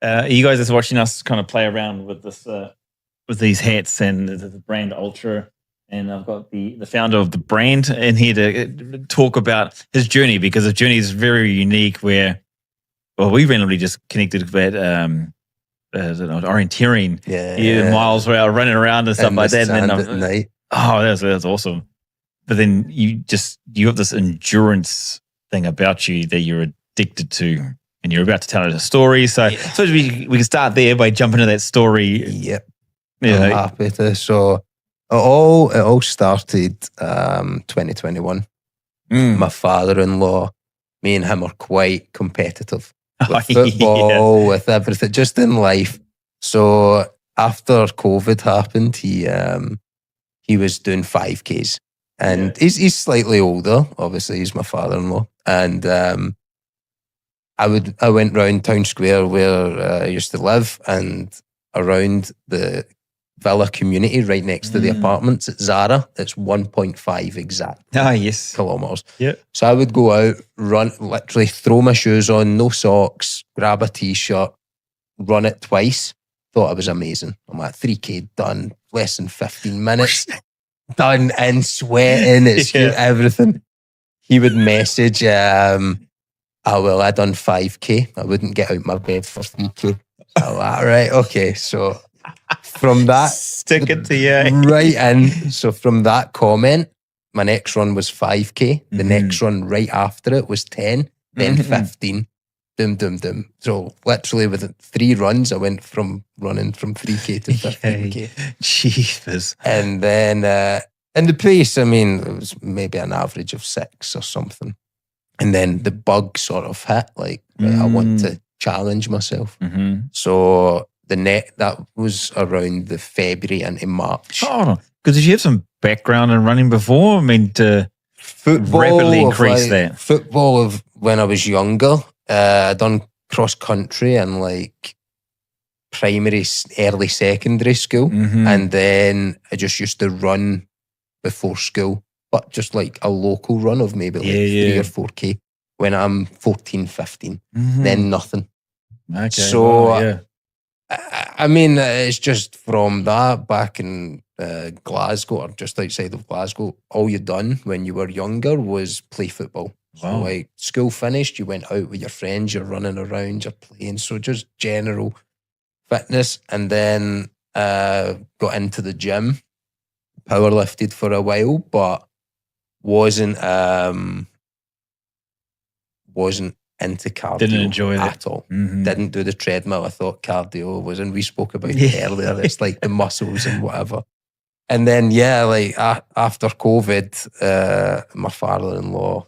you guys just watching us kind of play around with this, with these hats and the brand Ultra. And I've got the founder of the brand in here to talk about his journey, because his journey is very unique. Where, well, we randomly just connected with orienteering, miles where I was running around and stuff like that. And then at night. Oh, that's awesome. But then you have this endurance thing about you that you're addicted to, and you're about to tell us a story. So, so we can start there by jumping into that story. Yep. I'm happy to. So it all started 2021. My father-in-law, me and him are quite competitive with football, with everything, just in life. So after COVID happened, he was doing 5Ks. And he's slightly older, obviously, he's my father-in-law. And I went round Town Square where I used to live, and around the villa community right next to the apartments at Zara. It's 1.5 exact kilometres. Yeah. So I would go out, run, literally throw my shoes on, no socks, grab a t-shirt, run it twice. Thought I was amazing. I'm like, 3K done, less than 15 minutes. Done and sweating, it's everything. He would message, I done 5K. I wouldn't get out my bed for 3K. Oh, all right, okay. So from that, stick it to you. Right in. So from that comment, my next run was 5K. The next run right after it was 10, then 15. Dum. So literally with 3 runs, I went from running from 3K to 15K. Jesus. And then in the pace, I mean, it was maybe an average of 6 or something. And then the bug sort of hit, like, right, I want to challenge myself. So that was around the February into March. Oh, because did you have some background in running before? I mean, to rapidly increase that. Football of when I was younger. I done cross country in like primary, early secondary school, and then I just used to run before school, but just like a local run of maybe like 3 or 4K when I'm 14, 15. Then nothing. Okay. So I mean, it's just from that back in Glasgow, or just outside of Glasgow, all you done when you were younger was play football. Wow. So like school finished, you went out with your friends, you're running around, you're playing. So just general fitness. And then got into the gym, power lifted for a while, but wasn't into cardio. Didn't enjoy it at all. Didn't do the treadmill. I thought cardio was, and we spoke about it earlier. It's like the muscles and whatever. And then like after COVID, my father-in-law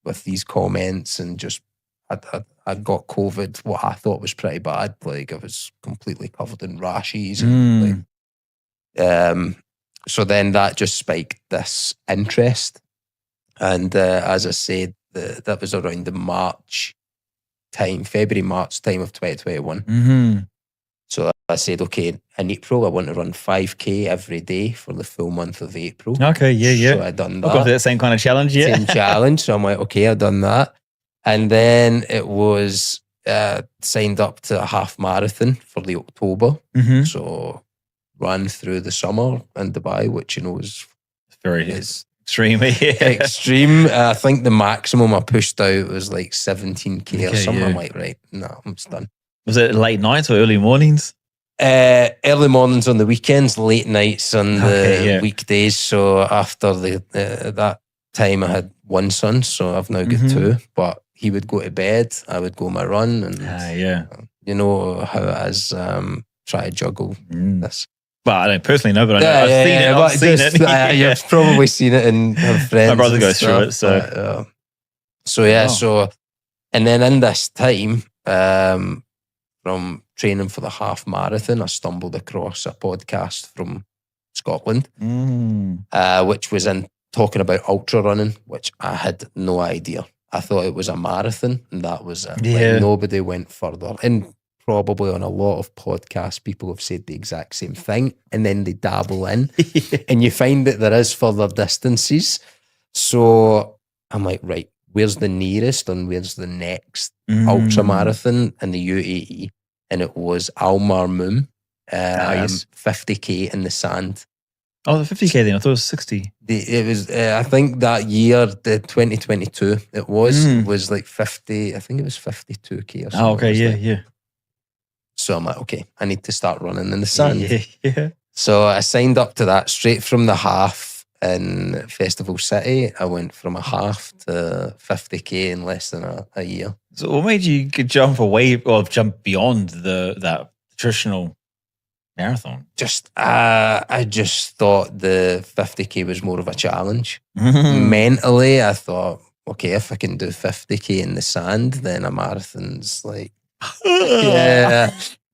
with these comments, and just I got COVID, what I thought was pretty bad. Like I was completely covered in rashes, and so then that just spiked this interest. And as I said, that was around the February, March time of 2021. So I said, okay, in April, I want to run 5K every day for the full month of April. Okay, So I done that. I've got that same kind of challenge, Same challenge. So I'm like, okay, I've done that. And then it was signed up to a half marathon for the October. So ran through the summer in Dubai, which, you know, is extreme. Extreme. I think the maximum I pushed out was like 17K or something. I'm like, right, no, I'm just done. Was it late nights or early mornings? Early mornings on the weekends, late nights on the weekdays. So after that time, I had one son, so I've now got 2. But he would go to bed, I would go my run, and you know how it is. Try to juggle this. But I don't personally know, but I know I've seen it. You've probably seen it in her friends. My brother goes through it, so. So and then in this time, from training for the half marathon, I stumbled across a podcast from Scotland, which was talking about ultra running, which I had no idea. I thought it was a marathon, and that was it. Like, nobody went further. And probably on a lot of podcasts, people have said the exact same thing, and then they dabble in, and you find that there is further distances. So I'm like, right, where's the nearest and where's the next ultra marathon in the UAE? and it was Almar Moon, yes. 50k in the sand. Oh, the 50k then. I thought it was 60. It was, I think that year, the 2022, it was like 50. I think it was 52k or something. Oh, okay, yeah. So I'm like, okay, I need to start running in the sand. Yeah. So I signed up to that straight from the half in Festival City. I went from a half to 50k in less than a year. So what made you jump away or jump beyond that traditional marathon? I just thought the 50k was more of a challenge. Mentally, I thought, okay, if I can do 50k in the sand, then a marathon's like, yeah.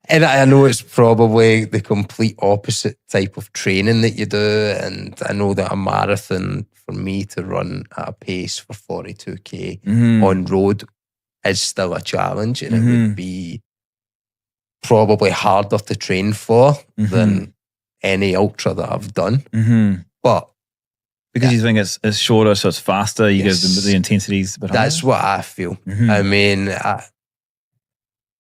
And I know it's probably the complete opposite type of training that you do. And I know that a marathon, for me to run at a pace for 42k on road is still a challenge. And it would be probably harder to train for than any ultra that I've done. But because you think it's shorter, so it's faster, you get the intensities. But that's what I feel. I mean,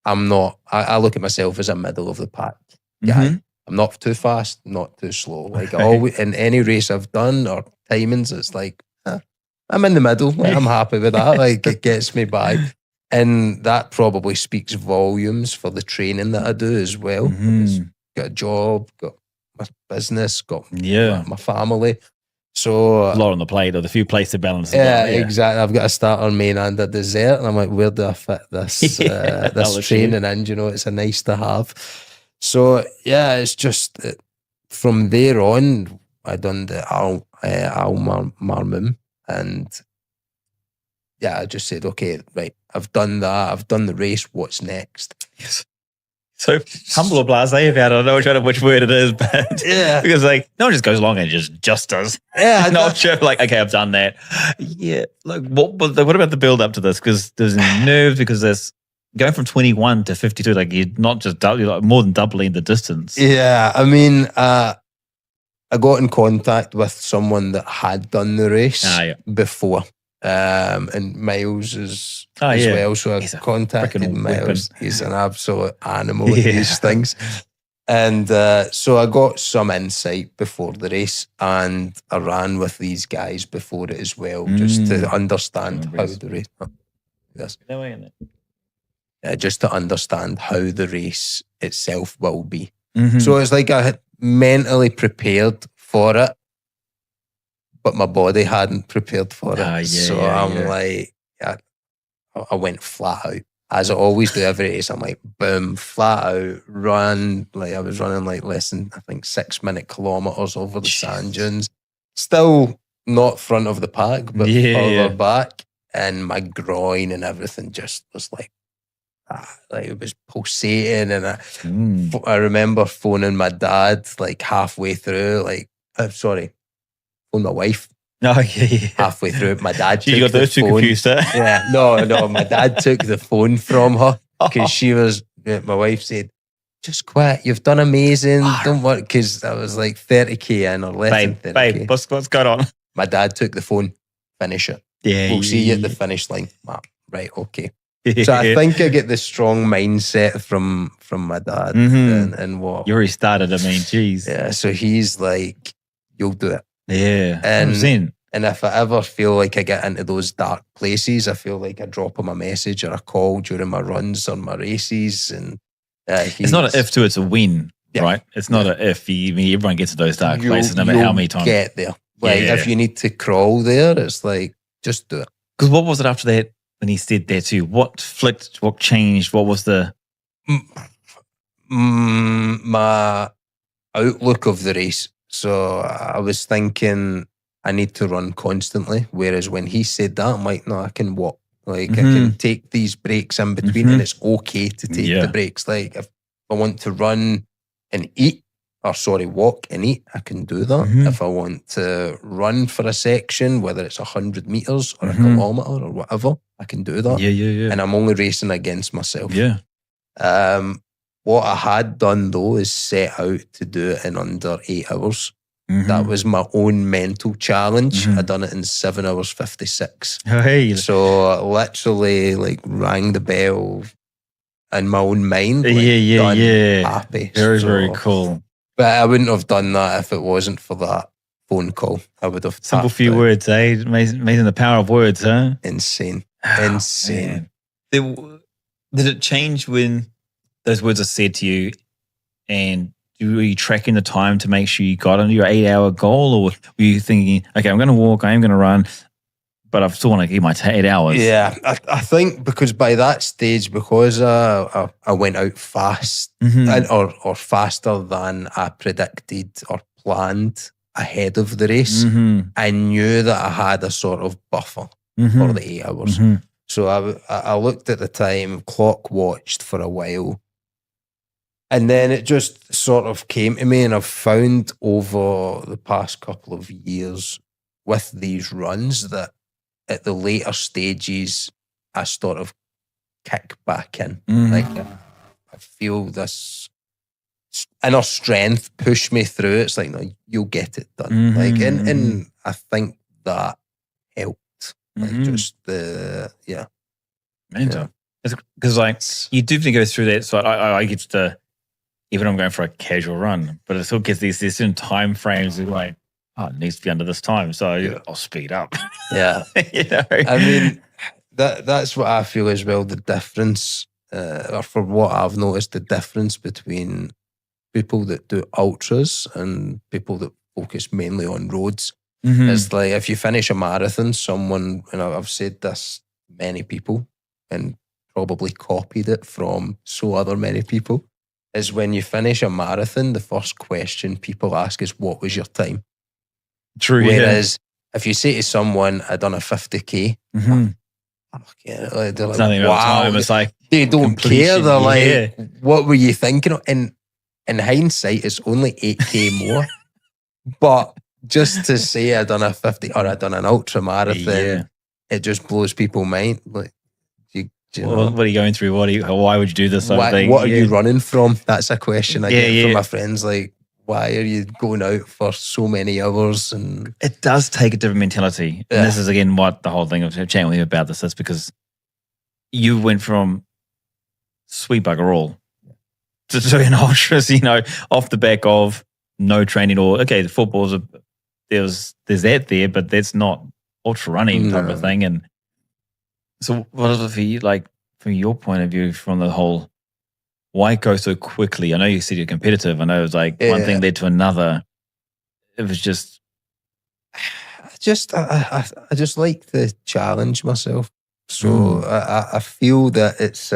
I'm not, I look at myself as a middle of the pack guy. I'm not too fast, not too slow. Like always, in any race I've done or timings, it's like, I'm in the middle. Like, I'm happy with that. Like it gets me by. And that probably speaks volumes for the training that I do as well. Got a job, got my business, got my family. So a lot on the plate, or the few plates to balance. Exactly. I've got a starter, main, and a dessert, and I'm like, where do I fit this this training in? You know, it's a nice to have. So yeah, it's just from there on, I done the Al Marmum, and yeah, I just said, okay, right, I've done that. I've done the race. What's next? Yes. So humble or blasé about it. I don't know which word it is, but because like no one just goes along and just does. Yeah, not sure. Like, okay, I've done that. Yeah, like what about the build up to this? Because there's nerves. Because there's going from 21 to 52. Like you're not just you're like more than doubling the distance. Yeah, I mean, I got in contact with someone that had done the race before. And Miles as well. So I contacted Miles. He's an absolute animal at these things. And so I got some insight before the race, and I ran with these guys before it as well, just to understand how the race. Just to understand how the race itself will be. So it's like I had mentally prepared for it, but my body hadn't prepared for it. I'm like, I went flat out. As I always do every race, I'm like, boom, flat out, run. Like I was running like less than, I think, 6-minute kilometers over the sand dunes. Still not front of the pack, but further back. And my groin and everything just was like it was pulsating. And I remember phoning my dad like halfway through, my wife. Halfway through, my dad took got those two confused. No, my dad took the phone from her because she was. My wife said, "Just quit. You've done amazing. Don't worry." Because I was like 30k in or less than 30k. Babe, what's going on? My dad took the phone. Finish it. We'll see you at the finish line. Right, okay. So I think I get the strong mindset from my dad and what you already started. I mean, geez. Yeah. So he's like, "You'll do it." Yeah, and if I ever feel like I get into those dark places, I feel like I drop him a message or a call during my runs or my races. And it's not an if to it's a win, right? It's not an if. Everyone gets to those dark places, no matter how many times. Get there. Like if you need to crawl there, it's like just do it. Because what was it after that when he said that too? What flipped? What changed? What was the my outlook of the race? So I was thinking I need to run constantly. Whereas when he said that, I'm like, no, I can walk. Like I can take these breaks in between and it's okay to take the breaks. Like if I want to run and eat, walk and eat, I can do that. If I want to run for a section, whether it's 100 meters or a kilometer or whatever, I can do that. And I'm only racing against myself. What I had done though is set out to do it in under 8 hours. That was my own mental challenge. I done it in 7 hours 56. So I literally like rang the bell, in my own mind. Like, happy. Very cool. But I wouldn't have done that if it wasn't for that phone call. I would have simple few words, eh? Amazing the power of words, huh? Insane. Did it change when those words are said to you, and were you tracking the time to make sure you got under your 8-hour goal, or were you thinking, okay, I'm going to walk, I am going to run, but I still want to keep my 8 hours? Yeah, I think because by that stage, because I went out fast or faster than I predicted or planned ahead of the race, I knew that I had a sort of buffer for the 8 hours. So I looked at the time, clock watched for a while, and then it just sort of came to me, and I've found over the past couple of years with these runs that at the later stages, I sort of kick back in. Like I feel this inner strength push me through. It's like, no, you'll get it done. Like, and I think that helped. Like just because like you definitely go through that. So I get to, even I'm going for a casual run, but it still gets these certain time frames of like, oh, it needs to be under this time, so I'll speed up. Yeah. I mean, that's what I feel as well, the difference, or for what I've noticed, the difference between people that do ultras and people that focus mainly on roads. It's like if you finish a marathon, someone, and I've said this many people and probably copied it from so other many people, is when you finish a marathon, the first question people ask is, what was your time? True. Whereas if you say to someone, I done a 50K, they're like, wow, time. It's like they don't care. They're like, what were you thinking of? In hindsight, it's only 8K more. But just to say I done a 50 or I done an ultra marathon, it just blows people's mind. Like, what are you going through? Why would you do this? What are you running from? That's a question I get from my friends. Like, why are you going out for so many hours? And it does take a different mentality. And this is again what the whole thing of chatting with you about this is, because you went from sweet bugger all to doing ultras, off the back of no training, or okay, the footballs are there's that there, but that's not ultra running type of thing. And so what is it for you, like from your point of view, from the whole, why go so quickly? I know you said you're competitive. I know it was like one thing led to another. It was just, I just like to challenge myself. So I feel that it's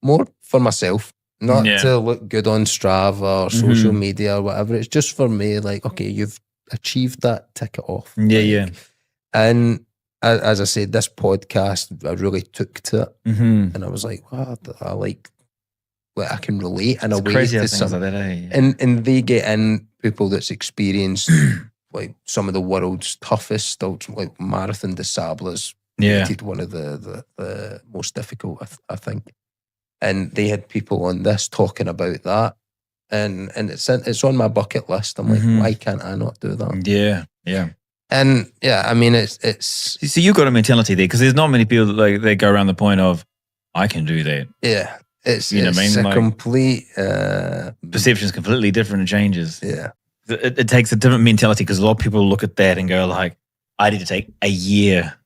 more for myself, not to look good on Strava or social media or whatever. It's just for me, like, okay, you've achieved that, tick it off. And as I said, this podcast, I really took to it. And I was like, wow, I like I can relate in a way to some. Like that, and they get in people that's experienced like some of the world's toughest, like Marathon des Sables, rated one of the most difficult, I think. And they had people on this talking about that. And it's on my bucket list. I'm like, why can't I not do that? Yeah. And I mean, it's. So you got a mentality there, because there's not many people that they go around the point of, I can do that. Yeah, it's a complete perception is completely different and changes. Yeah, it takes a different mentality, because a lot of people look at that and go like, I need to take a year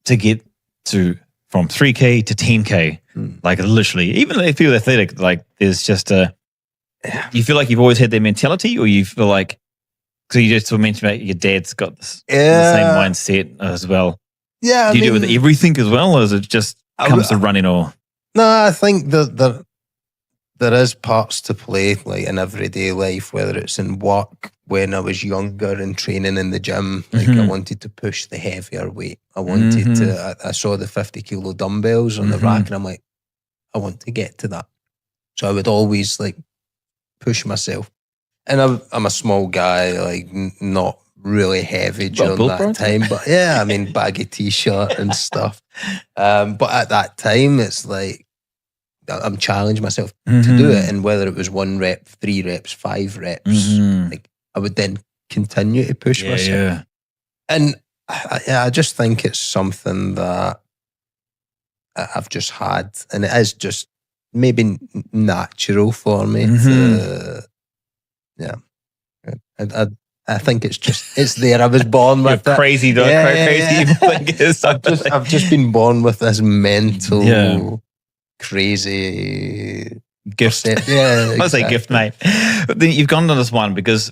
to get from 3K to 10K. Like literally, even if you're athletic, like there's just you feel like you've always had that mentality, or you feel like. So you just mentioned about your dad's got the same mindset as well. Yeah, do you do it with everything as well, or is it just comes to running? Or no, I think that there is parts to play, like in everyday life, whether it's in work. When I was younger and training in the gym, like I wanted to push the heavier weight. I wanted to. I saw the 50-kilo dumbbells on the rack, and I'm like, I want to get to that. So I would always like push myself. And I'm a small guy, like not really heavy during that time. But I mean, baggy t-shirt and stuff. But at that time, it's like I'm challenging myself to do it. And whether it was 1 rep, 3 reps, 5 reps, like I would then continue to push myself. Yeah. And I just think it's something that I've just had, and it is just maybe natural for me I think it's there. I was born with You're crazy, dog. Crazy. I've just been born with this mental crazy gift. Yeah, I was say gift, mate. But then you've gone on this one because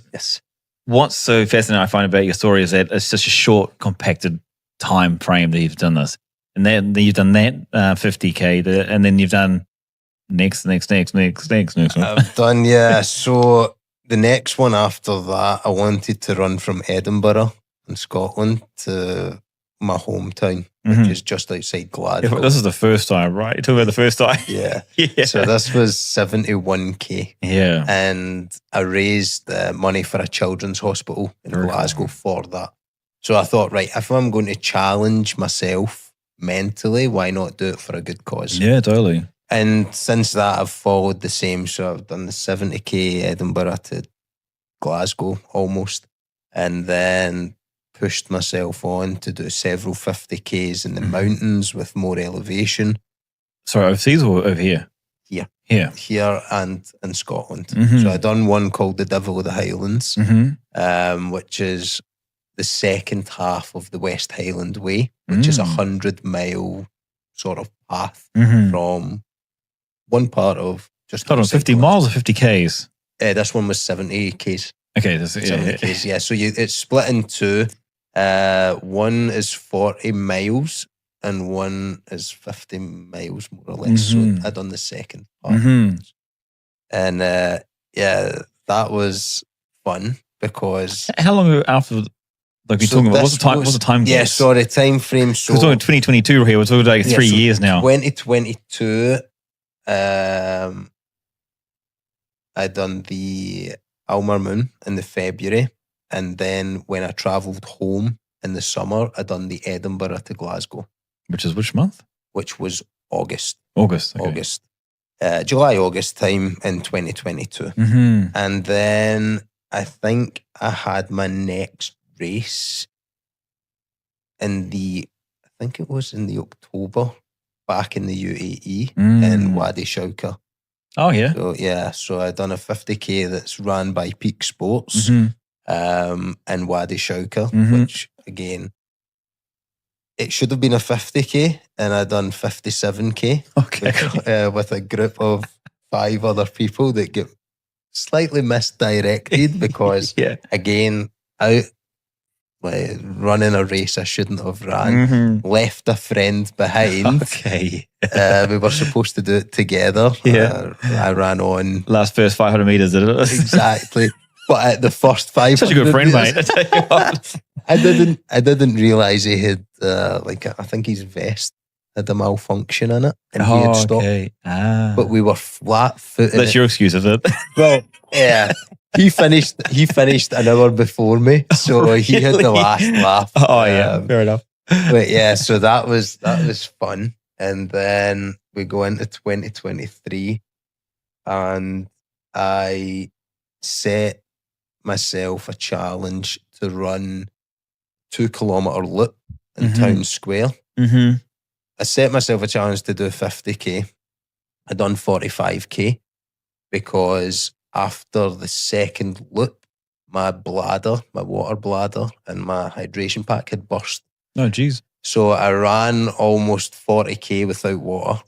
what's so fascinating I find about your story is that it's such a short, compacted time frame that you've done this, and then you've done that 50K, and then you've done next. I've done So the next one after that, I wanted to run from Edinburgh in Scotland to my hometown, which is just outside Glasgow. Yeah, this is the first time, right? You're talking about the first time? Yeah. So this was 71K. Yeah. And I raised money for a children's hospital in Glasgow for that. So I thought, right, if I'm going to challenge myself mentally, why not do it for a good cause? Yeah, totally. And since that, I've followed the same. So I've done the 70K Edinburgh to Glasgow almost, and then pushed myself on to do several 50Ks in the mountains with more elevation. Sorry, overseas or over here? Here and in Scotland. So I've done one called the Devil of the Highlands, which is the second half of the West Highland Way, which is 100-mile sort of path from one part of just... Hold on, 50 miles or 50 Ks? This one was 70 Ks. Okay, that's 70 Ks, yeah. So it's split in two. One is 40 miles and one is 50 miles, more or less. So I done the second part. And that was fun because... How long after... Like you're talking about, what's the time? Yeah, sorry, time frame. So we're talking 2022 here. We're talking like 3 years now. 2022, I done the Almer Moon in the February, and then when I travelled home in the summer, I done the Edinburgh to Glasgow. Which is which month? Which was August. Okay. August. July, August time in 2022. And then I think I had my next race in the October back in the UAE in Wadi Shauka. Oh yeah. So I done a 50K that's ran by Peak Sports in Wadi Shauka, which again it should have been a 50K and I done 57K with a group of 5 other people that get slightly misdirected because again running a race I shouldn't have ran, left a friend behind. We were supposed to do it together. I ran on first 500 meters, did it? Exactly. But at the first 500 such a good friend, mate. I tell you what. I didn't realise he had I think his vest had a malfunction in it and he had stopped. But we were flat footed. That's your excuse, is it? Well, yeah. He finished an hour before me, so he had the last lap. Fair enough. But yeah, so that was fun. And then we go into 2023 and I set myself a challenge to run 2 kilometre loop in Town Square. I set myself a challenge to do 50K. I done 45K because after the second loop, my water bladder and my hydration pack had burst. Oh, geez. So I ran almost 40K without water.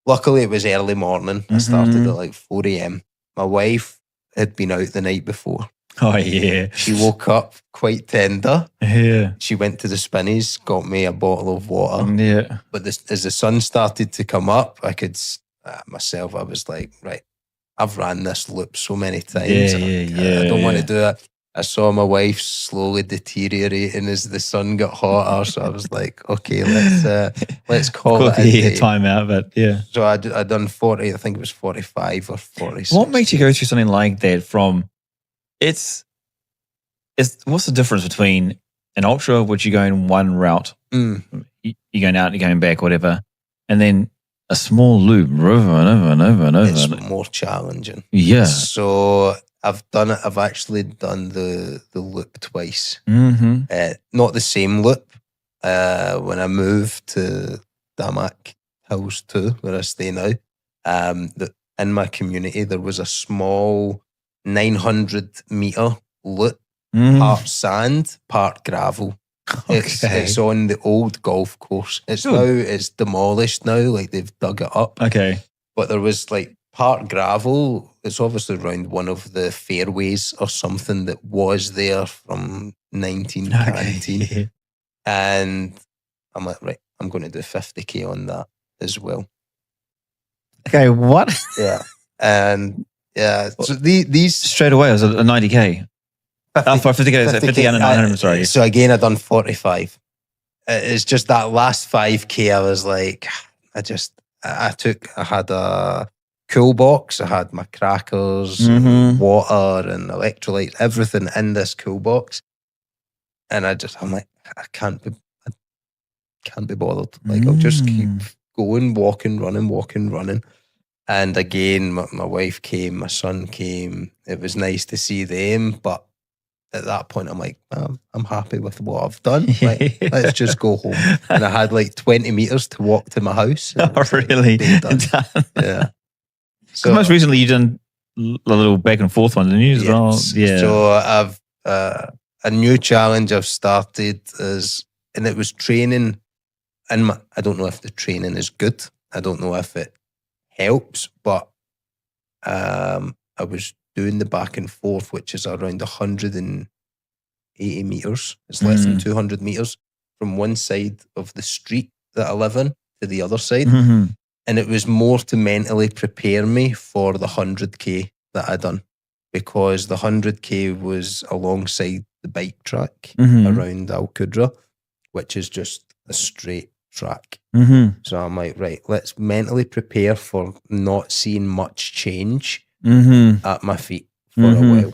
Luckily, it was early morning. I started at like 4 a.m. My wife had been out the night before. Oh, yeah. She woke up quite tender. Yeah. She went to the Spinneys, got me a bottle of water. Yeah. But as the sun started to come up, I could myself, I was like, right, I've ran this loop so many times. I don't want to do it. I saw my wife slowly deteriorating as the sun got hotter. So I was like, okay, let's call it a day. Time out, but yeah. So I done 40, I think it was 45 or 46. What makes you go through something like that from, what's the difference between an ultra, which you go in one route, you're going out, you're going back, whatever, and then a small loop over and over and over and over. It's more challenging. Yeah. So I've actually done the loop twice. Not the same loop. When I moved to Damac Hills too, where I stay now. In my community, there was a small 900-meter loop, part sand, part gravel. Okay. It's on the old golf course. It's demolished now, like they've dug it up. Okay. But there was like part gravel. It's obviously around one of the fairways or something that was there from 1919. Okay. And I'm like, right, I'm going to do 50k on that as well. Okay, what? Yeah. And yeah, so these straight away, was it a 90k? 50k, 50 and a 900, sorry. So again, I done 45. It's just that last 5k, I was like, I had a cool box, I had my crackers, water and electrolytes, everything in this cool box. And I'm like, I can't be bothered. Like, I'll just keep going, walking, running. And again, my wife came, my son came. It was nice to see them, but at that point, I'm like, I'm happy with what I've done. Like, let's just go home. And I had like 20 meters to walk to my house. Oh, really? Done. Yeah. So most recently, you done a little back and forth one, didn't you? As well? Yeah. So I've a new challenge I've started and it was training. And I don't know if the training is good. I don't know if it helps, but I was doing the back and forth, which is around 180 meters. It's less than 200 meters from one side of the street that I live in to the other side. And it was more to mentally prepare me for the 100k that I done, because the 100k was alongside the bike track around Al Qudra, which is just a straight track. So I'm like, right, let's mentally prepare for not seeing much change at my feet for a while.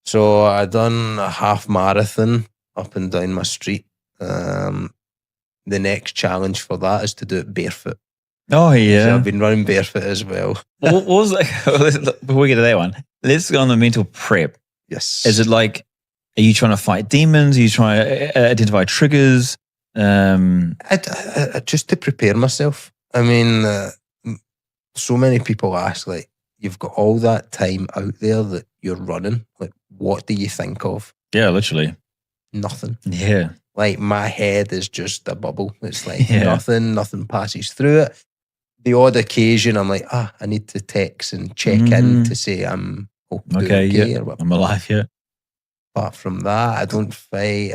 So I done a half marathon up and down my street. The next challenge for that is to do it barefoot. Oh yeah, so I've been running barefoot as well. What was like, before we get to that one, let's go on the mental prep. Yes. Is it like, are you trying to fight demons? Are you trying to identify triggers? Just to prepare myself. I mean, so many people ask, like, you've got all that time out there that you're running. Like, what do you think of? Yeah, literally. Nothing. Yeah. Like, my head is just a bubble. It's like nothing passes through it. The odd occasion, I'm like, I need to text and check in to say I'm okay or I'm alive, yeah. Apart from that, I don't fight.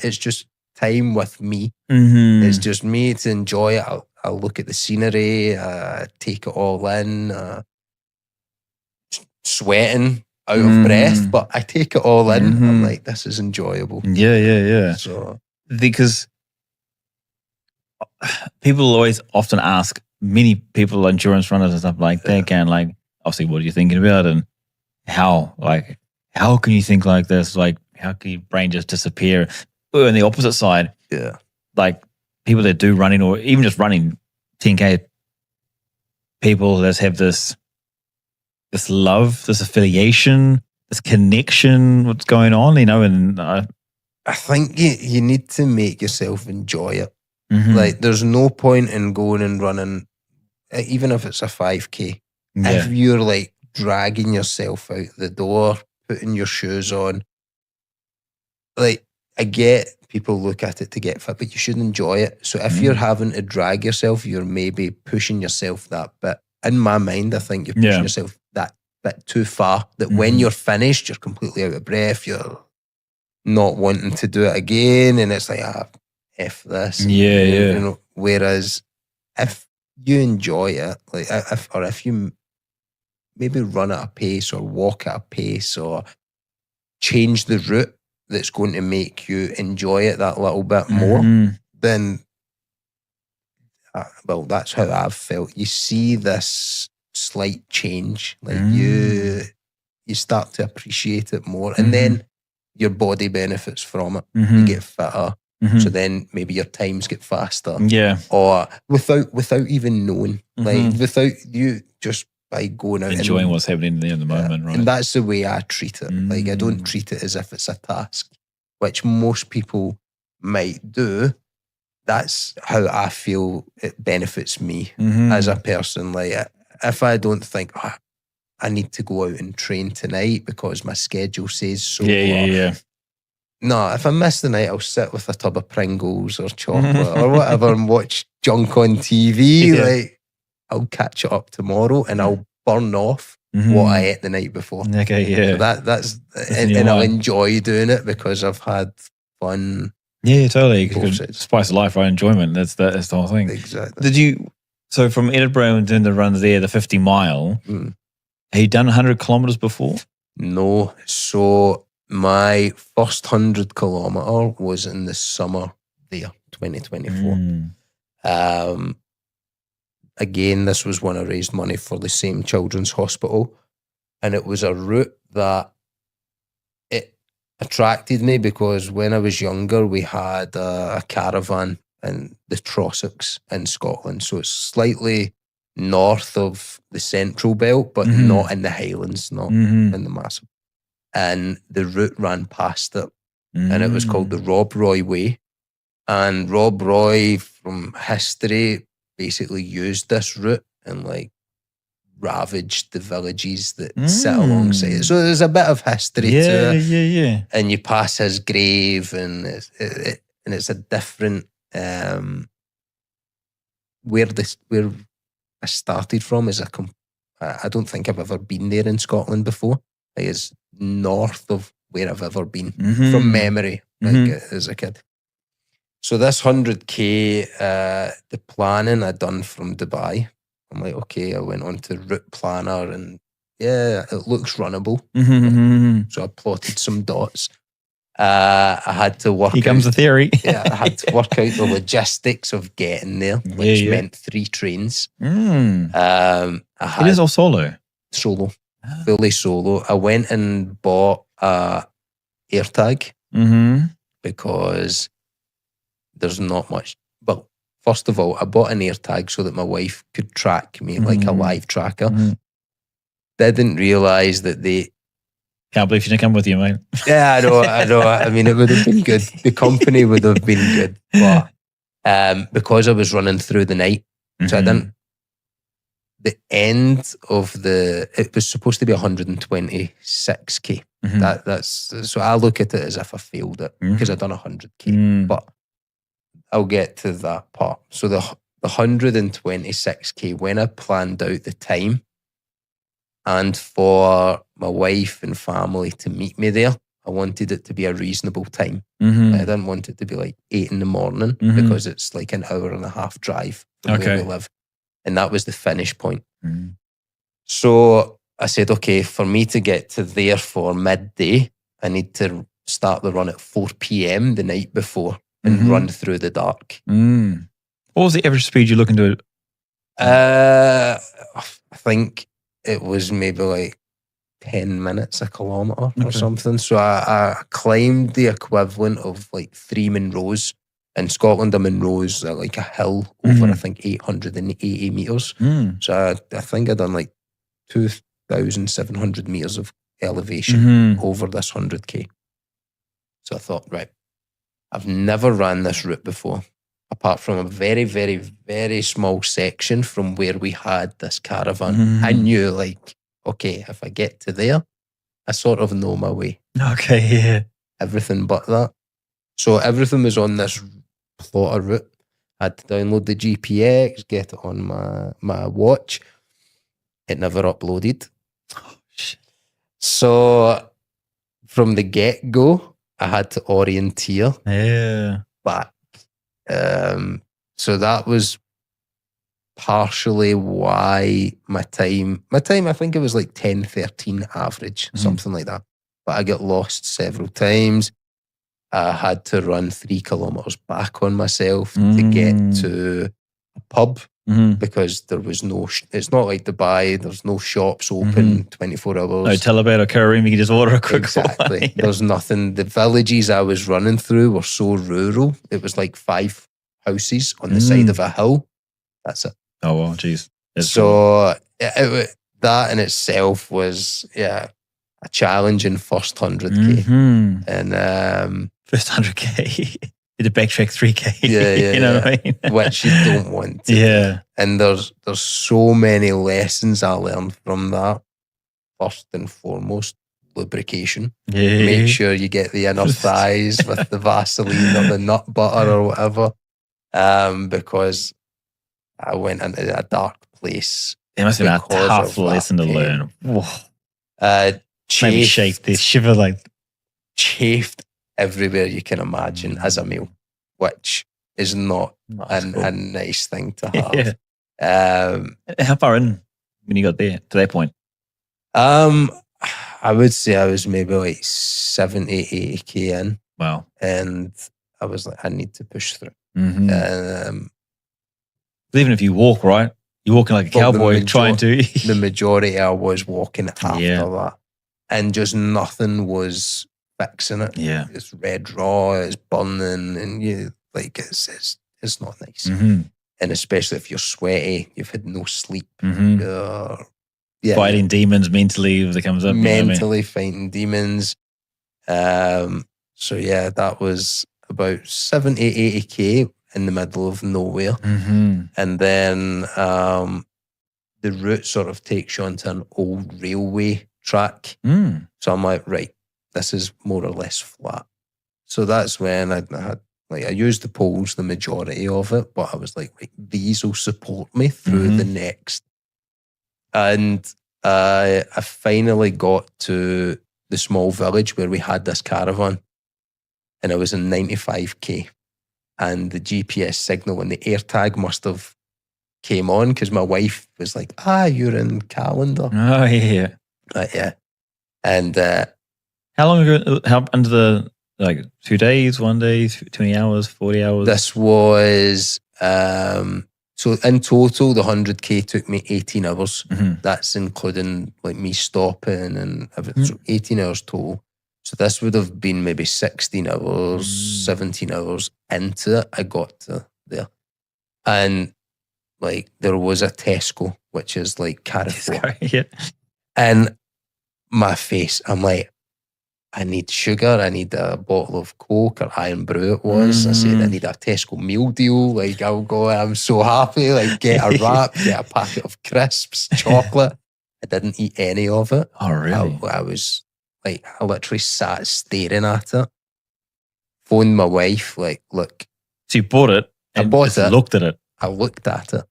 It's just time with me. It's just me to enjoy it. I'll look at the scenery, take it all in, sweating, out of breath, but I take it all in. I'm like, this is enjoyable. Yeah. So, because people always often ask, many people, endurance runners and stuff like that, can like, obviously, what are you thinking about, and how can you think like this? Like, how can your brain just disappear? Or on the opposite side, like people that do running, or even just running 10K, people that have this love, this affiliation, this connection, what's going on, and I think you need to make yourself enjoy it. Like, there's no point in going and running, even if it's a 5K. If you're like dragging yourself out the door, putting your shoes on, like, I get people look at it to get fit, but you should enjoy it. So if you're having to drag yourself, you're maybe pushing yourself that bit. In my mind, I think you're pushing yourself that bit too far, that when you're finished, you're completely out of breath, you're not wanting to do it again, and it's like, F this. You know, whereas if you enjoy it, like if you maybe run at a pace or walk at a pace or change the route that's going to make you enjoy it that little bit more, then that's how I've felt. You see this slight change, like you start to appreciate it more, and then your body benefits from it. You get fitter. So then maybe your times get faster. Or without even knowing. Like, without you, just by going out. Enjoying what's happening in the moment, right? And that's the way I treat it. Like, I don't treat it as if it's a task, which most people might do. that's how I feel it benefits me as a person. Like, if I don't think, I need to go out and train tonight because my schedule says so. Yeah. No, if I miss the night, I'll sit with a tub of Pringles or chocolate or whatever and watch junk on TV. Yeah. Like, I'll catch it up tomorrow and I'll burn off what I ate the night before. Okay, yeah. So that's and I'll enjoy doing it because I've had fun. Yeah, totally. Spice of life, right? Enjoyment. That's the whole thing. Exactly. So from Edinburgh and doing the runs there, the 50 mile, have you done 100 kilometers before? No. So my first 100 kilometer was in the summer there, 2024. Again, this was when I raised money for the same children's hospital. And it was a route that it attracted me because when I was younger, we had a caravan in the Trossachs in Scotland. So it's slightly north of the Central Belt, but not in the Highlands, not in the massive. And the route ran past it. And it was called the Rob Roy Way. And Rob Roy, from history, basically used this route and like ravaged the villages that sit alongside it. So there's a bit of history to it. Yeah. And you pass his grave, and it's a different where I started from is I don't think I've ever been there in Scotland before. Like, it's north of where I've ever been from memory, like as a kid. So this 100K, the planning I'd done from Dubai. I'm like, okay, I went on to Route Planner and yeah, it looks runnable. So I plotted some dots. I had to work Here comes the theory. I had to work out the logistics of getting there, which meant 3 trains. It is all solo? Solo. Fully solo. I went and bought a AirTag because there's not much. Well, first of all, I bought an AirTag so that my wife could track me like a live tracker. Didn't realise that they... Can't believe she didn't come with you, mate. Yeah, I know. I mean, it would have been good. The company would have been good. But because I was running through the night, so I didn't... The end of it was supposed to be 126K. So I look at it as if I failed it because I'd done 100K. But I'll get to that part. So the 126K, when I planned out the time and for my wife and family to meet me there, I wanted it to be a reasonable time. I didn't want it to be like 8 a.m. because it's like an hour and a half drive from where we live. And that was the finish point. So I said, okay, for me to get to there for midday, I need to start the run at 4 p.m. the night before and run through the dark. What was the average speed you're looking to? I think it was maybe like 10 minutes a kilometre or something. So I climbed the equivalent of like 3 Munros. In Scotland, a Munro is like a hill over, I think, 880 metres. So I think I'd done like 2,700 metres of elevation over this 100K. So I thought, right, I've never ran this route before, apart from a very, very, very small section from where we had this caravan. I knew, like, okay, if I get to there, I sort of know my way. Everything but that. So everything was on this plotter route. I had to download the GPX, get it on my watch. It never uploaded. Oh, shit. So from the get-go, I had to orienteer back. So that was partially why my time, I think it was like 10:13 average, something like that. But I got lost several times. I had to run 3 kilometers back on myself to get to a pub because there was no, it's not like Dubai, there's no shops open 24 hours. No Taliban or Kareem, you can just order a quick Exactly. There's nothing. The villages I was running through were so rural. It was like 5 houses on the side of a hill. That's it. Oh, well, geez. So that in itself was, a challenging first 100K. And first 100K. to backtrack 3K. Yeah, you know what I mean? Which you don't want to. Yeah. And there's so many lessons I learned from that. First and foremost, lubrication. Yeah. Make sure you get the inner thighs with the Vaseline or the nut butter or whatever. Because I went into a dark place. It must have been a tough lesson to learn. Maybe shake this shiver like chafed everywhere you can imagine as a male, which is not a nice thing to have. Yeah. How far in when you got there to that point? I would say I was maybe like 70, 80k in. Wow. And I was like, I need to push through. Even if you walk, right? You're walking like a cowboy trying to. The majority I was walking after that. And just nothing was fixing it. Yeah. It's red raw, it's burning, and it's not nice. And especially if you're sweaty, you've had no sleep. Fighting demons mentally if it comes up. Mentally fighting demons. So yeah, that was about 70, 80k in the middle of nowhere. And then the route sort of takes you onto an old railway track. So I'm like, right, this is more or less flat. So that's when I had, like, I used the poles, the majority of it, but I was like, right, these will support me through the next. And I finally got to the small village where we had this caravan, and I was in 95k. And the GPS signal and the AirTag must have came on because my wife was like, you're in Calendar. Oh, yeah. Yeah. And how long ago, under the, 2 days, 1 day, 20 hours, 40 hours? This was, so in total, the 100k took me 18 hours. That's including like me stopping and everything. So 18 hours total. So this would have been maybe 16 hours, 17 hours into it. I got to there. And like there was a Tesco, which is like Carrefour. And my face, I'm like, I need sugar. I need a bottle of Coke or Iron Brew it was. I said, I need a Tesco meal deal. Like I'll go, I'm so happy. Like get a wrap, get a packet of crisps, chocolate. I didn't eat any of it. Oh, really? I was like, I literally sat staring at it. Phoned my wife, like, look. So you bought it? I bought it. Looked at it. I looked at it.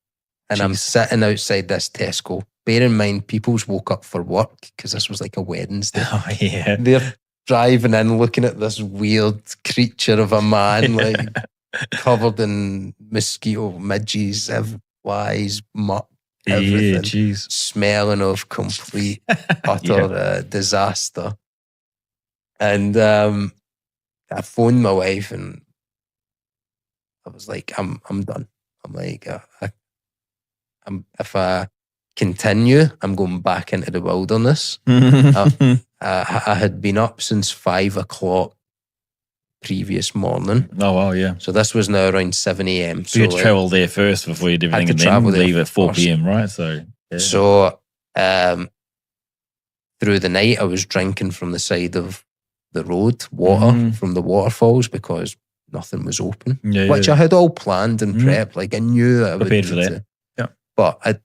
And I'm sitting outside this Tesco. Bear in mind, people's woke up for work because this was like a Wednesday. Oh, yeah. They're driving in, looking at this weird creature of a man, like covered in mosquito midges, flies, muck, everything. Smelling of complete, utter disaster. And I phoned my wife and I was like, I'm done. I'm like, if I continue, I'm going back into the wilderness. I had been up since 5 o'clock previous morning. Oh, wow, yeah. So this was now around 7 a.m. So you had to travel there first before you did everything and then leave at 4 p.m., right? So, So through the night, I was drinking from the side of the road, water from the waterfalls because nothing was open, which I had all planned and prepped. Like I knew I would prepared for that. But I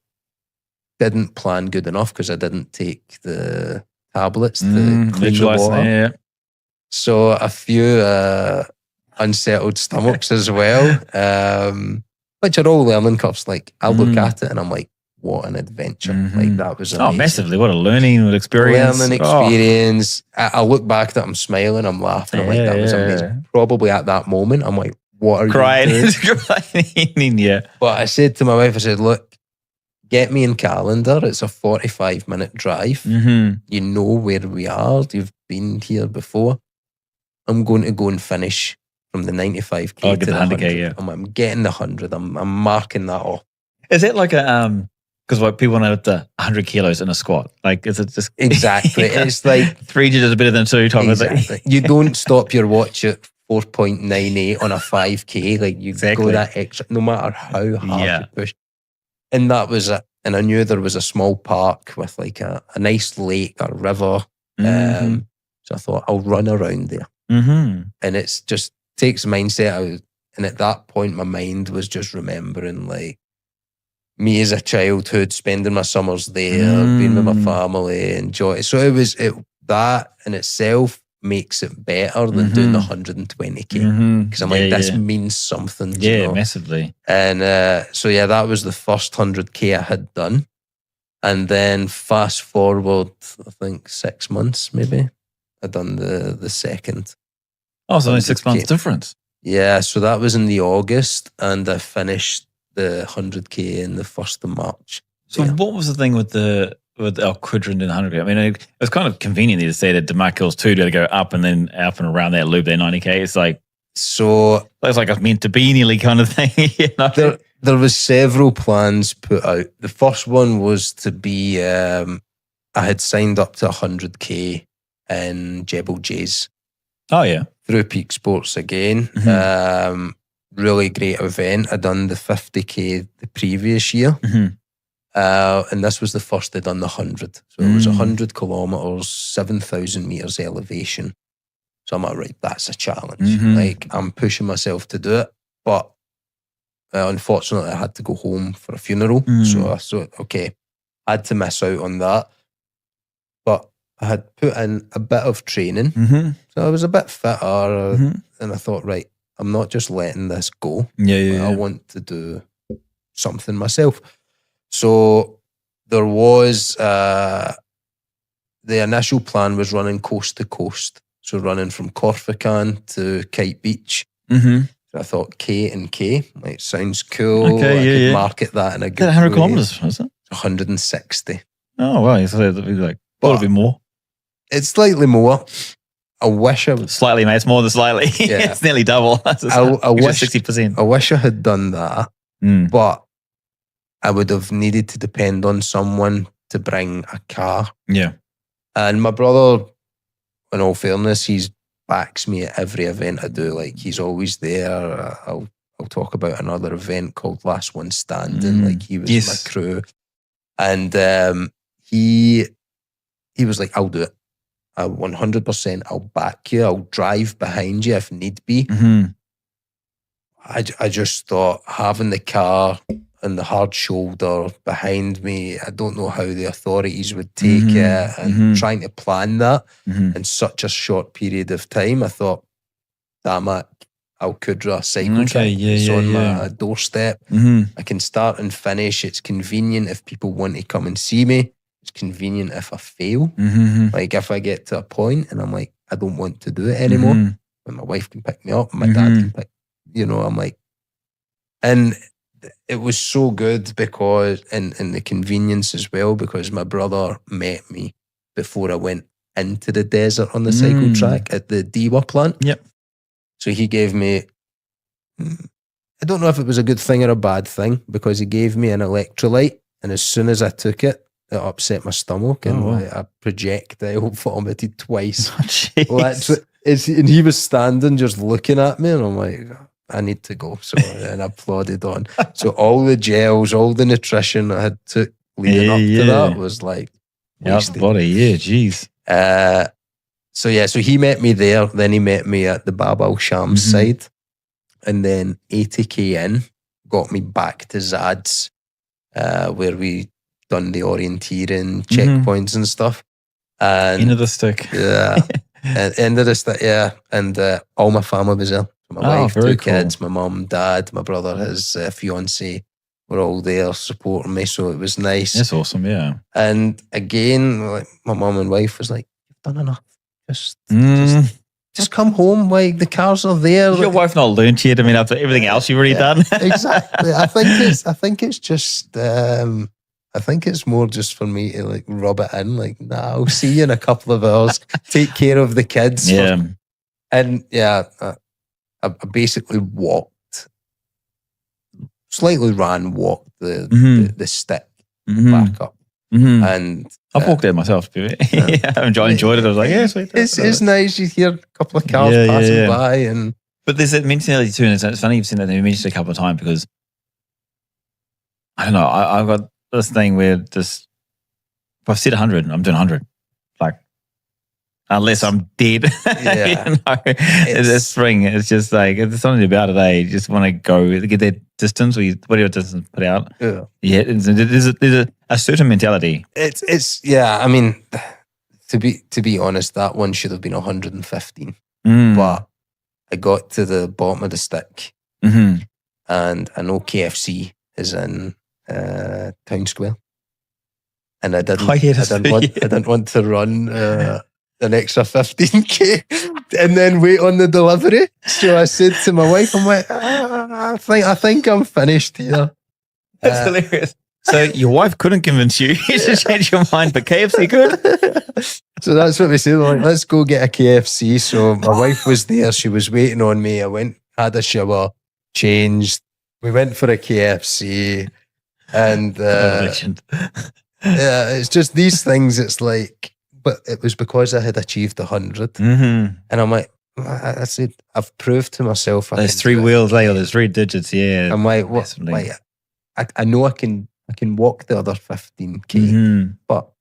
didn't plan good enough because I didn't take the tablets to clean the water. So a few unsettled stomachs as well, which are all learning curves. Like I look at it and I'm like, what an adventure. Like that was amazing. Oh, massively. What a learning experience. Learning experience. I look back at it, I'm smiling, I'm laughing. I'm like, that was amazing. Probably at that moment, I'm like, what are you doing? Crying. But I said to my wife, I said, look, get me in Calendar. It's a 45-minute drive. You know where we are. You've been here before. I'm going to go and finish from the 95k to the 100k. I'm getting the 100. I'm marking that off. Is it like a because what people know the 100 kilos in a squat? Like, is it just exactly? It's like 3 digits better than 2 type of thing. You don't stop your watch at 4.98 on a 5k. Like you go that extra, no matter how hard you push. And that was it. And I knew there was a small park with like a nice lake or river. So I thought I'll run around there. And it's just takes the mindset out. And at that point, my mind was just remembering like me as a childhood, spending my summers there, being with my family, enjoy. So that in itself makes it better than doing the 120K. Because I'm like, this means something. Yeah, you know? Massively. And so yeah, that was the first 100K I had done. And then fast forward, I think 6 months maybe, I done the second. Oh, so only 6 months difference. Yeah, so that was in the August, and I finished the 100K in the 1st of March. So what was the thing with our quadrant and 100K? I mean, it was kind of convenient to say that DeMarc Hills 2 to go up and then up and around that loop, there 90K. It's like, so it's like a meant to be nearly kind of thing. You know? There was several plans put out. The first one was to be, I had signed up to 100K in Jebel Jays. Oh, yeah. Through Peak Sports again. Really great event. I'd done the 50K the previous year. And this was the first I'd done the 100. So it was 100 kilometers, 7,000 meters elevation. So I'm like, right, that's a challenge. Like, I'm pushing myself to do it. But unfortunately, I had to go home for a funeral. So I thought, okay, I had to miss out on that. But I had put in a bit of training. So I was a bit fitter. And I thought, right, I'm not just letting this go. I want to do something myself. So there was, the initial plan was running coast to coast. So running from Corsican to Kite Beach. So I thought K and K, like, sounds cool. Okay, I could market that in a good 100 way. kilometers, was it? 160. Oh, wow. So it'd be like, a little bit more. It's slightly more. I wish I was slightly, mate. It's more than slightly. Yeah. It's nearly double. I wish 60%. I wish I had done that, but I would have needed to depend on someone to bring a car. Yeah. And my brother, in all fairness, he's backs me at every event I do. Like, he's always there. I'll talk about another event called Last One Standing. Like, he was my crew, and he was like, "I'll do it. 100%. I'll back you. I'll drive behind you if need be." I just thought, having the car and the hard shoulder behind me, I don't know how the authorities would take it, and trying to plan that in such a short period of time, I thought, damn it, Al Qudra cycle track. It's on my doorstep. I can start and finish. It's convenient if people want to come and see me. It's convenient if I fail. Like, if I get to a point and I'm like, I don't want to do it anymore, and my wife can pick me up, my dad can pick, I'm like, and it was so good because, and the convenience as well, because my brother met me before I went into the desert on the cycle track at the Dewa plant. So he gave me, I don't know if it was a good thing or a bad thing, because he gave me an electrolyte, and as soon as I took it, it upset my stomach, and I projectile vomited twice. And he was standing just looking at me, and I'm like, I need to go. So, and I plodded on. So all the gels, all the nutrition I had took leading up to that was like wasted. Geez. So he met me there. Then he met me at the Bab al Shams side, and then 80K in got me back to Zad's, where we done the orienteering checkpoints and stuff. And end of the stick. End of the stick. And all my family was there. My wife, 2 kids, my mum, dad, my brother, his fiance, were all there supporting me. So it was nice. That's awesome, yeah. And again, like, my mum and wife was like, "You've done enough. Just come home. Like, the cars are there." Your wife not learned yet? I mean, after everything else you've already done. Exactly. I think it's just. I think it's more just for me to, like, rub it in. Like, nah, I'll see you in a couple of hours. Take care of the kids. I basically walked, slightly walked the stick back up. And I've walked there myself. I enjoyed it. I was like, sweet. It's nice. You hear a couple of cars passing by. And but there's that mentality too, and it's funny you've seen that. You mentioned it a couple of times, because I don't know. I've got this thing where if I've said 100, I'm doing 100. Like, unless I'm dead. Yeah. It's spring. It's just like, there's something about it. You just want to go get that distance. Whatever distance put out. Yeah. There's a certain mentality. It's yeah. I mean, to be honest, that one should have been 115, but I got to the bottom of the stick, and I know KFC is in Town Square, and I didn't want to run an extra 15k and then wait on the delivery. So I said to my wife, I'm like, I think I'm finished here. That's hilarious. So your wife couldn't convince you to change your mind, but KFC could? So that's what we said. Like, let's go get a KFC. So my wife was there. She was waiting on me. I went, had a shower, changed. We went for a KFC. And yeah, it's just these things. It's like, but it was because I had achieved 100. And I'm like, I said, I've proved to myself. There's 3 wheels, or there's 3 digits. Yeah. I'm like, what? Like, I know I can walk the other 15k, but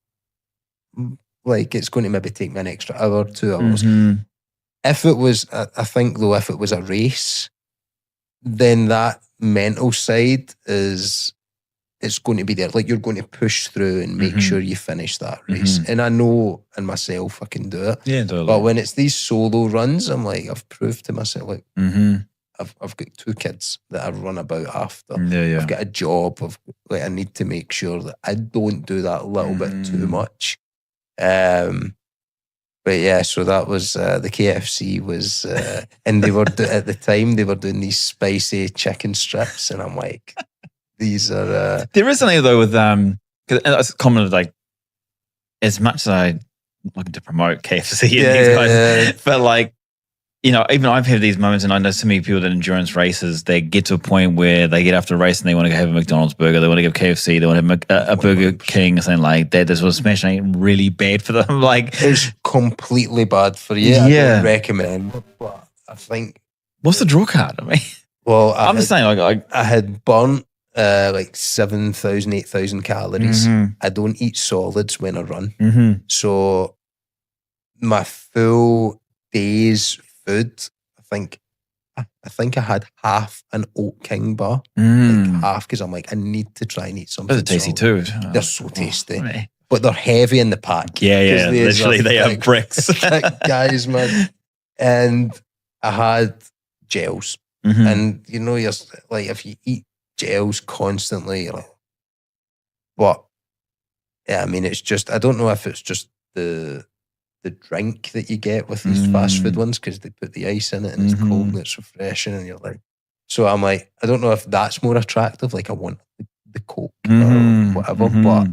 like it's going to maybe take me an extra hour, 2 hours. If it was, I think though, if it was a race, then that mental side it's going to be there. Like you're going to push through and make sure you finish that race. And I know in myself I can do it. Yeah, totally. But when it's these solo runs, I'm like, I've proved to myself, like, I've got 2 kids that I run about after. I've got a job. Like, I need to make sure that I don't do that little bit too much. But yeah, so that was the KFC was, and they were at the time they were doing these spicy chicken strips, and I'm like, these are. There is something though with because it's common, like, as much as I'm looking to promote KFC and these guys, but like, you know, even I've had these moments, and I know so many people that endurance races, they get to a point where they get after a race and they want to go have a McDonald's burger, they want to go KFC, they want to have a Burger King or something like that. This was smashing really bad for them. Like, it's completely bad for you. I don't recommend. But I think. What's the draw card? I mean, well, I'm just saying, like, I had burnt like 7,000, 8,000 calories. I don't eat solids when I run, so my full day's food, I think I had half an Oat King bar, like half, because I'm like, I need to try and eat something. Those are tasty too. They're so tasty, but they're heavy in the pack. Yeah. Literally, they are bricks, guys, man. And I had gels, and you know, you're like, if you eat gels constantly, you're like, but yeah, I mean, it's just, I don't know if it's just the drink that you get with these fast food ones, because they put the ice in it and it's cold and it's refreshing, and you're like, so I'm like, I don't know if that's more attractive, like I want the Coke or whatever, but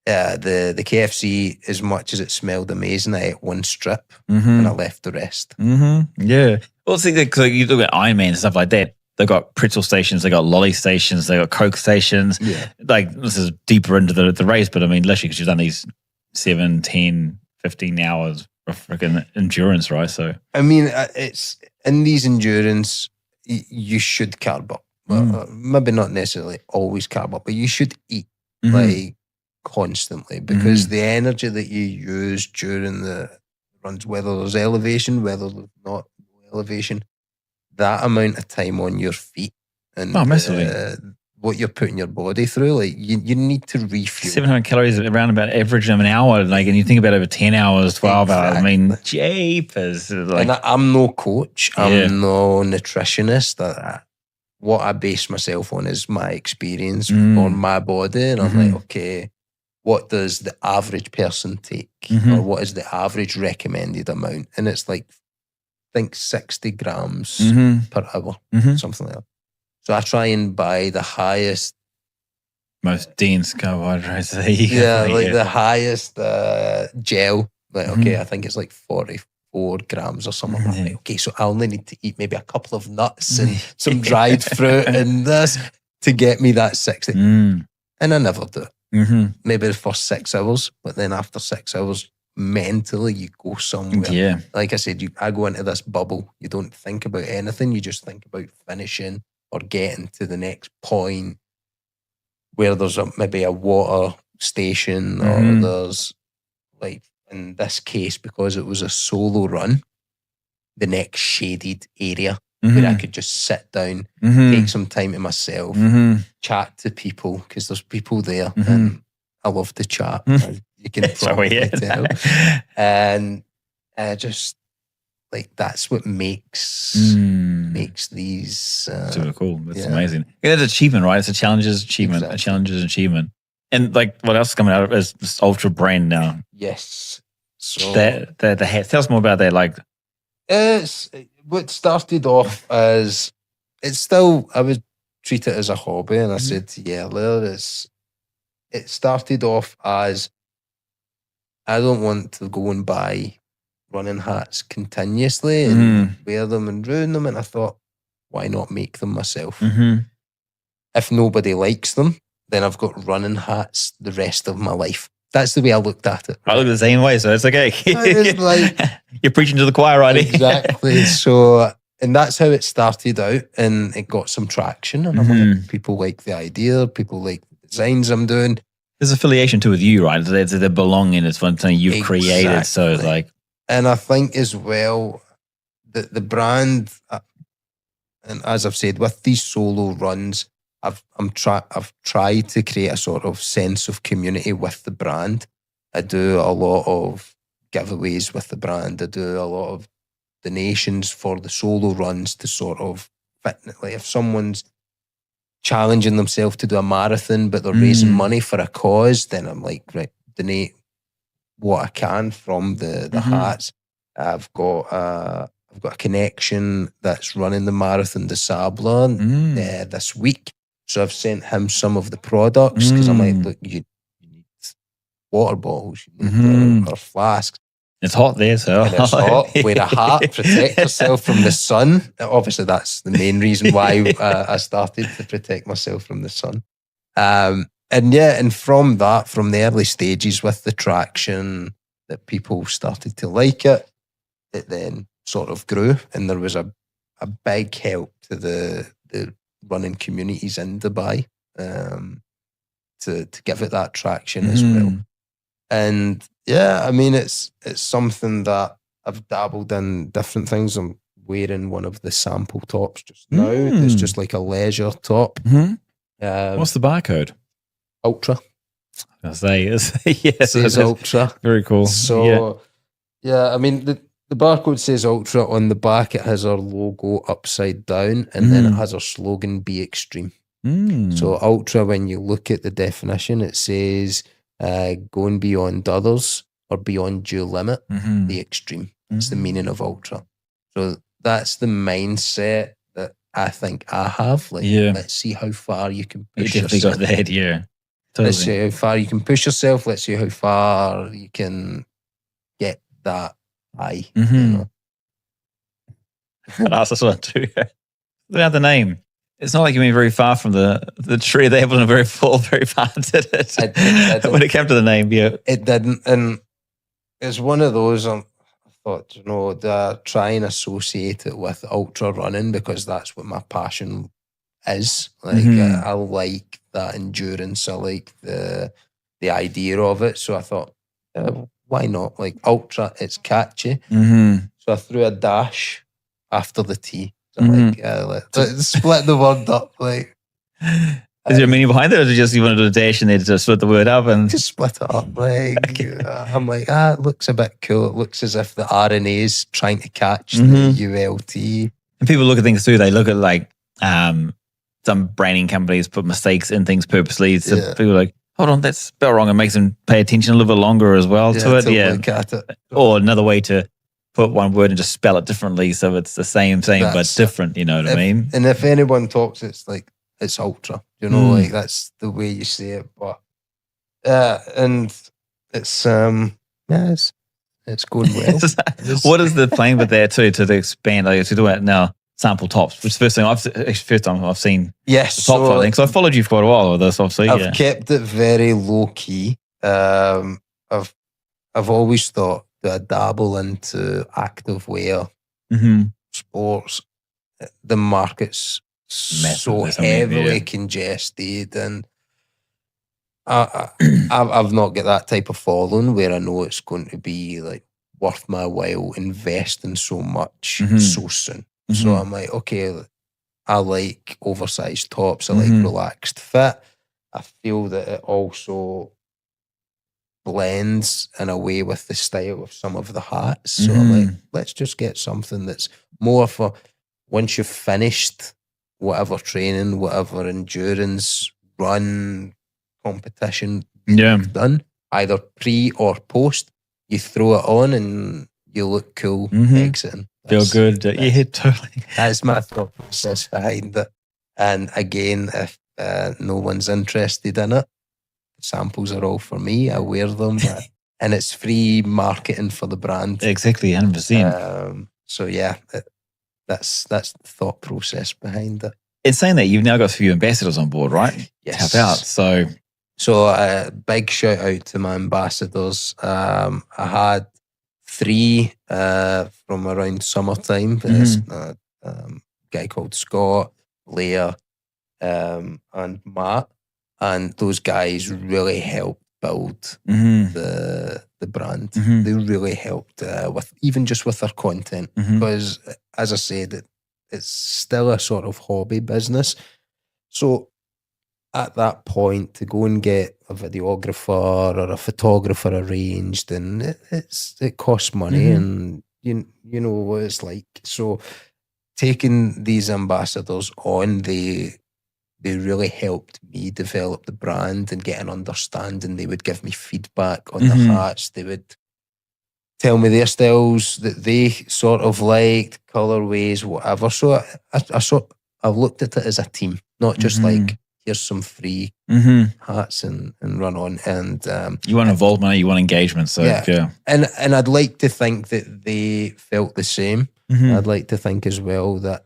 yeah, the KFC, as much as it smelled amazing, I ate 1 strip and I left the rest. Yeah. Well, see, because you look at Iron Man and stuff like that, they've got pretzel stations, they got lolly stations, they got Coke stations. Yeah. Like, this is deeper into the race, but I mean, literally, because you've done these 7, 10, 15 hours of freaking endurance, right? So, I mean, it's in these endurance, you should carb up. Maybe not necessarily always carb up, but you should eat like constantly, because the energy that you use during the runs, whether there's elevation, whether there's not elevation, that amount of time on your feet and what you're putting your body through, like you need to refuel. 700 calories around about average of an hour, like, and you think about over 10 hours, 12 hours. I mean, japers. Like, and I'm no coach, I'm no nutritionist. What I base myself on is my experience on my body, and I'm like, okay, what does the average person take, or what is the average recommended amount? And it's like, I think 60 grams per hour, something like that. So I try and buy the highest, most dense carbohydrates. The highest gel. Like, okay, I think it's like 44 grams or something like that. Okay, so I only need to eat maybe a couple of nuts and some dried fruit and this to get me that 60. And I never do it. Maybe the first 6 hours, but then after 6 hours, mentally you go somewhere. Yeah. Like I said, I go into this bubble. You don't think about anything. You just think about finishing or getting to the next point where there's maybe a water station or there's like in this case, because it was a solo run, the next shaded area where I could just sit down, take some time to myself, chat to people, because there's people there, and I love to chat. As you can probably tell. And just like that's what makes these super cool. That's amazing. It's achievement, right? It's a challenge's achievement, a challenge's achievement. And like, what else is coming out is this Ultra Brain now? Yes. So the hat. Tell us more about that. Like, it's what started off as it's still. I would treat it as a hobby, and I said to you earlier, it started off as I don't want to go and buy running hats continuously and wear them and ruin them, and I thought, why not make them myself? If nobody likes them, then I've got running hats the rest of my life. That's the way I looked at it. I look the same way, so it's okay. It's like, you're preaching to the choir, right? Exactly. So, and that's how it started out, and it got some traction. And I'm like, people like the idea, people like the designs I'm doing. There's affiliation too with you, right? There's the belonging. It's something you've created. So it's like, and I think as well that the brand, and as I've said, with these solo runs, I've tried to create a sort of sense of community with the brand. I do a lot of giveaways with the brand. I do a lot of donations for the solo runs to sort of fit. Like if someone's challenging themselves to do a marathon, but they're raising money for a cause, then I'm like, right, donate what I can from the hats. I've got a connection that's running the Marathon de Sable this week. So I've sent him some of the products because I'm like, look, you need water bottles, you need or flasks. It's hot there, so. And it's hot. Wear a hat, protect yourself from the sun. Obviously, that's the main reason why I started to protect myself from the sun. And from the early stages with the traction that people started to like it, it then sort of grew, and there was a big help to the running communities in Dubai to give it that traction as well. And yeah, I mean, it's something that I've dabbled in different things. I'm wearing one of the sample tops just now. It's just like a leisure top. What's the barcode? Ultra. I say yes. It says Ultra. Very cool. So yeah, I mean the barcode says Ultra. On the back it has our logo upside down, and then it has our slogan, Be Extreme. So Ultra, when you look at the definition, it says going beyond others or beyond your limit, the extreme. It's the meaning of Ultra. So that's the mindset that I think I have. Like, let's see how far you can push yourself. You definitely got that, yeah. Totally. Let's see how far you can push yourself. Let's see how far you can get that high. You know? I'd ask this one too. About the name. It's not like you went very far from the tree. They wasn't very full, very far, did it? When it came to the name, it didn't. And it's one of those. I thought, try and associate it with ultra running because that's what my passion is. Like I like that endurance. I like the idea of it. So I thought, why not? Like ultra, it's catchy. So I threw a dash after the T. So like, let's split the word up. Like, is there a meaning behind it, or is it just you wanted to do a dash and they just split the word up and just split it up? Like, I'm like, it looks a bit cool. It looks as if the RNA is trying to catch the ULT. And people look at things too. They look at like some branding companies put mistakes in things purposely. So people are like, hold on, that's spelled wrong. It makes them pay attention a little bit longer as well to it. Look at it. Or another way to put one word and just spell it differently so it's the same but different, you know what I mean? And if anyone talks, it's like, it's ultra, like that's the way you say it. But and it's it's going well. What is the plan with that too, to expand? Like, to do it now, sample tops, which is the first time I've seen the top thing. So I followed you for quite a while with this, obviously. I've kept it very low key. I've always thought that I dabble into active wear, sports. The market's so heavily congested, and I've not got that type of following where I know it's going to be like worth my while investing so much so soon. So I'm like, okay, I like oversized tops. I like relaxed fit. I feel that it also blends in a way with the style of some of the hats. So I'm like, let's just get something that's more for once you've finished whatever training, whatever endurance, run, competition you've done, either pre or post, you throw it on and you look cool exiting. Feel good. Yeah, totally. That's my thought process behind it. And again, if no one's interested in it, samples are all for me. I wear them, and it's free marketing for the brand. Exactly, 100%. So yeah, that's the thought process behind it. It's saying that you've now got a few ambassadors on board, right? Yes. Tap out. So big shout out to my ambassadors. I had 3 from around summertime. There's a guy called Scott, Leah, and Matt. And those guys really helped build the brand. They really helped with even just with their content. Because as I said, it's still a sort of hobby business. So at that point, to go and get a videographer or a photographer arranged, and it costs money, and you know what it's like. So taking these ambassadors on, they really helped me develop the brand and get an understanding. They would give me feedback on the hats. They would tell me their styles that they sort of liked, colorways, whatever. So I looked at it as a team, not just like, here's some free hats and run on. And you want involvement, you want engagement. So yeah. And I'd like to think that they felt the same. I'd like to think as well that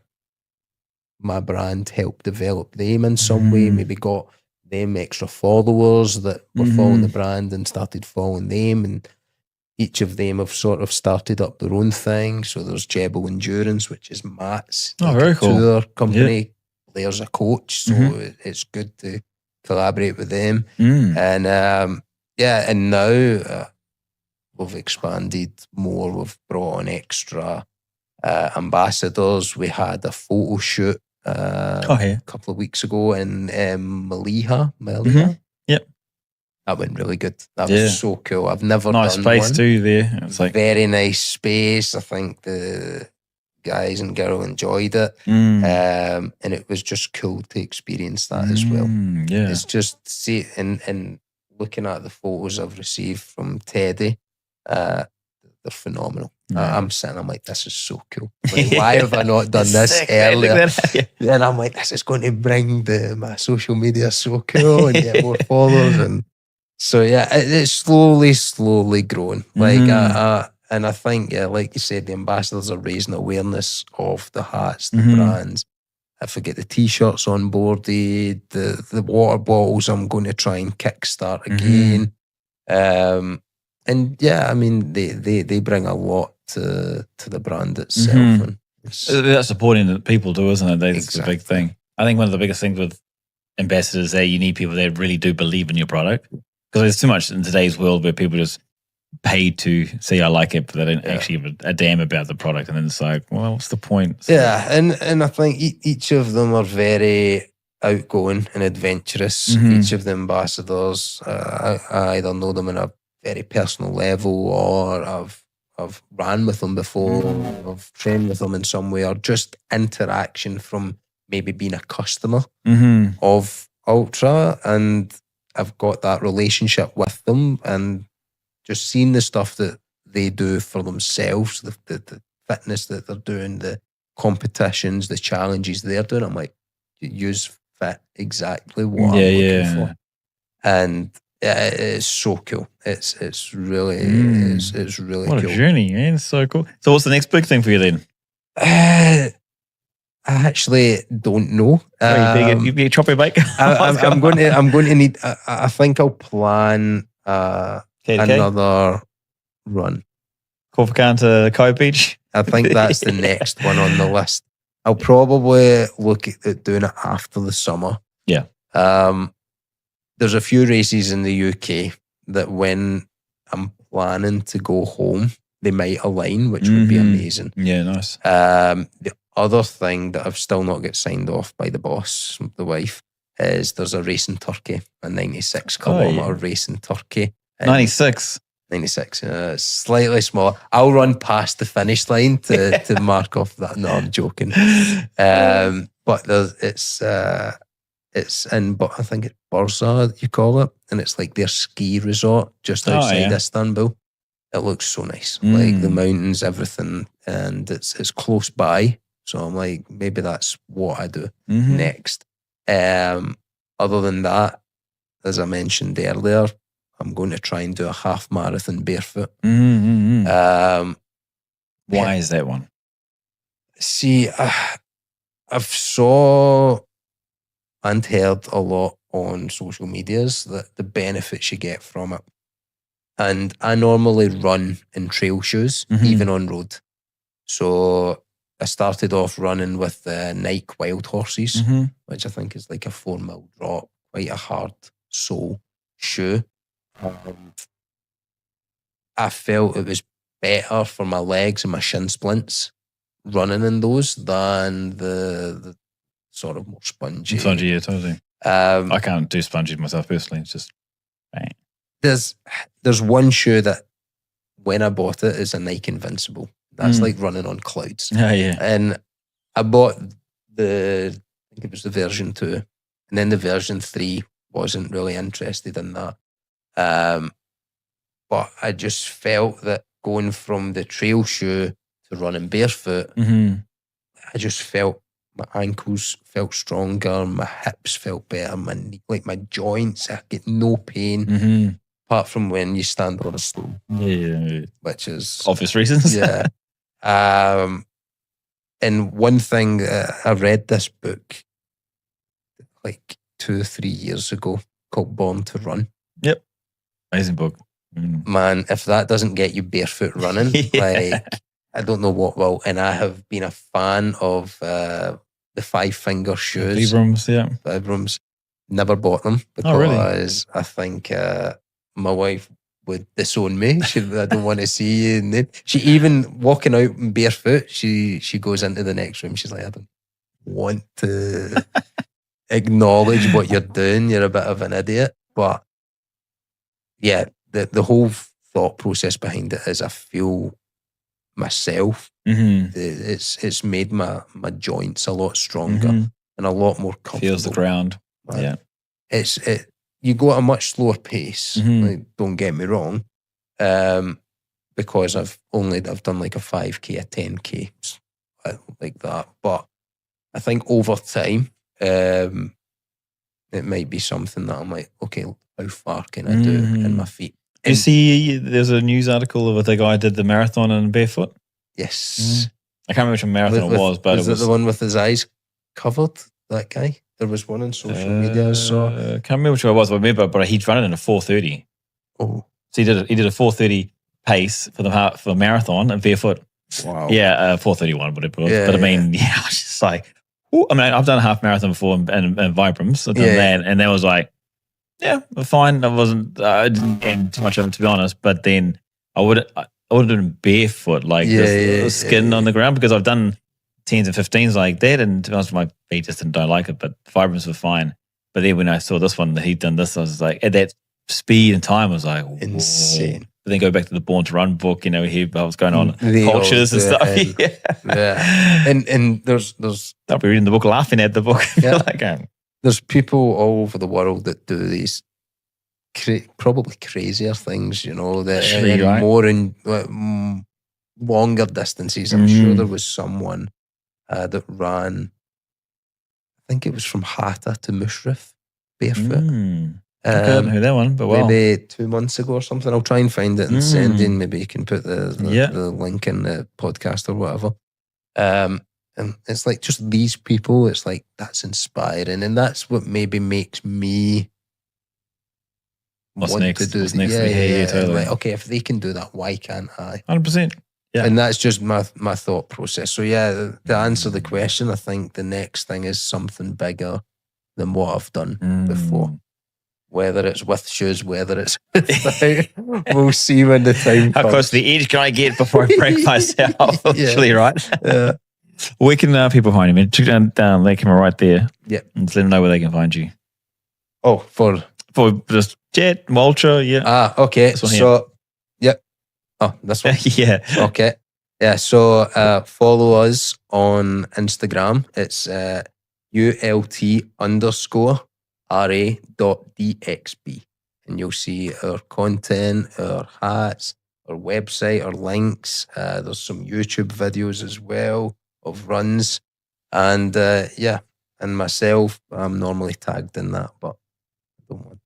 my brand helped develop them in some way, maybe got them extra followers that were following the brand and started following them, and each of them have sort of started up their own thing. So there's Jebel Endurance, which is Matt's very cool tour company. Blair's a coach, so it's good to collaborate with them. And and now we've expanded more. We've brought on extra ambassadors. We had a photo shoot a couple of weeks ago in Maliha. Yep. That went really good. That was so cool. I've never nice done space one. too there. It's like very nice space. I think the guys and girl enjoyed it. And it was just cool to experience that as well. Yeah. It's just and looking at the photos I've received from Teddy, they're phenomenal. I'm sitting, I'm like, this is so cool. Like, why have I not done this earlier? Then I'm like, this is going to bring my social media so cool and get more followers. And so, yeah, it's slowly growing. Like, and I think, like you said, the ambassadors are raising awareness of the hats, the brands. I forget the T-shirts on board, the water bottles I'm going to try and kickstart again. And yeah, I mean, they bring a lot to the brand itself. And that's supporting the people too, isn't it? That's the big thing. I think one of the biggest things with ambassadors there, you need people that really do believe in your product. Because there's too much in today's world where people just pay to say I like it, but they don't actually give a damn about the product. And then it's like, well, what's the point? So, and I think each of them are very outgoing and adventurous. Each of the ambassadors, I either know them on a very personal level, or I've ran with them before, I've trained with them in some way, or just interaction from maybe being a customer of Ultra, and I've got that relationship with them, and just seeing the stuff that they do for themselves, the fitness that they're doing, the competitions, the challenges they're doing, I'm like, you fit exactly what I'm looking for. And it's so cool. It's really it's really what cool. What a journey, man! It's so cool. So what's the next big thing for you then? I actually don't know. You be a choppy bike. I'm going to need. I think I'll plan another run. Corsican to Kai Beach. I think that's the next one on the list. I'll probably look at doing it after the summer. Yeah. there's a few races in the UK that when I'm planning to go home, they might align, which would be amazing. Yeah, nice. The other thing that I've still not got signed off by the boss, the wife, is there's a race in Turkey, a 96 kilometre race in Turkey. 96? 96, slightly smaller. I'll run past the finish line to mark off that. No, I'm joking. But it's in, but I think it's Bursa, you call it, and it's like their ski resort just outside Istanbul. It looks so nice, like the mountains, everything, and it's close by. So I'm like, maybe that's what I do next. Other than that, as I mentioned earlier, I'm going to try and do a half marathon barefoot. Why is that one? See, I've saw and heard a lot on social medias that the benefits you get from it. And I normally run in trail shoes, even on road. So I started off running with the Nike Wild Horses, which I think is like a 4-mil drop, quite a hard sole shoe. I felt it was better for my legs and my shin splints running in those than the sort of more spongy. Spongy, yeah, totally. I can't do spongy myself personally. It's just bang. There's one shoe that when I bought it is a Nike Invincible. That's like running on clouds. Yeah. And I bought I think it was the version 2, and then the version 3 wasn't really interested in that. But I just felt that going from the trail shoe to running barefoot, I just felt my ankles felt stronger, my hips felt better, my joints, I get no pain. Apart from when you stand on a stool. Yeah. Which is... obvious reasons. Yeah. And one thing, I read this book like 2 or 3 years ago called Born to Run. Yep. Amazing book. Man, if that doesn't get you barefoot running, like, I don't know what will. And I have been a fan of the 5-finger shoes. Vibrams, yeah. Vibrams. Never bought them because I think my wife would disown me. I don't want to see you. And she even walking out barefoot, she goes into the next room. She's like, I don't want to acknowledge what you're doing. You're a bit of an idiot. But yeah, the whole thought process behind it is I feel myself. It's made my joints a lot stronger and a lot more comfortable. Feels the ground. Yeah. You go at a much slower pace. Like, don't get me wrong, because I've done like a 5K, a 10K, like that. But I think over time, it might be something that I'm like, okay, how far can I do in my feet? You see, there's a news article with a guy who did the marathon in barefoot. Yes, I can't remember which marathon it was, but was it the one with his eyes covered? That guy. There was one on social media I saw. I can't remember which one it was, but he'd run it in a 4:30. Oh, so he did a 4:30 pace for the marathon and barefoot. Wow. Yeah, 4:31 whatever it was. But I mean, I was just like, ooh. I mean, I've done a half marathon before and Vibrams. I've done that, and that was like, yeah, fine. I didn't get too much of it, to be honest. But then I would have done barefoot, like the skin on the ground, because I've done 10s and 15s like that, and to be honest, my feet just don't like it, but Vibrams were fine. But then when I saw this one that he'd done this, I was like, at that speed and time, I was like, whoa. Insane. But then go back to the Born to Run book, you know, I was going on cultures and stuff. And there's I'll be reading the book, laughing at the book. There's people all over the world that do these probably crazier things, you know, that more in longer distances. I'm sure there was someone that ran, I think it was from Hatta to Mushrif barefoot. I couldn't hear that one, but maybe 2 months ago or something. I'll try and find it and send in. Maybe you can put the link in the podcast or whatever. And it's like just these people, it's like that's inspiring, and that's what maybe makes me want to do. Totally. Like, okay, if they can do that, why can't I? 100%. Yeah. And that's just my thought process. So yeah, to answer the question, I think the next thing is something bigger than what I've done before. whether it's with shoes, whether it's without. We'll see when the time How comes. close to the edge can I get before I break myself? Actually, right? Yeah. Where can people find you, man? Check down that camera right there. Yeah. And just let them know where they can find you. Oh, for just Jet, Walter, yeah. Okay. So, yeah. Oh, this one? Yeah. Okay. Yeah, so follow us on Instagram. It's ULT_RA.DXB. And you'll see our content, our hats, our website, our links. There's some YouTube videos as well of runs. And and myself, I'm normally tagged in that, but I don't want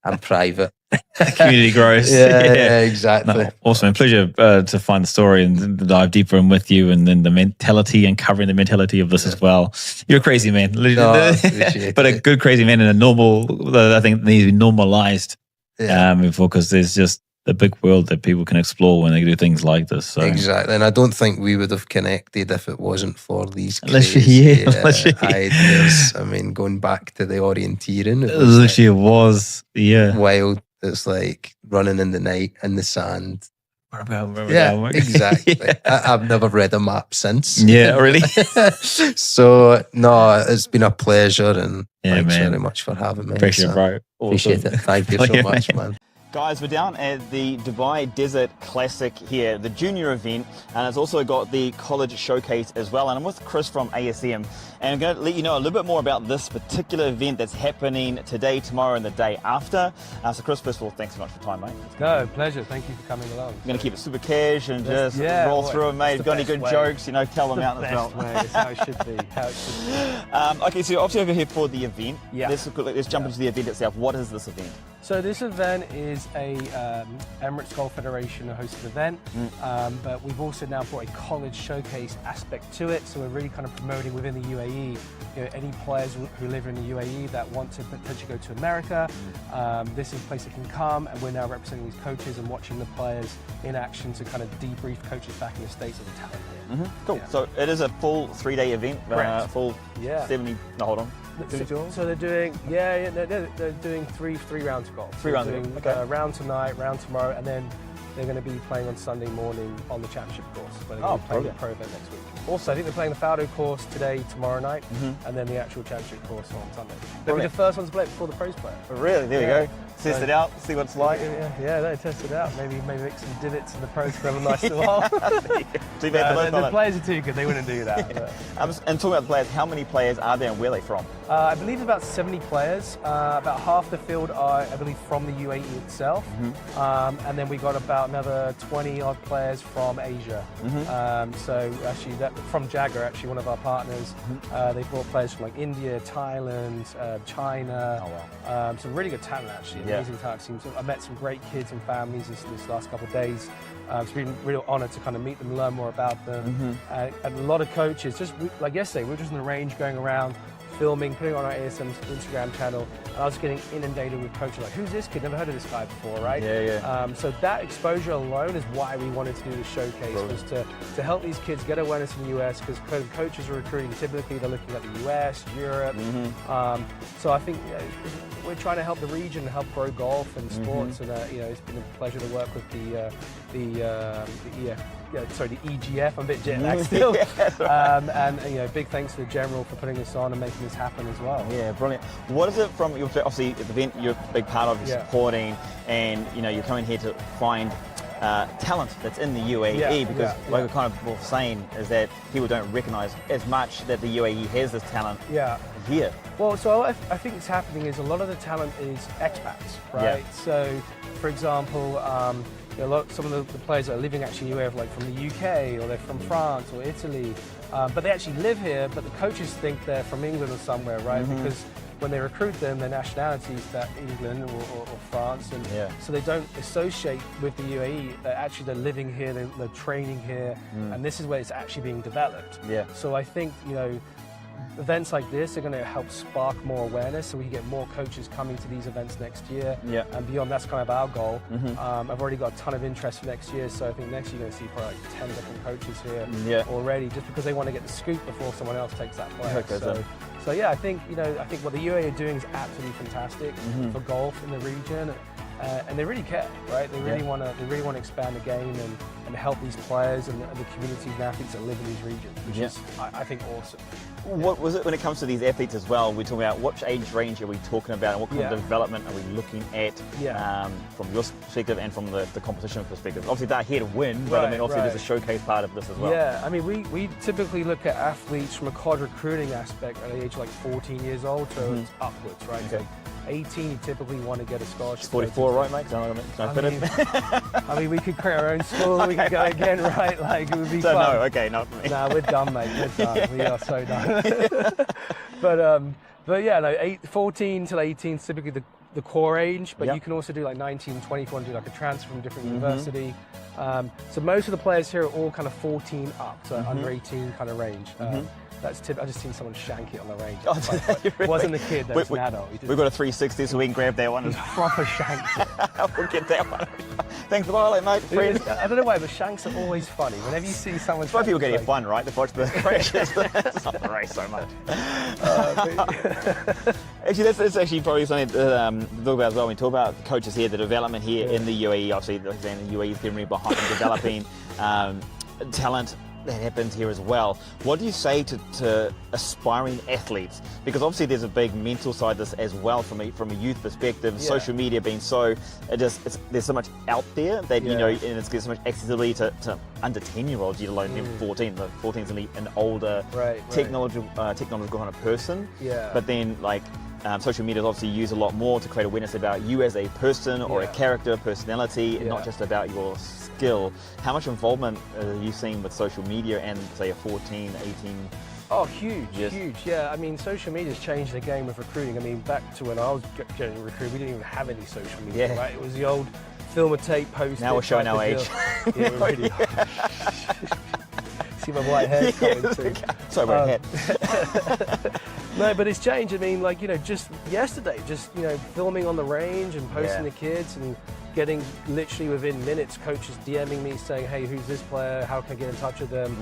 I'm private. Community grows. Yeah, exactly. No, awesome. A pleasure to find the story and dive deeper in with you, and then the mentality and covering the mentality of this as well. You're a crazy man. No, but a good crazy man and a normal, I think needs to be normalized because there's just a big world that people can explore when they do things like this. So. Exactly. And I don't think we would have connected if it wasn't for these crazy ideas. I mean, going back to the orienteering. It was wild. It's like running in the night in the sand. Yeah, exactly. I've never read a map since. Yeah, really? So, no, it's been a pleasure, and thanks man. very much for having me. Appreciate it, bro. Appreciate it. Thank you so much, man. Guys, we're down at the Dubai Desert Classic here, the junior event, and it's also got the college showcase as well. And I'm with Chris from ASM, and I'm going to let you know a little bit more about this particular event that's happening today, tomorrow, and the day after. So Chris, first of all, thanks so much for your time, mate. No, pleasure. Thank you for coming along. I'm going to keep it super cash and just roll through it, mate. If you've got any good jokes, tell them out as well. It's how it should be. Okay, so obviously over here for the event. Yeah. Let's jump into the event itself. What is this event? So this event is a Emirates Golf Federation hosted event, but we've also now brought a college showcase aspect to it. So we're really kind of promoting within the UAE, any players who live in the UAE that want to potentially go to America. This is a place that can come, and we're now representing these coaches and watching the players in action to kind of debrief coaches back in the States of the talent here. Cool. Yeah. So it is a full 3-day event, full 70. No, hold on. So they're doing, they're doing three rounds of golf. 3 rounds of golf. Okay. Round tonight, round tomorrow, and then they're going to be playing on Sunday morning on the championship course. But they're going to be playing the pro event next week. Also, I think they're playing the Faldo course today, tomorrow night, and then the actual championship course on Sunday. They'll be the first ones to play it before the pros play. Really? There we go. Test it out, see what it's like. Yeah, test it out. Maybe make some divots in the pros for a nice while. The players are too good, they wouldn't do that. And talking about the players, how many players are there and where are they from? I believe about 70 players. About half the field are, I believe, from the UAE itself. And then we got about another 20 odd players from Asia. So actually, from Jagger, actually one of our partners, they brought players from like India, Thailand, China. Oh, wow. Some really good talent actually, amazing talent teams. So I met some great kids and families this last couple of days. It's been a real honour to kind of meet them, learn more about them. And a lot of coaches, just like yesterday, we were just on the range going around, filming, putting on our ASM's Instagram channel, and I was getting inundated with coaches like, who's this kid? Never heard of this guy before, right? So that exposure alone is why we wanted to do the showcase, was to help these kids get awareness in the US, because coaches are recruiting, typically they're looking at the US, Europe. So I think we're trying to help the region, help grow golf and sports, and it's been a pleasure to work with the EGF. I'm a bit jet lagged still. And big thanks to the General for putting this on and making this happen as well. Yeah, brilliant. What is it from your, obviously the event you're a big part of, supporting, and you're coming here to find talent that's in the UAE, because like we're kind of both saying is that people don't recognise as much that the UAE has this talent here. Well, so I think what's happening is a lot of the talent is expats, right? So, for example, some of the players that are living actually in UAE, like from the UK, or they're from France or Italy, but they actually live here, but the coaches think they're from England or somewhere, right? Because when they recruit them, their nationality is that England or France, and so they don't associate with the UAE. Actually, they're living here, they're training here, and this is where it's actually being developed. So I think, events like this are going to help spark more awareness, so we get more coaches coming to these events next year and beyond. That's kind of our goal. I've already got a ton of interest for next year, so I think next year you're going to see probably like 10 different coaches here already, just because they want to get the scoop before someone else takes that place. So yeah, I think what the UAE are doing is absolutely fantastic for golf in the region, and they really care, right? They really want to expand the game and help these players and the communities and athletes that live in these regions, which is I think awesome. What was it when it comes to these athletes as well? We're talking about which age range are we talking about, and what kind of development are we looking at from your perspective and from the competition perspective? Obviously, they're here to win, but I mean, obviously, there's a showcase part of this as well. Yeah, I mean, we typically look at athletes from a college recruiting aspect at the age of like 14 years old to upwards, right? Okay. So 18, you typically want to get a scholarship. It's 44, right, mate? I mean, we could create our own school. We could go again, right? Like, it would be fun. No, okay, not for me. Nah, we're done, mate. We're done. We are so done. but yeah, no, 14 till 18 is typically the core age, but you can also do like 19, 20 if you want to do like a transfer from a different university. So most of the players here are all kind of 14 up, so under 18 kind of range. That's I just seen someone shank it on the range. It wasn't a kid, that was an adult. We've got a 360, so we can grab that one. He's proper shanked. We'll get that one. Thanks for the highlight, mate. Friend. I don't know why, but shanks are always funny. Whenever you see someone, most people getting fun, right? To watch the crashes. It's not the race so much. Actually, that's actually probably something to talk about as well. When we talk about the coaches here, the development here in the UAE. Obviously, the UAE is getting really behind in developing talent. That happens here as well. What do you say to aspiring athletes? Because obviously there's a big mental side of this as well from a youth perspective. Social media being so, there's so much out there that you know, and it's gives so much accessibility to under 10-year-olds, let alone them 14. The 14 is an older technological kind of person. But then like. Social media is obviously used a lot more to create awareness about you as a person or a character, personality, not just about your skill. How much involvement are you seeing with social media and, say, a 14, 18? Oh, huge, huge. Yeah, I mean, social media's changed the game of recruiting. I mean, back to when I was getting recruited, we didn't even have any social media, right? It was the old film a tape post. Now we're showing our age. Yeah, we're really see my white hair coming through. Sorry, white hair. No, but it's changed. I mean, like, just yesterday, filming on the range and posting the kids and getting literally within minutes, coaches DMing me saying, hey, who's this player? How can I get in touch with them?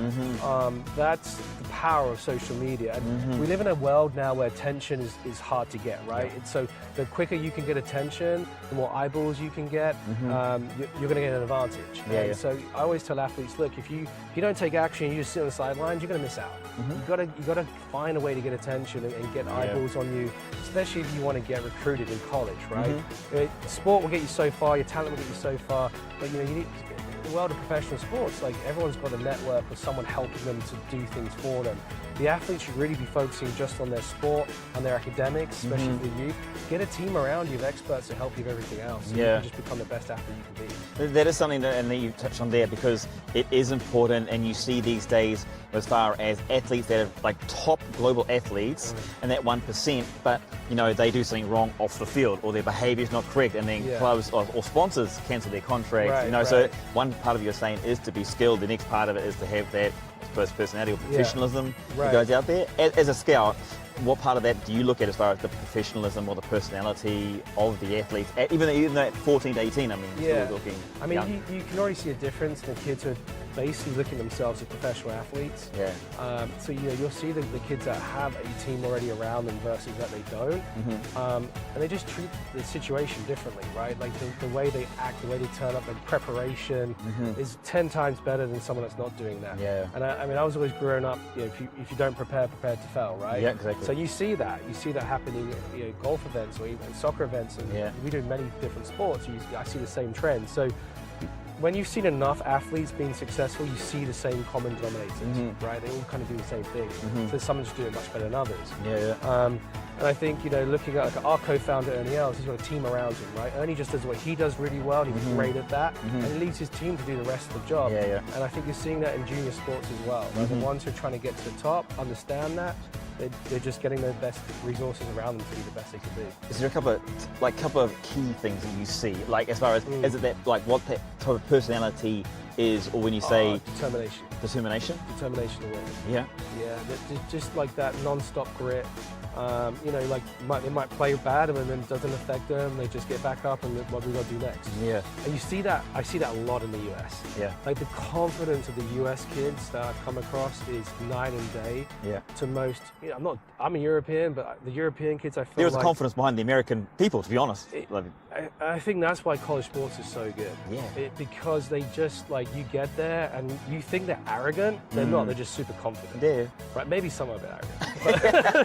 That's the power of social media. And we live in a world now where attention is hard to get, right? And so the quicker you can get attention, the more eyeballs you can get, you're going to get an advantage. So I always tell athletes, look, if you don't take action, you just sit on the sidelines, you're going to miss out. You got to find a way to get attention and get eyeballs on you, especially if you want to get recruited in college, right? Sport will get you so far, your talent will get you so far, but you need in the world of professional sports, like everyone's got a network of someone helping them to do things for them. The athletes should really be focusing just on their sport and their academics, especially for the youth. Get a team around you of experts to help you with everything else. So you can just become the best athlete you can be. That is something that you touched on there, because it is important, and you see these days as far as athletes that are like top global athletes and that 1%, but they do something wrong off the field or their behavior is not correct, and then clubs or sponsors cancel their contracts. So one part of your saying is to be skilled, the next part of it is to have that personality or professionalism that goes out there. As a scout, what part of that do you look at as far as the professionalism or the personality of the athletes, even though at 14 to 18, I mean, still looking young. You can already see a difference in the kids who are basically looking at themselves as professional athletes. So you'll see the kids that have a team already around them versus that they don't, and they just treat the situation differently, right? Like the way they act, the way they turn up, the preparation is 10 times better than someone that's not doing that. And I was always growing up, if you don't prepare to fail, right? Exactly. So you see that happening at golf events or even soccer events, and we do many different sports. I see the same trend. So when you've seen enough athletes being successful, you see the same common denominators, right? They all kind of do the same thing. So someone's doing it much better than others. And I think, looking at our co-founder, Ernie Els, he's got a team around him, right? Ernie just does what he does really well, and he's great at that, and he leaves his team to do the rest of the job. And I think you're seeing that in junior sports as well. Right? The ones who are trying to get to the top understand that. They're just getting the best resources around them to be the best they can be. Is there a couple of key things that you see, like as far as is it that like what that type of personality is, or when you say determination to win? Just like that non-stop grit. You know, like they might play bad and then it doesn't affect them. They just get back up and what we got to do next. Yeah. And you see that, I see that a lot in the US. Yeah. Like the confidence of the US kids that I've come across is night and day. Yeah. To most, you know, I'm a European, but the European kids, I feel there is like, a confidence behind the American people, to be honest. I think that's why college sports is so good. Yeah. Because they just, like, you get there and you think they're arrogant. They're not. They're just super confident. Yeah. Right? Maybe some are a bit arrogant.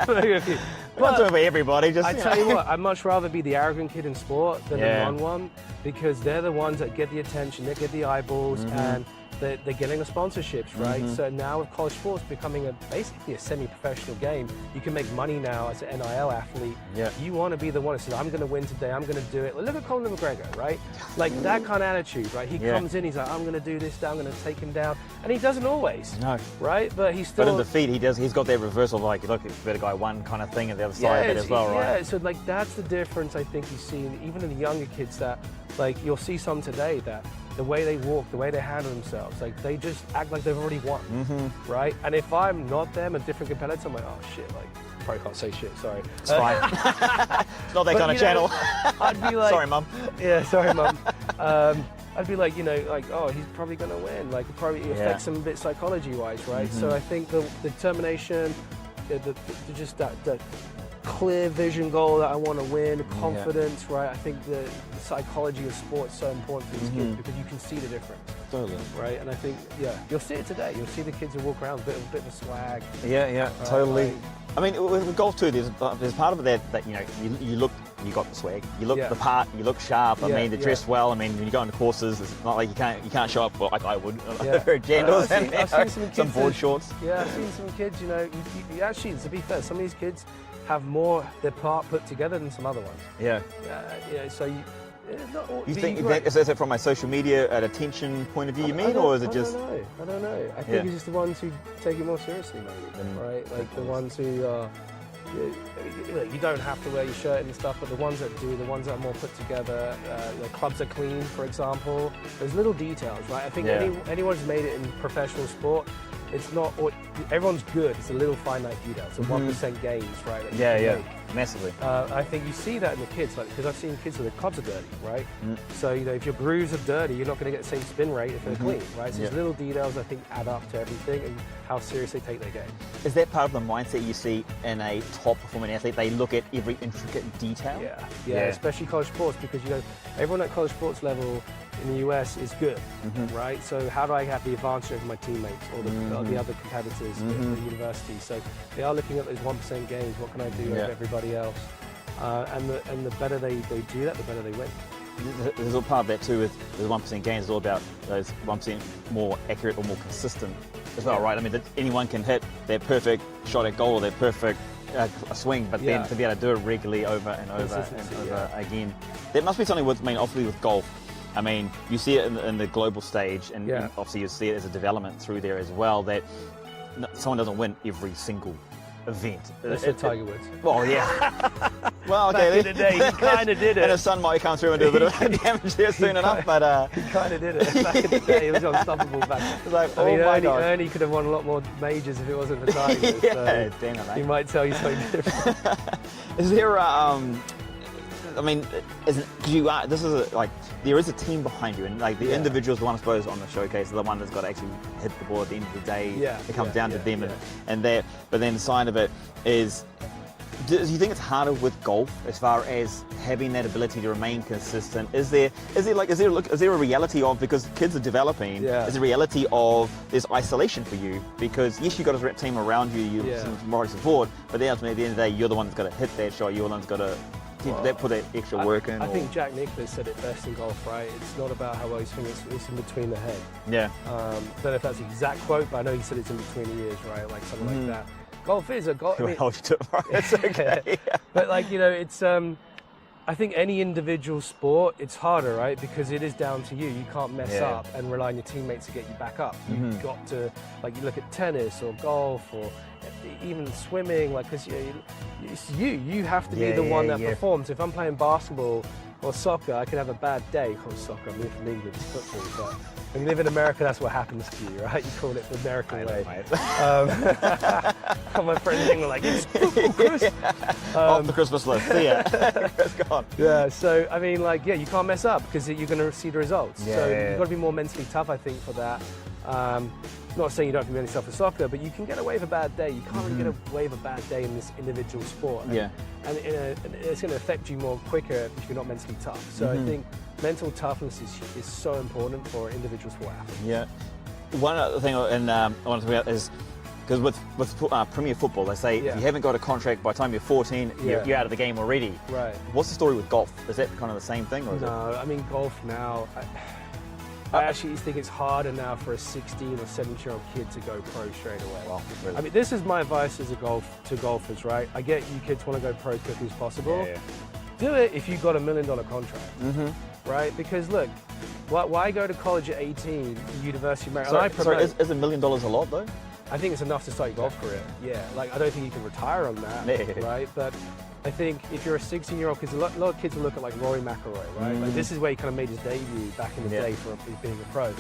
But not talking about everybody. Just I tell you what, I'd much rather be the arrogant kid in sport than the non-one, because they're the ones that get the attention, they get the eyeballs, and they're getting the sponsorships, right? So now with college sports becoming basically a semi-professional game, you can make money now as an NIL athlete. Yeah. You want to be the one that says, I'm going to win today, I'm going to do it. Look at Conor McGregor, right? Like that kind of attitude, right? He comes in, he's like, I'm going to do this, I'm going to take him down. And he doesn't always. No. Right? But he's still... But in defeat, he's got that reversal of like, look, better guy one kind of thing, and the other side of it as well, right? Yeah, so like that's the difference I think you see, even in the younger kids, that like you'll see some today that the way they walk, the way they handle themselves, like they just act like they've already won, right? And if I'm not them, a different competitor, I'm like, oh shit, like probably can't say shit, sorry. It's fine. It's not that kind of channel. I'd be like, sorry, mum. Yeah, sorry, mum. I'd be like, you know, like, oh, he's probably going to win. Like, it probably affects him a bit psychology-wise, right? So I think the determination, just that clear vision goal that I want to win, confidence, right? I think the psychology of sports is so important for these kids because you can see the difference. Totally. Right? And I think, you'll see it today. You'll see the kids who walk around with a bit of a swag. Yeah, totally. Like, I mean, with golf too, there's part of it that you know, you got the swag, you look the part, you look sharp. I mean, they're dressed well. I mean, when you go into courses, it's not like you can't show up like I would. Jandals I've seen some board shorts. Yeah, I've seen some kids. You know, you actually, to be fair, some of these kids have more their part put together than some other ones. Yeah. So it's not all, you think is it from a social media attention point of view? You mean, or is it just? I don't know. I think it's just the ones who take it more seriously, maybe. Right? Like the ones who. You don't have to wear your shirt and stuff, but the ones that do, the ones that are more put together, the clubs are clean, for example. There's little details, right? I think anyone who's made it in professional sport, it's not, everyone's good, it's a little finite detail. It's a 1% gains, right? Massively. I think you see that in the kids, like, because I've seen kids where the clubs are dirty, right? So, you know, if your grooves are dirty, you're not going to get the same spin rate if they're clean, right? So there's little details, I think, add up to everything and how serious they take their game. Is that part of the mindset you see in a top performing athlete? They look at every intricate detail? Yeah, especially college sports, because, you know, everyone at college sports level in the US is good, right? So how do I have the advantage over my teammates or the other competitors at the university? So they are looking at those 1% gains. What can I do over everybody else? And the better they do that, the better they win. There's a part of that too with the 1% gains. It's all about those 1% more accurate or more consistent as well, right? I mean, anyone can hit their perfect shot at goal or their perfect swing, but then to be able to do it regularly over and over and over again. That must be something with, obviously with golf. I mean, you see it in the global stage, and obviously you see it as a development through there as well, that someone doesn't win every single event. That's Tiger Woods. Well, yeah. Well, okay. Back in the day, he kind of did it. And his son might come through and do a bit of damage there soon enough, but... He kind of did it. Back in the day, he was unstoppable back then. It's like, my God. Ernie could have won a lot more majors if it wasn't for Tiger. So damn it, mate. He might tell you something different. Is there I mean, there is a team behind you, and like the individual's the one, I suppose, on the showcase, the one that's got to actually hit the ball at the end of the day. It comes down to them, and that. But then the side of it is, do you think it's harder with golf as far as having that ability to remain consistent? Is there a reality of, because kids are developing, is there a reality of there's isolation for you? Because yes, you've got a rep team around you, you have some moral support, but then ultimately at the end of the day, you're the one that's got to hit that shot, you're the one that's got to put that extra work in. I think Jack Nicklaus said it best in golf, right? It's not about how well you swing, it's in between the head. Yeah. Don't know if that's the exact quote, but I know he said it's in between the ears, right? Like something like that. Golf is a golf. Hold you to it, right? It's okay. But like, you know, it's I think any individual sport, it's harder, right? Because it is down to you. You can't mess up and rely on your teammates to get you back up. You've got to, like, you look at tennis or golf or even swimming, like, because it's you have to be the one that performs. If I'm playing basketball or soccer, I can have a bad day. Oh, soccer, I'm from England, it's football, but When you live in America, that's what happens to you, right? You call it the American way. My friends were like, it's Chris. Off the Christmas list. See ya. It's gone. Yeah, so I mean, like, yeah, you can't mess up because you're going to see the results. Yeah, so yeah. you've got to be more mentally tough, I think, for that. Not saying you don't have to be mentally tough for soccer, but you can get away with a bad day. You can't really get away with a bad day in this individual sport. And it's going to affect you more quicker if you're not mentally tough. So I think mental toughness is so important for individual sport athletes. Yeah. One other thing I want to talk about is, because with Premier Football, they say if you haven't got a contract by the time you're 14, you're out of the game already. Right. What's the story with golf? Is that kind of the same thing? Or is I mean, golf now, I actually think it's harder now for a 16 or 17-year-old kid to go pro straight away. Well, really. I mean, this is my advice as to golfers, right? I get you kids want to go pro as quickly as possible. Yeah. Do it if you've got $1 million contract, right? Because look, why go to college at 18, University of Maryland? Sorry, is $1 million a lot though? I think it's enough to start your golf career. Yeah, like I don't think you can retire on that, right? But I think if you're a 16-year-old, because a lot of kids will look at like Rory McIlroy, right? Like this is where he kind of made his debut back in the day for being a pro.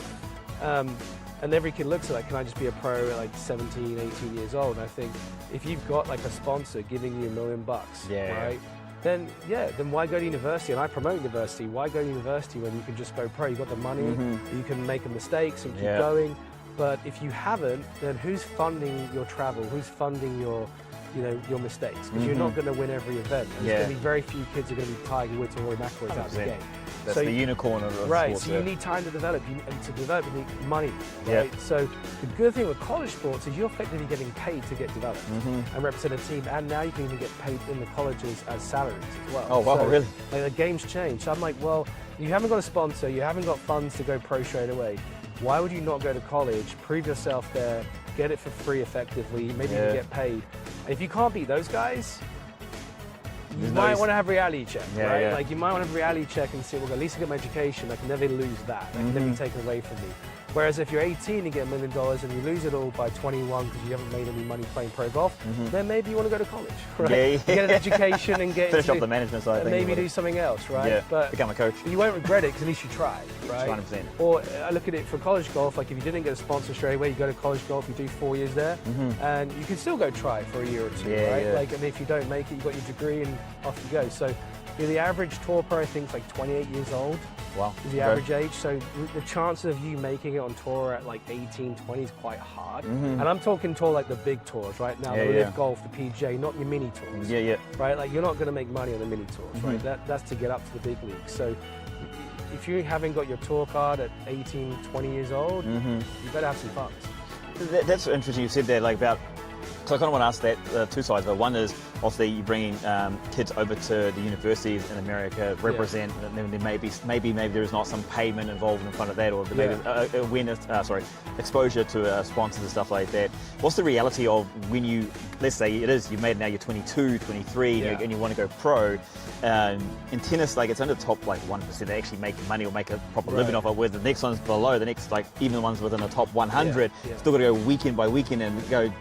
And every kid looks at like, can I just be a pro at like 17, 18 years old? And I think if you've got like a sponsor giving you $1 million, right? Then why go to university? And I promote university. Why go to university when you can just go pro? You've got the money, you can make mistakes and keep going. But if you haven't, then who's funding your travel? Who's funding your mistakes? Because you're not going to win every event. There's going to be very few kids who are going to be Tiger Woods or Rory McIlroy out of the game. That's the unicorn of the right, sports, so you need time to develop, and to develop you need money, right? So the good thing with college sports is you're effectively getting paid to get developed and represent a team, and now you can even get paid in the colleges as salaries as well. Oh wow, so, really? Like, the game's changed. So I'm like, well, you haven't got a sponsor, you haven't got funds to go pro straight away. Why would you not go to college, prove yourself there, get it for free effectively, maybe even get paid? And if you can't beat those guys, you might want to have a reality check, right? Yeah. Like you might want to have a reality check and say, well, at least I get my education, I can never lose that, that can never be taken away from me. Whereas if you're 18 and get $1 million and you lose it all by 21 because you haven't made any money playing pro golf, then maybe you want to go to college, right? Get an education and get finish up the management side. And maybe do something else, right? Yeah, but become a coach. You won't regret it because at least you tried, right? 100%. Or I look at it for college golf, like if you didn't get a sponsor straight away, you go to college golf, you do 4 years there, and you can still go try it for a year or two, right? Like, and if you don't make it, you got your degree and off you go. So the average tour pro, I think, is like 28 years old. Wow. Is the average age. So the chance of you making it on tour at like 18, 20 is quite hard. And I'm talking tour like the big tours, right? Now, the Live Golf, the PGA, not your mini tours. Right? Like you're not going to make money on the mini tours, right? That's to get up to the big leagues. So if you haven't got your tour card at 18, 20 years old, you better have some funds. That's interesting you said there, like about, so I kind of want to ask that two sides. But one is obviously you're bringing kids over to the universities in America, represent, and then maybe there is not some payment involved in front of that, or maybe awareness, exposure to sponsors and stuff like that. What's the reality of when you, let's say you've made now you're 22, 23, and you want to go pro? In tennis, like it's under the top like 1% they actually make money or make a proper living off it, where the next one's below, the next, like even the ones within the top 100 still got to go weekend by weekend and go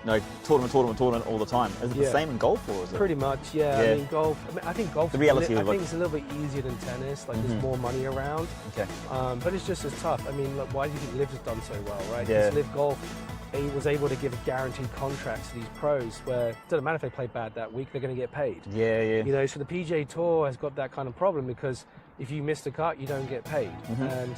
tournament all the time. Is it the same in golf, or is it? Pretty much, I mean, golf. I think golf. The reality I think it's a little bit easier than tennis. Like there's more money around. Okay. But it's just as tough. I mean, look, why do you think Liv has done so well, right? Because Liv Golf, he was able to give guaranteed contracts to these pros where it doesn't matter if they play bad that week, they're going to get paid. You know, so the PGA Tour has got that kind of problem because if you miss the cut, you don't get paid, and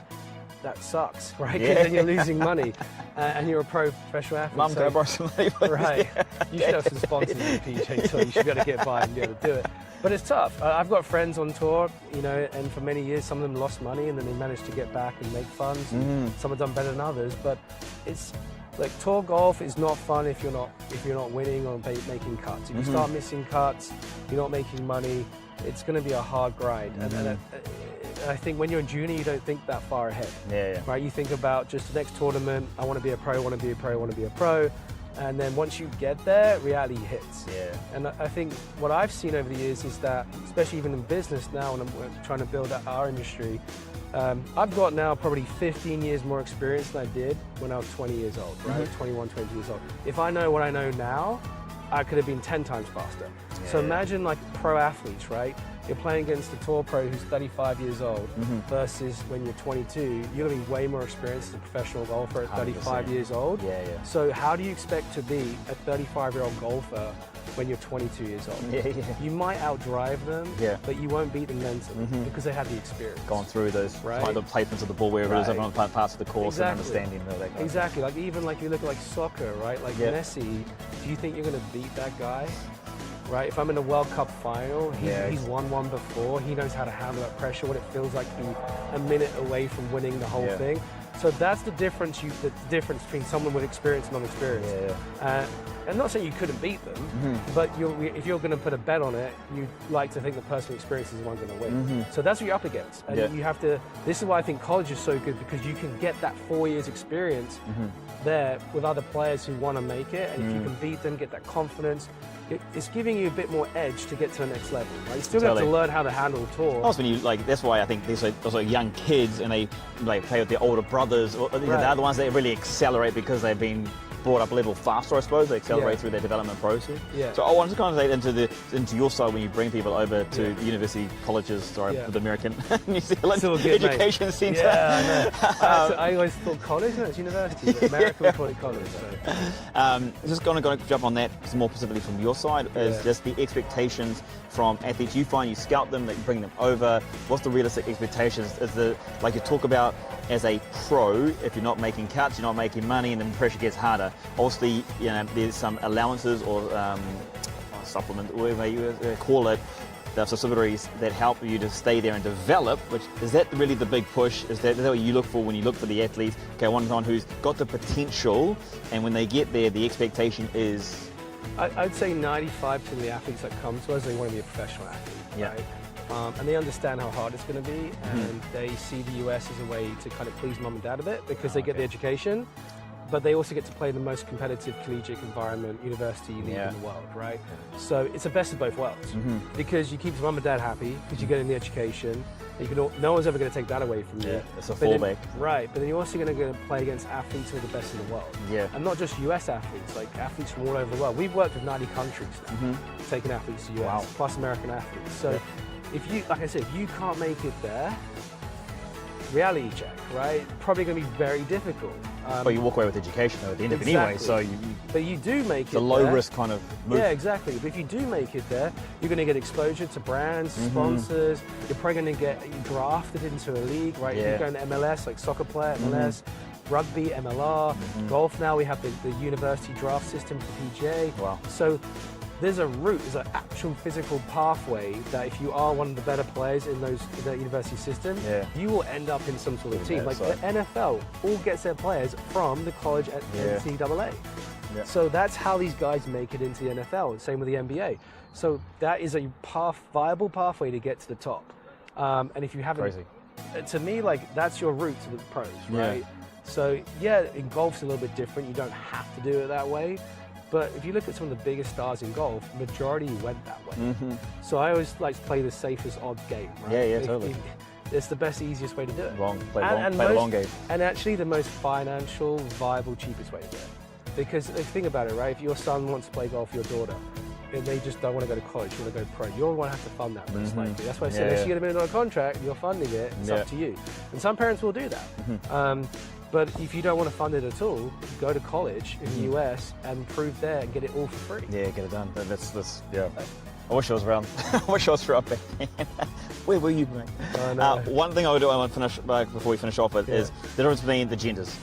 that sucks, right? Because then you're losing money, and you're a professional athlete. Mum, can I borrow some money, please? Right. You should have some sponsors in the PGA Tour. You should be able to get by and be able to do it. But it's tough. I've got friends on tour, you know, and for many years, some of them lost money, and then they managed to get back and make funds. And some have done better than others, but it's like tour golf is not fun if you're not winning or making cuts. If you start missing cuts, you're not making money. It's going to be a hard grind. And I think when you're a junior, you don't think that far ahead. Right? You think about just the next tournament. I want to be a pro. I want to be a pro. I want to be a pro. And then once you get there, reality hits. And I think what I've seen over the years is that, especially even in business now, when I'm trying to build up our industry, I've got now probably 15 years more experience than I did when I was 20 years old, right? 21, 20 years old. If I know what I know now, I could have been 10 times faster. So imagine like pro athletes, right? you're playing against a tour pro who's 35 years old versus when you're 22, you're going to be way more experienced as a professional golfer at 35 years old. Yeah. So how do you expect to be a 35-year-old golfer when you're 22 years old? You might outdrive them, but you won't beat them mentally because they have the experience. Gone through those kind of placements of the ball, wherever it is, everyone parts of the course and understanding that. Kind exactly. Like even like you look at like soccer, right? Like Messi, do you think you're going to beat that guy? Right? If I'm in a World Cup final, he's won one before. He knows how to handle that pressure, what it feels like to be a minute away from winning the whole thing. So that's the difference. The difference between someone with experience and non-experience. I'm not saying you couldn't beat them, but if you're going to put a bet on it, you'd like to think the person with experience is the one going to win. So that's what you're up against. And you have to. This is why I think college is so good, because you can get that 4 years experience there with other players who want to make it, and if you can beat them, get that confidence. It's giving you a bit more edge to get to the next level. Right? You still have to learn how to handle a tour. Also, when you that's why I think there's also young kids and they play with their older brothers. Or they're the ones that really accelerate because they've been brought up a level faster, I suppose. They accelerate through their development process. So I wanted to kind of say into your side when you bring people over to university colleges, for the American New Zealand Education Centre. Yeah, I know. I always thought college, no, it's university, but America we call it college. So. Just going to jump on that more specifically from your side, is just the expectations from athletes. You find you scout them, that you bring them over. What's the realistic expectations? Is like you talk about as a pro, if you're not making cuts, you're not making money, and then the pressure gets harder. Obviously, there's some allowances or supplement, whatever you call it, the subsidiaries that help you to stay there and develop. Which is that really the big push? Is that what you look for when you look for the athletes? Okay, one who's got the potential, and when they get there, the expectation is. I'd say 95% of the athletes that come to us, they want to be a professional athlete, right? And they understand how hard it's going to be, and they see the US as a way to kind of please mum and dad a bit, because they get the education, but they also get to play in the most competitive collegiate environment, university league in the world, right? So it's the best of both worlds, because you keep mum and dad happy, because you get in the education. No one's ever going to take that away from you. It's a fallback. Right, but then you're also going to play against athletes who are the best in the world. And not just US athletes, like athletes from all over the world. We've worked with 90 countries now, taking athletes to US, plus American athletes. So if you, like I said, if you can't make it there, reality check, right? Probably going to be very difficult. But you walk away with education though, at the end of it anyway, so but you do make it. It's a low risk kind of move. Yeah, exactly. But if you do make it there, you're going to get exposure to brands, sponsors. You're probably going to get drafted into a league, right? If you're going to MLS, like soccer player, MLS, rugby, MLR, golf. Now we have the university draft system for PGA. Wow. So there's a route, there's an actual physical pathway that if you are one of the better players in that university system, you will end up in some sort of team. Like the NFL all gets their players from the college at NCAA. So that's how these guys make it into the NFL. Same with the NBA. So that is a viable pathway to get to the top. And if you haven't, to me, like that's your route to the pros, right? So in golf's a little bit different. You don't have to do it that way. But if you look at some of the biggest stars in golf, majority went that way. So I always like to play the safest odd game. Right? Totally. It's the best, easiest way to do it. Play the long game. And actually the most financial, viable, cheapest way to do it. Because think about it, right? If your son wants to play golf, your daughter, and they just don't want to go to college, you want to go pro, you're going to have to fund that most likely. That's why I said, if you get $1 million contract, you're funding it, it's up to you. And some parents will do that. But if you don't want to fund it at all, go to college in the US and prove there and get it all for free. Yeah, get it done. That's I wish I was around. I wish I was around back then. Where were you, mate? One thing I want to finish before we finish off with is the difference between the genders,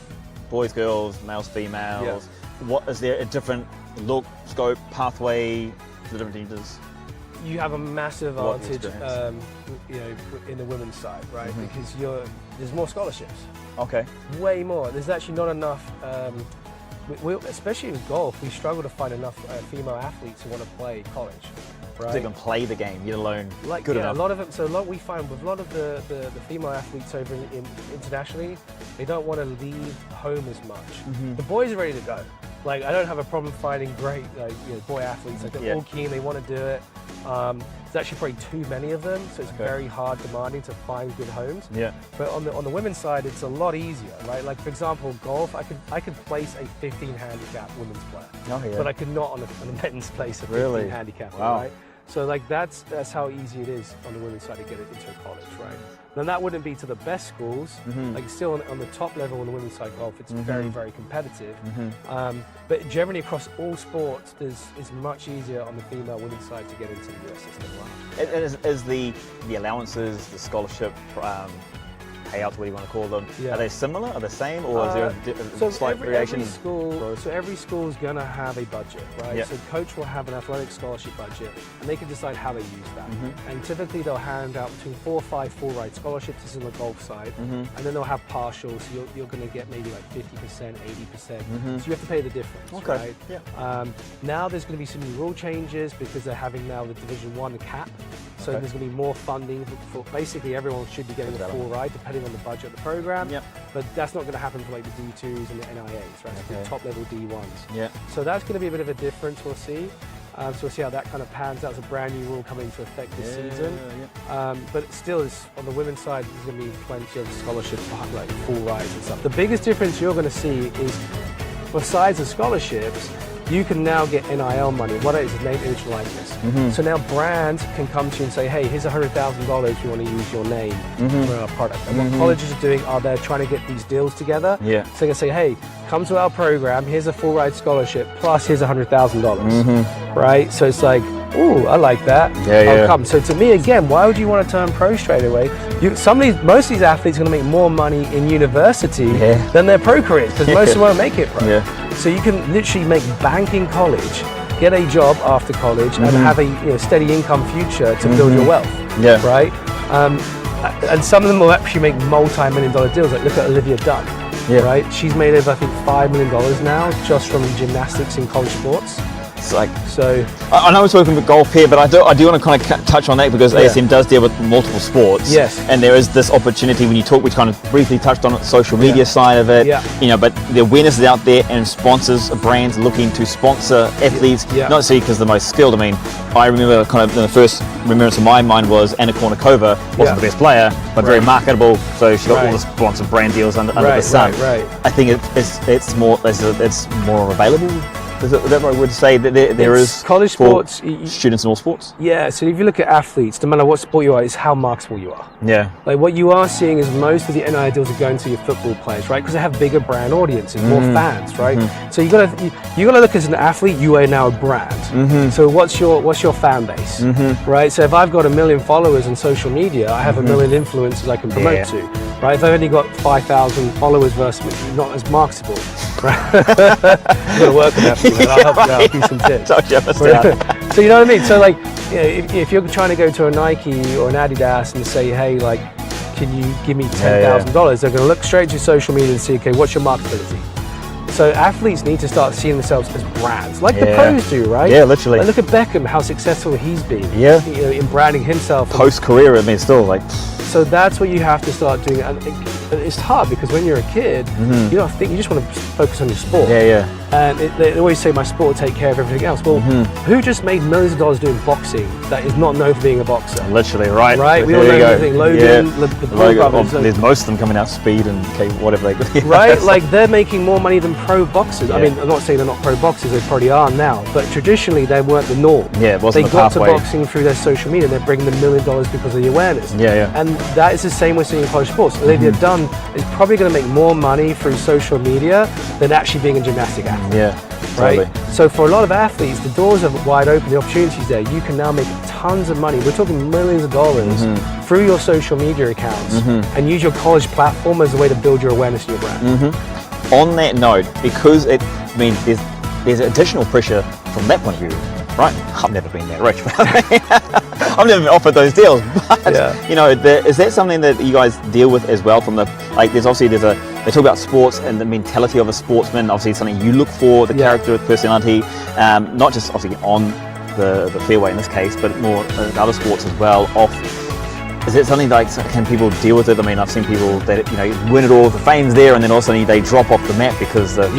boys, girls, males, females. What is there a different look, scope, pathway for the different genders? You have a massive advantage, in the women's side, right? Because there's more scholarships. Okay. Way more. There's actually not enough. Especially with golf, we struggle to find enough female athletes who want to play college. Right? To even play the game, let alone good enough. A lot of them. So we find with a lot of the female athletes over internationally, they don't want to leave home as much. The boys are ready to go. Like I don't have a problem finding great boy athletes. Like they're all keen, they want to do it. There's actually probably too many of them, so it's very hard demanding to find good homes. But on the women's side, it's a lot easier, right? Like for example, golf, I could place a 15 handicap women's player, but I could not on a men's place a 15 handicap, right? So like that's how easy it is on the women's side to get it into a college, right? Then that wouldn't be to the best schools. Like still on the top level on the women's side golf, it's very, very competitive. But generally across all sports, it's much easier on the female women's side to get into the US system. Wow. Is the allowances, the scholarship payouts, what do you want to call them? Are they similar? Are they the same, or is there a slight variation? Every school is going to have a budget, right? So coach will have an athletic scholarship budget, and they can decide how they use that. And typically they'll hand out between 4 or 5 full-ride scholarships. This is on the golf side, and then they'll have partials. So you're going to get maybe like 50%, 80%. So you have to pay the difference, right? Now there's going to be some new rule changes because they're having now the Division 1 cap. So there's going to be more funding for basically everyone should be getting a full ride depending on the budget of the program. But that's not going to happen for like the D2s and the NIAs, right? The top level D1s. So that's going to be a bit of a difference, we'll see. So we'll see how that kind of pans out. It's a brand new rule coming into effect this season. But it still is, on the women's side, there's going to be plenty of scholarships behind like full rides and stuff. The biggest difference you're going to see is, besides the scholarships, you can now get NIL money. What it is name, image, and likeness. So now brands can come to you and say, hey, here's $100,000, we want to use your name for our product. And what colleges are doing are they're trying to get these deals together. So they can say, hey, come to our program, here's a full ride scholarship, plus here's $100,000. Right? So it's like, ooh, I like that. I'll come. So to me, again, why would you want to turn pro straight away? Most of these athletes are going to make more money in university than their pro careers, because most of them want to make it pro. So you can literally make bank in college, get a job after college, and have a steady income future to build your wealth. Right? And some of them will actually make multi-million-dollar deals. Like look at Olivia Dunn. Right? She's made over, I think, $5 million now just from gymnastics in college sports. Like, so I know we're talking about golf here, but I do want to kind of touch on that because ASM does deal with multiple sports. And there is this opportunity when you talk, we kind of briefly touched on it, social media side of it. You know, but the awareness is out there, and sponsors, brands looking to sponsor athletes, not necessarily because they're the most skilled. I mean, I remember kind of the first remembrance in my mind was Anna Kournikova wasn't the best player, but very marketable. So she got all the sponsored brand deals under the sun. I think it's more available. Is that what I would say, that there is college sports, students in all sports? So if you look at athletes, no matter what sport you are, it's how marketable you are. Like what you are seeing is most of the NIL deals are going to your football players, right? Because they have bigger brand audiences, more fans, right? So you gotta look as an athlete, you are now a brand. So what's your fan base, right? So if I've got 1 million followers on social media, I have 1 million influencers I can promote to, right? If I've only got 5,000 followers versus not as marketable, right? You've got to work on that. I'll help you out, give you some tips. So you know what I mean? So like, if you're trying to go to a Nike or an Adidas and say, hey, like, can you give me $10,000? They're going to look straight to social media and see, okay, what's your marketability? So athletes need to start seeing themselves as brands, like the pros do, right? Literally. Like look at Beckham, how successful he's been. In branding himself. Post-career, I mean, still like. So that's what you have to start doing. And it's hard because when you're a kid, you don't think, you just want to focus on your sport. And they always say my sport will take care of everything else. Well, who just made millions of dollars doing boxing that is not known for being a boxer? Literally, right? Right? We all know everything. Logan, the brothers. There's most of them coming out speed and whatever they do. Right? Like they're making more money than pro boxers. I mean, I'm not saying they're not pro boxers, they probably are now, but traditionally they weren't the norm. It wasn't they got to boxing through their social media, they're bringing $1 million because of the awareness. And that is the same we're seeing in college sports. Olivia Dunn is probably going to make more money through social media than actually being a gymnastic athlete. Right? So for a lot of athletes, the doors are wide open, the opportunities there. You can now make tons of money. We're talking millions of dollars through your social media accounts and use your college platform as a way to build your awareness in your brand. On that note, because there's additional pressure from that point of view, right? I've never been that rich, I've never been offered those deals. But you know, is that something that you guys deal with as well? From the they talk about sports and the mentality of a sportsman. Obviously, it's something you look for, the character, personality, not just obviously on the fairway in this case, but more in other sports as well. Is it something like, can people deal with it? I mean, I've seen people that win it all, the fame's there, and then all of a sudden they drop off the map because it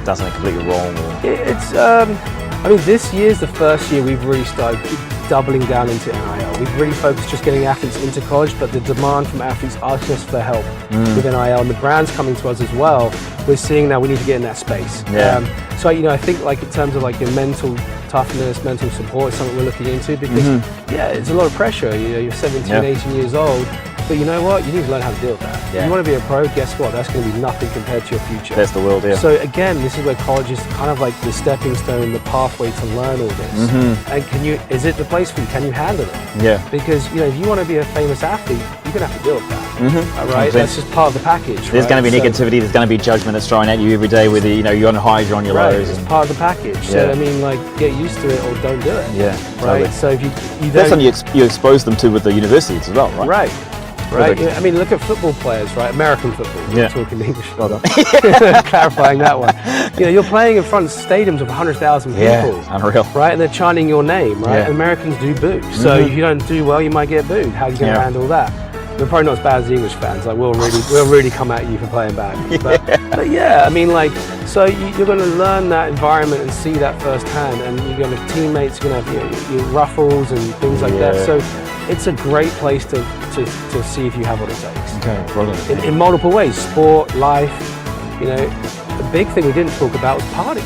does something completely wrong. It's I mean, this year's the first year we've really started doubling down into NIL. We've really focused just getting athletes into college, but the demand from athletes asking us for help with NIL, and the brands coming to us as well. We're seeing now we need to get in that space. So I think like in terms of like your mental toughness, mental support is something we're looking into, because it's a lot of pressure. You're 17, 18 years old. But you know what? You need to learn how to deal with that. You want to be a pro, guess what? That's going to be nothing compared to your future. That's the world, So again, this is where college is kind of like the stepping stone, the pathway to learn all this. And is it the place for you? Can you handle it? Because, if you want to be a famous athlete, you're going to have to deal with that. All right? 100%. That's just part of the package. There's going to be negativity, there's going to be judgment that's thrown at you every day, whether, you're on highs, you're on your lows. It's part of the package. So, I mean, like, get used to it or don't do it. Totally. So if you don't... That's something you expose them to with the universities as well, right? Right. I mean, look at football players, right? American football. We're talking English. Clarifying that one. You're playing in front of stadiums of 100,000 people. Unreal. Right? And they're chanting your name, right? Americans do boo. So if you don't do well, you might get booed. How are you going to handle that? We're probably not as bad as the English fans. Like, we'll really come at you for playing bad. But I mean, like, so you're going to learn that environment and see that firsthand, and you're going to have teammates, you're going to have your ruffles and things like that. So it's a great place to see if you have what it takes. Okay, brilliant. In multiple ways, sport, life. The big thing we didn't talk about was parties.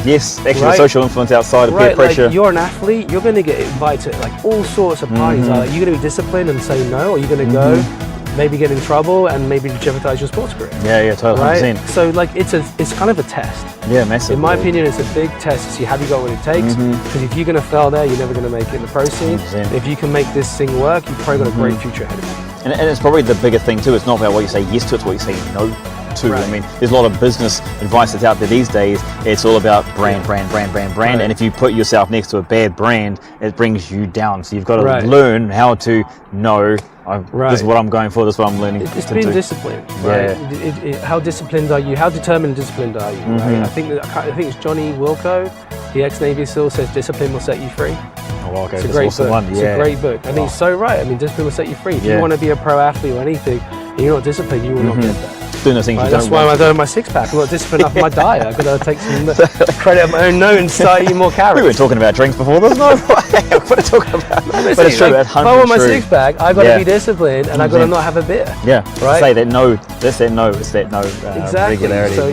Yes, actually, the social influence outside of peer pressure. Like, you're an athlete, you're going to get invited to like all sorts of parties. Are you going to be disciplined and say no, or are you going to go, maybe get in trouble and maybe jeopardize your sports career? Totally. Right? So like it's kind of a test. Massive. In my opinion, it's a big test to see have you got what it takes. Because if you're going to fail there, you're never going to make it in the pro scene. If you can make this thing work, you've probably got a great future ahead of you. And it's probably the bigger thing too. It's not about what you say yes to, it's what you say no to. I mean, there's a lot of business advice that's out there these days. It's all about brand. And if you put yourself next to a bad brand, it brings you down. So you've got to learn how to know, this is what I'm going for, this is what I'm learning. It's being disciplined. Right? How disciplined are you? How determined and disciplined are you? Right? I think it's Johnny Wilco, the ex-Navy SEAL, says discipline will set you free. Oh, okay. It's a great awesome book. one. It's a great book. And he's so right. I mean, discipline will set you free. If you want to be a pro athlete or anything, and you're not disciplined, you will not get there. Doing the things you don't That's why I don't have my six-pack. I'm not disciplined enough in my diet. I've got to take some credit on my own note and start eating more calories. We were talking about drinks before. There's no way. What are you talking about? But it's true. Like, if I want my six-pack, I've got to be disciplined and I've got to not have a beer. Right? Say that no. That's that no. It's that no regularity. So,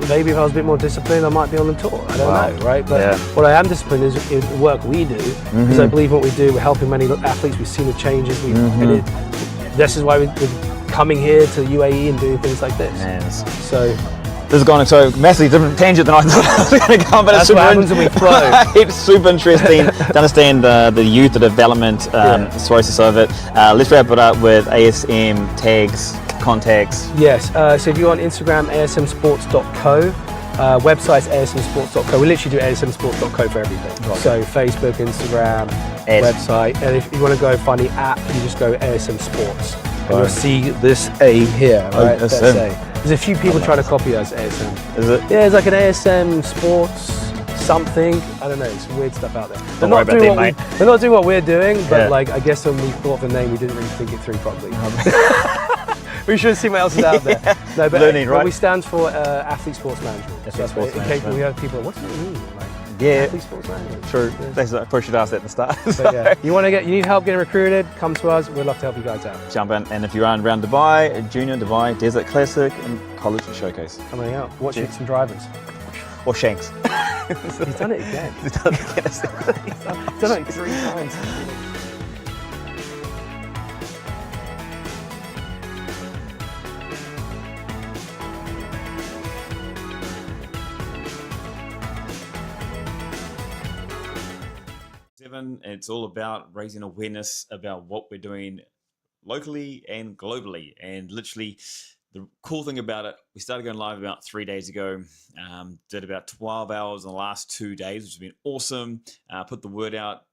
maybe if I was a bit more disciplined, I might be on the tour. I don't know, right? But what I am disciplined is in the work we do, because I believe what we do, we're helping many athletes, we've seen the changes. This is why we're coming here to UAE and doing things like this. So this has gone into a massively different tangent than I thought I was going to come, but that's what happens when we flow. It's super interesting to understand the youth, the development process of it. Let's wrap it up with ASM tags, contacts. Yes, so if you're on Instagram, asmsports.co, website's asmsports.co. We literally do asmsports.co for everything. So Facebook, Instagram, website, and if you want to go find the app, you just go ASM Sports. And you'll see this A here, right? That's A. There's a few people trying to copy us, ASM. Is it? Yeah, it's like an ASM Sports something. I don't know, it's weird stuff out there. Don't worry about them, mate. They're not doing what we're doing, but like, I guess when we thought of the name, we didn't really think it through properly. We should see what else is out there. No, but learning, right? We stand for Athlete Sports Management. In case we have people, what does it mean? Athlete Sports Management. True. I probably should ask that at the start. But you need help getting recruited, come to us. We'd love to help you guys out. Jump in, and if you're around Dubai, Junior Dubai, Desert Classic, and College Showcase. Coming out. Watch some drivers. Or Shanks. He's done it again. He's done it again. He's done it 3 times. It's all about raising awareness about what we're doing locally and globally. And literally, the cool thing about it, we started going live about 3 days ago, did about 12 hours in the last 2 days, which has been awesome. Put the word out,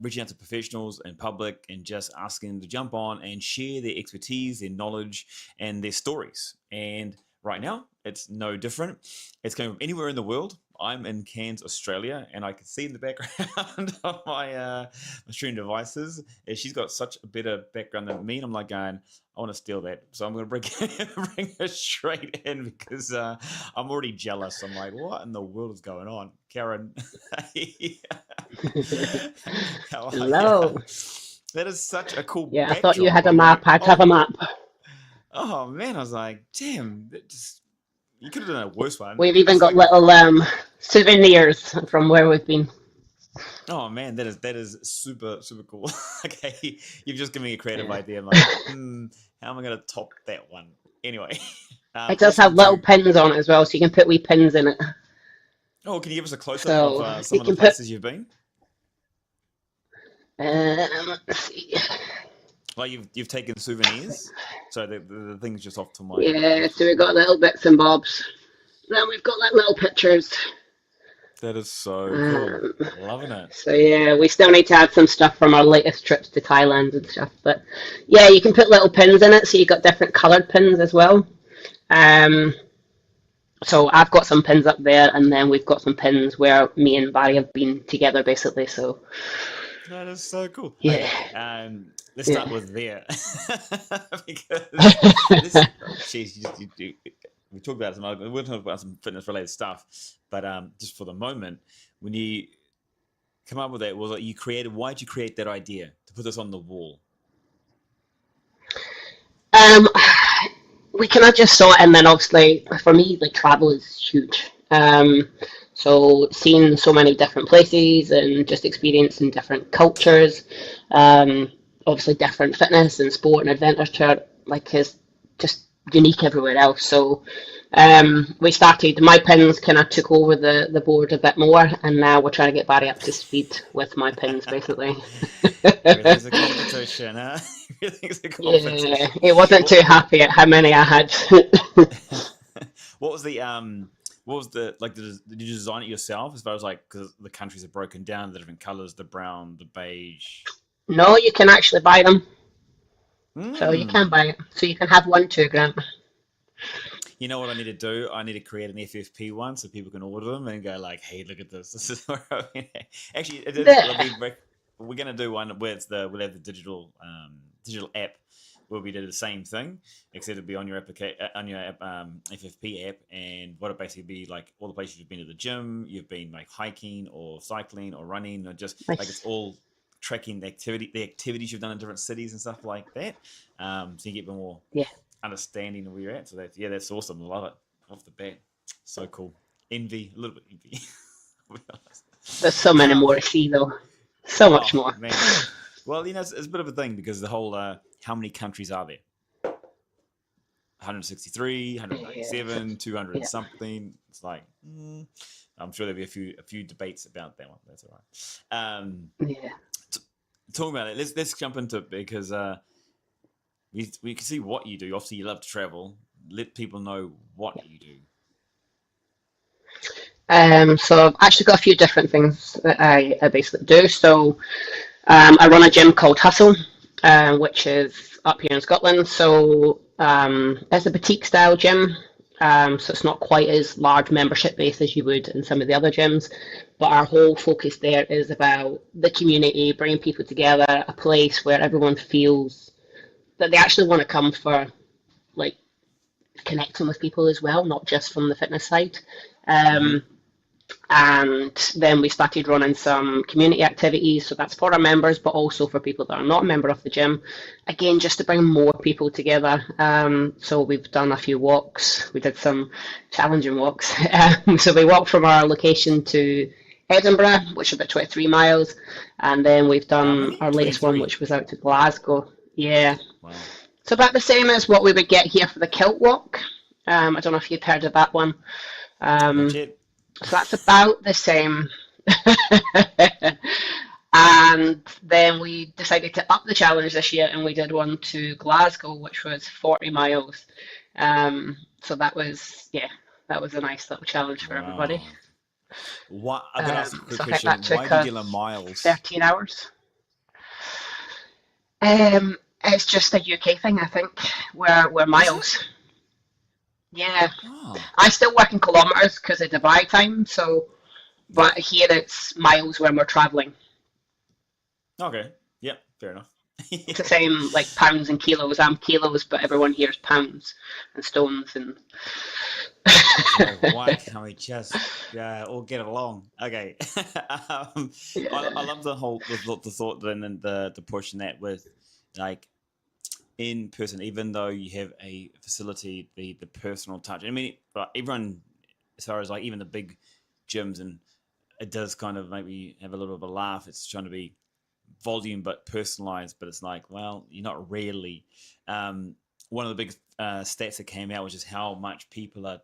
reaching out to professionals and public and just asking them to jump on and share their expertise, their knowledge, and their stories. And right now, it's no different. It's coming from anywhere in the world. I'm in Cairns, Australia, and I can see in the background of my stream devices, she's got such a better background than me, and I'm like going, I want to steal that. So I'm going to bring her straight in because I'm already jealous. I'm like, what in the world is going on? Karen. Hello. Yeah. That is such a cool Yeah, I thought you backdrop. had a I'm map. like, I'd have a map. oh man, I was like, damn, you could have done a worse one. We've even It's got like, little souvenirs from where we've been. oh man, that is super super cool. Okay, you've just given me a creative idea. I'm like, how am I gonna top that one? Anyway, It does have awesome little too. pins on it as well, so you can put wee pins in it. Oh, can you give us a close up of So some you of the can put. places you've been? Let's see. Like you've taken souvenirs, so the things just off to my. Yeah, so we've got little bits and bobs. Then we've got like little pictures. That is so cool. Um, Loving it. so yeah, we still need to add some stuff from our latest trips to Thailand and stuff. But yeah, you can put little pins in it, so you've got different coloured pins as well. Um, so I've got some pins up there, and then we've got some pins where me and Barry have been together, basically. So That is so cool. yeah, Okay, let's yeah. start with there because this. Geez, we talked about we'll talk about some fitness related stuff, but just for the moment, when you come up with that, was like you created? Why did you create that idea to put this on the wall? Um, we kind of just saw it, and then obviously for me, like travel is huge. So seeing so many different places and just experiencing different cultures, obviously different fitness and sport and adventure, like is just unique everywhere else. So we started. My pins kind of took over the board a bit more, and now we're trying to get Barry up to speed with my pins, basically. Everything's a competition, huh? Everything's a competition. Yeah, he wasn't too happy at how many I had. What was the what was the like? Did you design it yourself? As far as like, because the countries are broken down, the different colors, the brown, the beige. No, you can actually buy them. So you can Mm. buy it. So you can have one too, Grant. You know what I need to do? I need to create an FFP one so people can order them and go like, "Hey, look at this! This is where I mean, actually it is. Yeah. We're gonna do one where we'll have the digital app where we do the same thing, except it'll be on your on your app, FFP app, and what it basically be like all the places you've been to the gym, you've been like hiking or cycling or running, or just like it's Nice. all tracking the activities you've done in different cities and stuff like that. So you get more Yeah. understanding of where you're at. So that's awesome. I love it off the bat. So cool. Envy, a little bit envy. I'll be honest. There's so many more to see though. So much Oh more. man. Well, it's a bit of a thing because the whole how many countries are there? 163, 197, 200 Yeah. something. It's like I'm sure there'll be a few debates about that one. That's all right. Yeah. Talking about it, let's jump into it because we can see what you do. Obviously, you love to travel. Let people know what you do. So I've actually got a few different things that I basically do. So I run a gym called Hustle, which is up here in Scotland. So it's a boutique style gym. So it's not quite as large membership base as you would in some of the other gyms. But our whole focus there is about the community, bringing people together, a place where everyone feels that they actually want to come for like connecting with people as well, not just from the fitness side. Mm-hmm. And then we started running some community activities. So that's for our members, but also for people that are not a member of the gym. Again, just to bring more people together. So we've done a few walks. We did some challenging walks. So we walked from our location to Edinburgh, which is about 23 miles. And then we've How done many? our latest one, 23. which was out to Glasgow. Yeah. Wow. So about the same as what we would get here for the Kilt Walk. I don't know if you've heard of that one. Not yet. So that's about the same. And then we decided to up the challenge this year and we did one to Glasgow, which was 40 miles. So that was a nice little challenge for everybody. Wow. What? I gotta ask a quick So I think question. that took Why do you us yell miles? 13 hours. It's just a UK thing, I think. We're Is miles. it? Yeah. Oh. I still work in kilometres because of Dubai time, so but here it's miles when we're travelling. Okay. Yeah. Fair enough. It's the same like pounds and kilos. I'm kilos, but everyone here is pounds and stones and Why can't we just all get along? Okay. I love the whole the thought and the push in that with like in person, even though you have a facility, the personal touch. I mean, everyone, as far as like even the big gyms, and it does kind of make me have a little bit of a laugh. It's trying to be volume but personalized, but it's like, well, you're not really. One of the big stats that came out was just how much people are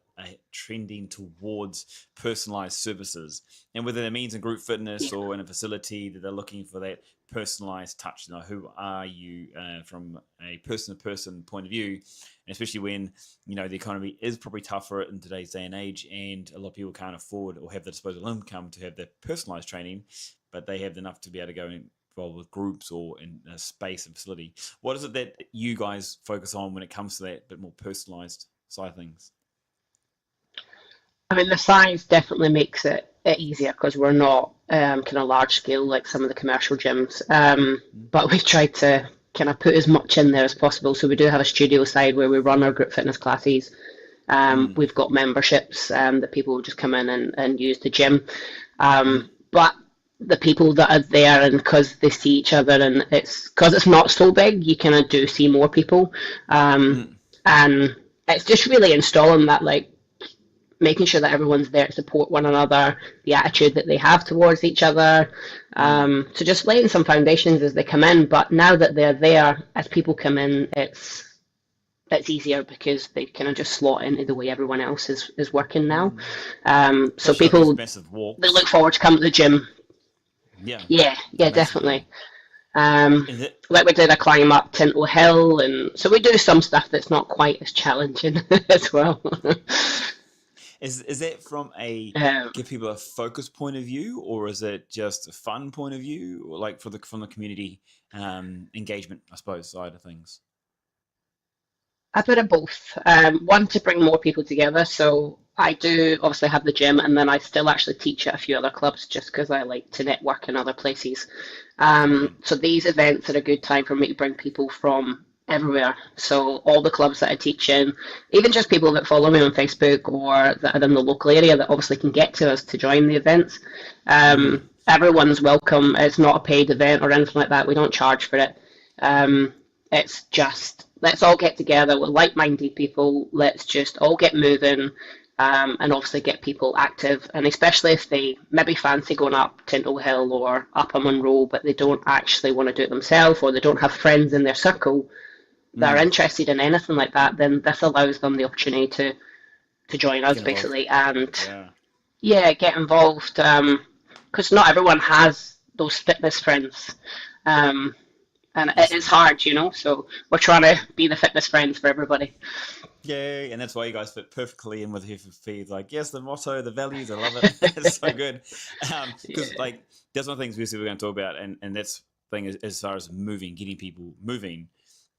trending towards personalized services, and whether that means in group fitness or in a facility that they're looking for that personalized touch. You know, who are you from a person-to-person point of view, and especially when the economy is probably tougher in today's day and age, and a lot of people can't afford or have the disposable income to have their personalized training, but they have enough to be able to go involved with groups or in a space and facility. What is it that you guys focus on when it comes to that bit more personalized side of things? I mean, the size definitely makes it easier because we're not kind of large scale like some of the commercial gyms. But we've tried to kind of put as much in there as possible. So we do have a studio side where we run our group fitness classes. We've got memberships that people will just come in and use the gym. But the people that are there, and because they see each other, and it's not so big, you kind of do see more people. And it's just really installing that, like, making sure that everyone's there to support one another, the attitude that they have towards each other. So just laying some foundations as they come in. But now that they're there, as people come in, it's easier because they kind of just slot into the way everyone else is working now. So people, they look forward to coming to the gym. Yeah, definitely. Like we did a climb up Tinto Hill, and so we do some stuff that's not quite as challenging as well. Is that from a give people a focus point of view, or is it just a fun point of view, or like from the community engagement, I suppose, side of things? A bit of both. One, to bring more people together. So I do obviously have the gym, and then I still actually teach at a few other clubs just because I like to network in other places. So these events are a good time for me to bring people from everywhere. So all the clubs that I teach in, even just people that follow me on Facebook or that are in the local area that obviously can get to us to join the events. Everyone's welcome. It's not a paid event or anything like that. We don't charge for it. It's just, let's all get together with like-minded people. Let's just all get moving, and obviously get people active. And especially if they maybe fancy going up Tinto Hill or up a Monroe, but they don't actually want to do it themselves, or they don't have friends in their circle that are interested in anything like that, then this allows them the opportunity to join us, basically, and get involved. Because not everyone has those fitness friends. And it is hard, so we're trying to be the fitness friends for everybody. Yay, and that's why you guys fit perfectly in with FFP. It's like, yes, the motto, the values, I love it. It's so good. Because that's one of the things we're going to talk about, and that's the thing as far as moving, getting people moving.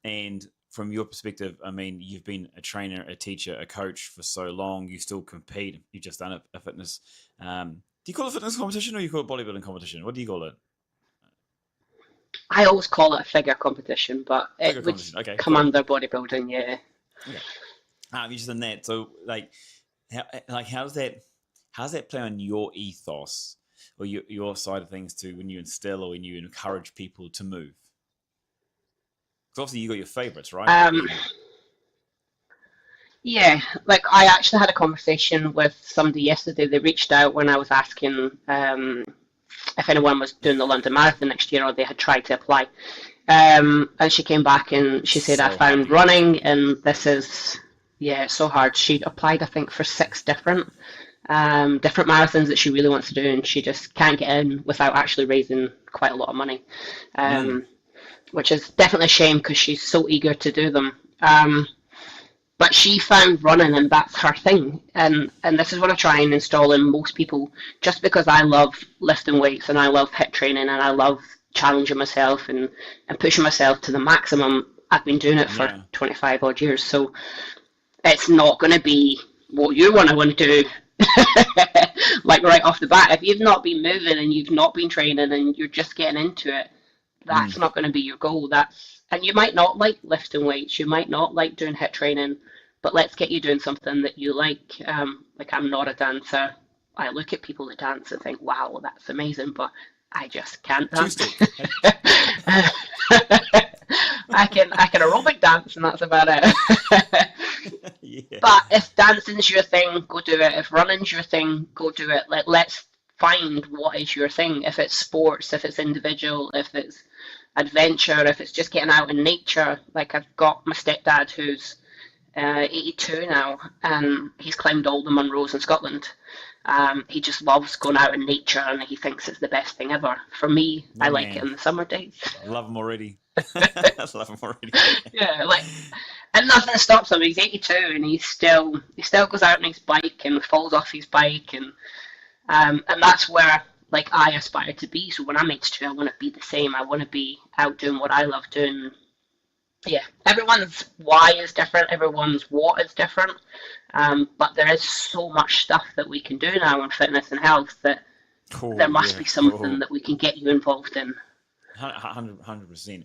And from your perspective, I mean, you've been a trainer, a teacher, a coach for so long, you still compete. You've just done a fitness. Do you call it a fitness competition, or you call it bodybuilding competition? What do you call it? I always call it a figure competition, but it would come under bodybuilding, yeah. Okay. You're just in that. So, how does that play on your ethos or your side of things too, when you instill or when you encourage people to move? Because obviously you got your favorites, right? Yeah, like I actually had a conversation with somebody yesterday. They reached out when I was asking if anyone was doing the London Marathon next year or they had tried to apply. And she came back and she said, I found running, and this is, so hard. She applied, I think, for 6 different marathons that she really wants to do, and she just can't get in without actually raising quite a lot of money, which is definitely a shame because she's so eager to do them. But she found running, and that's her thing. And this is what I try and install in most people. Just because I love lifting weights and I love HIIT training and I love challenging myself and pushing myself to the maximum, I've been doing it for 25 odd years. So it's not going to be what you want to do like right off the bat. If you've not been moving and you've not been training and you're just getting into it, that's not going to be your goal. And you might not like lifting weights, you might not like doing HIIT training, but let's get you doing something that you like. Like I'm not a dancer. I look at people that dance and think, wow, that's amazing, but I just can't dance. I can aerobic dance and that's about it. Yeah. But if dancing's your thing, go do it. If running's your thing, go do it. Let's find what is your thing. If it's sports, if it's individual, if it's adventure, if it's just getting out in nature. Like I've got my stepdad who's 82 now, and he's climbed all the Munros in Scotland. He just loves going out in nature, and he thinks it's the best thing ever. For me, I like it in the summer days. I love him already. I love him already. Yeah, like, and nothing stops him. He's 82, and he still goes out on his bike and falls off his bike, and that's where like I aspire to be. So when I'm 82, I want to be the same. I want to be out doing what I love doing. Yeah, everyone's why is different, everyone's what is different, but there is so much stuff that we can do now in fitness and health that there must be something that we can get you involved in. 100%.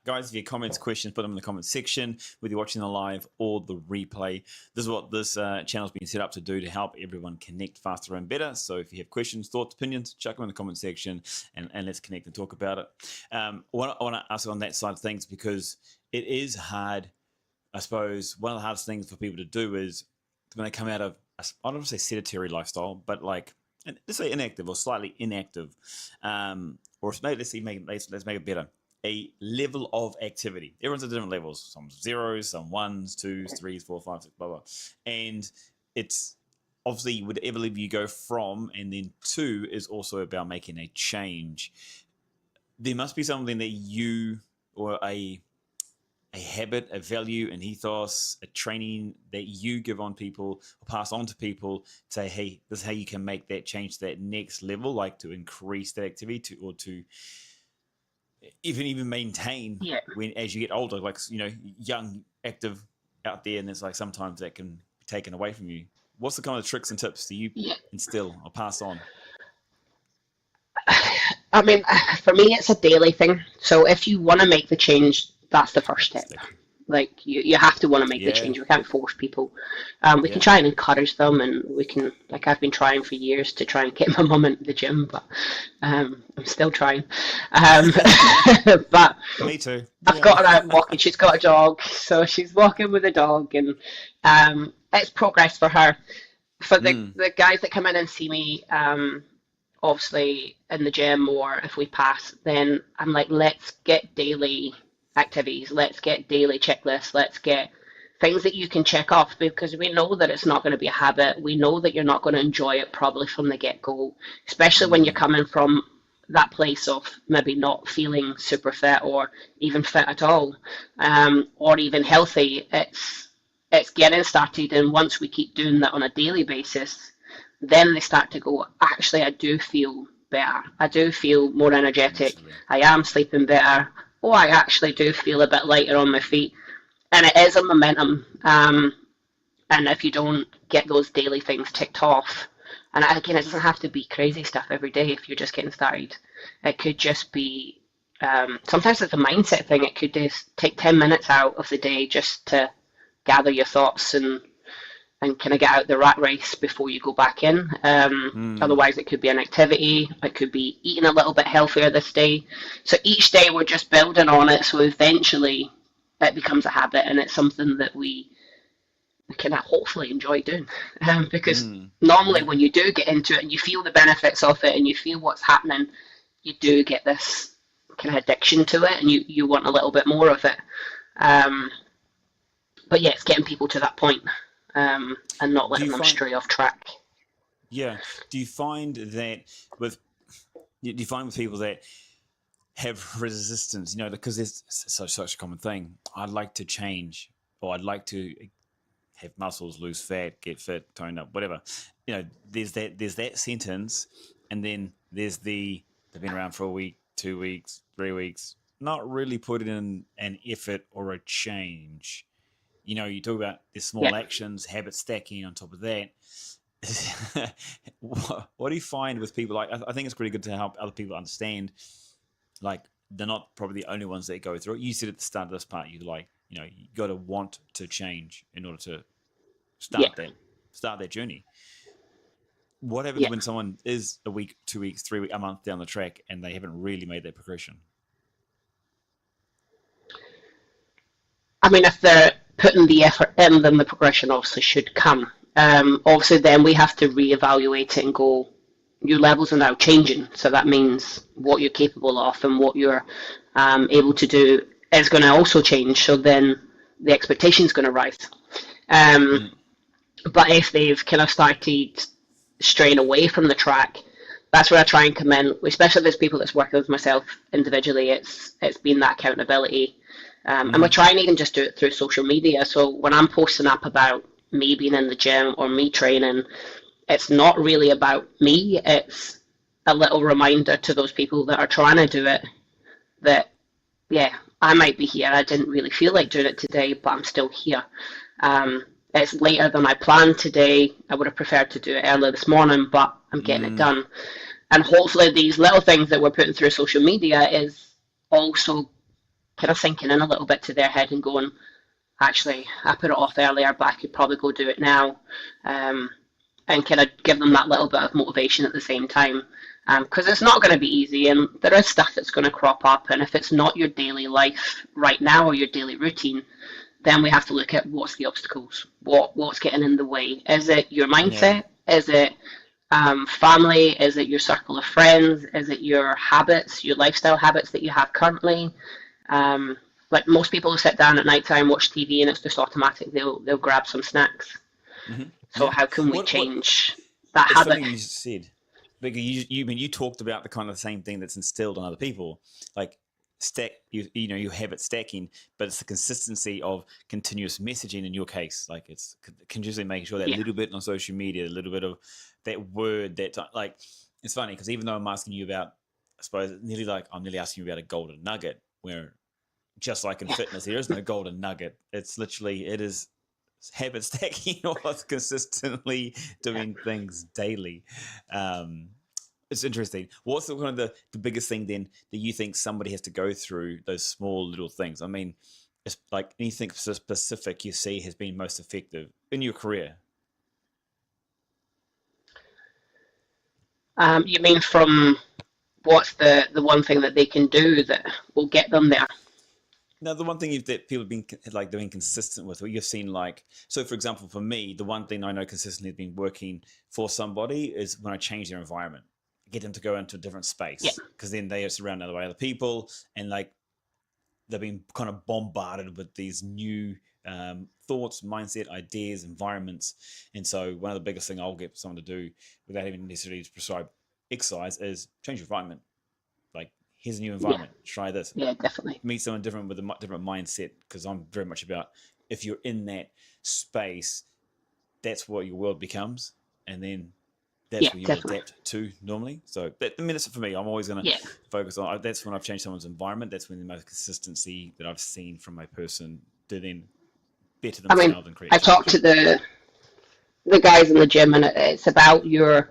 Guys, if you have comments, questions, put them in the comments section, whether you're watching the live or the replay. This is what this channel's been set up to do, to help everyone connect faster and better. So if you have questions, thoughts, opinions, chuck them in the comment section and let's connect and talk about it. I want to ask on that side of things, because it is hard. I suppose one of the hardest things for people to do is when they come out of, I don't want to say sedentary lifestyle, but like, let's say inactive or slightly inactive, or maybe let's make it better. A level of activity. Everyone's at different levels. Some zeros, some ones, twos, threes, 4, 5, 6, blah blah. And it's obviously whatever level you go from, and then 2 is also about making a change. There must be something that you, or a habit, a value, an ethos, a training that you give on people or pass on to people to say, hey, this is how you can make that change to that next level, like to increase that activity or to even maintain when as you get older, like, you know, young, active out there, and it's like sometimes that can be taken away from you. What's the kind of tricks and tips do you instill or pass on? I mean, for me, it's a daily thing. So if you want to make the change, that's the first step. Like you have to want to make the change. We can't force people. We can try and encourage them, and we can, like I've been trying for years to try and get my mum into the gym, but I'm still trying. But me too. I've got her out walking. She's got a dog, so she's walking with a dog, and it's progress for her. For the guys that come in and see me, obviously in the gym, or if we pass, then I'm like, let's get daily activities, let's get daily checklists, let's get things that you can check off, because we know that it's not going to be a habit. We know that you're not going to enjoy it probably from the get-go, especially when you're coming from that place of maybe not feeling super fit or even fit at all, or even healthy. It's getting started, and once we keep doing that on a daily basis, then they start to go, actually, I do feel better. I do feel more energetic. I am sleeping better. Oh, I actually do feel a bit lighter on my feet. And it is a momentum. And if you don't get those daily things ticked off, and again, it doesn't have to be crazy stuff every day if you're just getting started. It could just be, sometimes it's a mindset thing. It could just take 10 minutes out of the day just to gather your thoughts and kind of get out the rat race before you go back in. Otherwise, it could be an activity. It could be eating a little bit healthier this day. So each day we're just building on it. So eventually it becomes a habit, and it's something that we can hopefully enjoy doing. Because normally when you do get into it and you feel the benefits of it and you feel what's happening, you do get this kind of addiction to it, and you want a little bit more of it. But yeah, it's getting people to that point. And not letting them stray off track. Yeah. Do you find with people that have resistance, you know, because it's such a common thing? I'd like to change, or I'd like to have muscles, lose fat, get fit, tone up, whatever. You know, there's that sentence, and then there's they've been around for a week, 2 weeks, 3 weeks, not really putting in an effort or a change. You know, you talk about the small actions, habit stacking on top of that. What do you find with people? Like, I think it's pretty good to help other people understand, like, they're not probably the only ones that go through it. You said at the start of this part, you know, you got to want to change in order to start that journey. What happens when someone is a week, 2 weeks, 3 weeks, a month down the track and they haven't really made that progression? I mean, if they're putting the effort in, then the progression obviously should come. Obviously, then we have to reevaluate it and go, your levels are now changing. So that means what you're capable of and what you're able to do is going to also change. So then the expectation is going to rise. But if they've kind of started straying away from the track, that's where I try and come in, especially if there's people that's working with myself individually. It's been that accountability. And we try and even just do it through social media. So when I'm posting up about me being in the gym or me training, it's not really about me. It's a little reminder to those people that are trying to do it that, I might be here. I didn't really feel like doing it today, but I'm still here. It's later than I planned today. I would have preferred to do it earlier this morning, but I'm getting it done. And hopefully these little things that we're putting through social media is also kind of sinking in a little bit to their head and going, actually, I put it off earlier, but I could probably go do it now. And kind of give them that little bit of motivation at the same time. Because it's not going to be easy, and there is stuff that's going to crop up. And if it's not your daily life right now or your daily routine, then we have to look at what's the obstacles, what's getting in the way. Is it your mindset? Is it family? Is it your circle of friends? Is it your habits, your lifestyle habits that you have currently? Like most people who sit down at night time, watch TV, and it's just automatic. They'll grab some snacks. So how can we change that habit? Something you said, because you talked about the kind of same thing that's instilled on other people, like you habit stacking, but it's the consistency of continuous messaging in your case. Like it's continuously making sure that little bit on social media, a little bit of that word, that like, it's funny because even though I'm asking you about, I suppose I'm nearly asking you about a golden nugget, where just like in fitness, there is no golden nugget. It's literally, it is habit stacking or consistently doing things daily. It's interesting. What's the kind of the biggest thing then that you think somebody has to go through, those small little things? I mean, it's like anything specific you see has been most effective in your career? You mean from what's the one thing that they can do that will get them there? Now, the one thing that people have been like doing consistent with, what you've seen, like, so for example, for me, the one thing I know consistently has been working for somebody is when I change their environment, get them to go into a different space, because then they are surrounded by other people, and like they've been kind of bombarded with these new thoughts, mindset, ideas, environments. And so one of the biggest thing I'll get someone to do without even necessarily to prescribe exercise is change your environment. Like, here's a new environment, try this. Yeah, definitely. Meet someone different with a different mindset, because I'm very much about, if you're in that space, that's what your world becomes, and then that's what you adapt to normally. So that's for me. I'm always going to focus on, that's when I've changed someone's environment. That's when the most consistency that I've seen from my person to then better themselves and create. I talk to the guys in the gym, and it's about your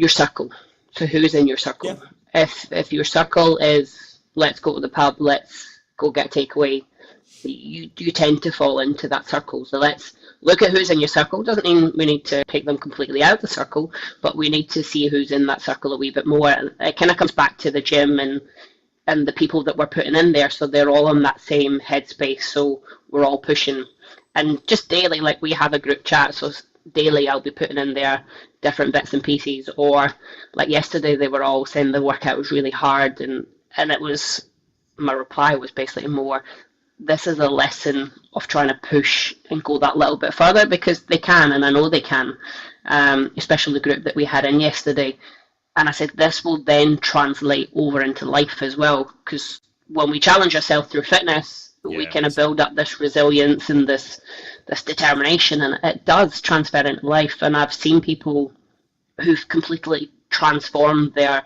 circle. So who's in your circle? If your circle is, let's go to the pub, let's go get a takeaway, you tend to fall into that circle. So let's look at who's in your circle. Doesn't mean we need to pick them completely out of the circle, but we need to see who's in that circle a wee bit more. It kind of comes back to the gym and the people that we're putting in there, so they're all in that same headspace, so we're all pushing. And just daily, like we have a group chat, so daily I'll be putting in there different bits and pieces. Or like yesterday, they were all saying the workout was really hard, and it was, my reply was basically more, this is a lesson of trying to push and go that little bit further, because they can, and I know they can, especially the group that we had in yesterday. And I said, this will then translate over into life as well, because when we challenge ourselves through fitness, we kind of build up this resilience and this determination, and it does transfer into life. And I've seen people who've completely transformed their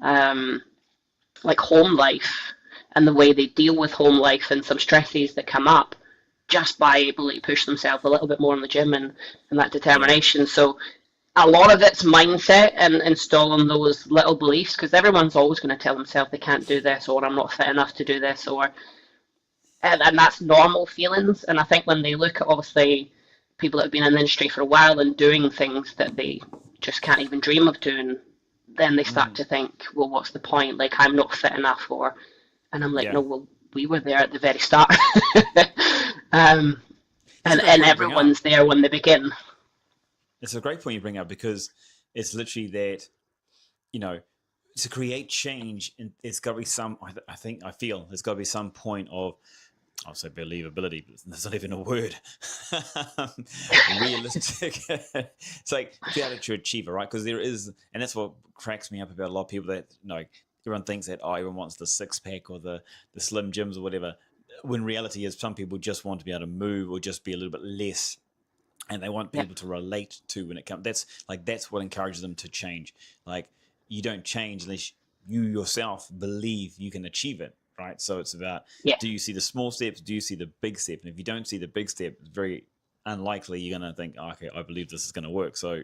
like home life and the way they deal with home life and some stresses that come up, just by able to push themselves a little bit more in the gym and that determination. So a lot of it's mindset and installing those little beliefs, because everyone's always going to tell themselves they can't do this, or I'm not fit enough to do this, or and that's normal feelings. And I think when they look at obviously people that have been in the industry for a while and doing things that they just can't even dream of doing, then they start to think, well, what's the point? Like, I'm not fit enough, and I'm like, no, well, we were there at the very start. And everyone's there when they begin. It's a great point you bring up, because it's literally that, you know, to create change, it's got to be some, I feel there's got to be some point of, I'll say believability, but that's not even a word. Realistic. It's like be able to achieve it, right? Because there is, and that's what cracks me up about a lot of people that, you know, everyone thinks that, oh, everyone wants the six pack or the slim gyms or whatever. When reality is, some people just want to be able to move or just be a little bit less, and they want people to relate to when it comes. That's what encourages them to change. Like, you don't change unless you yourself believe you can achieve it. Right, so it's about, do you see the small steps? Do you see the big step? And if you don't see the big step, it's very unlikely you're going to think, oh, okay, I believe this is going to work. So,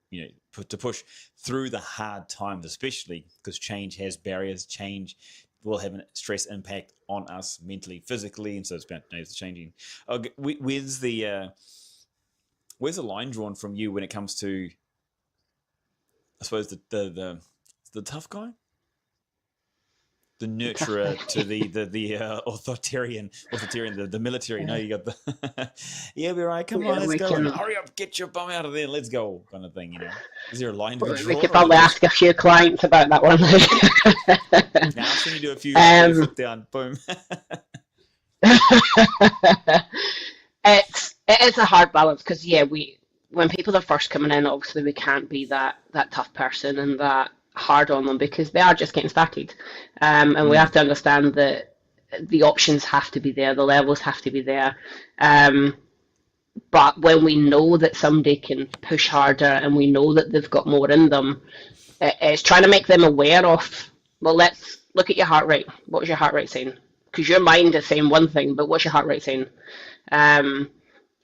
you know, to push through the hard times, especially because change has barriers. Change will have a stress impact on us mentally, physically, and so it's about it's changing. Okay, where's the line drawn from you when it comes to, I suppose, the tough guy? The nurturer to the authoritarian, the military. No, you got the yeah, we're right. Come on, let's go. Hurry up, get your bum out of there. Let's go, kind of thing. You know, is there a line to draw? We could probably ask a few clients about that one. Now, can you do a few foot down? Boom. It is a hard balance, because when people are first coming in, obviously we can't be that tough person and that hard on them, because they are just getting started, and we have to understand that the options have to be there, the levels have to be there, but when we know that somebody can push harder and we know that they've got more in them, it's trying to make them aware of, well, let's look at your heart rate. What was your heart rate saying? Because your mind is saying one thing, but what's your heart rate saying?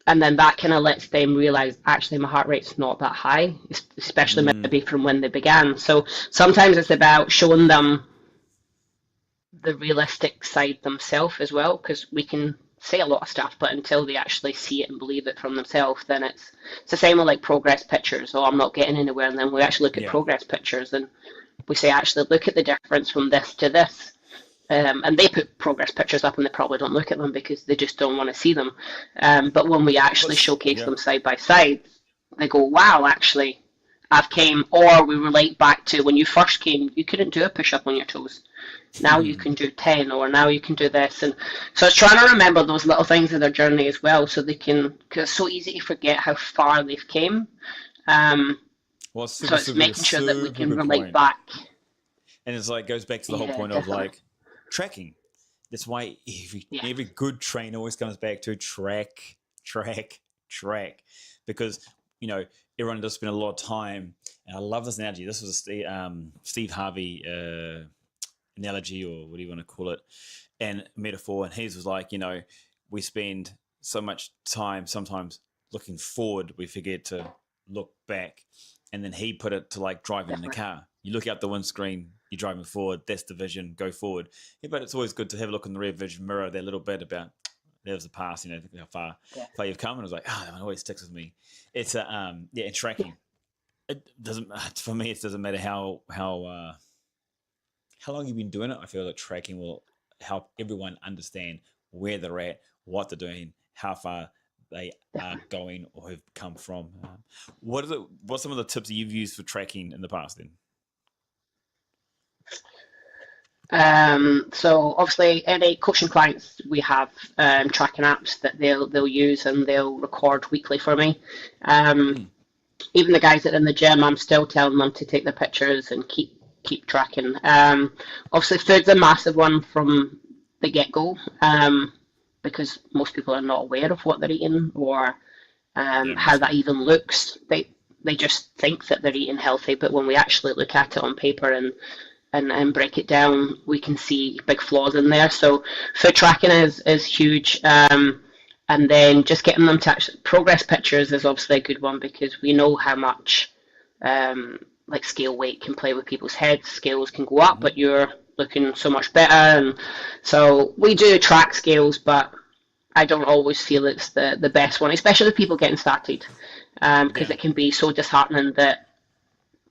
And then that kind of lets them realize, actually, my heart rate's not that high, especially maybe from when they began. So sometimes it's about showing them the realistic side themselves as well, because we can say a lot of stuff, but until they actually see it and believe it from themselves, then it's the same with like progress pictures. Oh, I'm not getting anywhere. And then we actually look at progress pictures and we say, actually, look at the difference from this to this. And they put progress pictures up and they probably don't look at them because they just don't want to see them. But when we actually showcase them side by side, they go, wow, actually, I've came, or we relate back to when you first came, you couldn't do a push-up on your toes. Now you can do 10, or now you can do this. And so it's trying to remember those little things in their journey as well, so they can, because it's so easy to forget how far they've came. So it's making sure that we can relate back. And it's like, goes back to the whole point of like, tracking. That's why every good trainer always comes back to track, because you know everyone does spend a lot of time. And I love this analogy. This was a Steve Harvey analogy, or what do you want to call it, and metaphor. And his was like, you know, we spend so much time sometimes looking forward, we forget to look back. And then he put it to like driving in a car. You look out the windscreen, you're driving forward, that's the vision, go forward. Yeah, but it's always good to have a look in the rear vision mirror, that little bit about, there's the past, you know, how far you've come. And I was like, that one always sticks with me. It's and tracking. It doesn't, for me, it doesn't matter how long you've been doing it. I feel like tracking will help everyone understand where they're at, what they're doing, how far they are going or have come from. What's some of the tips that you've used for tracking in the past then? So obviously any coaching clients, we have tracking apps that they'll use and they'll record weekly for me. Even the guys that are in the gym, I'm still telling them to take their pictures and keep tracking. Obviously food's a massive one from the get-go, because most people are not aware of what they're eating or how that even looks. They just think that they're eating healthy, but when we actually look at it on paper and break it down, we can see big flaws in there. So food tracking is huge. And then just getting them to actually, progress pictures is obviously a good one, because we know how much like scale weight can play with people's heads. Scales can go up, but you're looking so much better. And so we do track scales, but I don't always feel it's the best one, especially with people getting started, because it can be so disheartening that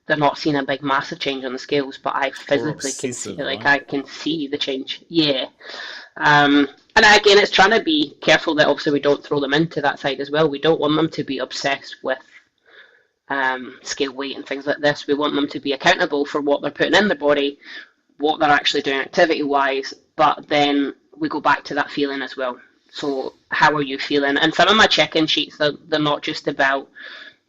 they're not seeing a big massive change on the scales, but I physically can see, like, I can see the change. Yeah. And again, it's trying to be careful that obviously we don't throw them into that side as well. We don't want them to be obsessed with scale weight and things like this. We want them to be accountable for what they're putting in their body, what they're actually doing activity-wise, but then we go back to that feeling as well. So how are you feeling? And some of my check-in sheets, they're not just about,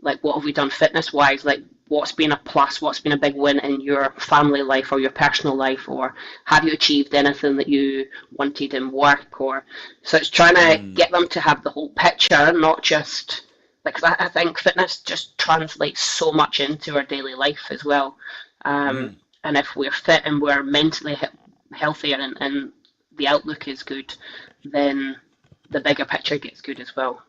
like, what have we done fitness-wise, like, what's been a plus, what's been a big win in your family life or your personal life, or have you achieved anything that you wanted in work? Or so it's trying to get them to have the whole picture, not just, because I think fitness just translates so much into our daily life as well. And if we're fit and we're mentally healthier and the outlook is good, then the bigger picture gets good as well.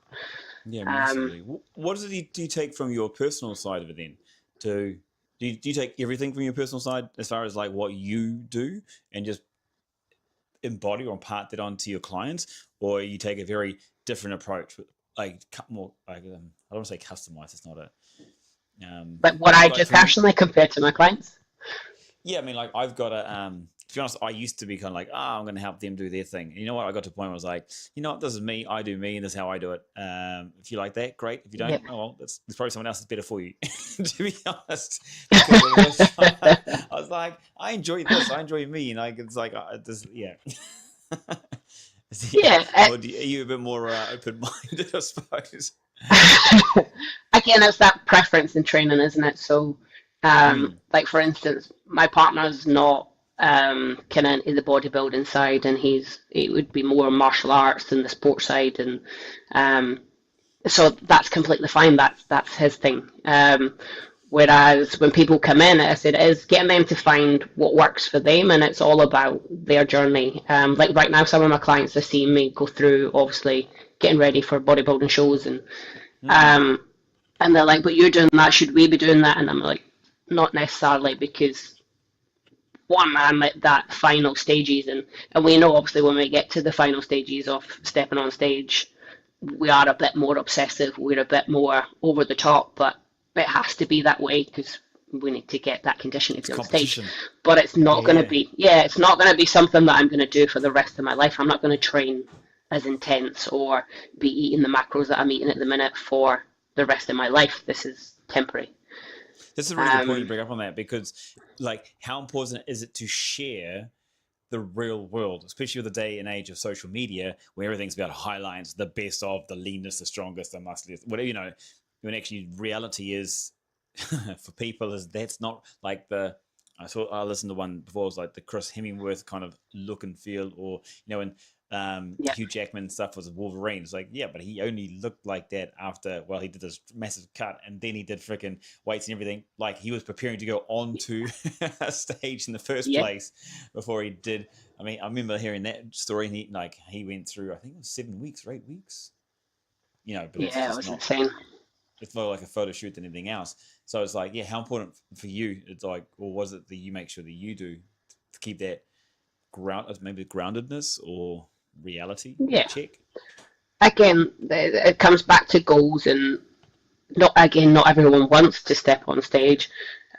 Yeah, massively. What do you take from your personal side of it then? Do you take everything from your personal side as far as like what you do and just embody or impart that onto your clients, or you take a very different approach, like more like I don't want to say customized. It's not a but what I do personally compared to my clients. Yeah, I mean, like I've got a to be honest, I used to be kind of like, I'm going to help them do their thing. And you know what? I got to a point where I was like, you know what? This is me. I do me, and this is how I do it. If you like that, great. If you don't, oh well, there's probably someone else that's better for you. To be honest, because I was like, I enjoy this. I enjoy me, and like it's like this, yeah. Or are you a bit more open-minded, I suppose? Again, it's that preference in training, isn't it? So, like for instance, my partner's not kind of into the bodybuilding side, and it would be more martial arts than the sports side, and so that's completely fine. That's his thing. Whereas when people come in, I said, it is getting them to find what works for them, and it's all about their journey. Like right now, some of my clients are seeing me go through, obviously, getting ready for bodybuilding shows, and they're like, but you're doing that, should we be doing that? And I'm like, not necessarily, because one, I'm at that final stages, and we know obviously when we get to the final stages of stepping on stage, we are a bit more obsessive, we're a bit more over the top, but it has to be that way because we need to get that condition to be on stage. But it's not going to be, it's not going to be something that I'm going to do for the rest of my life. I'm not going to train as intense or be eating the macros that I'm eating at the minute for the rest of my life. This is temporary. That's a really good point you bring up on that, because like how important is it to share the real world, especially with the day and age of social media where everything's about highlights, the best of, the leanest, the strongest, the muscliest, whatever, you know, when actually reality is for people is that's not like I listened to one before, it was like the Chris Hemsworth kind of look and feel, or you know, and Hugh Jackman stuff was Wolverine. It's like, yeah, but he only looked like that after, well, he did this massive cut and then he did freaking weights and everything. Like he was preparing to go onto a stage in the first place before he did. I mean, I remember hearing that story, and he went through, I think it was 7 weeks or 8 weeks. You know, but it was insane. It's more like a photo shoot than anything else. So it's like, how important for you? It's like, or was it that you make sure that you do to keep that maybe groundedness or reality check? Again, it comes back to goals, and not everyone wants to step on stage.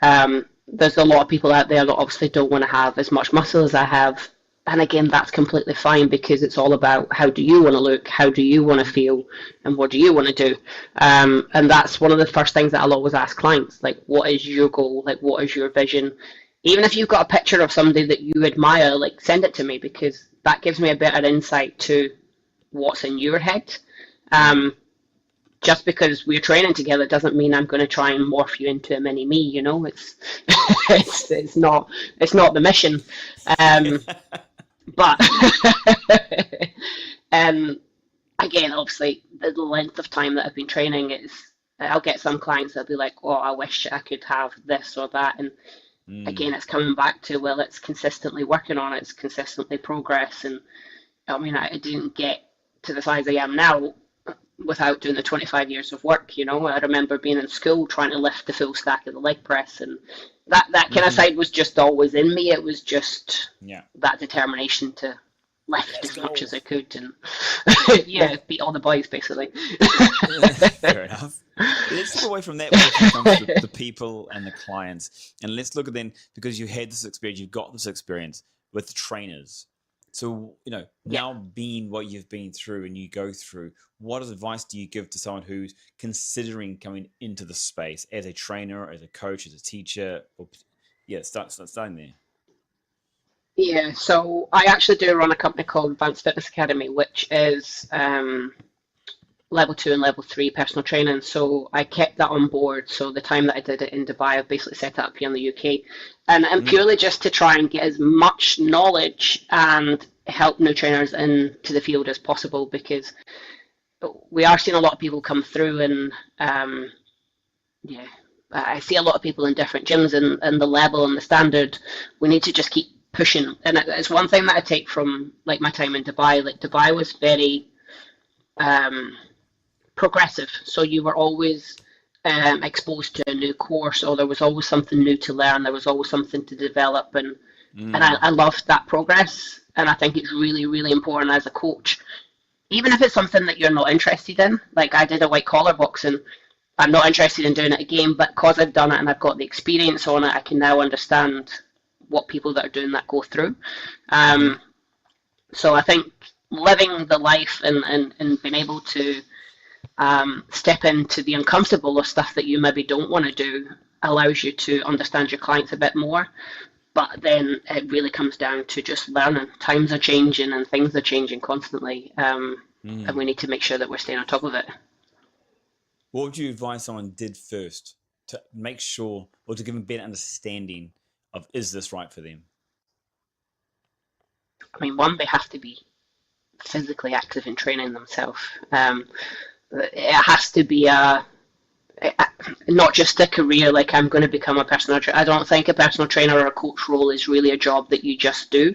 There's a lot of people out there that obviously don't want to have as much muscle as I have. And again, that's completely fine, because it's all about how do you want to look, how do you want to feel, and what do you want to do. And that's one of the first things that I'll always ask clients, like, what is your goal? Like, what is your vision? Even if you've got a picture of somebody that you admire, like, send it to me, because that gives me a better insight to what's in your head. Just because we're training together doesn't mean I'm going to try and morph you into a mini me, you know, it's it's not the mission. But again, obviously, the length of time that I've been training I'll get some clients that'll be like, oh, I wish I could have this or that. And again, it's coming back to, well, it's consistently working on it, it's consistently progress. And I mean, I didn't get to the size I am now without doing the 25 years of work, you know. I remember being in school trying to lift the full stack of the leg press, and that kind of side was just always in me. It was just that determination to lift as much as I could. And Yeah, beat all the boys basically. Fair enough. Let's step away from that when it comes to the people and the clients, and let's look at then, because you had this experience, you've got this experience with the trainers. So, now being what you've been through and you go through, what advice do you give to someone who's considering coming into the space as a trainer, as a coach, as a teacher? Or, starting there. Yeah, so I actually do run a company called Advanced Fitness Academy, which is level 2 and level 3 personal training. So I kept that on board. So the time that I did it in Dubai, I basically set it up here in the UK, and purely just to try and get as much knowledge and help new trainers into the field as possible, because we are seeing a lot of people come through, and I see a lot of people in different gyms, and the level and the standard, we need to just keep pushing. And it's one thing that I take from like my time in Dubai. Like Dubai was very progressive, so you were always exposed to a new course, or there was always something new to learn, there was always something to develop, and I loved that progress. And I think it's really, really important as a coach, even if it's something that you're not interested in. Like I did a white collar boxing, I'm not interested in doing it again, but because I've done it and I've got the experience on it, I can now understand what people that are doing that go through. So I think living the life and being able to step into the uncomfortable of stuff that you maybe don't want to do allows you to understand your clients a bit more. But then it really comes down to just learning. Times are changing and things are changing constantly, and we need to make sure that we're staying on top of it. What would you advise someone did first to make sure, or to give them a better understanding of, is this right for them? I mean, one, they have to be physically active in training themselves. It has to be not just a career, like I'm going to become a personal trainer. I don't think a personal trainer or a coach role is really a job that you just do.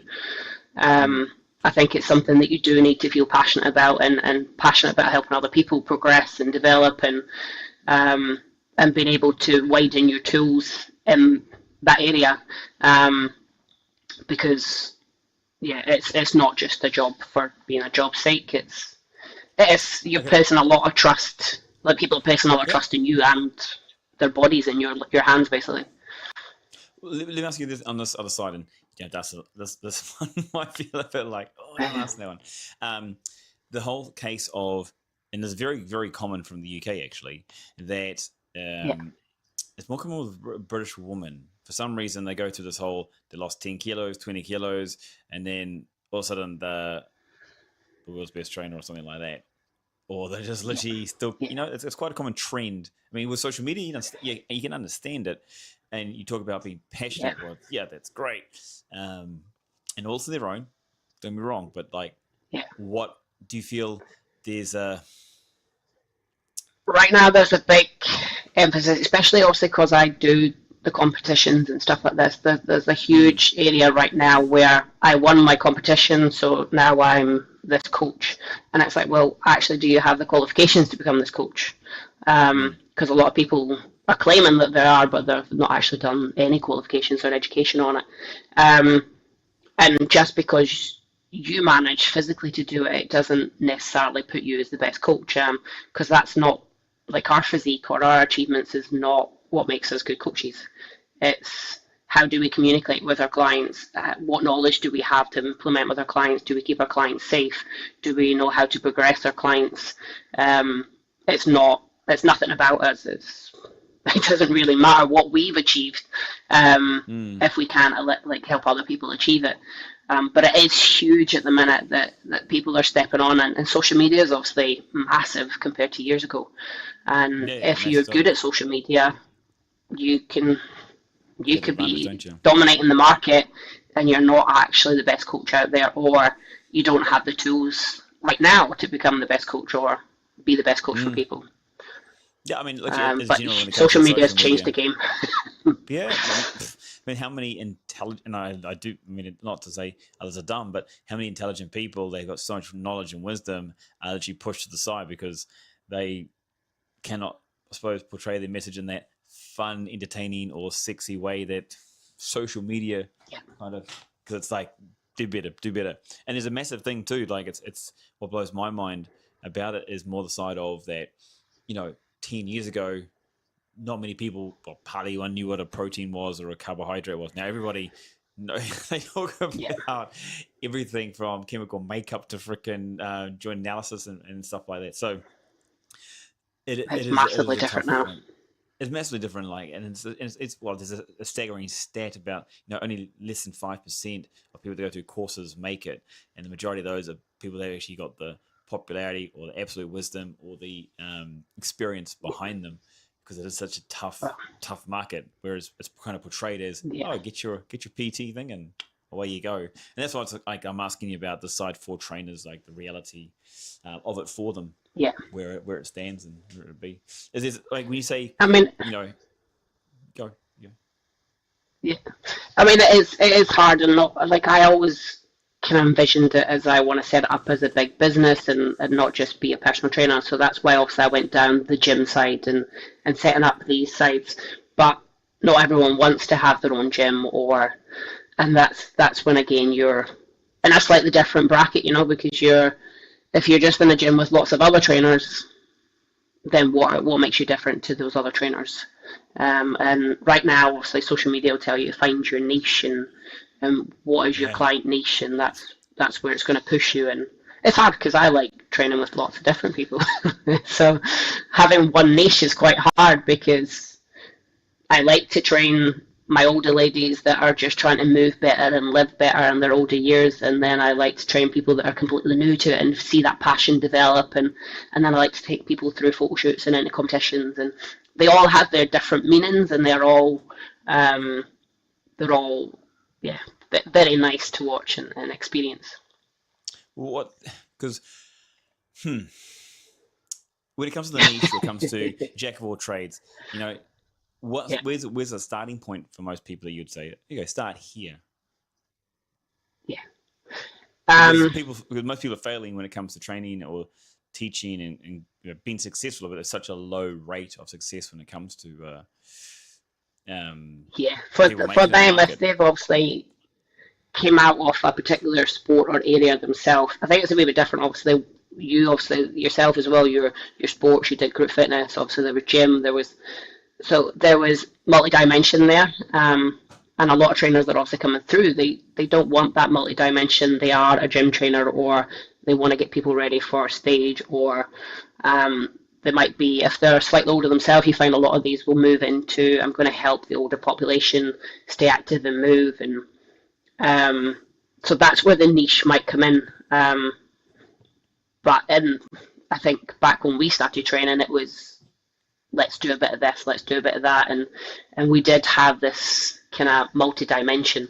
I think it's something that you do need to feel passionate about, and passionate about helping other people progress and develop, and being able to widen your tools in that area. Because it's not just a job for being a job's sake. It's you're placing a lot of trust. Like people are placing a lot of trust in you and their bodies in your hands, basically. Well, let me ask you this on this other side, and this one might feel a bit like, I don't ask that one. The whole case of, and it's very, very common from the UK actually, that it's more common with British women. For some reason, they go through this whole, they lost 10 kilos, 20 kilos, and then all of a sudden the world's best trainer or something like that. Or they're just literally still, it's quite a common trend. I mean, with social media, you can understand it. And you talk about being passionate. Well, that's great. And also their own, don't be wrong. But what do you feel there's a... Right now, there's a big emphasis, especially obviously because I do the competitions and stuff like this. There's a huge area right now where I won my competition, so now I'm this coach. And it's like, well, actually, do you have the qualifications to become this coach? Because a lot of people are claiming that there are, but they've not actually done any qualifications or education on it. And just because you manage physically to do it, it doesn't necessarily put you as the best coach, because that's not, like, our physique or our achievements is not what makes us good coaches. It's how do we communicate with our clients? What knowledge do we have to implement with our clients? Do we keep our clients safe? Do we know how to progress our clients? It's nothing about us. It doesn't really matter what we've achieved if we can't help other people achieve it. But it is huge at the minute that people are stepping on, and social media is obviously massive compared to years ago. And if you're good at social media, you could be dominating the market, and you're not actually the best coach out there, or you don't have the tools right now to become the best coach or be the best coach for people. Yeah, I mean, look, but social media has changed the game. Yeah, I mean, how many intelligent, and I do, I mean, not to say others are dumb, but how many intelligent people, they've got so much knowledge and wisdom, are actually pushed to the side because they cannot, I suppose, portray their message in that fun, entertaining, or sexy way that social media kind of, because it's like do better. And there's a massive thing too. Like it's what blows my mind about it is more the side of that. 10 years ago, not many people, well, partly one knew what a protein was or a carbohydrate was. Now everybody they talk about everything from chemical makeup to freaking joint analysis and stuff like that. So it's massively different now. It's massively different, and it's well, there's a staggering stat about only less than 5% of people that go through courses make it, and the majority of those are people that actually got the popularity or the absolute wisdom or the experience behind them, because it is such a tough market. Whereas it's kind of portrayed as get your PT thing and away you go. And that's why it's like I'm asking you about the side for trainers, like the reality of it for them. Yeah, where it stands and where it would be. Is it like when you say? I mean, go. Yeah, I mean it is hard, and not like I always kind of envisioned it as I want to set it up as a big business and not just be a personal trainer. So that's why obviously I went down the gym side and setting up these sites. But not everyone wants to have their own gym, and that's when again you're in a slightly different bracket, because if you're just in a gym with lots of other trainers, then what makes you different to those other trainers? And right now, obviously, social media will tell you to find your niche and what is your client niche, and that's where it's going to push you. And it's hard because I like training with lots of different people. So having one niche is quite hard because I like to train my older ladies that are just trying to move better and live better in their older years, and then I like to train people that are completely new to it and see that passion develop, and then I like to take people through photo shoots and into competitions, and they all have their different meanings, and they're all very nice to watch and experience. What? Because when it comes to the niche, when it comes to jack of all trades, where's the starting point for most people that you'd say, start here? Yeah. Because most people are failing when it comes to training or teaching and being successful, but there's such a low rate of success when it comes to for them, if they've obviously came out of a particular sport or area themselves, I think it's a wee bit different. Obviously, you yourself as well, your sports, you did group fitness, obviously there was gym, there was multi-dimension there, and a lot of trainers that are also coming through, they don't want that multi-dimension. They are a gym trainer, or they want to get people ready for a stage, or they might be, if they're slightly older themselves, you find a lot of these will move into, I'm going to help the older population stay active and move, and so that's where the niche might come in. But I think back when we started training, it was, let's do a bit of this, let's do a bit of that, and we did have this kind of multi-dimension,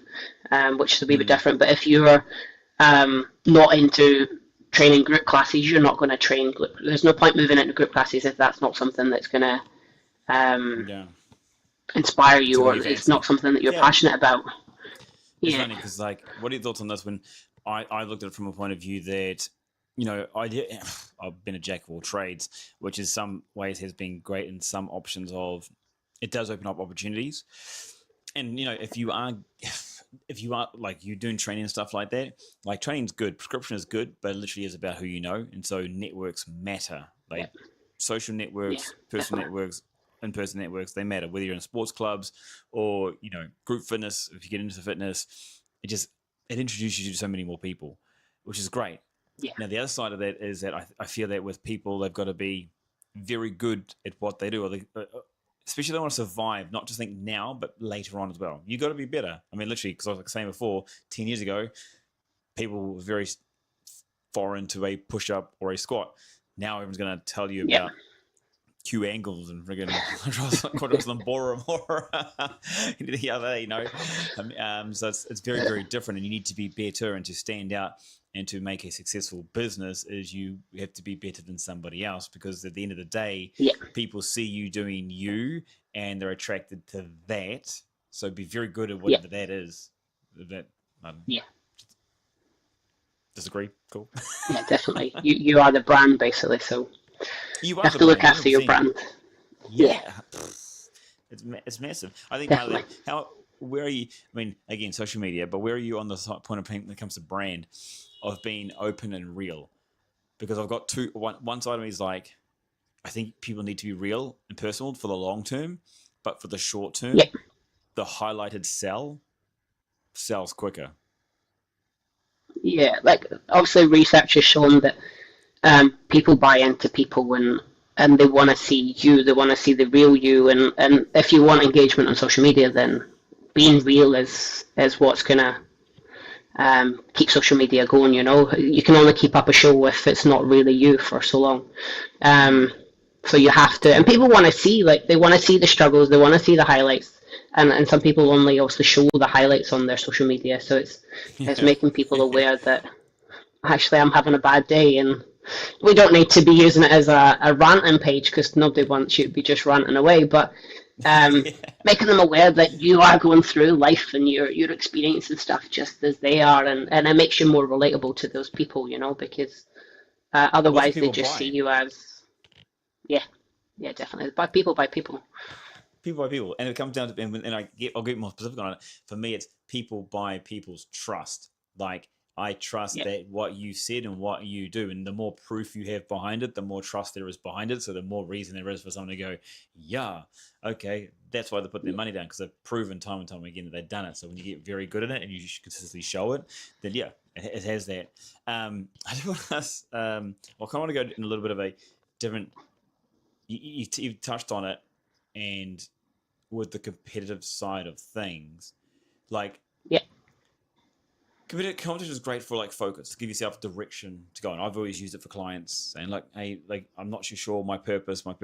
which is a wee bit different. But if you're not into training group classes, you're not going to train group. There's no point moving into group classes if that's not something that's going to inspire you, or it's not something that you're passionate about. It's funny because, what are your thoughts on this? When I looked at it from a point of view that, I've been a jack of all trades, which in some ways has been great, in some options of it does open up opportunities. And if you are like you're doing training and stuff like that, like training's good, prescription is good, but it literally is about who you know, and so networks matter. Like social networks, personal networks, in-person networks, they matter. Whether you're in sports clubs or group fitness, if you get into fitness, it introduces you to so many more people, which is great. Yeah. Now, the other side of that is that I feel that with people, they've got to be very good at what they do, or especially if they want to survive, not just think now, but later on as well. You got to be better. I mean, literally, because I was saying before, 10 years ago, people were very foreign to a push-up or a squat. Now everyone's going to tell you about Q angles and friggin' quadrants and bora more the other day, so it's very, very different, and you need to be better, and to stand out and to make a successful business is you have to be better than somebody else, because at the end of the day, people see you doing you and they're attracted to that. So be very good at whatever that is. Disagree? Cool. Yeah, definitely. You are the brand, basically, so you have to look after your brand. Yeah. It's massive. I think where are you? I mean, again, social media, but where are you on the point of when it comes to brand of being open and real? Because I've got one side of me is like, I think people need to be real and personal for the long term, but for the short term, Yeah. the highlighted sells quicker. Yeah, like obviously research has shown that people buy into people and they want to see you, they want to see the real you, and if you want engagement on social media, then being real is what's gonna keep social media going. You know, you can only keep up a show if it's not really you for so long. So you have to, and people want to see, like, they want to see the struggles, they want to see the highlights, and some people only also show the highlights on their social media. So it's making people aware that actually I'm having a bad day, and we don't need to be using it as a ranting page because nobody wants you to be just ranting away, but making them aware that you are going through life and you're experiencing stuff just as they are, and it makes you more relatable to those people, you know, because otherwise they just see you as definitely by people. People by people, and it comes down to, and I'll get more specific on it. For me, it's people by people's trust. Like, I trust that what you said and what you do, and the more proof you have behind it, the more trust there is behind it. So the more reason there is for someone to go, yeah, okay, that's why they put their money down, because they've proven time and time again that they've done it. So when you get very good at it and you consistently show it, then it has that. I do want to ask, I kind of want to go in a little bit of a different. You touched on it, and with the competitive side of things, like competition is great for like focus, to give yourself direction to go. And I've always used it for clients saying like, hey, like, I'm not too sure my purpose, you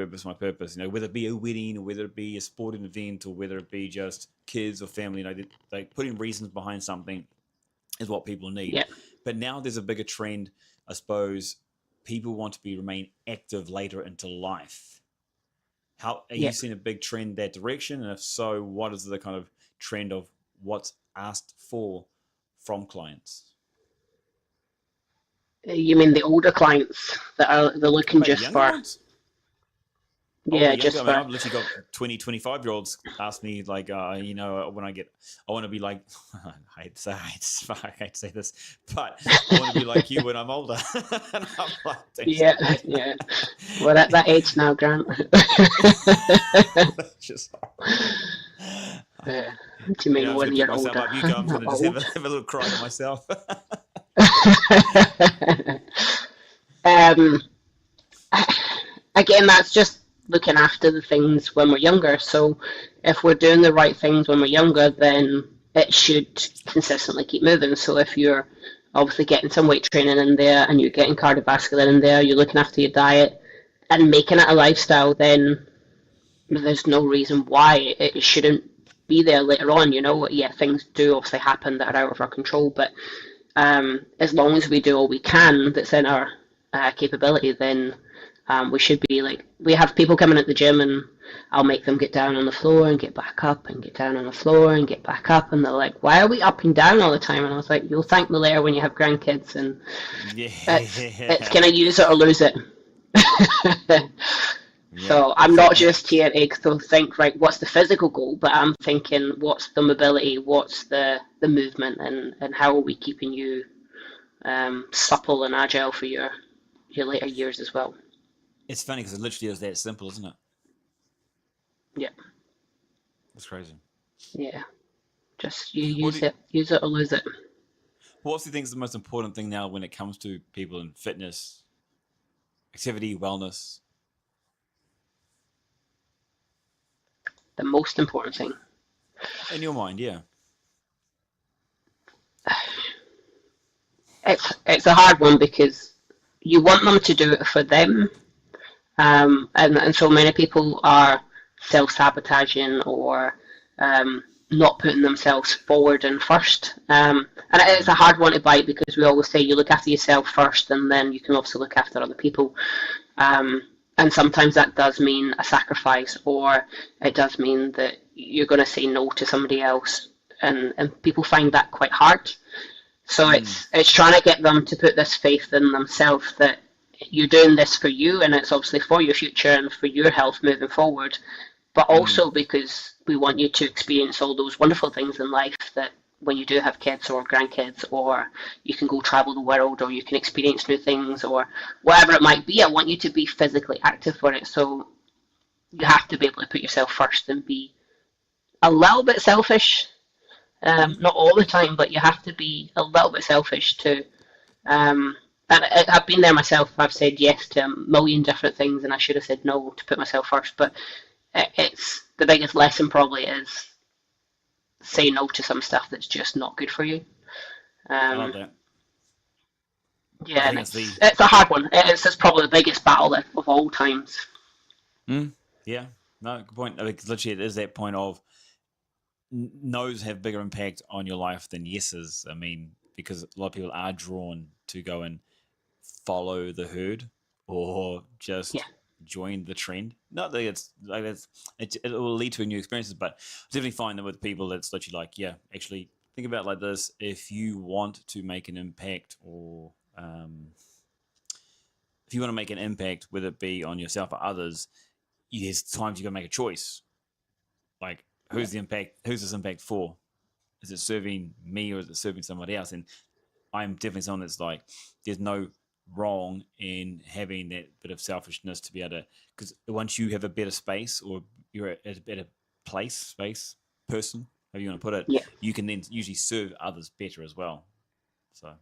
know, whether it be a wedding or whether it be a sporting event or whether it be just kids or family, you know, like putting reasons behind something is what people need. But now there's a bigger trend, I suppose. People want to remain active later into life. How are you seeing a big trend that direction? And if so, what is the kind of trend of what's asked for from clients? You mean the older clients that they're looking just for? Ones? Just I mean, I've literally got 20, 25-year-olds ask me, like, you know, when I want to be like, I hate to say this, but I want to be like you when I'm older. And I'm like, We're at that age now, Grant. Just, do you mean when you're older? Up. You go, I'm going to just have a little cry to myself. Again, that's just looking after the things when we're younger. So if we're doing the right things when we're younger, then it should consistently keep moving. So if you're obviously getting some weight training in there and you're getting cardiovascular in there, you're looking after your diet and making it a lifestyle, then there's no reason why it shouldn't be there later on. You know, things do obviously happen that are out of our control, but as long as we do all we can that's in our capability, then we should be like, we have people coming at the gym and I'll make them get down on the floor and get back up and get down on the floor and get back up, and they're like, why are we up and down all the time? And I was like, you'll thank me later when you have grandkids, and it's kind of use it or lose it. So I'm not just here to think, right, what's the physical goal, but I'm thinking, what's the mobility, what's the movement, and how are we keeping you supple and agile for your later years as well. It's funny because it literally is that simple, isn't it? Yeah. That's crazy. Yeah. Just use it or lose it. What do you think is the most important thing now when it comes to people in fitness, activity, wellness? The most important thing? In your mind, yeah. It's a hard one because you want them to do it for them. And so many people are self-sabotaging or not putting themselves forward and first. And it is a hard one to bite because we always say you look after yourself first and then you can also look after other people. And sometimes that does mean a sacrifice, or it does mean that you're going to say no to somebody else. And people find that quite hard. So it's trying to get them to put this faith in themselves that you're doing this for you, and it's obviously for your future and for your health moving forward. but also because we want you to experience all those wonderful things in life that when you do have kids or grandkids, or you can go travel the world, or you can experience new things, or whatever it might be. I want you to be physically active for it. So you have to be able to put yourself first and be a little bit selfish. Not all the time, but you have to be a little bit selfish to. And I've been there myself. I've said yes to a million different things, and I should have said no to put myself first. But it's the biggest lesson probably is say no to some stuff that's just not good for you. I love that. Yeah, and it's a hard one. It's probably the biggest battle of all times. Yeah, no, good point. Because literally, it is that point of no's have bigger impact on your life than yeses. I mean, because a lot of people are drawn to go and follow the herd or just join the trend. Not that it's like it will lead to new experiences, but I definitely find that with people that's literally like, yeah, actually think about it like this: if you want to make an impact, or if you want to make an impact, whether it be on yourself or others, there's times you got to make a choice. Like, who's this impact for? Is it serving me or is it serving somebody else? And I'm definitely someone that's like, there's no wrong in having that bit of selfishness to be able to, because once you have a better space, or you're at a better space, person, however you want to put it, you can then usually serve others better as well. So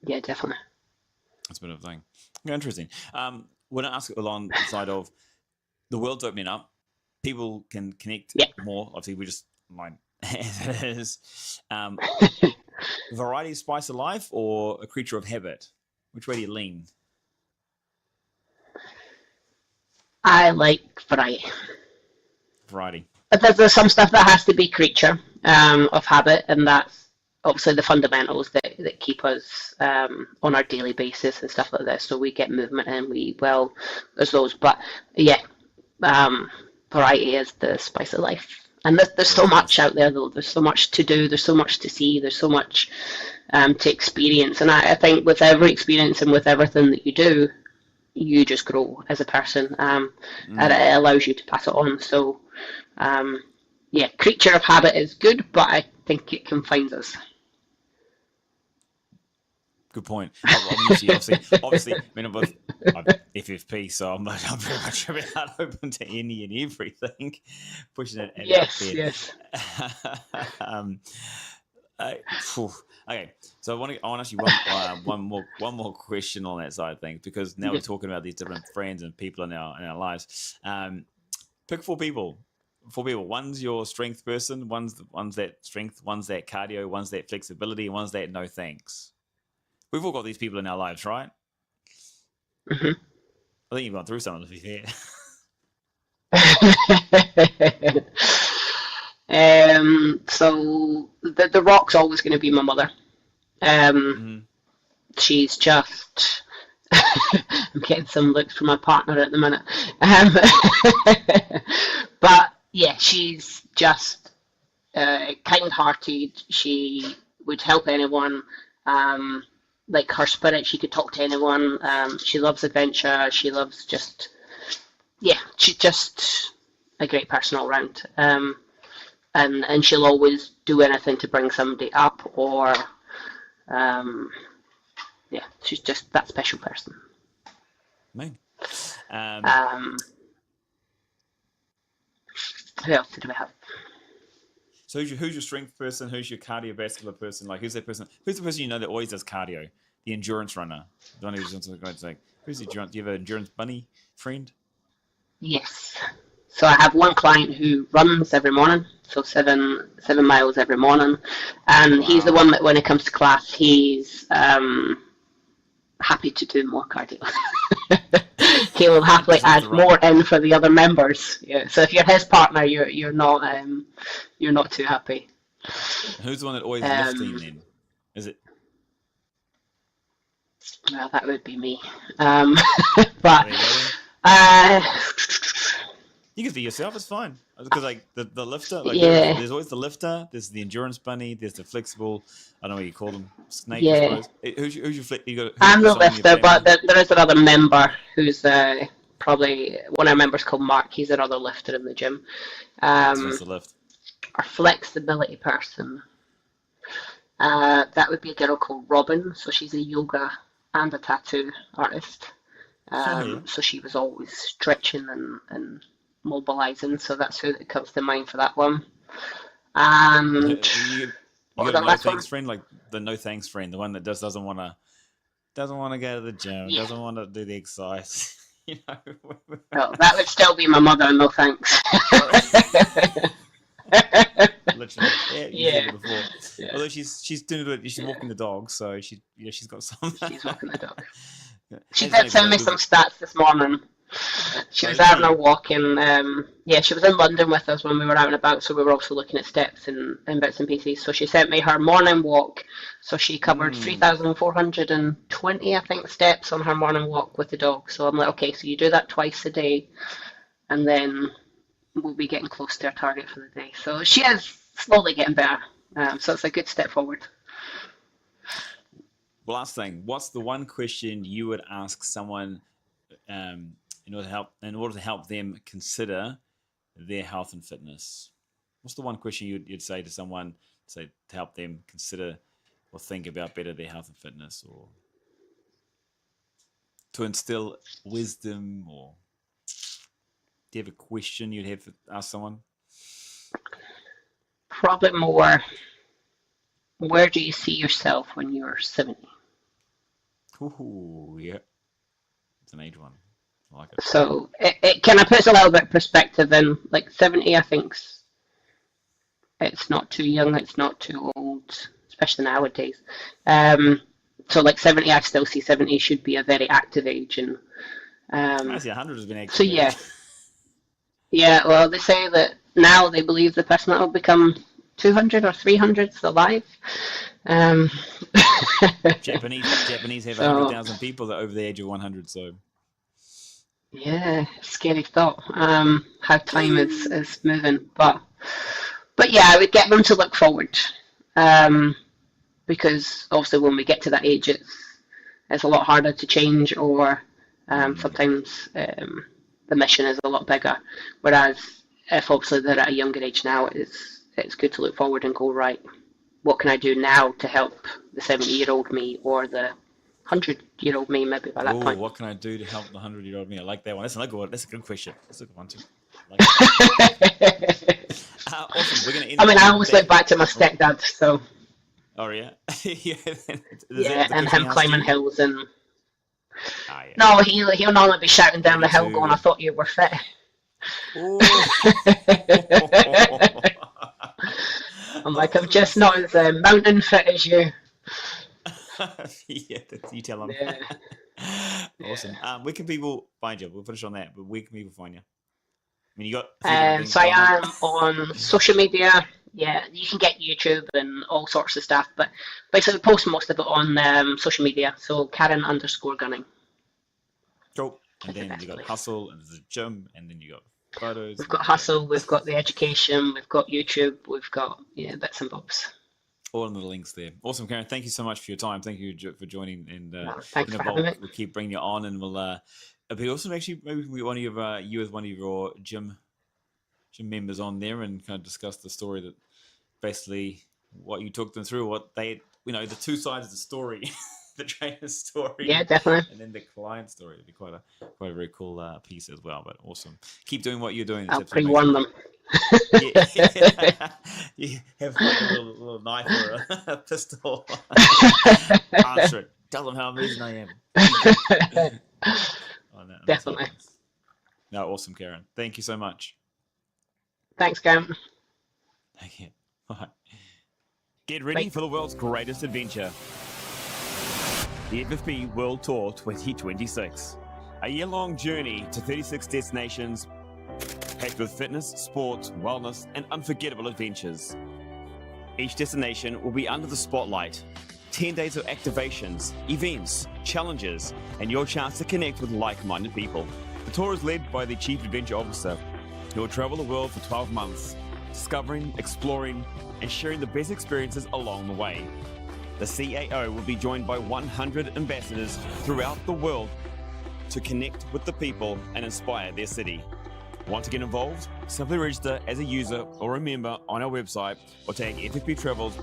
yeah, definitely. That's a bit of a thing. Yeah, interesting. When I ask alongside of the world's opening up, people can connect more. Obviously, we just mine as it is. Variety, spice of life, or a creature of habit? Which way do you lean? I like variety. Variety. But there's some stuff that has to be creature of habit, and that's obviously the fundamentals that keep us on our daily basis and stuff like this. So we get movement in, there's those. But yeah, variety is the spice of life. And there's so much out there, though. There's so much to do. There's so much to see. There's so much to experience. And I think with every experience and with everything that you do, you just grow as a person. And it allows you to pass it on. So, yeah, creature of habit is good, but I think it confines us. Good point. Obviously, I mean, I'm FFP, so I'm very much about open to any and everything, pushing it. Yes. Okay, so I want to ask you one more question on that side of things, because now we're talking about these different friends and people in our lives. Pick four people. One's your strength person. One's that strength. One's that cardio. One's that flexibility. And one's that no thanks. We've all got these people in our lives, right? Mm-hmm. I think you've gone through some of them, to be fair. So the Rock's always going to be my mother. She's just... I'm getting some looks from my partner at the minute. But yeah, she's just kind-hearted. She would help anyone. Like her spirit, she could talk to anyone. She loves adventure. She loves she's just a great person all around. And she'll always do anything to bring somebody up, or she's just that special person. Man. Who else did we have? So who's your strength person? Who's your cardiovascular person? Like, who's that person? Who's the person you know that always does cardio? The endurance runner. The one who's like, who's the endurance? Do you have an endurance bunny friend? Yes. So I have one client who runs every morning, so 7 miles every morning, and he's the one that when it comes to class, he's happy to do more cardio. He will happily add more in for the other members. Yeah. So if you're his partner, you're not too happy. Who's the one that always lifting then? Is it? Well, that would be me. But you can be yourself. It's fine, because like the lifter. Like, there's always the lifter. There's the endurance bunny. There's the flexible. I don't know what you call them. Snake. Yeah. Who's your I'm the lifter, but there is another member who's probably one of our members called Mark. He's another lifter in the gym. That's the lift. Our flexibility person. That would be a girl called Robin. So she's a yoga and a tattoo artist. So she was always stretching and mobilizing. So that's who that comes to mind for that one. And you got a no thanks friend, like the no thanks friend, the one that just doesn't want to go to the gym, doesn't want to do the exercise. Well, that would still be my mother. No thanks. Literally, before. Yeah. Although she's doing it, she's walking the dog, so she's got some. She's walking the dog. She did send me some stats this morning. She was out on her walk in, she was in London with us when we were out and about, so we were also looking at steps and bits and pieces. So she sent me her morning walk. So she covered 3,420, I think, steps on her morning walk with the dog. So I'm like, okay, so you do that twice a day, and then we'll be getting close to our target for the day. So she is slowly getting better. So it's a good step forward. Last thing, what's the one question you would ask someone in order to help them consider their health and fitness? What's the one question you'd say to someone, to help them consider or think about better their health and fitness, or to instill wisdom? Or do you have a question you'd have to ask someone? Probably more, where do you see yourself when you're 70? Ooh, yeah. It's an age one. I like it. So it kind of puts a little bit of perspective in. Like 70, I think it's not too young, it's not too old, especially nowadays. So like 70, I still see 70 should be a very active age. And I see 100 has been active. So yeah. Yeah, well, they say that now they believe the person that will become 200 or 300 is alive. Japanese have 100,000 people that are over the age of 100, so yeah, scary thought. How time is moving, but yeah, I would get them to look forward, because obviously when we get to that age, it's a lot harder to change, or sometimes the mission is a lot bigger. Whereas if obviously they're at a younger age now, it's good to look forward and go, right, what can I do now to help the 70-year-old me, or the 100-year-old me, maybe by that point? What can I do to help the 100-year-old me? I like that one. That's a good question. That's a good one too. Awesome. We're gonna end. I mean, I always look back to my stepdad. So. Oh yeah. And him climbing hills and. No, he'll normally be shouting down the hill, going, "I thought you were fit." I'm like, I'm just not as mountain fit as you. Yeah, you tell them. Yeah. Awesome. Where can people find you? We'll finish on that, but where can people find you? I mean, you got. So I am on social media. Yeah, you can get YouTube and all sorts of stuff, but basically post most of it on social media. So Karen_gunning. Cool. And then you got Hustle, and there's a gym, and then you got photos. We've got Hustle, we've got the education, we've got YouTube, we've got bits and bobs. All in the links there. Awesome, Karen. Thank you so much for your time. Thank you for joining, and thanks for having me. We'll keep bringing you on, and we'll. It'd be awesome actually. Maybe you as one of your gym members on there, and kind of discuss the story, that basically what you took them through, what they, the two sides of the story. The trainer's story, yeah, definitely, and then the client story. It'd be quite a very cool piece as well. But awesome, keep doing what you're doing. I'll pre-warn them. You have like a little knife or a pistol. Answer it. Tell them how amazing I am. Definitely. No, awesome, Karen. Thank you so much. Thanks, Karen. Thank you. Bye. Get ready for the world's greatest adventure. The FFP World Tour 2026. A year-long journey to 36 destinations packed with fitness, sports, wellness, and unforgettable adventures. Each destination will be under the spotlight. 10 days of activations, events, challenges, and your chance to connect with like-minded people. The tour is led by the Chief Adventure Officer, who will travel the world for 12 months, discovering, exploring, and sharing the best experiences along the way. The CAO will be joined by 100 ambassadors throughout the world to connect with the people and inspire their city. Want to get involved? Simply register as a user or a member on our website or tag FFP Travels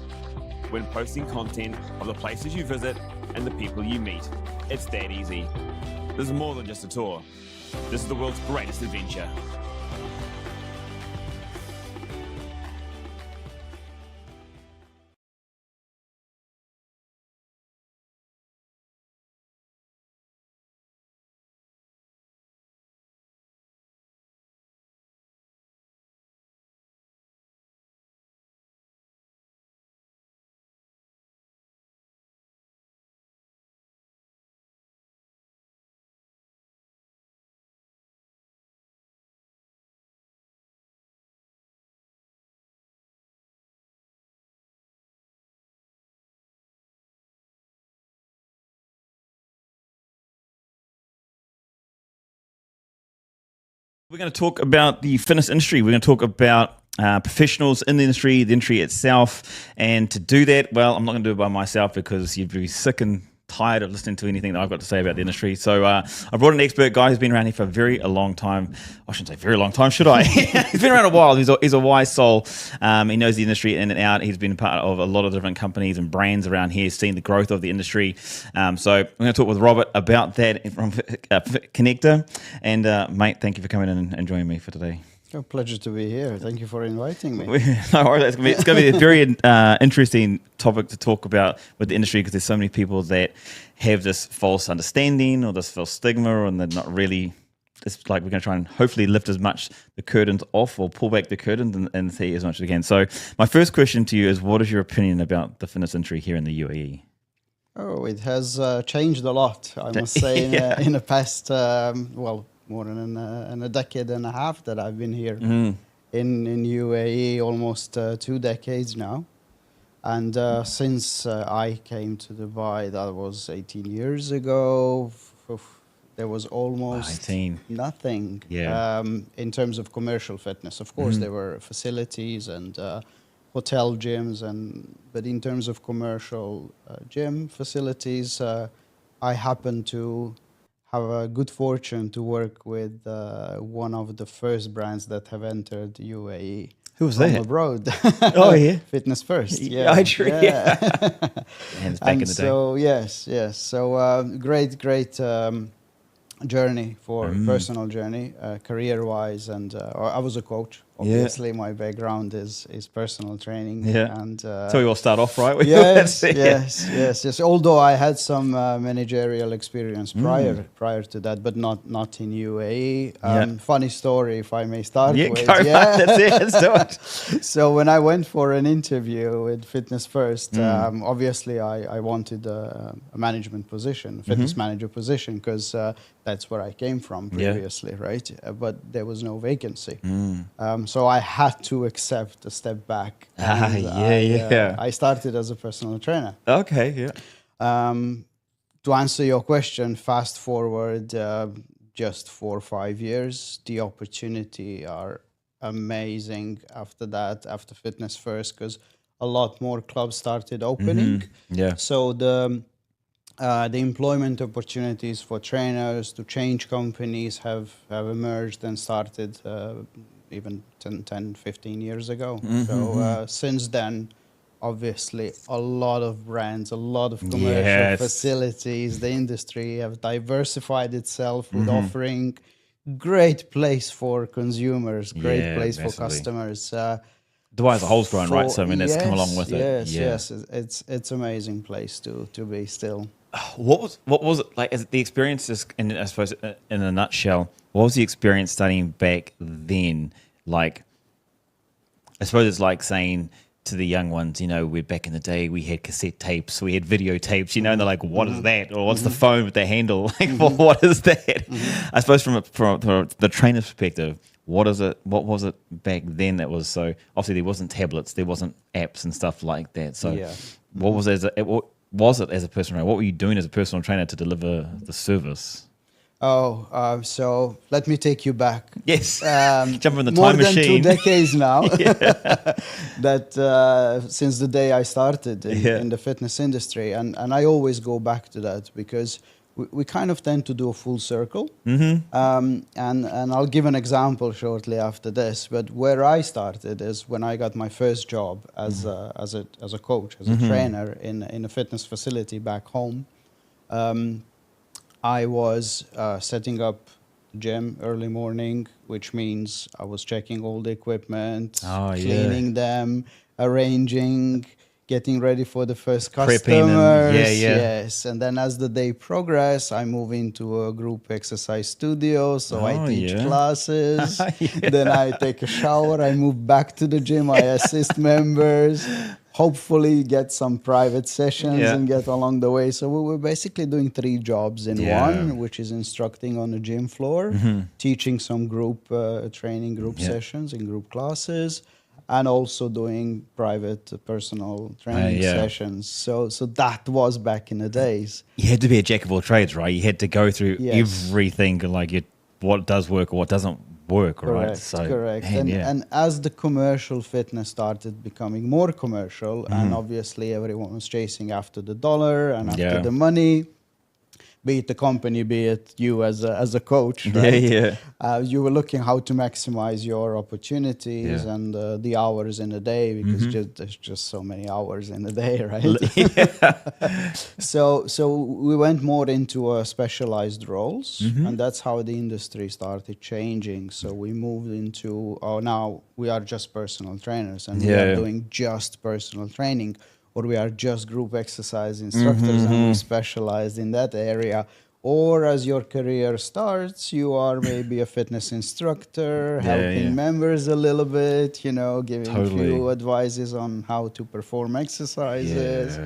when posting content of the places you visit and the people you meet. It's that easy. This is more than just a tour. This is the world's greatest adventure. We're going to talk about the fitness industry. We're going to talk about professionals in the industry itself. And to do that, well, I'm not going to do it by myself because you'd be sick and tired of listening to anything that I've got to say about the industry. So I brought an expert guy who's been around here for a very long time. I shouldn't say very long time, should I? He's been around a while. He's a wise soul. He knows the industry in and out. He's been part of a lot of different companies and brands around here, seen the growth of the industry. So I'm going to talk with Robert about that from Connector. And mate, thank you for coming in and joining me for today. A pleasure to be here. Thank you for inviting me. No worries. It's going to be a very interesting topic to talk about with the industry because there's so many people that have this false understanding or this false stigma and they're not really. It's like we're going to try and hopefully lift as much the curtains off or pull back the curtains and see as much as we can. So my first question to you is, what is your opinion about the fitness industry here in the UAE? Oh, it has changed a lot, I must say, in the past, more than in a decade and a half that I've been here in UAE, almost 2 decades now. And since I came to Dubai, that was 18 years ago, there was almost nothing in terms of commercial fitness. Of course, there were facilities and hotel gyms, but in terms of commercial gym facilities, I happened to have a good fortune to work with one of the first brands that have entered UAE. Who was that? Abroad. Oh, yeah. Fitness First. Yeah, I true. Yeah. And back in the so, day. Yes. So, great journey for personal journey, career-wise, and I was a coach. Obviously, my background is personal training. Yeah. And so we all start off right. Yes. Although I had some managerial experience prior to that, but not in UAE. Funny story, if I may start with. That's it. Let's do it. So when I went for an interview with Fitness First, obviously I wanted a management position, fitness manager position, because that's where I came from previously, right? But there was no vacancy. So I had to accept a step back. I started as a personal trainer. Okay, yeah. To answer your question, fast forward just 4 or 5 years, the opportunity are amazing after that, after Fitness First, because a lot more clubs started opening. So the employment opportunities for trainers to change companies have emerged and started even 10, 15 years ago. So since then, obviously, a lot of brands, a lot of commercial facilities, the industry have diversified itself with offering great place for consumers, great place for customers. Dubai as a whole's grown, right? So I mean, that's come along with it. Yes. It's amazing place to be still. What was it like? As the experience, I suppose, in a nutshell, what was the experience studying back then? Like, I suppose it's like saying to the young ones, we're back in the day, we had cassette tapes, we had videotapes, and they're like, what is that? Or what's the phone with the handle? Like, what is that? I suppose from the trainer's perspective, what is it? What was it back then that was so? Obviously, there wasn't tablets, there wasn't apps and stuff like that. So, what was it as a personal trainer? What were you doing as a personal trainer to deliver the service? So let me take you back. Yes, jump in the more time machine. More than 2 decades now. That since the day I started in the fitness industry, and I always go back to that because we kind of tend to do a full circle. And I'll give an example shortly after this. But where I started is when I got my first job as a coach, as a trainer in a fitness facility back home. I was setting up gym early morning, which means I was checking all the equipment, cleaning them, arranging, getting ready for the first customers. Yes. And then as the day progressed, I move into a group exercise studio. So I teach classes. Then I take a shower. I move back to the gym. I assist members. Hopefully get some private sessions and get along the way. So we were basically doing 3 jobs in one, which is instructing on the gym floor, teaching some group training group sessions and group classes, and also doing private personal training sessions. So that was back in the days. You had to be a jack of all trades, right? You had to go through everything, like what does work or what doesn't work, correct, right? So, correct. Man, and as the commercial fitness started becoming more commercial, and obviously everyone was chasing after the dollar and after the money, be it the company, be it you as a coach, right? You were looking how to maximize your opportunities and the hours in a day, because there's just so many hours in a day, right? So we went more into specialized roles, and that's how the industry started changing. So we moved into, now we are just personal trainers, and we are doing just personal training, or we are just group exercise instructors and we specialize in that area. Or as your career starts, you are maybe a fitness instructor, helping members a little bit, giving a few advices on how to perform exercises.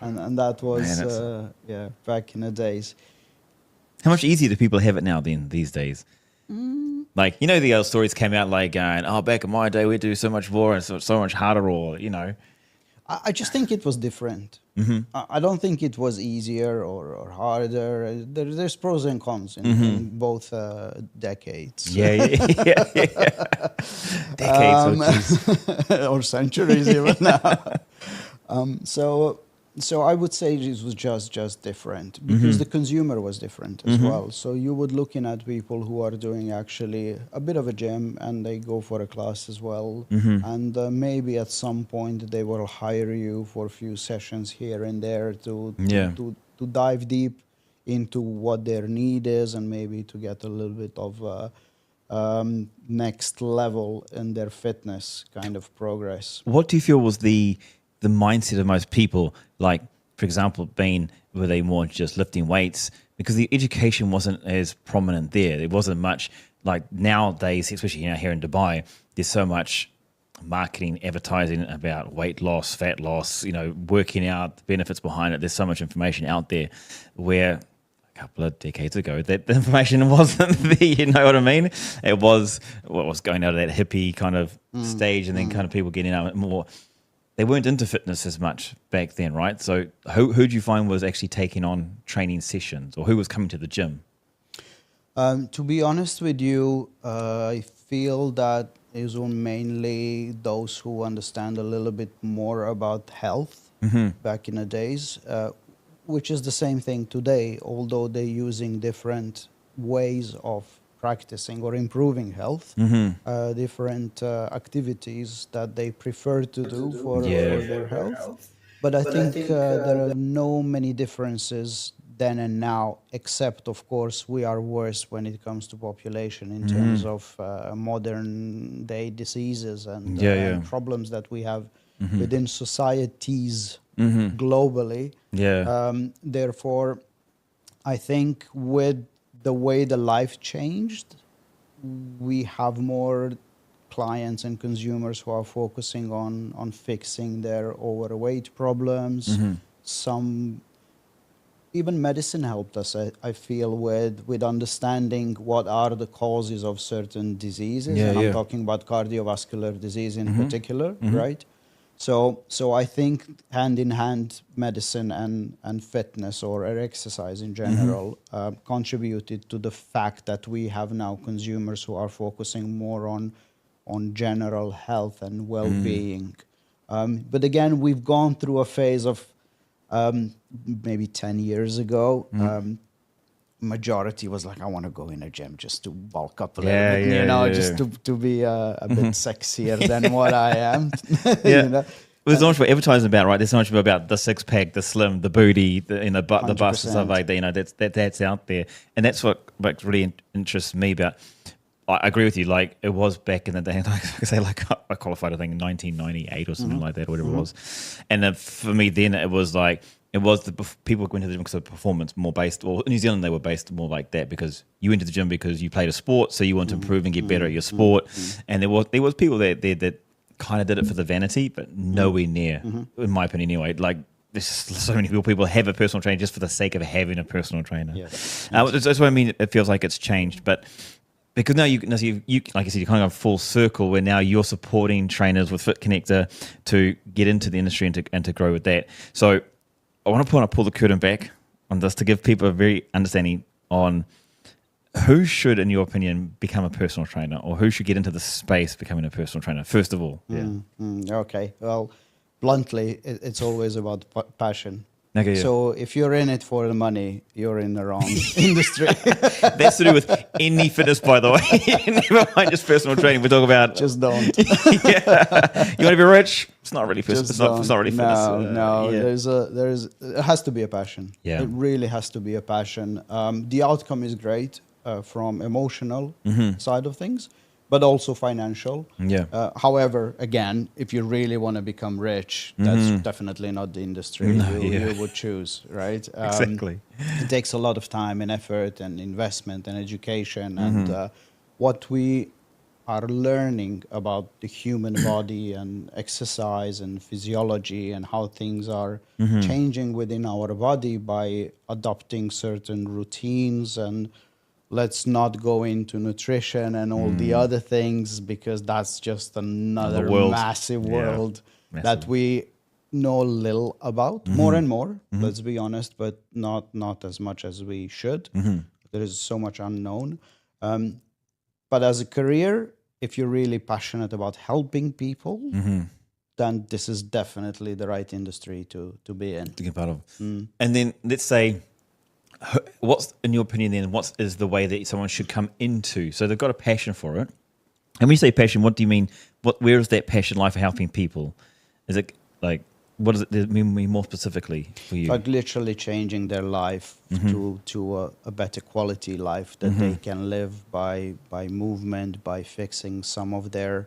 And that was, back in the days. How much easier do people have it now these days? Like, the old stories came out like going, back in my day, we do so much more and so much harder, or, I just think it was different. I don't think it was easier or harder. There's pros and cons in both decades. Decades or centuries even now. So I would say it was just different, because the consumer was different as well. So you would looking at people who are doing actually a bit of a gym, and they go for a class as well. And maybe at some point they will hire you for a few sessions here and there to dive deep into what their need is, and maybe to get a little bit of next level in their fitness kind of progress. What do you feel was the mindset of most people, like, for example, were they more just lifting weights? Because the education wasn't as prominent there. There wasn't much, like nowadays, especially here in Dubai, there's so much marketing, advertising about weight loss, fat loss, working out, the benefits behind it. There's so much information out there, where a couple of decades ago, that the information wasn't there, you know what I mean? It was what was going out of that hippie kind of stage, and then kind of people getting out more. They weren't into fitness as much back then, right? So who do you find was actually taking on training sessions, or who was coming to the gym? To be honest with you, I feel that it was mainly those who understand a little bit more about health back in the days, which is the same thing today, although they're using different ways of practicing or improving health, different activities that they prefer to do for their health. But I think there are no many differences then and now, except, of course, we are worse when it comes to population in terms of modern day diseases and problems that we have within societies globally. Therefore, I think with the way the life changed, we have more clients and consumers who are focusing on fixing their overweight problems. Some even medicine helped us, I feel, with understanding what are the causes of certain diseases. I'm talking about cardiovascular disease in particular, right? So I think hand in hand, medicine and fitness or exercise in general contributed to the fact that we have now consumers who are focusing more on general health and well-being. But again, we've gone through a phase of maybe 10 years ago. majority was like, I want to go in a gym just to bulk up a little bit, just to be a bit sexier than what I am. You know? There's so much for advertising about, right? There's so much about the six pack, the slim, the booty, the bust and stuff like that. You know, that's out there, and that's what really interests me about. I agree with you. Like, it was back in the day, like I say, like I qualified, I think, in 1998 or something like that, or whatever it was. And then for me, then it was like, it was the people went to the gym because of performance, more based, or in New Zealand they were based more like that, because you went to the gym because you played a sport, so you want to improve and get better at your sport. And there was people that kind of did it for the vanity, but nowhere near, in my opinion anyway. Like, there's so many people have a personal trainer just for the sake of having a personal trainer. That's what I mean. It feels like it's changed, but because now you like I said, you kind of go full circle where now you're supporting trainers with Fit Connector to get into the industry and to grow with that. So I want to pull the curtain back on this to give people a very understanding on who should, in your opinion, become a personal trainer, or who should get into the space becoming a personal trainer, first of all. Okay. Well, bluntly, it's always about passion. Okay, yeah. So if you're in it for the money, you're in the wrong industry. That's to do with any fitness, by the way. Never mind just personal training. We're talking about just don't. You want to be rich? It's not really fitness. It's not really fitness. No. It has to be a passion. Yeah. It really has to be a passion. The outcome is great from emotional side of things, but also financial. Yeah. However, again, if you really want to become rich, that's definitely not the industry you would choose, right? Exactly. It takes a lot of time and effort and investment and education. And what we are learning about the human body and exercise and physiology and how things are changing within our body by adopting certain routines, and let's not go into nutrition and all the other things, because that's just another massive world that we know little about, more and more, let's be honest, but not as much as we should. There is so much unknown. But as a career, if you're really passionate about helping people, then this is definitely the right industry to be in. To get part of. And then let's say, what's, in your opinion, then, what is the way that someone should come into? So they've got a passion for it. And when you say passion, what do you mean? Where is that passion lie for helping people? Is it like, what does it mean more specifically for you? Like literally changing their life to a better quality life that they can live by movement, by fixing some of their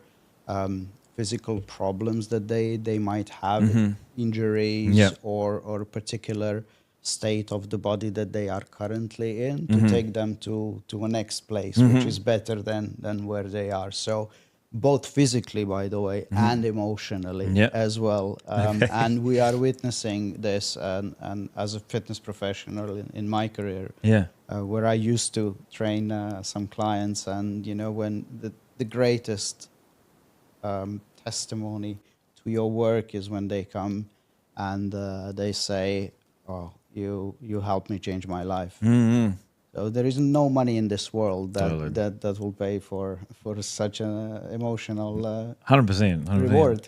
physical problems that they might have, injuries or a particular state of the body that they are currently in, to take them to a next place, which is better than where they are. So both physically, by the way, and emotionally as well. And we are witnessing this, and as a fitness professional in my career, where I used to train some clients, and you know, when the greatest testimony to your work is when they come and they say, "Oh, you helped me change my life." So there is no money in this world that will pay for such an emotional 100% reward.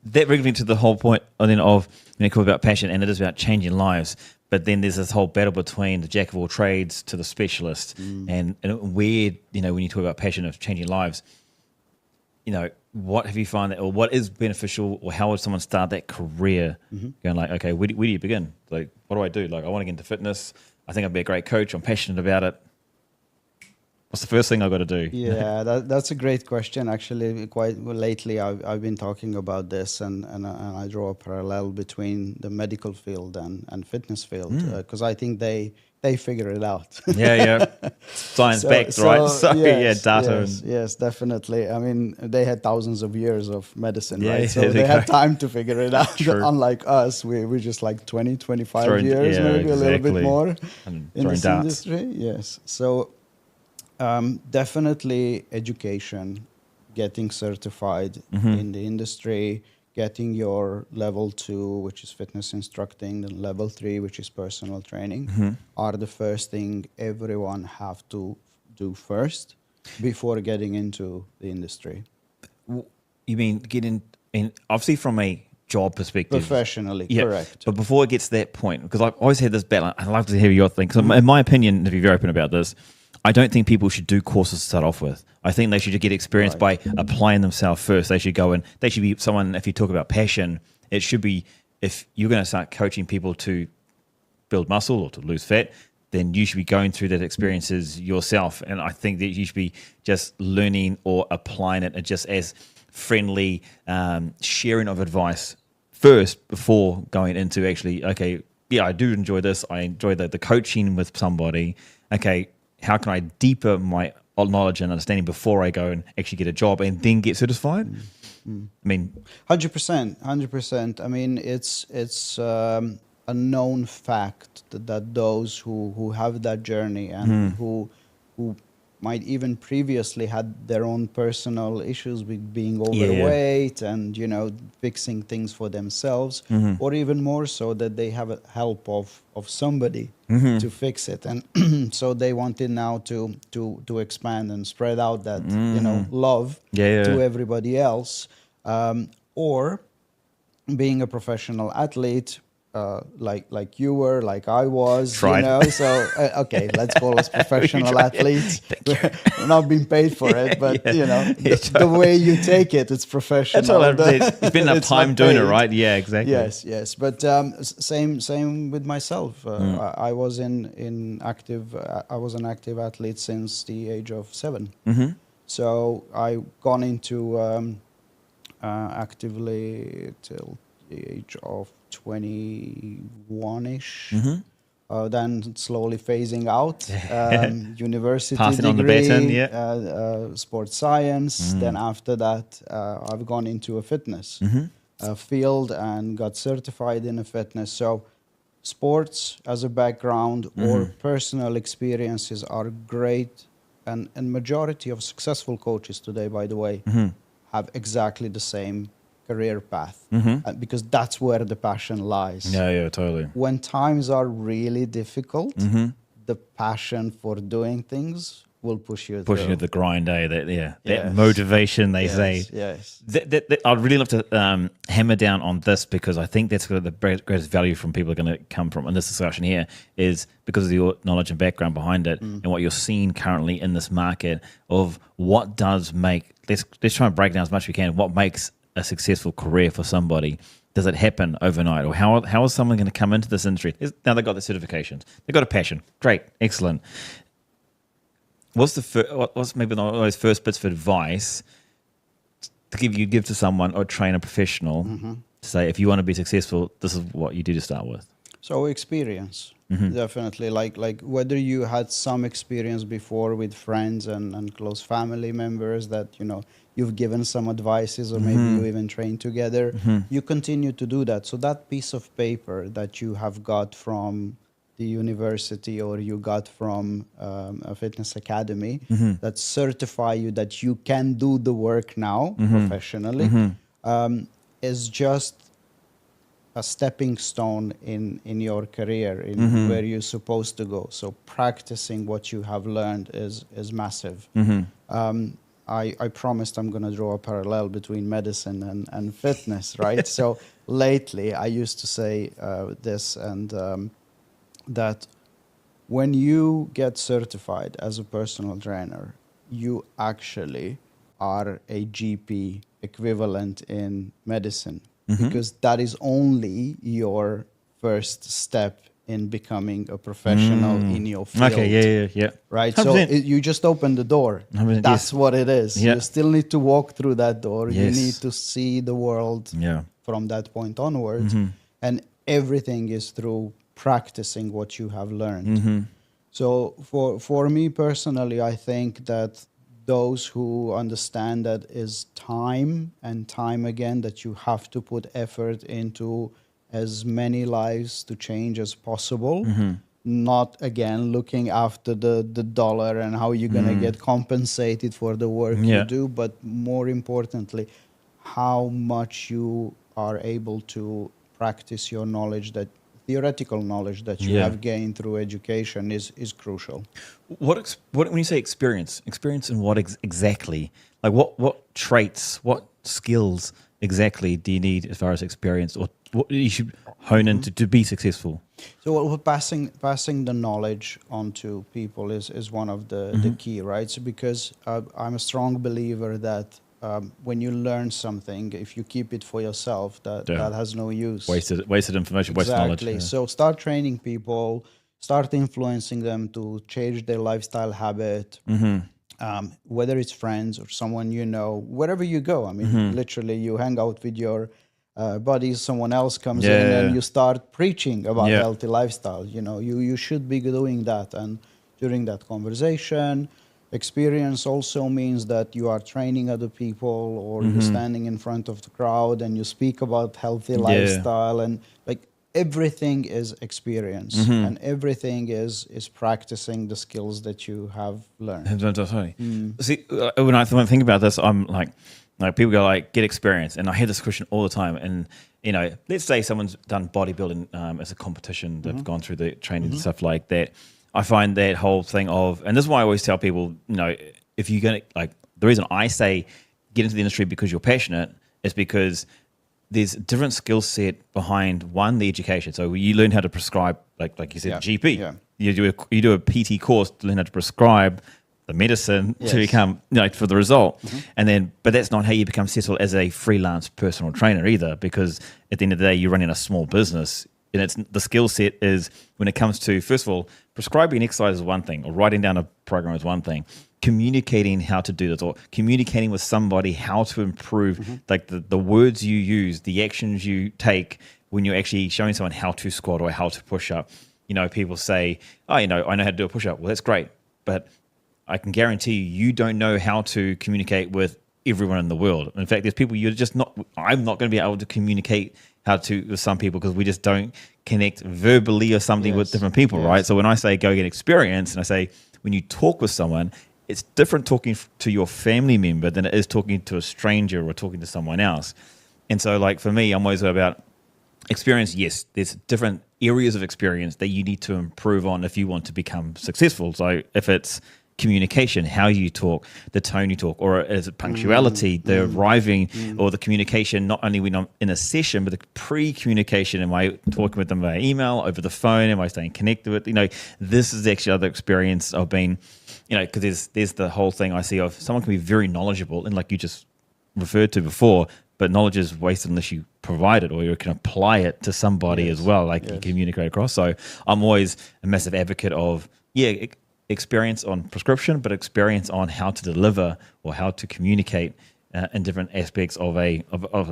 That brings me to the whole point then of, when you talk about passion, and it is about changing lives. But then there's this whole battle between the jack of all trades to the specialist, and where, you know, when you talk about passion of changing lives, you know, what have you found that, or what is beneficial, or how would someone start that career? Going like, okay, where do you begin? Like, what do I do? Like, I want to get into fitness. I think I'd be a great coach. I'm passionate about it. What's the first thing I've got to do? Yeah, that's a great question. Actually, quite lately, I've been talking about this, and I draw a parallel between the medical field and fitness field, because I think they figure it out. Science backed, right? So yes, data. Yes, definitely. I mean, they had thousands of years of medicine, right? Yeah, So they had time to figure it out. Unlike us, we're just like 20, 25 years, maybe a little bit more in this industry. Yes. So definitely education, getting certified in the industry, getting your level 2, which is fitness instructing, and level 3, which is personal training, are the first thing everyone have to do first before getting into the industry. You mean getting in, obviously from a job perspective. Professionally, Yeah. correct. But before it gets to that point, because I've always had this battle, I'd love to hear your thing. So in my opinion, to be very open about this, I don't think people should do courses to start off with. I think they should get experience by applying themselves first. They should go and they should be someone, if you talk about passion, it should be, if you're going to start coaching people to build muscle or to lose fat, then you should be going through that experiences yourself. And I think that you should be just learning or applying it just as friendly sharing of advice first before going into actually, okay, yeah, I do enjoy this. I enjoy the coaching with somebody. Okay, how can I deepen my knowledge and understanding before I go and actually get a job and then get certified? I mean, 100%. I mean, it's a known fact that those who have that journey and who might even previously had their own personal issues with being overweight and, you know, fixing things for themselves, or even more so that they have a help of somebody to fix it. And so they wanted now to expand and spread out that, you know, love to everybody else. Or being a professional athlete, like you were, like I was, you know. So okay, let's call us professional athletes. We're not being paid for it, but you know, the way you take it, it's professional. That's all I've been enough time doing it, right? Yeah, exactly. Yes. But same with myself. I was an active athlete since the age of 7. So I gone into actively till the age of 21-ish, then slowly phasing out, university Passing degree, on the baton, sports science. Then after that, I've gone into a fitness field and got certified in a fitness. So sports as a background or personal experiences are great. And majority of successful coaches today, by the way, have exactly the same career path, because that's where the passion lies. Yeah, totally. When times are really difficult, the passion for doing things will push you Pushing at the grind, that motivation, they say. Yes. That I'd really love to hammer down on this, because I think that's where the greatest value from people are going to come from in this discussion here, is because of your knowledge and background behind it and what you're seeing currently in this market of what does make, let's try and break down as much as we can, what makes a successful career for somebody. Does it happen overnight? Or how is someone going to come into this industry? Now they've got the certifications. They've got a passion. Great. Excellent. What's maybe one of those first bits of advice to give to someone or train a professional to say, if you want to be successful, this is what you do to start with? So experience, definitely. Like whether you had some experience before with friends and close family members that, you know, you've given some advices, or maybe you even trained together, you continue to do that. So that piece of paper that you have got from the university or you got from a fitness academy that certify you that you can do the work now professionally is just a stepping stone in your career, in where you're supposed to go. So practicing what you have learned is massive. I promised I'm going to draw a parallel between medicine and fitness, right? So lately I used to say this, and that when you get certified as a personal trainer, you actually are a GP equivalent in medicine, because that is only your first step in becoming a professional in your field. Okay, yeah. Right, 100%. so you just open the door. That's what it is. Yeah. You still need to walk through that door. Yes. You need to see the world from that point onwards. And everything is through practicing what you have learned. So for me personally, I think that those who understand that is time and time again, that you have to put effort into as many lives to change as possible, not again looking after the dollar and how you're going to get compensated for the work you do, but more importantly, how much you are able to practice your knowledge, that theoretical knowledge that you have gained through education is crucial. What when you say experience in what exactly? Like what traits, what skills exactly do you need as far as experience, or what you should hone in to be successful? So passing the knowledge onto people is one of the key, right? So because I'm a strong believer that when you learn something, if you keep it for yourself, that has no use. Wasted information, wasted knowledge. Exactly. So start training people, start influencing them to change their lifestyle habit. Whether it's friends or someone you know, wherever you go. I mean, literally, you hang out with your buddies. Someone else comes in, and you start preaching about healthy lifestyle. You know, you should be doing that. And during that conversation, experience also means that you are training other people, or you're standing in front of the crowd and you speak about healthy lifestyle, and like everything is experience, and everything is practicing the skills that you have learned. See, when I think about this, I'm like people go like, get experience, and I hear this question all the time. And you know, let's say someone's done bodybuilding as a competition, they've gone through the training and stuff like that. I find that whole thing of, and this is why I always tell people, you know, if you're gonna, like, the reason I say get into the industry because you're passionate is because there's a different skill set behind, one, the education. So you learn how to prescribe, like you said, GP. Yeah. You do a PT course to learn how to prescribe the medicine to become, you know, for the result. And then, but that's not how you become successful as a freelance personal trainer either, because at the end of the day, you're running a small business. And it's the skill set is, when it comes to, first of all, prescribing exercise is one thing, or writing down a program is one thing. Communicating how to do this, or communicating with somebody how to improve, like the words you use, the actions you take when you're actually showing someone how to squat or how to push up. You know, people say, oh, you know, I know how to do a push up. Well, that's great. But I can guarantee you don't know how to communicate with everyone in the world. In fact, there's people you're just not, I'm not going to be able to communicate how to with some people because we just don't connect verbally or something with different people, right? So when I say go get experience, and I say when you talk with someone, it's different talking to your family member than it is talking to a stranger or talking to someone else. And so, like, for me, I'm always about experience. Yes, there's different areas of experience that you need to improve on if you want to become successful. So if it's communication, how you talk, the tone you talk, or is it punctuality, the arriving, or the communication, not only when I'm in a session, but the pre-communication. Am I talking with them via email, over the phone? Am I staying connected with, you know, this is actually other experience of being, you know, because there's the whole thing I see of someone can be very knowledgeable, and like you just referred to before, but knowledge is wasted unless you provide it or you can apply it to somebody as well, like you communicate across. So I'm always a massive advocate of, experience on prescription, but experience on how to deliver or how to communicate in different aspects of a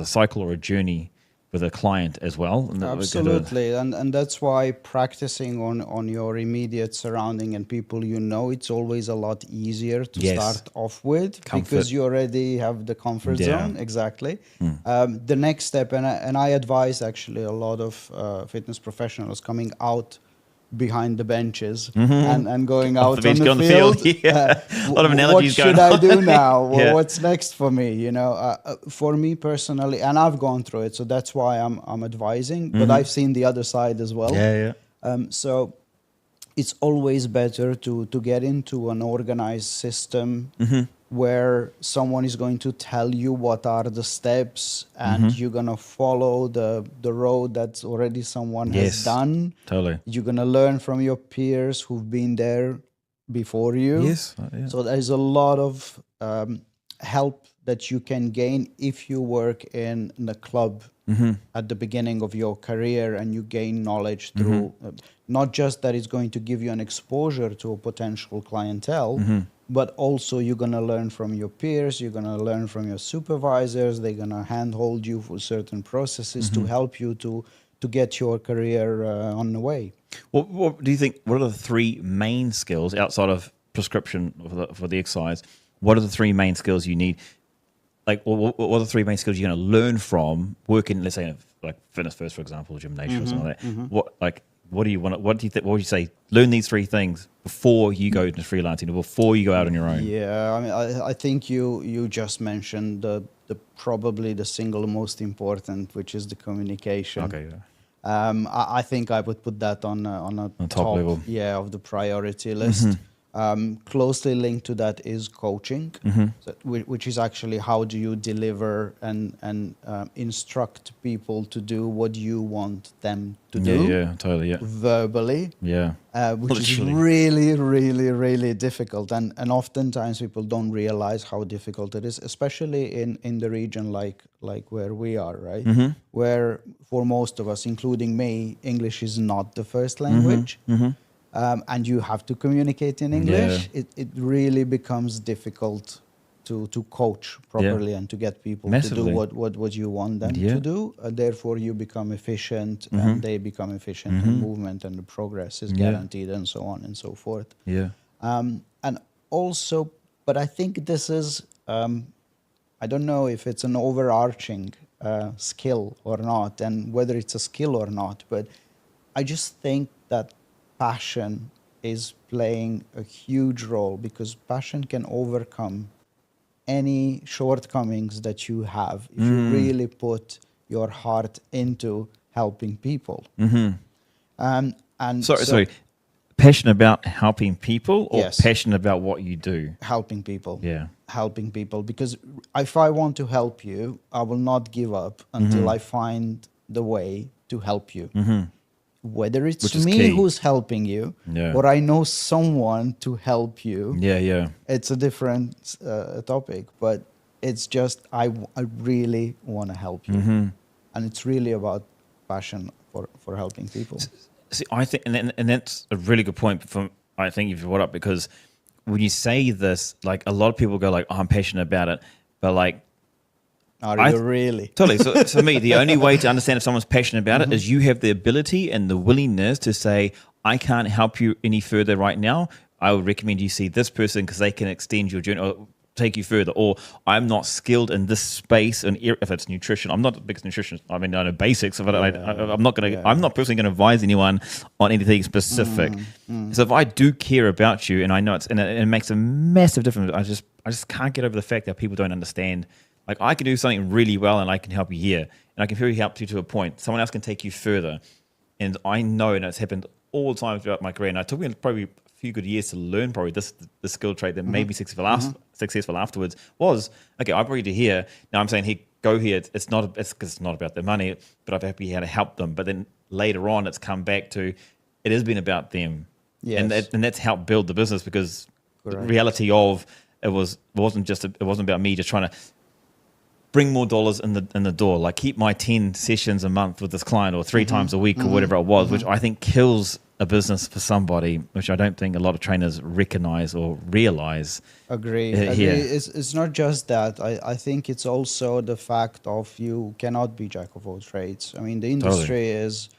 cycle or a journey with a client as well. And absolutely, and that's why practicing on your immediate surrounding and people you know, it's always a lot easier to start off with, because you already have the comfort zone. Exactly. The next step, and I advise actually a lot of fitness professionals coming out behind the benches and going out on the field. A lot of analogies. What should I do now? What's next for me? You know, for me personally, and I've gone through it, so that's why I'm advising. But I've seen the other side as well. So it's always better to get into an organized system where someone is going to tell you what are the steps, and you're going to follow the road that's already someone has done. Totally. You're going to learn from your peers who've been there before you. So there's a lot of help that you can gain if you work in a club at the beginning of your career, and you gain knowledge through not just that it's going to give you an exposure to a potential clientele, but also you're going to learn from your peers, you're going to learn from your supervisors, they're going to handhold you for certain processes to help you to get your career on the way. What do you think, what are the three main skills outside of prescription for the exercise? What are the three main skills you need? Like, what are the three main skills you're going to learn from working, let's say, like Fitness First, for example, gymnasium or something like that? What do you want? What do you think? What would you say? Learn these three things before you go into freelancing, or before you go out on your own. Yeah, I mean, I think you just mentioned the probably the single most important, which is the communication. Okay. I think I would put that on a top level. Yeah, of the priority list. Closely linked to that is coaching, so, which is actually how do you deliver and instruct people to do what you want them to do. Yeah, totally. Yeah, verbally. Yeah, Which literally. is really, really, really difficult, and oftentimes people don't realize how difficult it is, especially in the region like where we are, right? Where for most of us, including me, English is not the first language. And you have to communicate in English. It really becomes difficult to coach properly and to get people Massively. to do what you want them to do. Therefore, you become efficient, and they become efficient, and movement and the progress is guaranteed, and so on and so forth. Yeah. And also, but I think this is, I don't know if it's an overarching skill or not, and whether it's a skill or not, but I just think that passion is playing a huge role, because passion can overcome any shortcomings that you have if you really put your heart into helping people. And Sorry. Passionate about helping people, or Yes. passionate about what you do? helping people. Yeah. Helping people, because if I want to help you, I will not give up until I find the way to help you. Whether it's Which is me key. who's helping you, Yeah. or I know someone to help you, Yeah. it's a different topic. But it's just I really want to help you, and it's really about passion for helping people. See, I think, and that's a really good point. I think you've brought up, because when you say this, like, a lot of people go like, "Oh, I'm passionate about it," but like, Are you really? Totally. So for me, the only way to understand if someone's passionate about it is you have the ability and the willingness to say, I can't help you any further right now. I would recommend you see this person because they can extend your journey or take you further. Or I'm not skilled in this space. And if it's nutrition, I'm not the biggest nutritionist. I mean, I know basics of it. I'm not going to, I'm not personally going to advise anyone on anything specific. So if I do care about you, and I know it makes a massive difference, I just can't get over the fact that people don't understand. Like, I can do something really well and I can help you here. And I can really help you to a point. Someone else can take you further. And I know, and it's happened all the time throughout my career. And it took me probably a few good years to learn probably the skill trait that made me successful afterwards was, okay, I brought you to here. Now I'm saying, hey, go here. It's not about the money, but I've happy how to help them. But then later on, it's come back to, it has been about them. Yes. And that's helped build the business, because Correct. the reality of it wasn't about me just trying to bring more dollars in the door, like keep my 10 sessions a month with this client, or 3 times a week, or whatever it was, which I think kills a business for somebody, which I don't think a lot of trainers recognize or realize. Agree. Yeah. It's not just that. I think it's also the fact of you cannot be jack of all trades. I mean, the industry is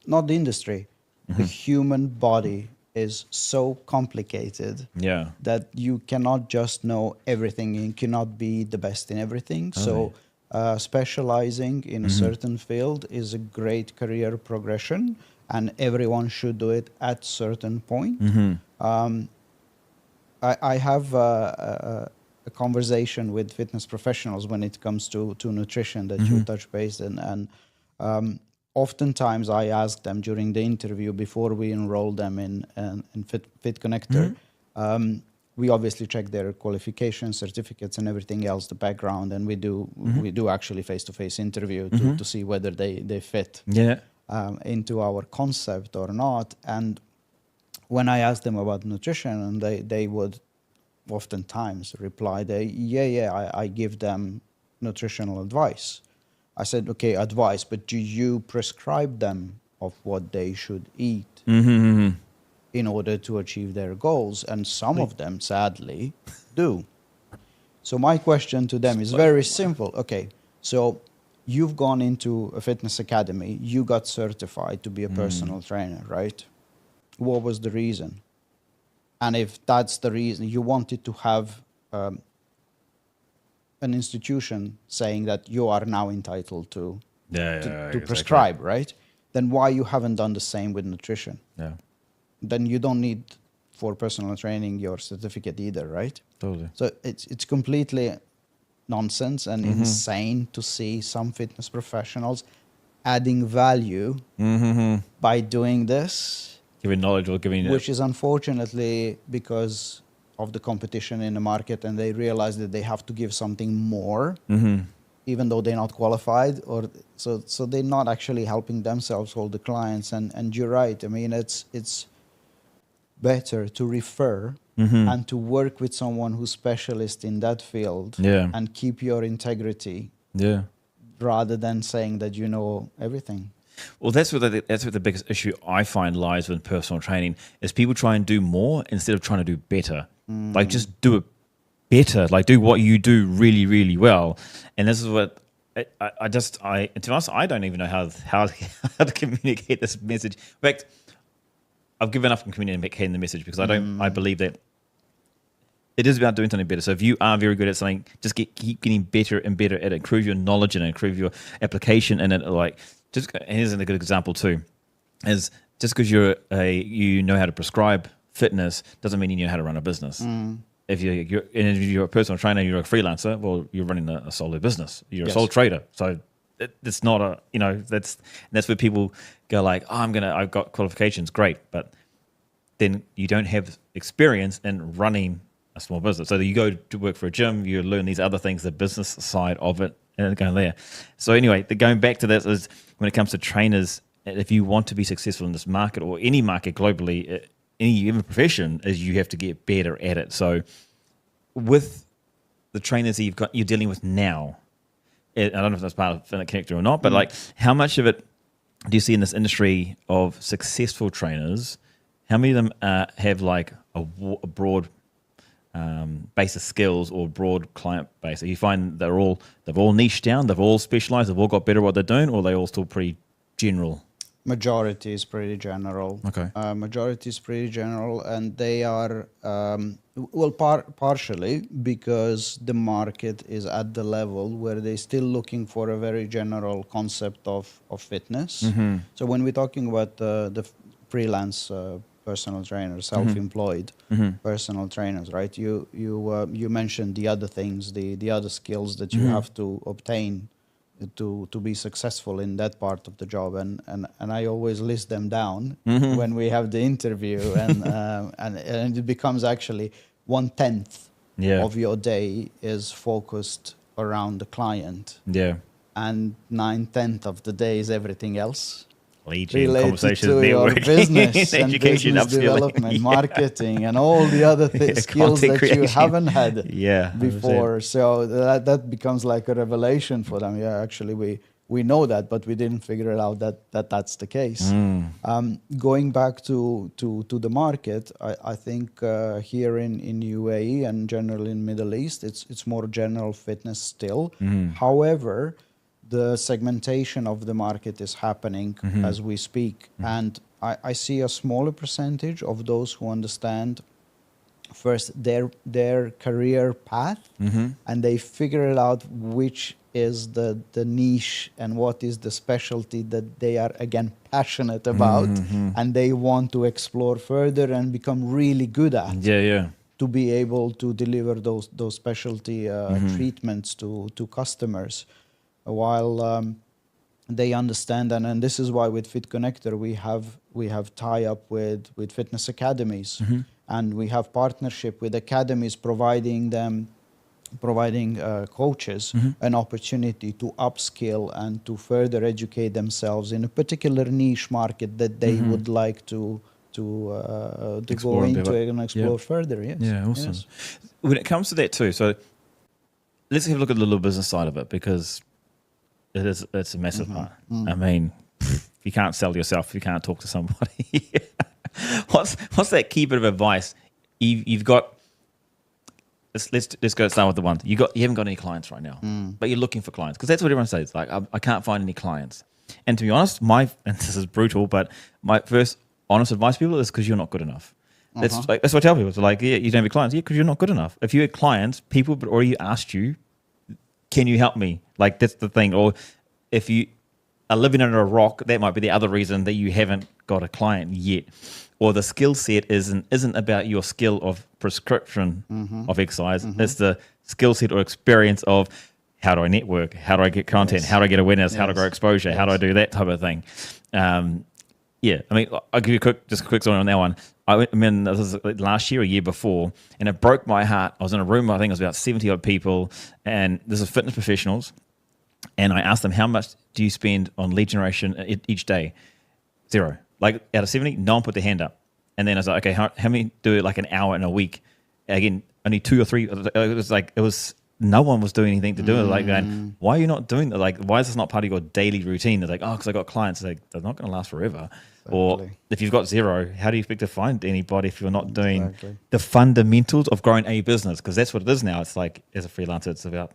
not the industry. The human body is so complicated that you cannot just know everything. You cannot be the best in everything. So specializing in a certain field is a great career progression, and everyone should do it at certain point. I have a conversation with fitness professionals when it comes to nutrition that you touch base in, and oftentimes I ask them during the interview before we enroll them in Fit Connector. We obviously check their qualifications, certificates, and everything else, the background, and we do actually face-to-face interview to see whether they fit into our concept or not. And when I ask them about nutrition, and they would oftentimes reply, I give them nutritional advice. I said, okay, advice, but do you prescribe them of what they should eat in order to achieve their goals? And some of them, sadly, do. So my question to them is very simple. Okay, so you've gone into a fitness academy, you got certified to be a personal trainer, right? What was the reason? And if that's the reason, you wanted to have an institution saying that you are now entitled to prescribe, right? Then why you haven't done the same with nutrition? Then you don't need for personal training your certificate either, right? Totally. So it's completely nonsense and insane to see some fitness professionals adding value by doing this giving knowledge or giving... Which is unfortunately because of the competition in the market, and they realize that they have to give something more, even though they're not qualified, or so they're not actually helping themselves or the clients. And you're right. I mean, it's better to refer and to work with someone who's specialist in that field and keep your integrity rather than saying that you know everything. Well, that's where the biggest issue I find lies with personal training is people try and do more instead of trying to do better. Like, just do it better. Like, do what you do really, really well. And this is what to be honest, I don't even know how to communicate this message. In fact, I've given up on communicating the message because I believe that it is about doing something better. So if you are very good at something, just keep getting better and better at it. Improve your knowledge and improve your application in it. Like, here's a good example too, is just because you know how to prescribe fitness doesn't mean you know how to run a business. If you're a personal trainer, you're a freelancer, well, you're running a solo business. You're a sole trader. So it's not that's where people go like, oh, I've got qualifications, great. But then you don't have experience in running a small business. So you go to work for a gym, you learn these other things, the business side of it, and going there. So anyway, going back to that is when it comes to trainers, if you want to be successful in this market or any market globally, any profession, is you have to get better at it. So with the trainers that you're dealing with now, I don't know if that's part of Finite Connector or not, but like, how much of it do you see in this industry of successful trainers? How many of them have like a broad base of skills or broad client base? You find they've all niched down, they've all specialized, they've all got better at what they're doing, or are they all still pretty general? Majority is pretty general. Okay. Majority is pretty general, and they are partially because the market is at the level where they're still looking for a very general concept of fitness. So when we're talking about the freelance personal trainers, self-employed personal trainers, right? You mentioned the other things, the other skills that you have to obtain to be successful in that part of the job, and I always list them down when we have the interview, and it becomes actually 1/10 of your day is focused around the client, and 9/10 of the day is everything else related to your business and business development, marketing, and all the other skills that you haven't had before. So that becomes like a revelation for them. Yeah, actually, we know that, but we didn't figure it out that's the case. Going back to the market, I think here in UAE and generally in Middle East, it's more general fitness still. However, the segmentation of the market is happening as we speak. And I see a smaller percentage of those who understand first their career path, and they figure it out which is the niche and what is the specialty that they are, again, passionate about, and they want to explore further and become really good at. To be able to deliver those specialty treatments to customers. While they understand, and this is why with Fit Connector we have tie up with fitness academies, and we have partnership with academies providing coaches an opportunity to upskill and to further educate themselves in a particular niche market that they would like to go into and explore further. Yes. Awesome. Yes. When it comes to that too, so let's have a look at the little business side of it, because it's a massive part. I mean, if you can't sell yourself, if you can't talk to somebody, what's that key bit of advice you've got? Let's go start with the one you haven't got any clients right now, but you're looking for clients, because that's what everyone says. Like, I can't find any clients. And to be honest, and this is brutal, but my first honest advice to people is because you're not good enough. That's what I tell people. It's like, you don't have clients, because you're not good enough. If you had clients, people would already asked you, can you help me? Like, that's the thing. Or if you are living under a rock, that might be the other reason that you haven't got a client yet. Or the skill set isn't about your skill of prescription of exercise. It's the skill set or experience of, how do I network? How do I get content? How do I get awareness? How do I grow exposure? How do I do that type of thing? Yeah, I mean, I'll give you a quick story on that one. I mean, this was like last year or year before, and it broke my heart. I was in a room, I think it was about 70 odd people, and this is fitness professionals, and I asked them, how much do you spend on lead generation each day? 0. Like out of 70, no one put their hand up. And then I was like, okay, how many do it like an hour in a week? Again, only 2 or 3. It was no one was doing anything to do it. Like, going, why are you not doing that? Like, why is this not part of your daily routine? They're like, oh, because I got clients. Like, they're not going to last forever. Exactly. Or if you've got 0, how do you expect to find anybody if you're not doing the fundamentals of growing a business? Because that's what it is now. It's like, as a freelancer, it's about.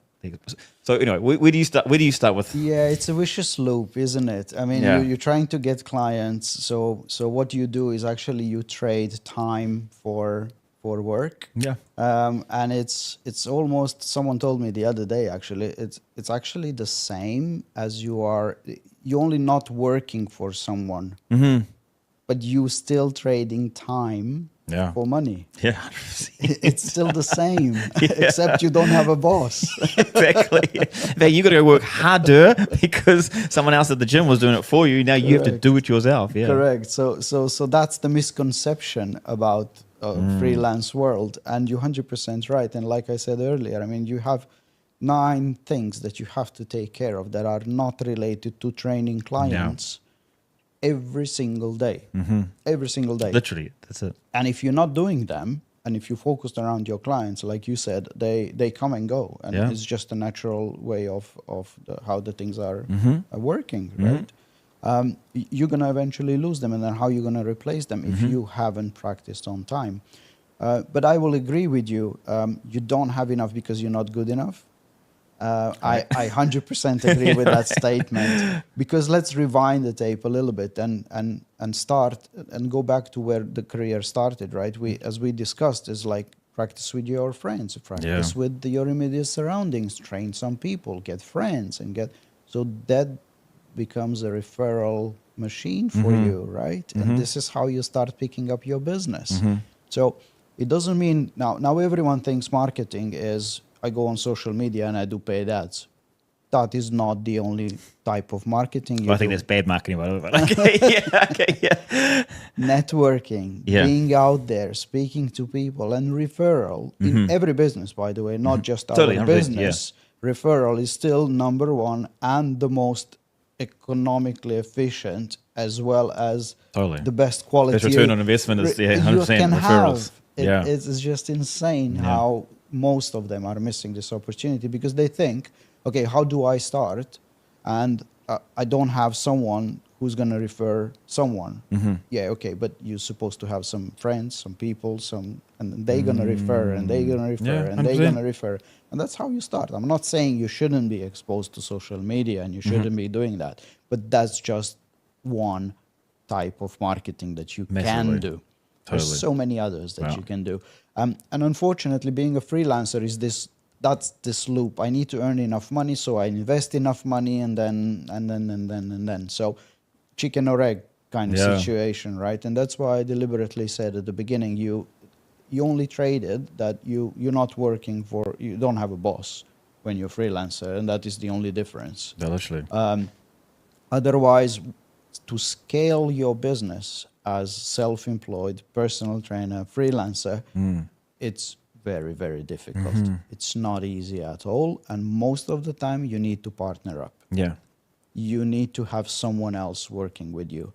So anyway, where do you start? Where do you start with? Yeah, it's a vicious loop, isn't it? I mean, you're trying to get clients. So what you do is actually you trade time for work. Yeah. And it's almost, someone told me the other day, actually, it's actually the same as you're only not working for someone, but you still trading time for money. Yeah. It's still the same, except you don't have a boss. Exactly. Now you got to go work harder because someone else at the gym was doing it for you. Now you have to do it yourself. Yeah. Correct. So that's the misconception about freelance world, and you're 100% right. And like I said earlier, I mean, you have 9 things that you have to take care of that are not related to training clients. Every single day. Every single day. Literally, that's it. And if you're not doing them, and if you're focused around your clients, like you said, they come and go. And it's just a natural way of how the things are working, right? You're going to eventually lose them. And then how you're going to replace them if you haven't practiced on time. But I will agree with you. You don't have enough because you're not good enough. I 100% agree with that statement, because let's rewind the tape a little bit and start and go back to where the career started, right? As we discussed, is like practice with your friends, practice with your immediate surroundings, train some people, get friends, and so that becomes a referral machine for you, right? And this is how you start picking up your business. So it doesn't mean now everyone thinks marketing is, I go on social media and I do paid ads. That is not the only type of marketing. I think that's bad marketing. Networking, being out there, speaking to people, and referral in every business, by the way, not just our business. Referral is still number 1 and the most economically efficient, as well as the best quality. Best return on investment is 100% referrals. It's just insane how most of them are missing this opportunity, because they think, okay, how do I start? And I don't have someone who's going to refer someone. Yeah, okay, but you're supposed to have some friends, some people, and they're going to refer, and they're going to refer, and they're going to refer. And that's how you start. I'm not saying you shouldn't be exposed to social media and you shouldn't be doing that, but that's just one type of marketing that you can do. There's so many others that you can do. And unfortunately, being a freelancer is that's this loop. I need to earn enough money, so I invest enough money, and then. So chicken or egg kind of situation, right? And that's why I deliberately said at the beginning, you only traded that you're not working for, you don't have a boss when you're a freelancer, and that is the only difference. Literally. Otherwise, to scale your business as self-employed, personal trainer, freelancer, it's very, very difficult. It's not easy at all. And most of the time, you need to partner up. Yeah. You need to have someone else working with you.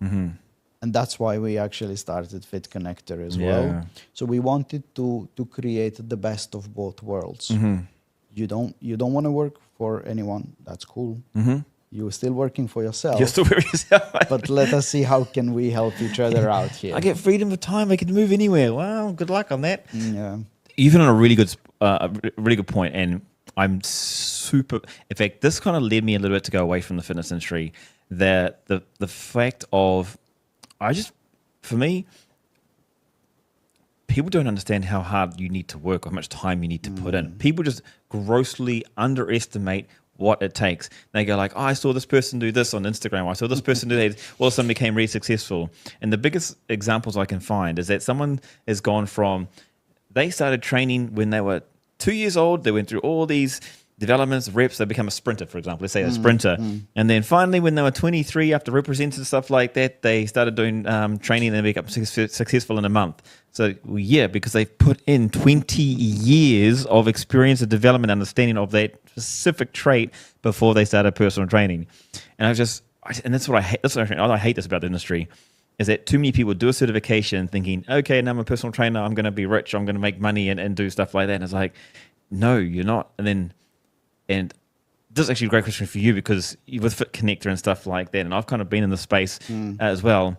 And that's why we actually started Fit Connector as well. So we wanted to create the best of both worlds. You don't want to work for anyone. That's cool. You're still working for yourself. You're still working yourself. But let us see how can we help each other out here. I get freedom of time. I can move anywhere. Wow, good luck on that. Yeah. You've hit on a really good point, and I'm super. In fact, this kind of led me a little bit to go away from the fitness industry. That the fact of, for me, people don't understand how hard you need to work, how much time you need to put in. People just grossly underestimate what it takes. They go like, oh, I saw this person do this on Instagram. I saw this person do that. All of a sudden became really successful. And the biggest examples I can find is that someone has gone from, they started training when they were 2 years old. They went through all these developments, reps, they become a sprinter, for example. Let's say a sprinter. And then finally, when they were 23, after representing and stuff like that, they started doing training and they become successful in a month. So, yeah, because they've put in 20 years of experience and development, understanding of that specific trait before they started personal training. And that's what I hate. I hate this about the industry, is that too many people do a certification thinking, okay, now I'm a personal trainer, I'm going to be rich, I'm going to make money and do stuff like that. And it's like, no, you're not. And this is actually a great question for you, because with Fit Connector and stuff like that, and I've kind of been in the space as well,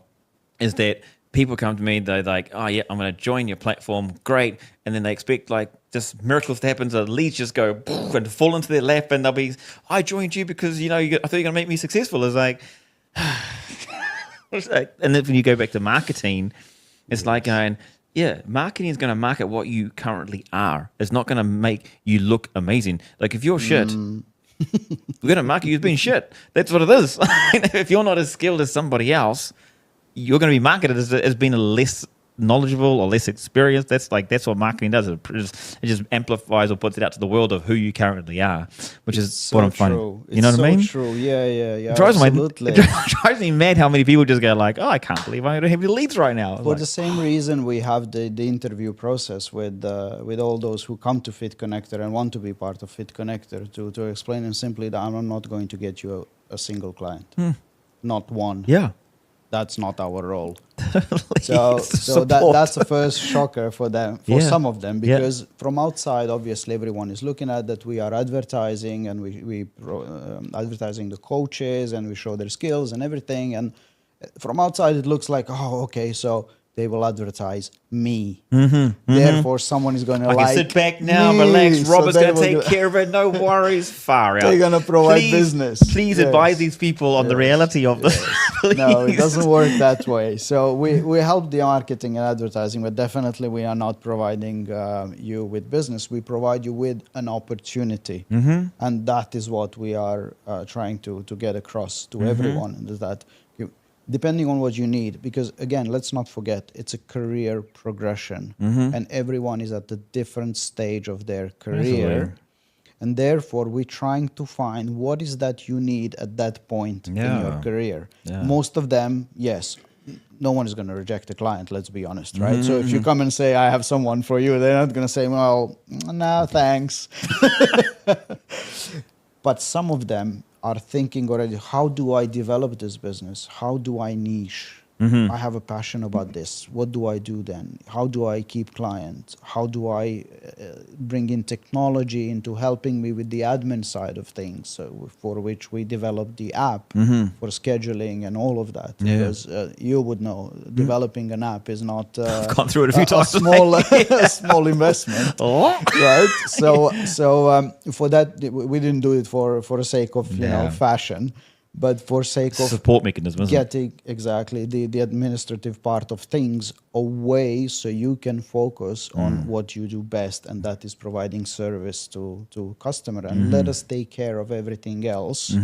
is that people come to me, they're like, oh yeah, I'm going to join your platform, great. And then they expect like just miracles to happen, so the leads just go poof, and fall into their lap, and they'll be, I joined you because, I thought you were going to make me successful. It's like, and then when you go back to marketing, it's like going, yeah, marketing is going to market what you currently are. It's not going to make you look amazing. Like if you're shit, we're going to market you as being shit. That's what it is. If you're not as skilled as somebody else, you're going to be marketed as being a less knowledgeable or less experienced. That's what marketing does. It just amplifies or puts it out to the world of who you currently are, which is so what I'm finding. You know what I mean? True. Yeah. It drives me mad how many people just go like, oh, I can't believe I don't have any leads right now. For the same reason, we have the interview process with all those who come to Fit Connector and want to be part of Fit Connector to explain them simply that I'm not going to get you a single client, not one. Yeah. That's not our role. So that's the first shocker for them, for some of them, because from outside, obviously, everyone is looking at that we are advertising and we advertising the coaches and we show their skills and everything. And from outside, it looks like, oh, okay, so they will advertise me. Therefore, someone is going to I can sit back now, relax. Robert's going to take care of it. No worries. Far out. They're going to provide business. Please advise these people on the reality of this. No, it doesn't work that way. So we help the marketing and advertising, but definitely we are not providing you with business. We provide you with an opportunity. And that is what we are trying to get across to everyone, is that depending on what you need, because again, let's not forget, it's a career progression and everyone is at a different stage of their career. Absolutely. And therefore, we're trying to find what is that you need at that point in your career. Most of them, yes, no one is going to reject a client, let's be honest, right? So if you come and say, I have someone for you, they're not going to say, well, no, thanks. But some of them are thinking already, how do I develop this business? How do I niche? I have a passion about this. What do I do then? How do I keep clients? How do I bring in technology into helping me with the admin side of things, for which we developed the app for scheduling and all of that? Because you would know, developing an app is not I've gone through it a few times. A small investment, right? So for that, we didn't do it for the sake of fashion, but for sake of support mechanism, getting exactly the administrative part of things away, so you can focus on what you do best, and that is providing service to customer, and let us take care of everything else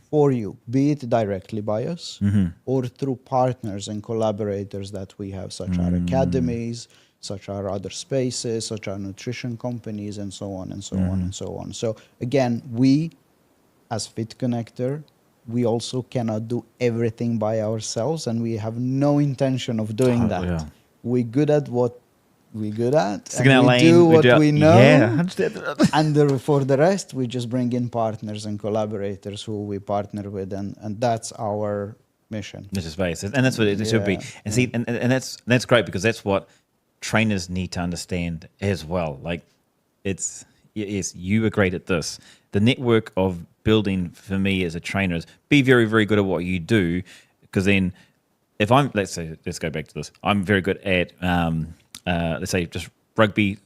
for you, be it directly by us or through partners and collaborators that we have, such as academies, such as other spaces, such as nutrition companies, and so on and so on and so on. So again, we as Fit Connector, we also cannot do everything by ourselves, and we have no intention of doing that. Yeah. We're good at what we're good at, and we do what we know. And for the rest, we just bring in partners and collaborators who we partner with, and that's our mission. This is base, and that's what it should be. And see, and that's great, because that's what trainers need to understand as well. Like, it's yes, you are great at this. The network of building for me as a trainer is be very, very good at what you do, because then if I'm, let's go back to this, I'm very good at let's say just rugby,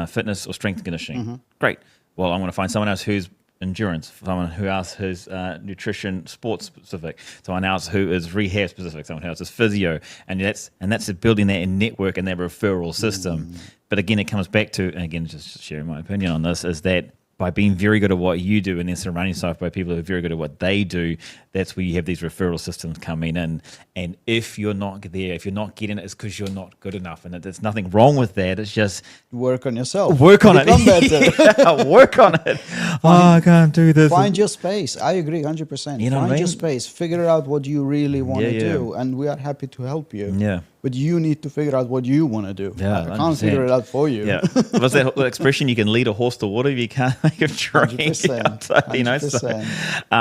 fitness or strength conditioning. Great. Well, I'm going to find someone else who's endurance, someone who else who's nutrition, sports specific, someone else who is rehab specific, someone else is physio, and that's building that network and that referral system. But again, it comes back to, and again, just sharing my opinion on this, is that by being very good at what you do and then surrounding yourself by people who are very good at what they do, that's where you have these referral systems coming in. And if you're not there, if you're not getting it, it's because you're not good enough. And there's nothing wrong with that. It's just work on yourself. Work on Become it. better. Yeah, work on it. I can't do this. Find your space. I agree 100%. You know what I Find your mean? space. Figure out what you really want to do. And we are happy to help you. Yeah. But you need to figure out what you want to do. Yeah, I can't figure it out for you. Yeah. What's that expression? You can lead a horse to water if you can't make him drink. 100%. You know, so,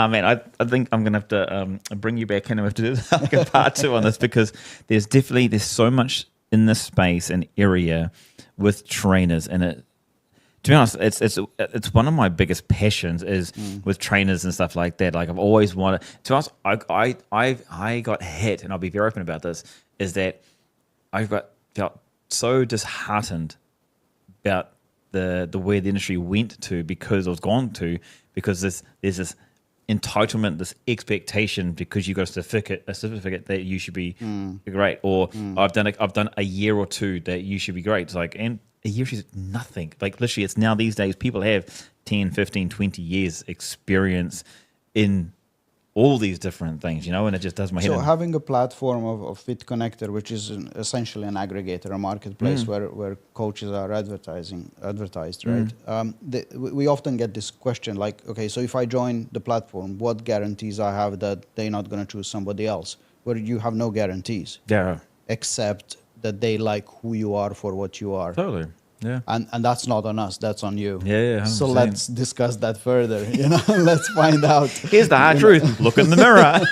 man, I think I'm going to have to bring you back in and we have to do like a part 2 on this, because there's so much in this space and area with trainers, and it, to be honest, it's one of my biggest passions is with trainers and stuff like that. Like I've always wanted. To be honest, I got hit, and I'll be very open about this. Is that felt so disheartened about the way the industry went to, because there's this entitlement, this expectation, because you got a certificate that you should be great, or I've done a year or two that you should be great. It's like, and a year is nothing. Like literally, it's now these days people have 10, 15, 20 years experience in all these different things, you know, and it just does my head in. So having a platform of Fit Connector, which is essentially an aggregator, a marketplace where coaches are advertised, right? We often get this question like, okay, so if I join the platform, what guarantees I have that they're not going to choose somebody else? Where you have no guarantees. Yeah. Except that they like who you are for what you are. Totally. Yeah. And that's not on us, that's on you. Yeah. 100%. So let's discuss that further, you know, let's find out. Here's the hard truth. Look in the mirror.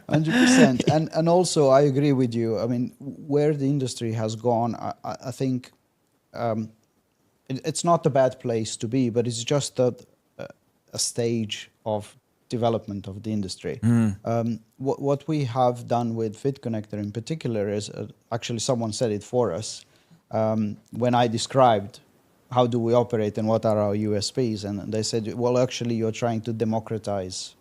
100%. And also I agree with you. I mean, where the industry has gone, I think it's not a bad place to be, but it's just a stage of development of the industry. What we have done with Fit Connector in particular is actually someone said it for us. When I described how do we operate and what are our USPs, and they said, well, actually, you're trying to democratize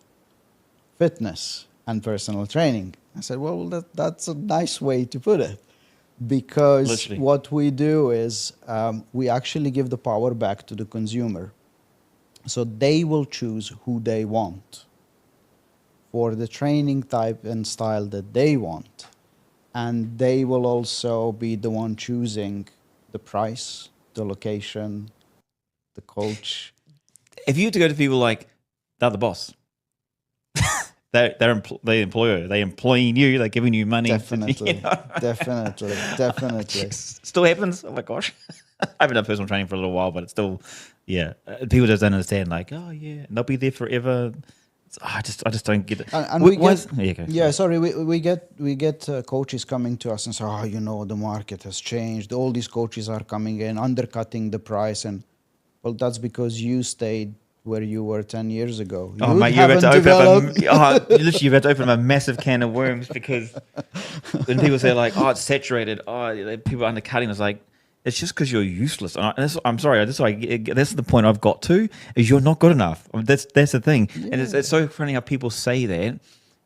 fitness and personal training. I said, well, that's a nice way to put it, because literally, what we do is we actually give the power back to the consumer. So they will choose who they want for the training type and style that they want. And they will also be the one choosing the price, the location, the coach. If you had to go to people like, they're the boss. they're the employer. They're employing you. They're giving you money. Definitely. You know? Definitely. Still happens. Oh my gosh. I haven't done personal training for a little while, but it's still, people just don't understand. Like, oh yeah, and they'll be there forever. I just don't get it. And we get coaches coming to us and say, oh, you know, the market has changed. All these coaches are coming in, undercutting the price. And well, that's because you stayed where you were 10 years ago. Oh, mate, you've had to open a massive can of worms, because when people say like, oh, it's saturated, oh, people are undercutting, it's like, it's just because you're useless. I'm sorry. That's the point I've got to, is you're not good enough. That's the thing. Yeah. And it's so funny how people say that.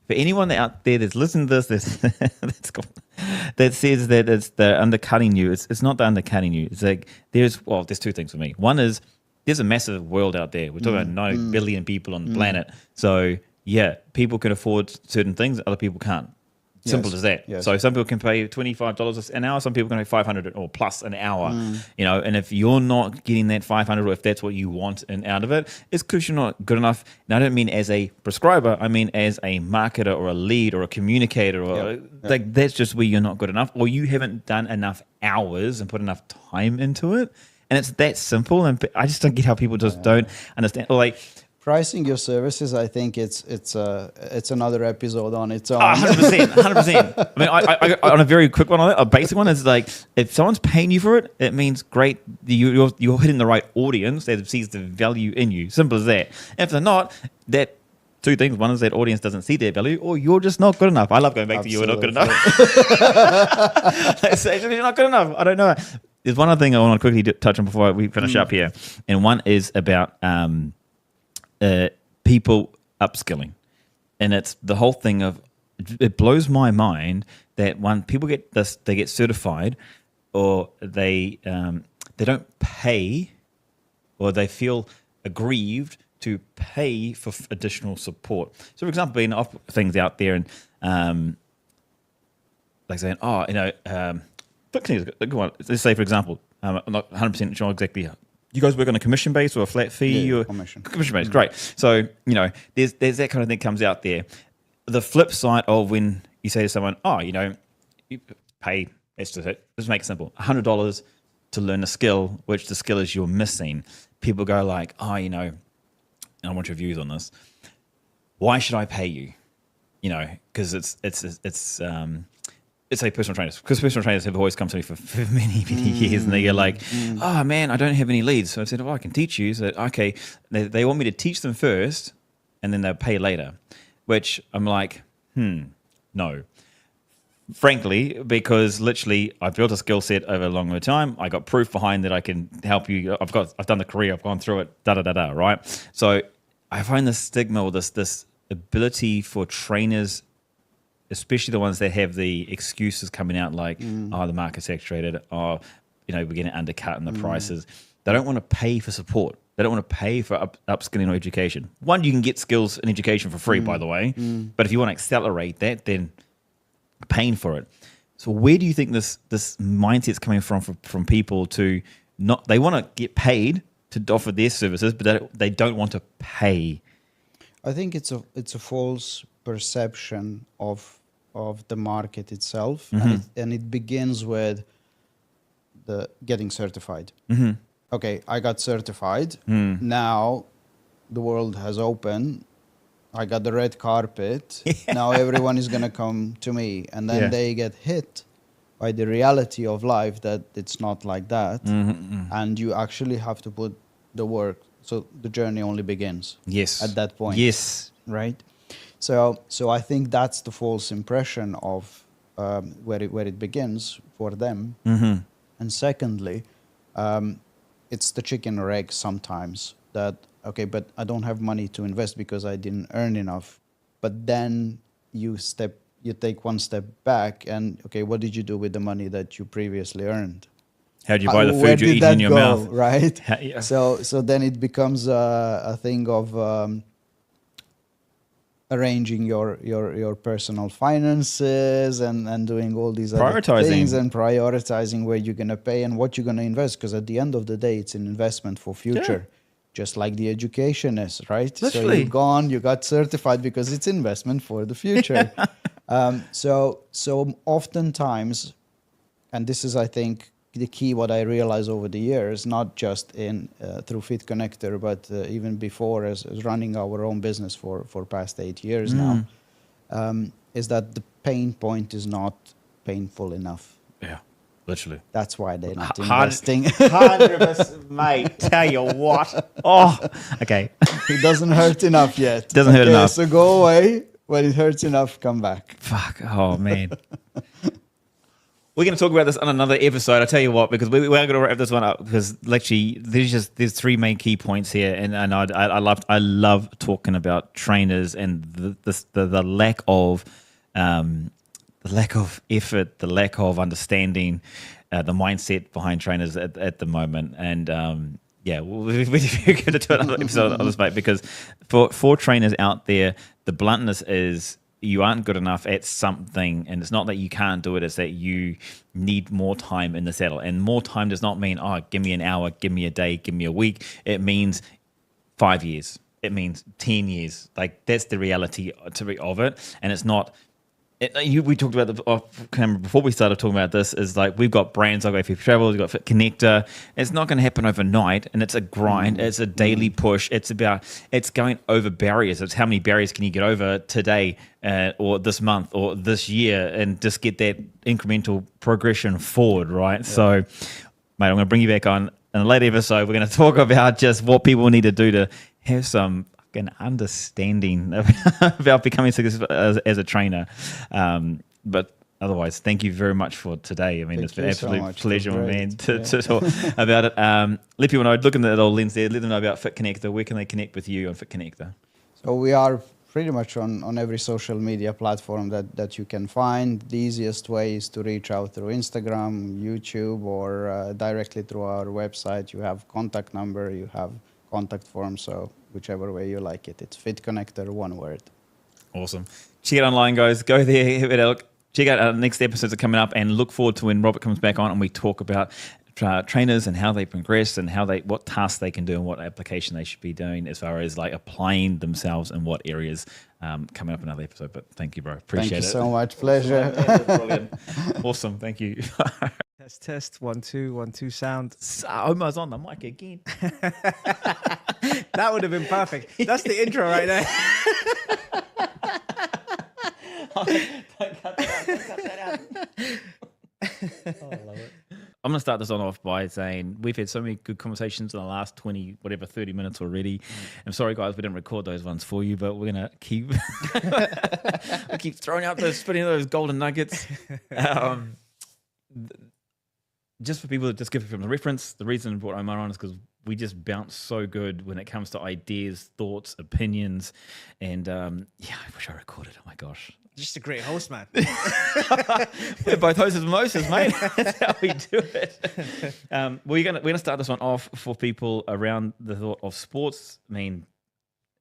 For anyone out there that's listened to this, that says that they're undercutting you, it's not the undercutting you. It's like there's two things for me. One is there's a massive world out there. We're talking about 9 billion people on the planet. So yeah, people can afford certain things, other people can't. Simple as that. Yes. So some people can pay $25 an hour. Some people can pay $500 or plus an hour. You know, and if you're not getting that $500, or if that's what you want and out of it, it's because you're not good enough. And I don't mean as a prescriber. I mean as a marketer or a lead or a communicator. Or like that's just where you're not good enough, or you haven't done enough hours and put enough time into it. And it's that simple. And I just don't get how people just don't understand. Or like, pricing your services, I think it's another episode on its own. 100%. I mean, I on a very quick one on it, a basic one is like, if someone's paying you for it, it means great. You're hitting the right audience that sees the value in you. Simple as that. And if they're not, that two things. One is that audience doesn't see their value, or you're just not good enough. I love going back to you're not good enough. You're not good enough. I don't know. There's one other thing I want to quickly touch on before we finish up here, and one is about people upskilling, and it's the whole thing of, it blows my mind that when people get this, they get certified, or they don't pay or they feel aggrieved to pay for additional support. So, for example, being off things out there and like saying, oh, you know, let's say, for example, I'm not 100% sure exactly. You guys work on a commission base or a flat fee? Yeah, or commission base, great. So, you know, there's that kind of thing comes out there. The flip side of when you say to someone, oh, you know, you pay, let's just make it simple, $100 to learn a skill, which the skill is you're missing. People go like, oh, you know, and I want your views on this. Why should I pay you? You know, because it's a personal trainers, because personal trainers have always come to me for many years, and they go like, oh man, I don't have any leads. So I said, oh, I can teach you. So okay, they want me to teach them first, and then they'll pay later, which I'm like, no. Frankly, because literally I've built a skill set over a long time. I got proof behind that I can help you. I've done the career, I've gone through it, right? So I find this stigma or this ability for trainers, especially the ones that have the excuses coming out like, oh, the market's saturated, oh, you know, we're getting undercut in the prices. They don't want to pay for support. They don't want to pay for upskilling or education. One, you can get skills and education for free, by the way. But if you want to accelerate that, then paying for it. So where do you think this mindset's coming from people to not, they want to get paid to offer their services, but they don't want to pay? I think it's a false perception of the market itself, and it begins with the getting certified. Okay, I got certified. Now the world has opened. I got the red carpet. Now everyone is going to come to me. And then they get hit by the reality of life that it's not like that. And you actually have to put the work. So the journey only begins. Yes. At that point. Yes. Right? So I think that's the false impression of where it begins for them. And secondly, it's the chicken or egg sometimes that, okay, but I don't have money to invest because I didn't earn enough. But then you take one step back and, okay, what did you do with the money that you previously earned? How did you buy the food you're eating in your mouth? Right? So then it becomes a thing of arranging your personal finances and doing all these other things and prioritizing where you're going to pay and what you're going to invest. Because at the end of the day, it's an investment for future. Yeah. Just like the education is, right? Literally. So you got certified because it's investment for the future. So oftentimes, and this is, I think, the key, what I realized over the years, not just through Fit Connector, but even before as running our own business for past 8 years now, is that the pain point is not painful enough. Yeah. Literally. That's why they're not investing. 100%, mate. Tell you what. Oh, okay. It doesn't hurt enough yet. Doesn't hurt enough. So go away. When it hurts enough, come back. Fuck. Oh, man. We're going to talk about this on another episode. I tell you what, because we're going to wrap this one up because literally there's three main key points here, and I love talking about trainers and the lack of effort, the lack of understanding, the mindset behind trainers at the moment. And we're going to do another episode on this, mate, because for trainers out there, the bluntness is you aren't good enough at something, and it's not that you can't do it, it's that you need more time in the saddle. And more time does not mean, oh, give me an hour, give me a day, give me a week. It means 5 years. It means 10 years. Like, that's the reality of it. And it's not... we talked about the off camera before we started talking about this, is like we've got brands like FFP Travel, we've got Fit Connector. It's not going to happen overnight, and it's a grind. It's a daily push. It's going over barriers. It's how many barriers can you get over today or this month or this year, and just get that incremental progression forward, right? Yeah. So, mate, I'm going to bring you back on in a later episode. We're going to talk about just what people need to do to have some an understanding about becoming successful as a trainer. But otherwise, thank you very much for today. I mean, it's been an absolute pleasure, man, to talk about it. Let people know, look in the little lens there, let them know about Fit Connector. Where can they connect with you on Fit Connector? So we are pretty much on every social media platform that you can find. The easiest way is to reach out through Instagram, YouTube, or directly through our website. You have contact number, you have contact form, so whichever way you like it. It's Fit Connector, one word. Awesome. Check it online, guys. Go there, have a look. Check out our next episodes are coming up, and look forward to when Robert comes back on and we talk about trainers and how they progress and what tasks they can do and what application they should be doing as far as like applying themselves in what areas. Coming up in another episode. But thank you, bro. Appreciate it. Thank you so much. Pleasure. Brilliant. Awesome. Thank you. Test 1 2 1 2 sound. Omar's on the mic again. That would have been perfect. That's the intro right there. Don't cut that out. Oh, I love it. I'm going to start this on off by saying we've had so many good conversations in the last 30 minutes already. I'm sorry, guys, we didn't record those ones for you, but we're going to keep throwing out spitting those golden nuggets. Just for people to just give it from the reference, the reason I brought Omar on is because we just bounce so good when it comes to ideas, thoughts, opinions, and I wish I recorded. Oh my gosh. Just a great host, man. We're both hosts and Moses, mate. That's how we do it. We're gonna start this one off for people around the thought of sports. I mean,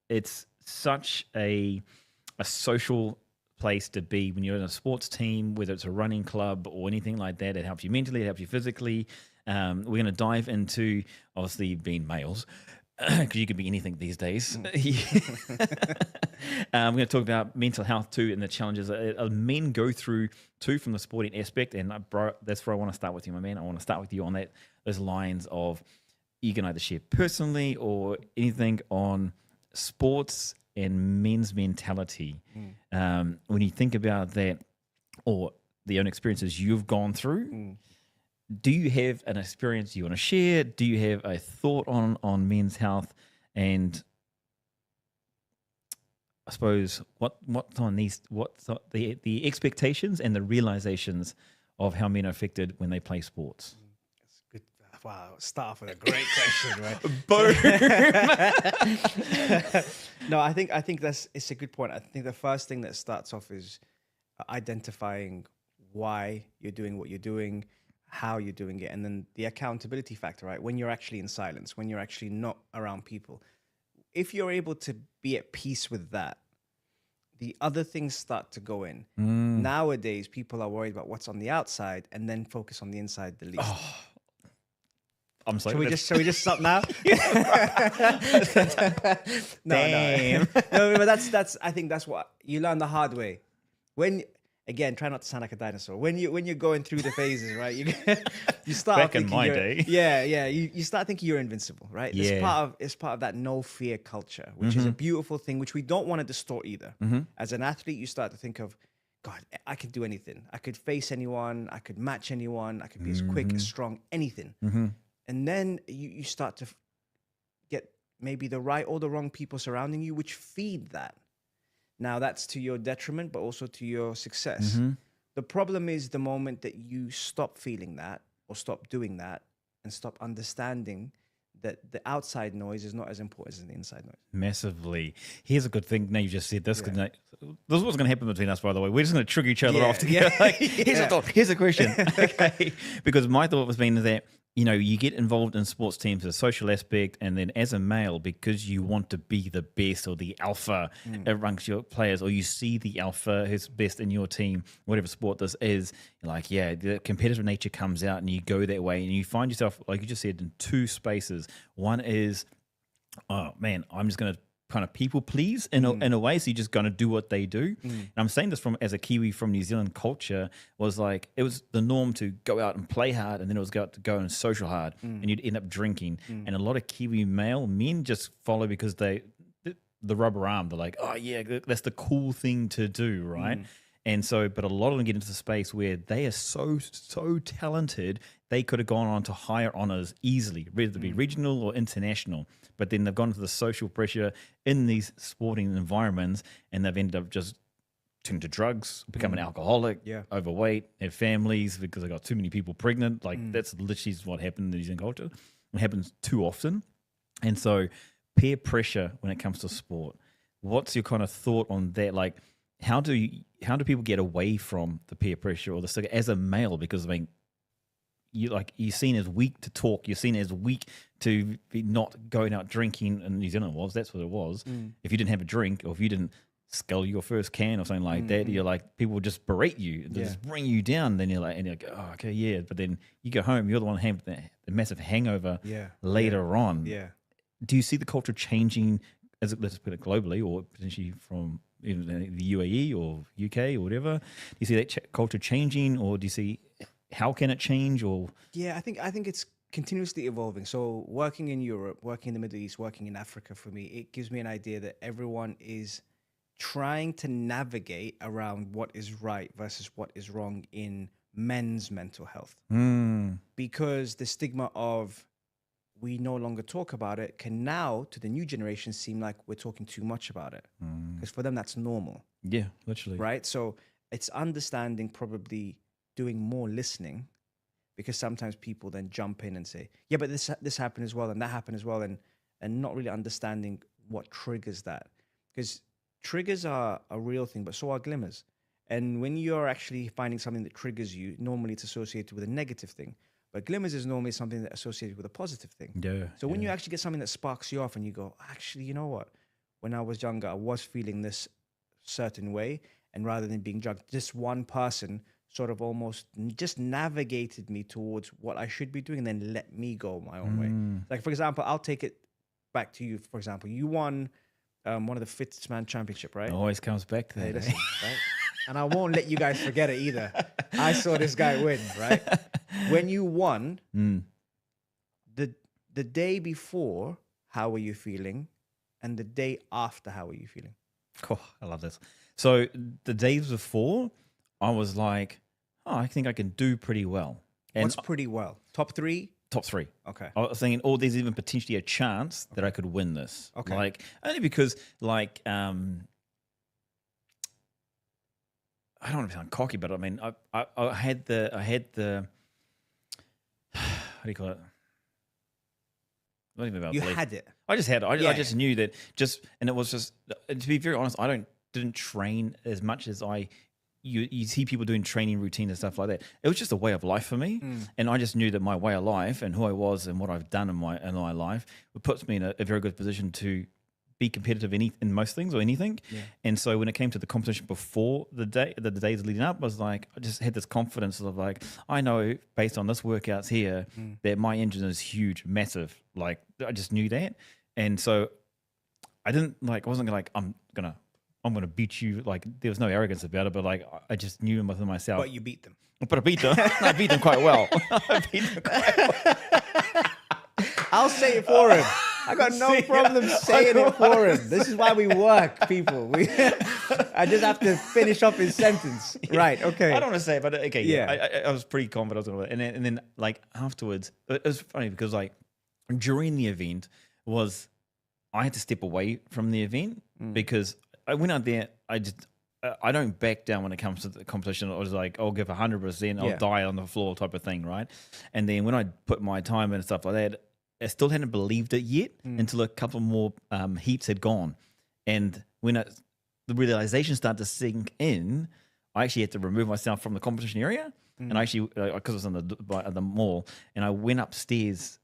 it's such a social place to be when you're in a sports team, whether it's a running club or anything like that. It helps you mentally, it helps you physically. We're going to dive into, obviously, being males, because you can be anything these days. We're going to talk about mental health too and the challenges that men go through too from the sporting aspect. And bro, that's where I want to start with you, my man. I want to start with you on those lines of you can either share personally or anything on sports and men's mentality. When you think about that or the own experiences you've gone through, do you have an experience you want to share? Do you have a thought on men's health? And I suppose what's on the expectations and the realizations of how men are affected when they play sports? That's good. Wow, start off with a great question, right? Boom. No, I think it's a good point. I think the first thing that starts off is identifying why you're doing what you're doing, how you're doing it, and then the accountability factor, right? When you're actually in silence, when you're actually not around people. If you're able to be at peace with that, the other things start to go in. Nowadays, people are worried about what's on the outside and then focus on the inside the least. Oh, I'm sorry. Shall we just stop now? Damn. No, but that's I think that's what you learn the hard way. Again, try not to sound like a dinosaur. When you're going through the phases, right? You start back in my day. Yeah. You start thinking you're invincible, right? Yeah. It's part of that no fear culture, which is a beautiful thing, which we don't want to distort either. As an athlete, you start to think of, God, I could do anything. I could face anyone. I could match anyone. I could be as quick, as strong, anything. And then you start to get maybe the right or the wrong people surrounding you, which feed that. Now, that's to your detriment, but also to your success. The problem is the moment that you stop feeling that or stop doing that and stop understanding that the outside noise is not as important as the inside noise. Massively. Here's a good thing. Now you just said this. This is what's going to happen between us, by the way. We're just going to trigger each other off together. Here's a thought. Here's a question. Okay. Because my thought was being that, you get involved in sports teams, the social aspect, and then as a male, because you want to be the best or the alpha amongst your players, or you see the alpha who's best in your team, whatever sport this is, you're like, the competitive nature comes out and you go that way and you find yourself, like you just said, in two spaces. One is, oh man, I'm just going to kind of people please in a way, so you're just going to do what they do. And I'm saying this as a Kiwi from New Zealand culture, was like it was the norm to go out and play hard, and then it was go and social hard, and you'd end up drinking. And a lot of Kiwi male men just follow because the rubber arm, they're like, oh yeah, that's the cool thing to do, right? And so, but a lot of them get into the space where they are so talented, they could have gone on to higher honors easily, whether it be regional or international. But then they've gone to the social pressure in these sporting environments, and they've ended up just turning to drugs, become an alcoholic, overweight, have families because they got too many people pregnant. Like that's literally what happened in the New Zealand culture. It happens too often. And so peer pressure when it comes to sport. what's your kind of thought on that? Like, how do people get away from the peer pressure or the sticker as a male? Because I mean, you're seen as weak to talk. You're seen as weak to be not going out drinking in New Zealand. That's what it was. If you didn't have a drink, or if you didn't scull your first can or something like that, you're like, people would just berate you, they just bring you down. Then you're like, oh, okay, yeah. But then you go home, you're the one having the massive hangover later on. Yeah. Do you see the culture changing, let's put it globally, or potentially from the UAE or UK or whatever? Do you see that culture changing, or do you see how can it change? Or I think it's continuously evolving. So working in Europe, working in the Middle East, working in Africa, for me, it gives me an idea that everyone is trying to navigate around what is right versus what is wrong in men's mental health. Because the stigma of we no longer talk about it can now, to the new generation, seem like we're talking too much about it. Because for them, that's normal. Yeah, literally. Right? So it's understanding, probably doing more listening, because sometimes people then jump in and say, yeah, but this happened as well, and that happened as well, and not really understanding what triggers that. Because triggers are a real thing, but so are glimmers. And when you're actually finding something that triggers you, normally it's associated with a negative thing. But glimmers is normally something that's associated with a positive thing. Yeah. So when you actually get something that sparks you off and you go, actually, you know what? When I was younger, I was feeling this certain way. And rather than being drugged, this one person sort of almost just navigated me towards what I should be doing and then let me go my own way. Like, for example, I'll take it back to you. For example, you won one of the Fittest Man Championship, right? It always comes back to that. Listen, right? And I won't let you guys forget it either. I saw this guy win, right? When you won, the day before, how were you feeling? And the day after, how were you feeling? Oh, I love this. So the days before, I was like, oh, I think I can do pretty well. And what's pretty well? Top 3? Top 3. Okay. I was thinking, oh, there's even potentially a chance that I could win this. Okay. Like, only because, like, I don't want to sound cocky, but I mean, I had the, how do you call it? I don't even know about You belief. had it. I just had it. I Yeah, just knew that and it was just, to be very honest, I didn't train as much as you see people doing training routines and stuff like that. It was just a way of life for me. And I just knew that my way of life and who I was and what I've done in my life puts me in a very good position to be competitive in most things or anything. Yeah. And so when it came to the competition before the days leading up, I was like, I just had this confidence of like, I know based on this workouts here that my engine is huge, massive. Like I just knew that. And so I wasn't like, I'm gonna beat you. Like there was no arrogance about it, but like I just knew within myself. But you beat them. But I beat them. I beat them quite well. I'll say it for him. I got no problem saying it for him. This is why we work, people. I just have to finish off his sentence. Right, okay. I don't want to say it, but okay, yeah. I was pretty confident. And then like afterwards, it was funny because like during the event I had to step away from the event because I went out there, I don't back down when it comes to the competition. I was like, I'll give 100%, I'll die on the floor type of thing, right? And then when I put my time in and stuff like that, I still hadn't believed it yet until a couple more heats had gone. And when the realization started to sink in, I actually had to remove myself from the competition area. And I actually, because I was at the mall, and I went upstairs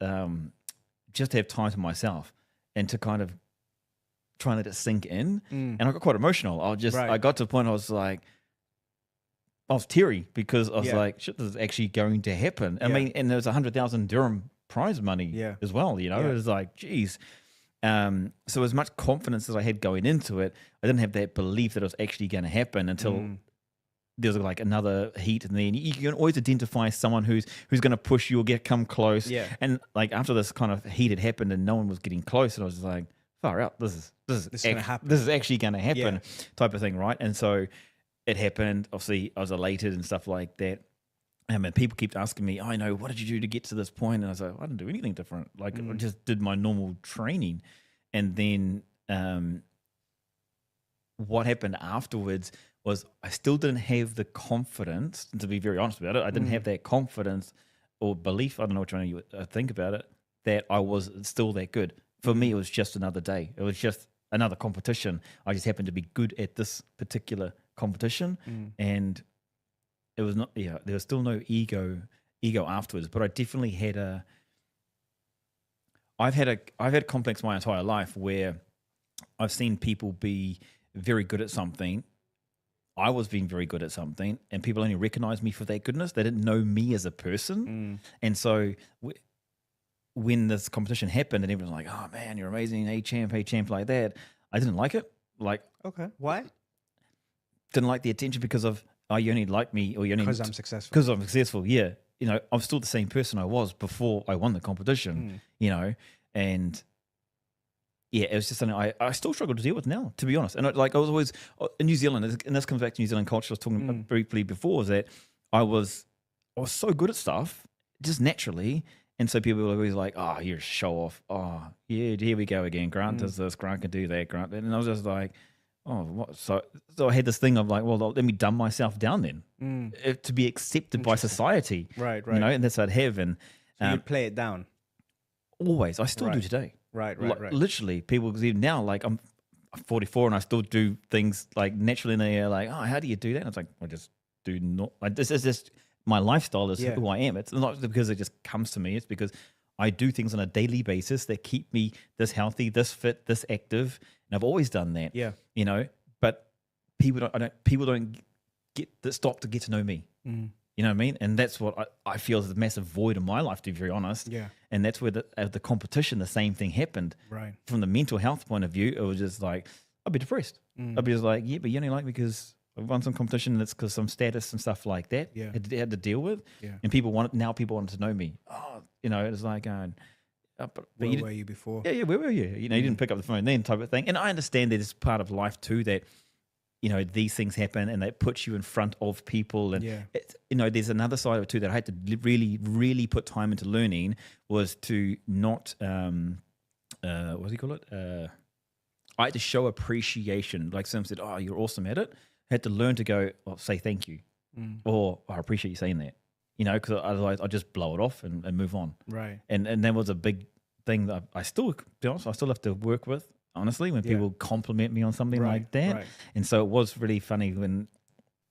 just to have time to myself and to kind of try and let it sink in. And I got quite emotional. I got to the point I was like, I was teary because I was like, shit, this is actually going to happen. I mean, and there was 100,000 dirham prize money as well, you know. It was like, geez. So as much confidence as I had going into it, I didn't have that belief that it was actually going to happen until there was like another heat, and then you can always identify someone who's going to push you or come close. And like after this kind of heat had happened and no one was getting close, and I was just like, far out, this is actually going to happen, type of thing, right? And so it happened. Obviously, I was elated and stuff like that. And people kept asking me, I know, what did you do to get to this point? And I was like, I didn't do anything different. Like, I just did my normal training. And then what happened afterwards was I still didn't have the confidence, and to be very honest about it, I didn't have that confidence or belief, I don't know which one you think about it, that I was still that good. For me, it was just another day. It was just another competition. I just happened to be good at this particular competition, and it was not. Yeah, there was still no ego afterwards. But I definitely had I've had complex my entire life where I've seen people be very good at something. I was being very good at something, and people only recognized me for that goodness. They didn't know me as a person. And so when this competition happened and everyone was like, oh man, you're amazing, hey champ, like that, I didn't like it. Like, Okay. Why? didn't like the attention because of, oh, you only like me, or you only... Because I'm successful. Because I'm successful, yeah. You know, I'm still the same person I was before I won the competition, you know, and... Yeah, it was just something I still struggle to deal with now, to be honest. And I was always in New Zealand, and this comes back to New Zealand culture. I was talking about briefly before, is that I was so good at stuff just naturally, and so people were always like, "Oh, you're a show off. Oh, yeah, here we go again. Grant does this. Grant can do that. Grant," and I was just like, "Oh, what?" So I had this thing of like, "Well, let me dumb myself down then to be accepted by society." Right. You know, and that's what I'd have. And So you'd play it down. always, I still do today. Right. Literally, people even now, like I'm 44 and I still do things like naturally, and they're like, "Oh, how do you do that?" And it's like, I just do not. Like, this is just my lifestyle. Is who I am. It's not because it just comes to me. It's because I do things on a daily basis that keep me this healthy, this fit, this active, and I've always done that. Yeah, you know. But people don't stop to get to know me. You know what I mean? And that's what I feel is a massive void in my life, to be very honest. Yeah. And that's where the competition, the same thing happened. Right. From the mental health point of view, it was just like, I'd be depressed. I'd be just like, yeah, but you only like me because I won some competition and it's because some status and stuff like that. Yeah. Had to deal with. Yeah. And people wanted to know me. Oh, you know, it's like, but where were you before? Yeah, where were you? You know, you didn't pick up the phone then, type of thing. And I understand that it's part of life too, that, you know, these things happen and that puts you in front of people. And, you know, there's another side of it too that I had to really, really put time into learning, was to not, what do you call it? I had to show appreciation. Like someone said, "Oh, you're awesome at it." I had to learn to go, say thank you. Or, "I appreciate you saying that." You know, because otherwise I just blow it off and move on. Right. And that was a big thing that I still, to be honest, I still have to work with. Honestly, when people compliment me on something like that. Right. And so it was really funny when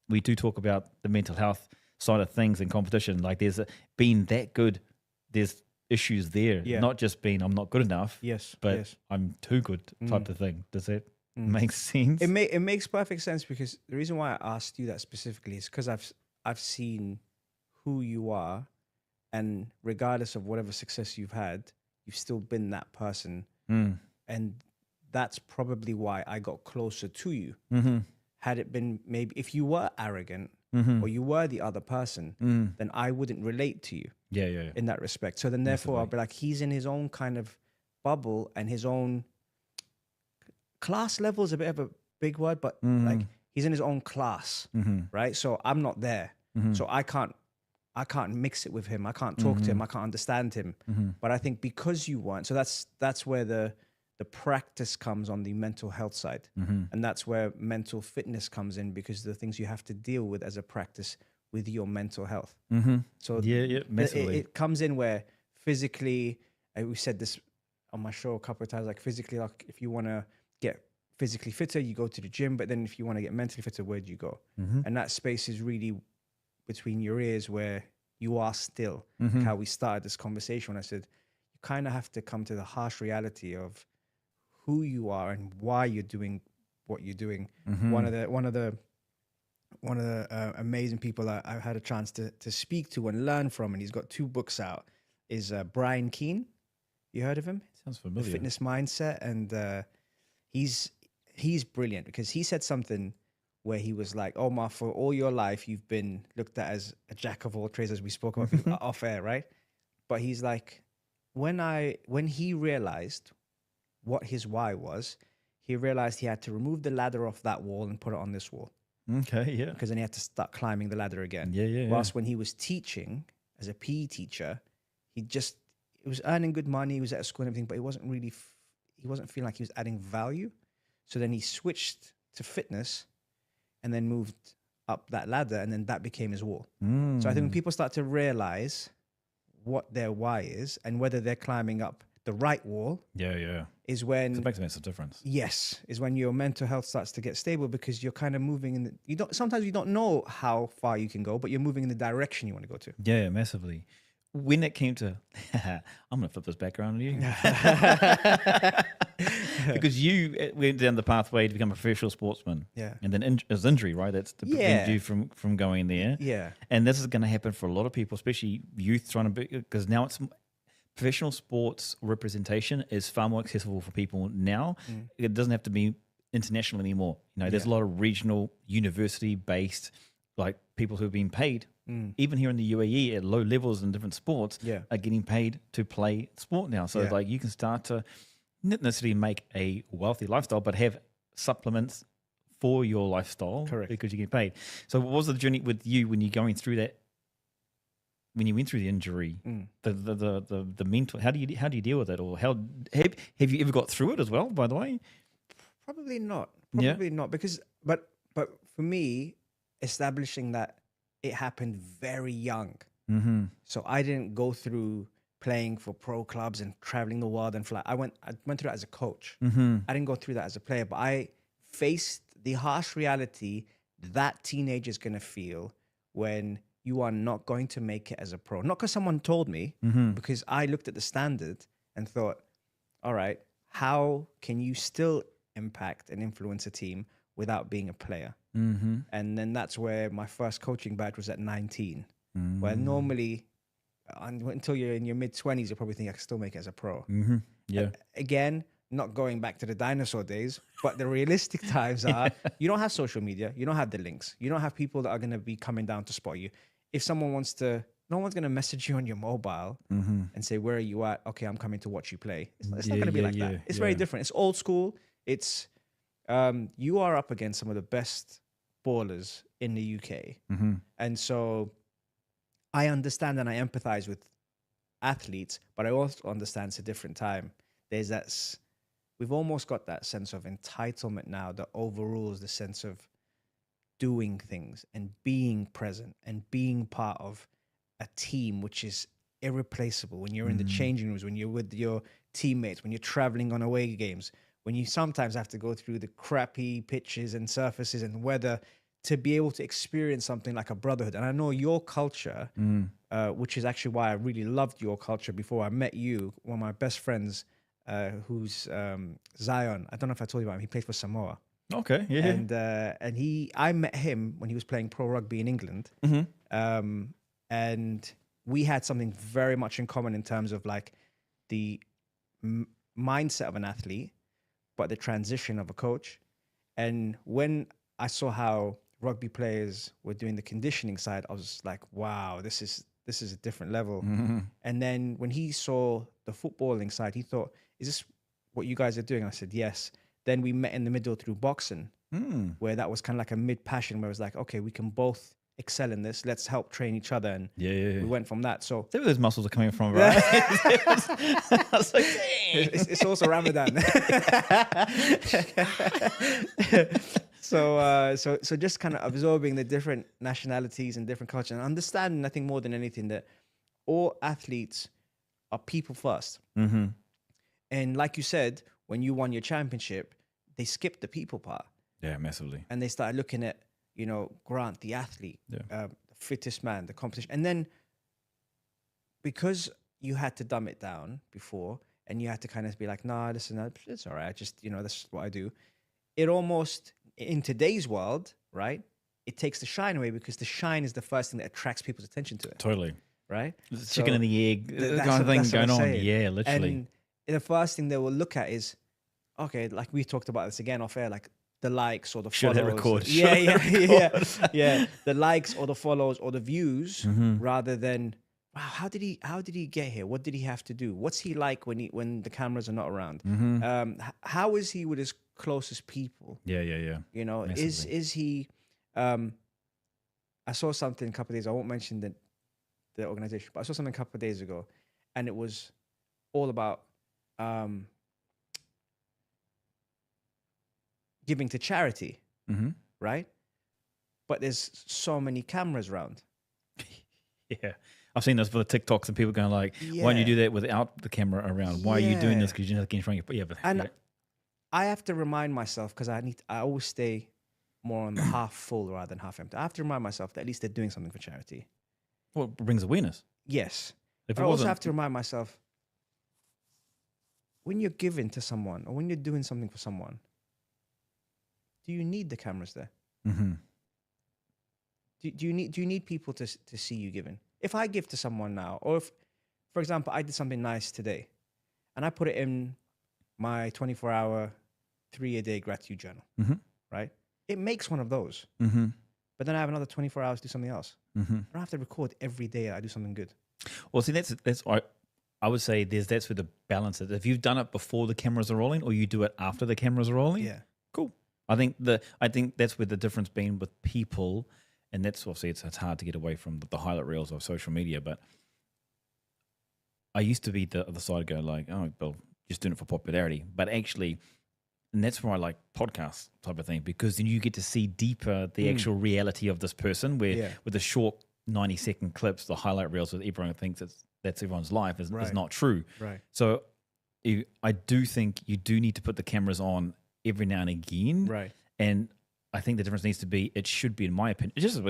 we do talk about the mental health side of things in competition. Like there's being that good, there's issues there. Not just being I'm not good enough, but I'm too good type of thing. Does that make sense? It makes perfect sense, because the reason why I asked you that specifically is because I've seen who you are, and regardless of whatever success you've had, you've still been that person. And that's probably why I got closer to you. Had it been maybe if you were arrogant or you were the other person, then I wouldn't relate to you. Yeah. In that respect. So then therefore I'll be like, he's in his own kind of bubble, and his own class level is a bit of a big word, but like he's in his own class, right? So I'm not there. So I can't mix it with him. I can't talk to him. I can't understand him. But I think because you weren't, so that's where the practice comes on the mental health side. And that's where mental fitness comes in, because the things you have to deal with as a practice with your mental health. So massively. It comes in where physically, we said this on my show a couple of times, like physically, like if you want to get physically fitter, you go to the gym, but then if you want to get mentally fitter, where do you go? And that space is really between your ears, where you are still. Like how we started this conversation when I said, you kind of have to come to the harsh reality of who you are and why you're doing what you're doing. One of the amazing people that I've had a chance to speak to and learn from, and he's got 2 books out, is Brian Keane. You heard of him? Sounds familiar. The Fitness Mindset. And he's brilliant, because he said something where he was like, Omar, for all your life, you've been looked at as a jack of all trades, as we spoke about off air, right? But he's like, when he realized what his why was, he realized he had to remove the ladder off that wall and put it on this wall. Okay, yeah. Because then he had to start climbing the ladder again. Yeah. Whilst when he was teaching as a PE teacher, he was earning good money, he was at school and everything, but he wasn't feeling like he was adding value. So then he switched to fitness and then moved up that ladder, and then that became his wall. So I think when people start to realize what their why is and whether they're climbing up the right wall is when it makes a massive difference. Yes, is when your mental health starts to get stable because you're kind of moving in. Sometimes you don't know how far you can go, but you're moving in the direction you want to go to. Yeah, massively. When it came to, I'm going to flip this back around on you. Because you went down the pathway to become a professional sportsman. Yeah. And then it was injury, right? That's to prevent you from going there. Yeah. And this is going to happen for a lot of people, especially youth trying to be, because now it's professional sports representation is far more accessible for people now. It doesn't have to be international anymore. You know, there's a lot of regional university-based, like people who have been paid, even here in the UAE at low levels in different sports, are getting paid to play sport now. So like you can start to not necessarily make a wealthy lifestyle, but have supplements for your lifestyle. Correct. Because you get paid. So what was the journey with you when you're going through that? When you went through the injury, the mental, how do you deal with it, or how have you ever got through it as well? By the way, probably not. Probably not because, but for me, establishing that it happened very young, so I didn't go through playing for pro clubs and traveling the world and fly. I went through that as a coach. I didn't go through that as a player, but I faced the harsh reality that teenager's gonna feel when you are not going to make it as a pro. Not because someone told me, because I looked at the standard and thought, all right, how can you still impact and influence a team without being a player? And then that's where my first coaching badge was at 19, where normally until you're in your mid-20s, you'll probably think I can still make it as a pro. Yeah. Again, not going back to the dinosaur days, but the realistic times are you don't have social media, you don't have the links, you don't have people that are going to be coming down to spot you. If someone wants to, no one's going to message you on your mobile and say, where are you at? Okay, I'm coming to watch you play. It's not going to be like that. It's very different. It's old school. It's, you are up against some of the best ballers in the UK. And so I understand and I empathize with athletes, but I also understand it's a different time. There's that, we've almost got that sense of entitlement now that overrules the sense of doing things and being present and being part of a team, which is irreplaceable when you're in the changing rooms, when you're with your teammates, when you're traveling on away games, when you sometimes have to go through the crappy pitches and surfaces and weather to be able to experience something like a brotherhood. And I know your culture, which is actually why I really loved your culture before I met you. One of my best friends, who's Zion, I don't know if I told you about him, he played for Samoa. Okay, yeah. And I met him when he was playing pro rugby in England. And we had something very much in common in terms of like the mindset of an athlete, but the transition of a coach. And when I saw how rugby players were doing the conditioning side, I was like, wow, this is a different level. And then when he saw the footballing side, he thought, is this what you guys are doing? I said, yes. Then we met in the middle through boxing, where that was kind of like a mid-passion where it was like, okay, we can both excel in this. Let's help train each other. And we went from that. So that's where those muscles are coming from, right? I was like, dang. It's also Ramadan. So just kind of absorbing the different nationalities and different cultures and understanding, I think more than anything, that all athletes are people first. And like you said, when you won your championship, they skipped the people part. Yeah, massively. And they started looking at, you know, Grant, the athlete, the fittest man, the competition. And then because you had to dumb it down before and you had to kind of be like, nah, listen, it's all right. I just, you know, that's what I do. It almost, in today's world, right, it takes the shine away because the shine is the first thing that attracts people's attention to it. Totally. Right? The chicken and the egg kind of thing going on. Yeah, literally. And the first thing they will look at is, okay, like we talked about this again off air, like the likes or the follows. Should record? Yeah. The likes or the follows or the views, rather than, wow, how did he get here? What did he have to do? What's he like when the cameras are not around? How is he with his closest people? Yeah. You know, massively. is he? I saw something a couple of days. I won't mention the organization, but I saw something a couple of days ago, and it was all about giving to charity, right? But there's so many cameras around. Yeah, I've seen this for the TikToks and people going like, why don't you do that without the camera around? Why are you doing this? Because you're not getting in front of your... Yeah, but, And I have to remind myself, because I always stay more on the half full rather than half empty. I have to remind myself that at least they're doing something for charity. Well, it brings awareness. Yes. If I also have to remind myself, when you're giving to someone or when you're doing something for someone, do you need the cameras there? Mm-hmm. Do you need people to see you giving? If I give to someone now, or if, for example, I did something nice today and I put it in my 24-hour, 3-a-day gratitude journal, right? It makes one of those. Mm-hmm. But then I have another 24 hours to do something else. Mm-hmm. I don't have to record every day I do something good. Well, see, that's I would say that's where the balance is. If you've done it before the cameras are rolling, or you do it after the cameras are rolling, Yeah. cool. I think that's where the difference been with people, and that's obviously it's hard to get away from the highlight reels of social media. But I used to be the other side, go like, oh, Bill, just doing it for popularity. But actually, and that's why I like podcasts type of thing, because then you get to see deeper the actual reality of this person. Where with the short 90-second clips, the highlight reels, that everyone thinks that's everyone's life is not true. Right. So I do think you do need to put the cameras on every now and again. Right. And I think the difference needs to be, it should be, in my opinion, this is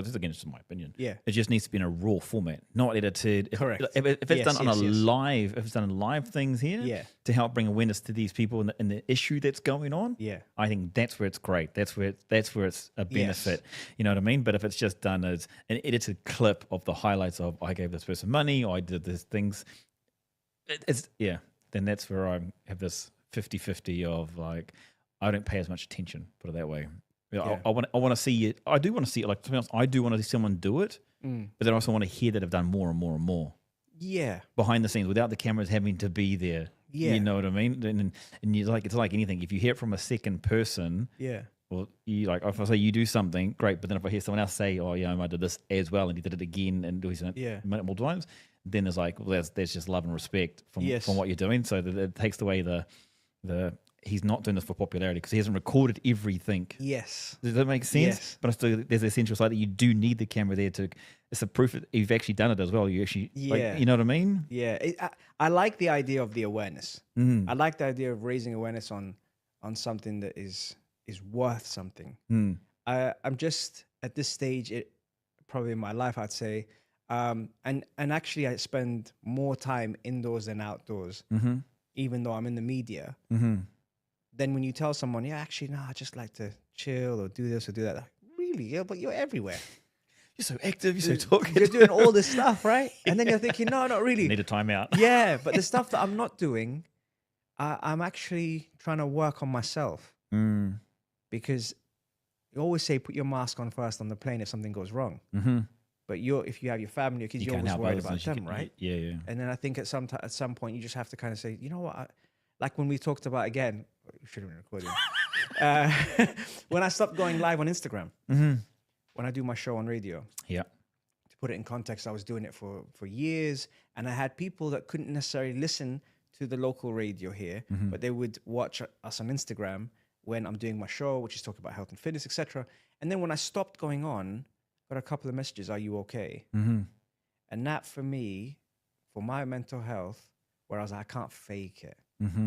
my opinion. Yeah. It just needs to be in a raw format, not edited. Correct. If it's done on live, if it's done on live things here, to help bring awareness to these people and the issue that's going on, I think that's where it's great. That's where it's a benefit. You know what I mean? But if it's just done as an edited clip of the highlights of, I gave this person money, or I did these things, then that's where I have this 50-50 of like, I don't pay as much attention, put it that way. I want to see it. I do want to see it. Like, to be honest, I do want to see someone do it, but then I also want to hear that I've done more and more and more. Yeah. Behind the scenes, without the cameras having to be there. Yeah. You know what I mean? And you it's like anything. If you hear it from a second person, well, you like, if I say you do something, great. But then if I hear someone else say, oh yeah, I did this as well, and he did it again, and doing it multiple times, then there's like, well, that's just love and respect from what you're doing. So that it takes away the he's not doing this for popularity because he hasn't recorded everything. Yes. Does that make sense? Yes. But still, there's an essential side that you do need the camera there to. It's a proof that you've actually done it as well. You actually, like, you know what I mean? Yeah. I like the idea of the awareness. I like the idea of raising awareness on something that is worth something. I'm just at this stage, probably in my life, I'd say, and actually I spend more time indoors than outdoors, even though I'm in the media. Then when you tell someone, actually, no, I just like to chill or do this or do that. Like, really? Yeah, but you're everywhere. You're so active. You're so talkative. You're doing all this stuff, right? And then you're thinking, no, not really. Need a timeout. Yeah, but the stuff that I'm not doing, I'm actually trying to work on myself. Because you always say, put your mask on first on the plane if something goes wrong. But if you have your family, your kids, you're always worried about them, right? Yeah. And then I think at some point you just have to kind of say, you know what? Like when we talked about, again, we should have been recording. When I stopped going live on Instagram, when I do my show on radio. Yeah. To put it in context, I was doing it for years, and I had people that couldn't necessarily listen to the local radio here, but they would watch us on Instagram when I'm doing my show, which is talking about health and fitness, etc. And then when I stopped going on, got a couple of messages, are you okay? And that for me, for my mental health, where I was like, I can't fake it.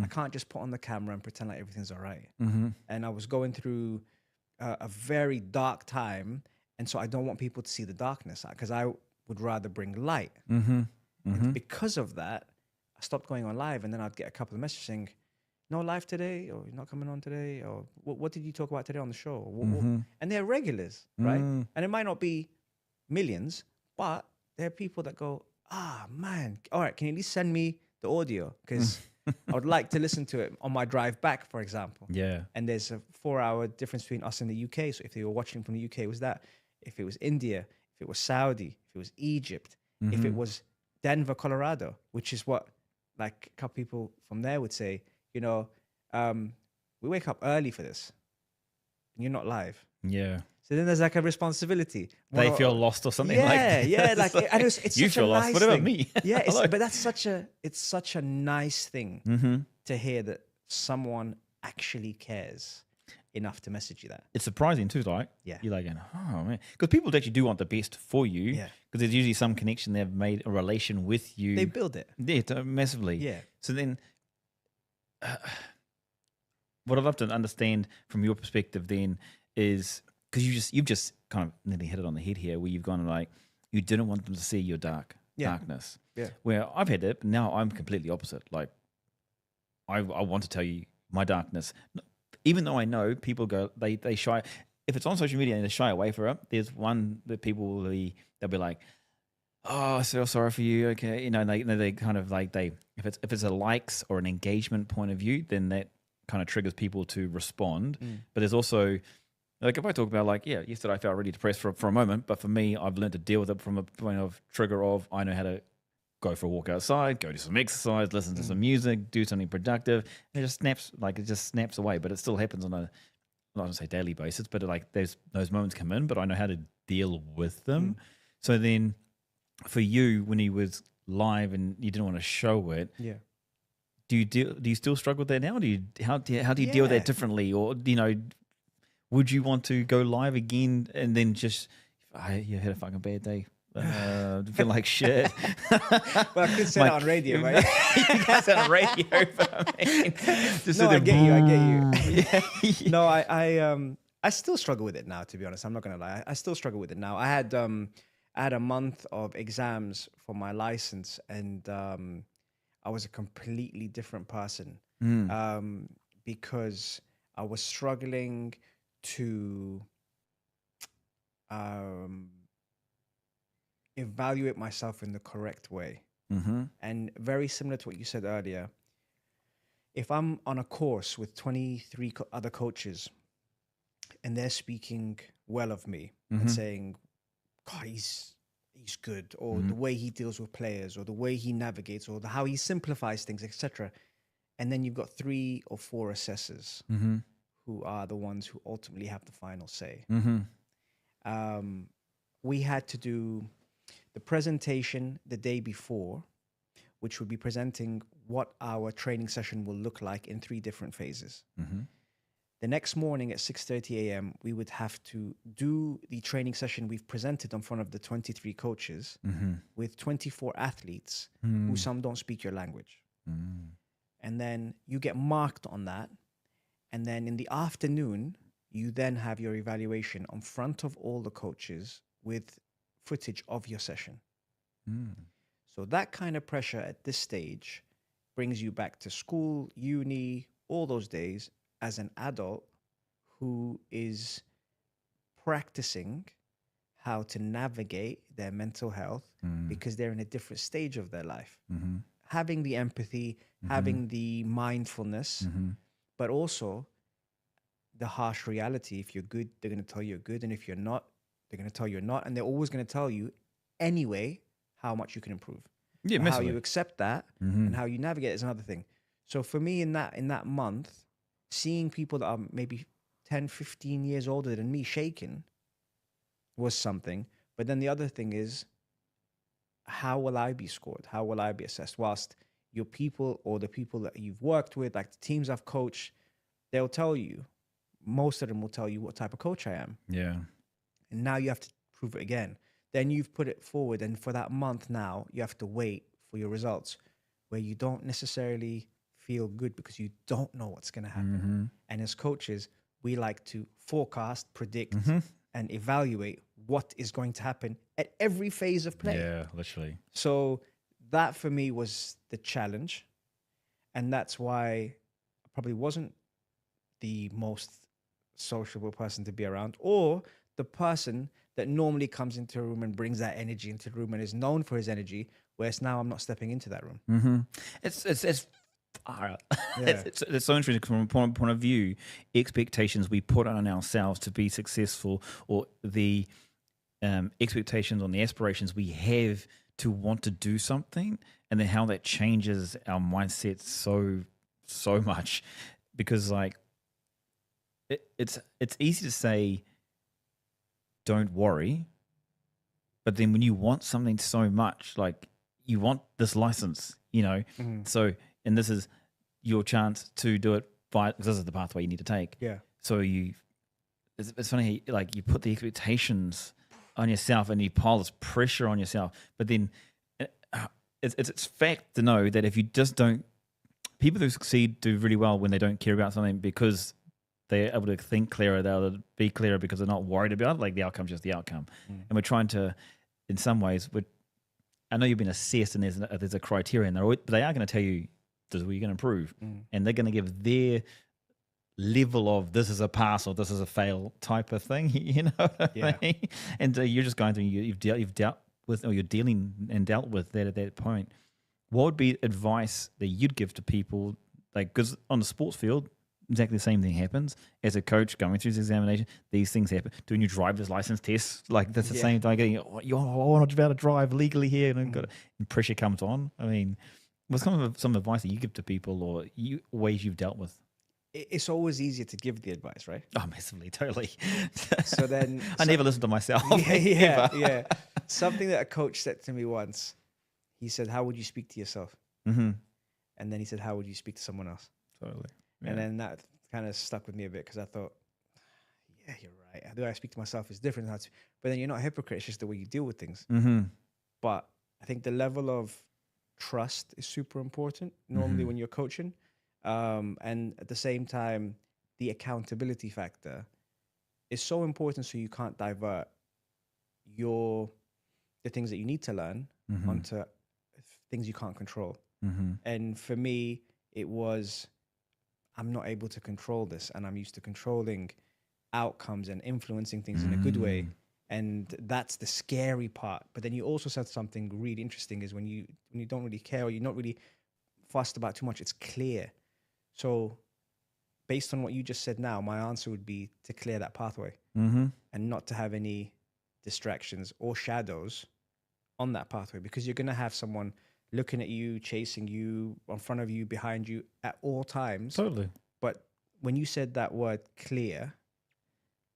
I can't just put on the camera and pretend like everything's all right. And I was going through a very dark time. And so I don't want people to see the darkness because I would rather bring light. And because of that, I stopped going on live. And then I'd get a couple of messages saying, no live today, or you're not coming on today, or what did you talk about today on the show? And they're regulars, right? And it might not be millions, but there are people that go, man, all right, can you at least send me the audio? Because I would like to listen to it on my drive back, for example. Yeah. And there's a 4-hour difference between us and the UK. So if they were watching from the UK, it was that. If it was India, if it was Saudi, if it was Egypt, if it was Denver, Colorado, which is what like a couple people from there would say, you know, we wake up early for this and you're not live. Yeah. So then there's like a responsibility. They feel lost or something like that. Yeah, like and it's you such feel a lost. nice What about thing. me? Yeah, but that's such a nice thing to hear that someone actually cares. enough to message you that. It's surprising too, like you're like, oh man, because people actually do want the best for you. Yeah. Because there's usually some connection they've made a relation with you. They build it. Yeah, massively. Yeah. So then, what I'd love to understand from your perspective then is because you've just kind of nearly hit it on the head here, where you've gone like you didn't want them to see your darkness. Yeah. Where I've had it, but now I'm completely opposite. Like I want to tell you my darkness. Even though I know people go, they shy. If it's on social media and they shy away from it, there's one that people will they'll be like, "Oh, I feel sorry for you." Okay, you know, they kind of like if it's a likes or an engagement point of view, then that kind of triggers people to respond. But there's also like if I talk about like yesterday I felt really depressed for a moment, but for me I've learned to deal with it from a point of trigger of I know how to go for a walk outside, go do some exercise, listen to some music, do something productive. And it just snaps away. But it still happens on a, not going to say daily basis, but like there's those moments come in, but I know how to deal with them. So then for you, when he was live and you didn't want to show it, do you still struggle with that now? How do you deal with that differently? Or, you know, would you want to go live again and then just, you had a fucking bad day? Feel like shit. Well, I could say that on radio, right? You can't say it on radio, but I mean, no, I get you. No, I still struggle with it now. To be honest, I'm not gonna lie. I still struggle with it now. I had a month of exams for my license, and I was a completely different person because I was struggling to evaluate myself in the correct way. And very similar to what you said earlier, if I'm on a course with 23 other coaches and they're speaking well of me and saying, God, he's good, or the way he deals with players, or the way he navigates, or how he simplifies things, etc. And then you've got 3 or 4 assessors who are the ones who ultimately have the final say. We had to do the presentation the day before, which would be presenting what our training session will look like in 3 different phases. The next morning at 6:30 a.m., we would have to do the training session we've presented in front of the 23 coaches with 24 athletes who some don't speak your language. And then you get marked on that. And then in the afternoon, you then have your evaluation in front of all the coaches with footage of your session. So that kind of pressure at this stage brings you back to school, uni, all those days as an adult who is practicing how to navigate their mental health because they're in a different stage of their life. Having the empathy, having the mindfulness, but also the harsh reality. If you're good, they're going to tell you you're good. And if you're not, they're going to tell you you're not. And they're always going to tell you anyway how much you can improve. Yeah, how you accept that and how you navigate is another thing. So for me in that month, seeing people that are maybe 10, 15 years older than me shaking was something. But then the other thing is, how will I be scored? How will I be assessed? Whilst your people or the people that you've worked with, like the teams I've coached, they'll tell you, most of them will tell you what type of coach I am. Yeah. And now you have to prove it again. Then you've put it forward, and for that month now, you have to wait for your results, where you don't necessarily feel good because you don't know what's going to happen. And as coaches, we like to forecast, predict, and evaluate what is going to happen at every phase of play. Yeah, literally. So that for me was the challenge. And that's why I probably wasn't the most sociable person to be around, or the person that normally comes into a room and brings that energy into the room and is known for his energy, whereas now I'm not stepping into that room. It's so interesting from a point of view, expectations we put on ourselves to be successful, or the expectations on the aspirations we have to want to do something, and then how that changes our mindset so much. Because like it's easy to say don't worry, but then when you want something so much, like you want this license, you know, so, and this is your chance to do it because this is the pathway you need to take. Yeah. So it's funny, like you put the expectations on yourself and you pile this pressure on yourself. But then it's fact to know that if you just don't, people who succeed do really well when they don't care about something because they're able to think clearer, they're able to be clearer because they're not worried about it. Like the outcome's just the outcome. And we're trying to, in some ways, I know you've been assessed and there's a criteria, and they are going to tell you this is where you're going to improve. And they're going to give their level of this is a pass or this is a fail type of thing, you know what I mean? And you're just going through, you've dealt with, or you're dealing and dealt with that at that point. What would be advice that you'd give to people? Like, because on the sports field, exactly the same thing happens. As a coach going through this examination, these things happen. Doing your driver's license tests, like that's the same thing. I want to be able to drive legally here, and pressure comes on. I mean, what's some advice that you give to people, or ways you've dealt with? It's always easier to give the advice, right? Oh, massively, totally. So then I never listen to myself. Yeah. Something that a coach said to me once, he said, "How would you speak to yourself?" And then he said, "How would you speak to someone else?" Totally. Yeah. And then that kind of stuck with me a bit, because I thought, yeah, you're right. The way I speak to myself is different. But then you're not a hypocrite. It's just the way you deal with things. But I think the level of trust is super important normally when you're coaching. And at the same time, the accountability factor is so important, so you can't divert the things that you need to learn onto things you can't control. And for me, it was, I'm not able to control this, and I'm used to controlling outcomes and influencing things in a good way. And that's the scary part. But then you also said something really interesting, is when you don't really care, or you're not really fussed about too much, it's clear. So based on what you just said now, my answer would be to clear that pathway and not to have any distractions or shadows on that pathway, because you're going to have someone looking at you, chasing you, in front of you, behind you at all times. Totally. But when you said that word clear,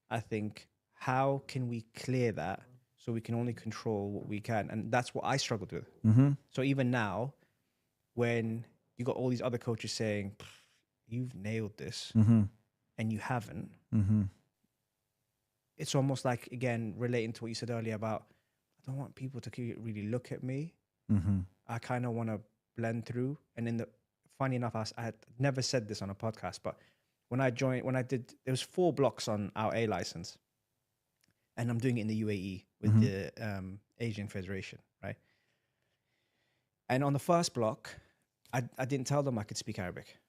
I think, how can we clear that so we can only control what we can? And that's what I struggled with. So even now, when you got all these other coaches saying, you've nailed this, and you haven't, it's almost like, again, relating to what you said earlier about, I don't want people to really look at me. I kind of want to blend through. And funny enough, I had never said this on a podcast, but there was 4 blocks on our A license, and I'm doing it in the UAE with the Asian Federation, right? And on the first block, I didn't tell them I could speak Arabic.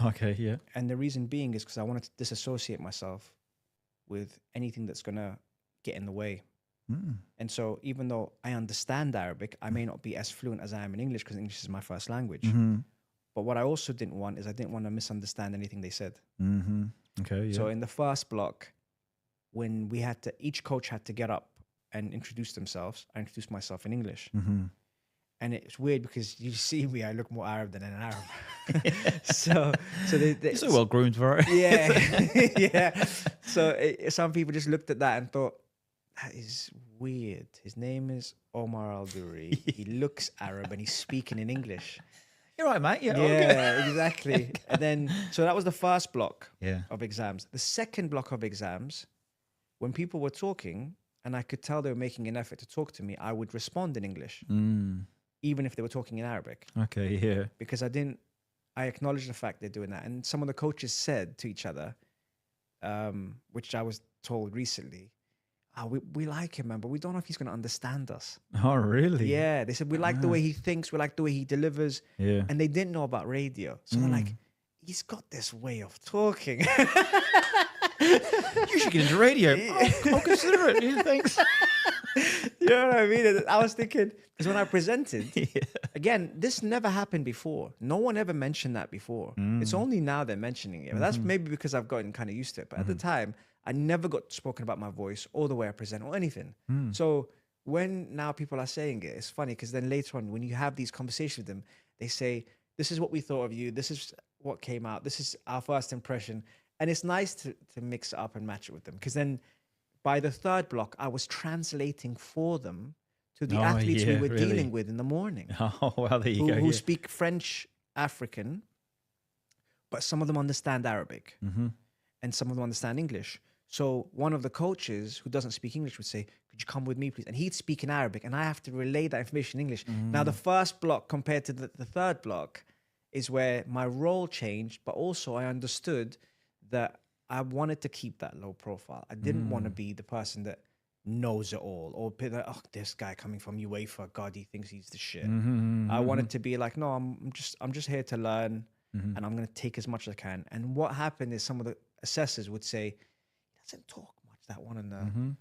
Okay, yeah. And the reason being is because I wanted to disassociate myself with anything that's going to get in the way. And so even though I understand Arabic, I may not be as fluent as I am in English, because English is my first language. But what I also didn't want is I didn't want to misunderstand anything they said. Okay, yeah. So in the first block, when each coach had to get up and introduce themselves, I introduced myself in English. And it's weird because you see me, I look more Arab than an Arab. so You're so well groomed for it. Yeah. So some people just looked at that and thought, that is weird. His name is Omar Al-Duri. He looks Arab and he's speaking in English. You're right, mate. Yeah, exactly. And then, so that was the first block of exams. The second block of exams, when people were talking and I could tell they were making an effort to talk to me, I would respond in English. Even if they were talking in Arabic. Okay, yeah. Because I acknowledged the fact they're doing that. And some of the coaches said to each other, which I was told recently, we like him, man, but we don't know if he's going to understand us. Oh, really? Yeah. They said, we like the way he thinks. We like the way he delivers. Yeah. And they didn't know about radio. So they're like, he's got this way of talking. You should get into radio. I'll consider it. Yeah, thanks. You know what I mean? And I was thinking, because when I presented, again, this never happened before. No one ever mentioned that before. It's only now they're mentioning it. But that's maybe because I've gotten kind of used to it. But at the time, I never got spoken about my voice or the way I present or anything. So when now people are saying it, it's funny, because then later on, when you have these conversations with them, they say, this is what we thought of you. This is what came out. This is our first impression. And it's nice to mix it up and match it with them, because then by the third block, I was translating for them to the athletes we were dealing with in the morning. Oh, well, there you go. Who speak French, African, but some of them understand Arabic. and some of them understand English. So one of the coaches who doesn't speak English would say, could you come with me, please? And he'd speak in Arabic, and I have to relay that information in English. Now, the first block compared to the third block is where my role changed, but also I understood that I wanted to keep that low profile. I didn't want to be the person that knows it all, or be like, oh, this guy coming from UEFA, God, he thinks he's the shit. I wanted to be like, no, I'm just here to learn, and I'm going to take as much as I can. And what happened is some of the assessors would say, doesn't talk much, that one and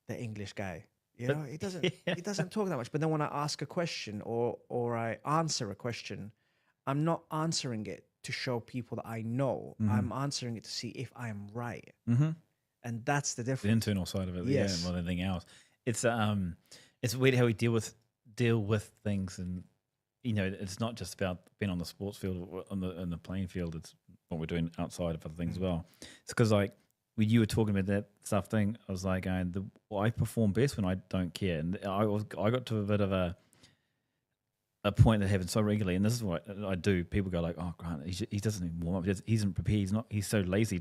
the English guy, you know, he doesn't talk that much. But then when I ask a question or I answer a question, I'm not answering it to show people that I know. I'm answering it to see if I am right, and that's the difference. The internal side of it, Yes. more than anything else. It's weird how we deal with things, and you know, it's not just about being on the sports field or on the playing field. It's what we're doing outside of other things as well. It's because like when you were talking about that stuff thing, I was like, I perform best when I don't care, and I got to a bit of a point that happens so regularly, and this is what I do. People go like, "Oh, Grant, he doesn't even warm up. He isn't prepared. He's so lazy.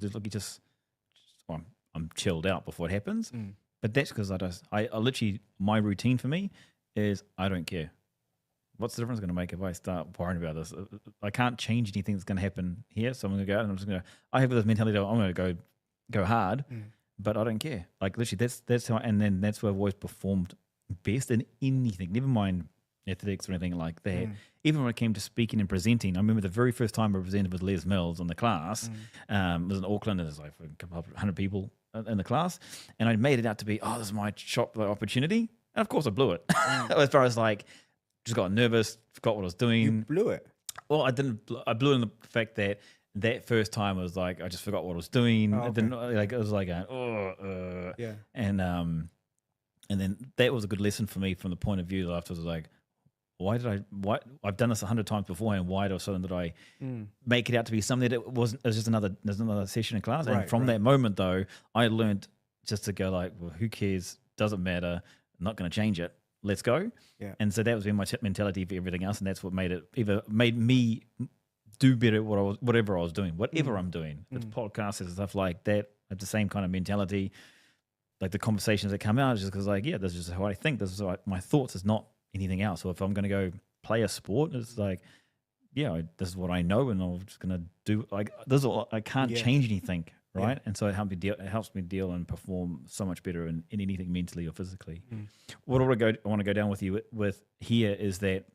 I'm chilled out before it happens." But that's because I literally, my routine for me is I don't care. What's the difference going to make if I start worrying about this? I can't change anything that's going to happen here, so I'm going to go out and I'm just going to. I have this mentality of I'm going to go hard, but I don't care. Like literally, that's how. And then that's where I've always performed best in anything. Never mind athletics or anything like that. Even when it came to speaking and presenting, I remember the very first time I presented with Les Mills in the class. It was in Auckland, and there's like a couple of 100 people in the class, and I made it out to be, this is my shop opportunity, and of course I blew it. As far as like, just got nervous, forgot what I was doing. You blew it. Well, I didn't. I blew it in the fact that first time I was like, I just forgot what I was doing. Oh, okay. I didn't, like it was like, Yeah. and then that was a good lesson for me from the point of view that afterwards I was like, why I've done this 100 times before, and why did I make it out to be something that it was just there's another session in class. And from that moment though, I learned just to go like, well, who cares? Doesn't matter. I'm not going to change it. Let's go. Yeah. And so that was my mentality for everything else, and that's what made me do better at whatever I was doing, whatever I'm doing. It's podcasts and stuff like that. I have the same kind of mentality. Like the conversations that come out is just because like, this is just how I think. This is my thoughts. Is not anything else. So if I'm going to go play a sport, it's like, this is what I know, and I'm just going to do like this. I can't change anything, right? And so it helps me deal and perform so much better in anything mentally or physically. What I want to go down with you with here is that,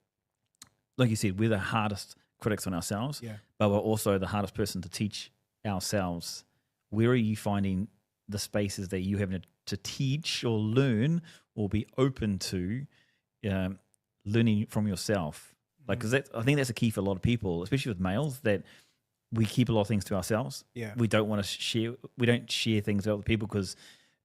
like you said, we're the hardest critics on ourselves, but we're also the hardest person to teach ourselves. Where are you finding the spaces that you have to teach or learn or be open to learning from yourself? Like, because I think that's a key for a lot of people, especially with males, that we keep a lot of things to ourselves. We don't want to share. We don't share things out with people because,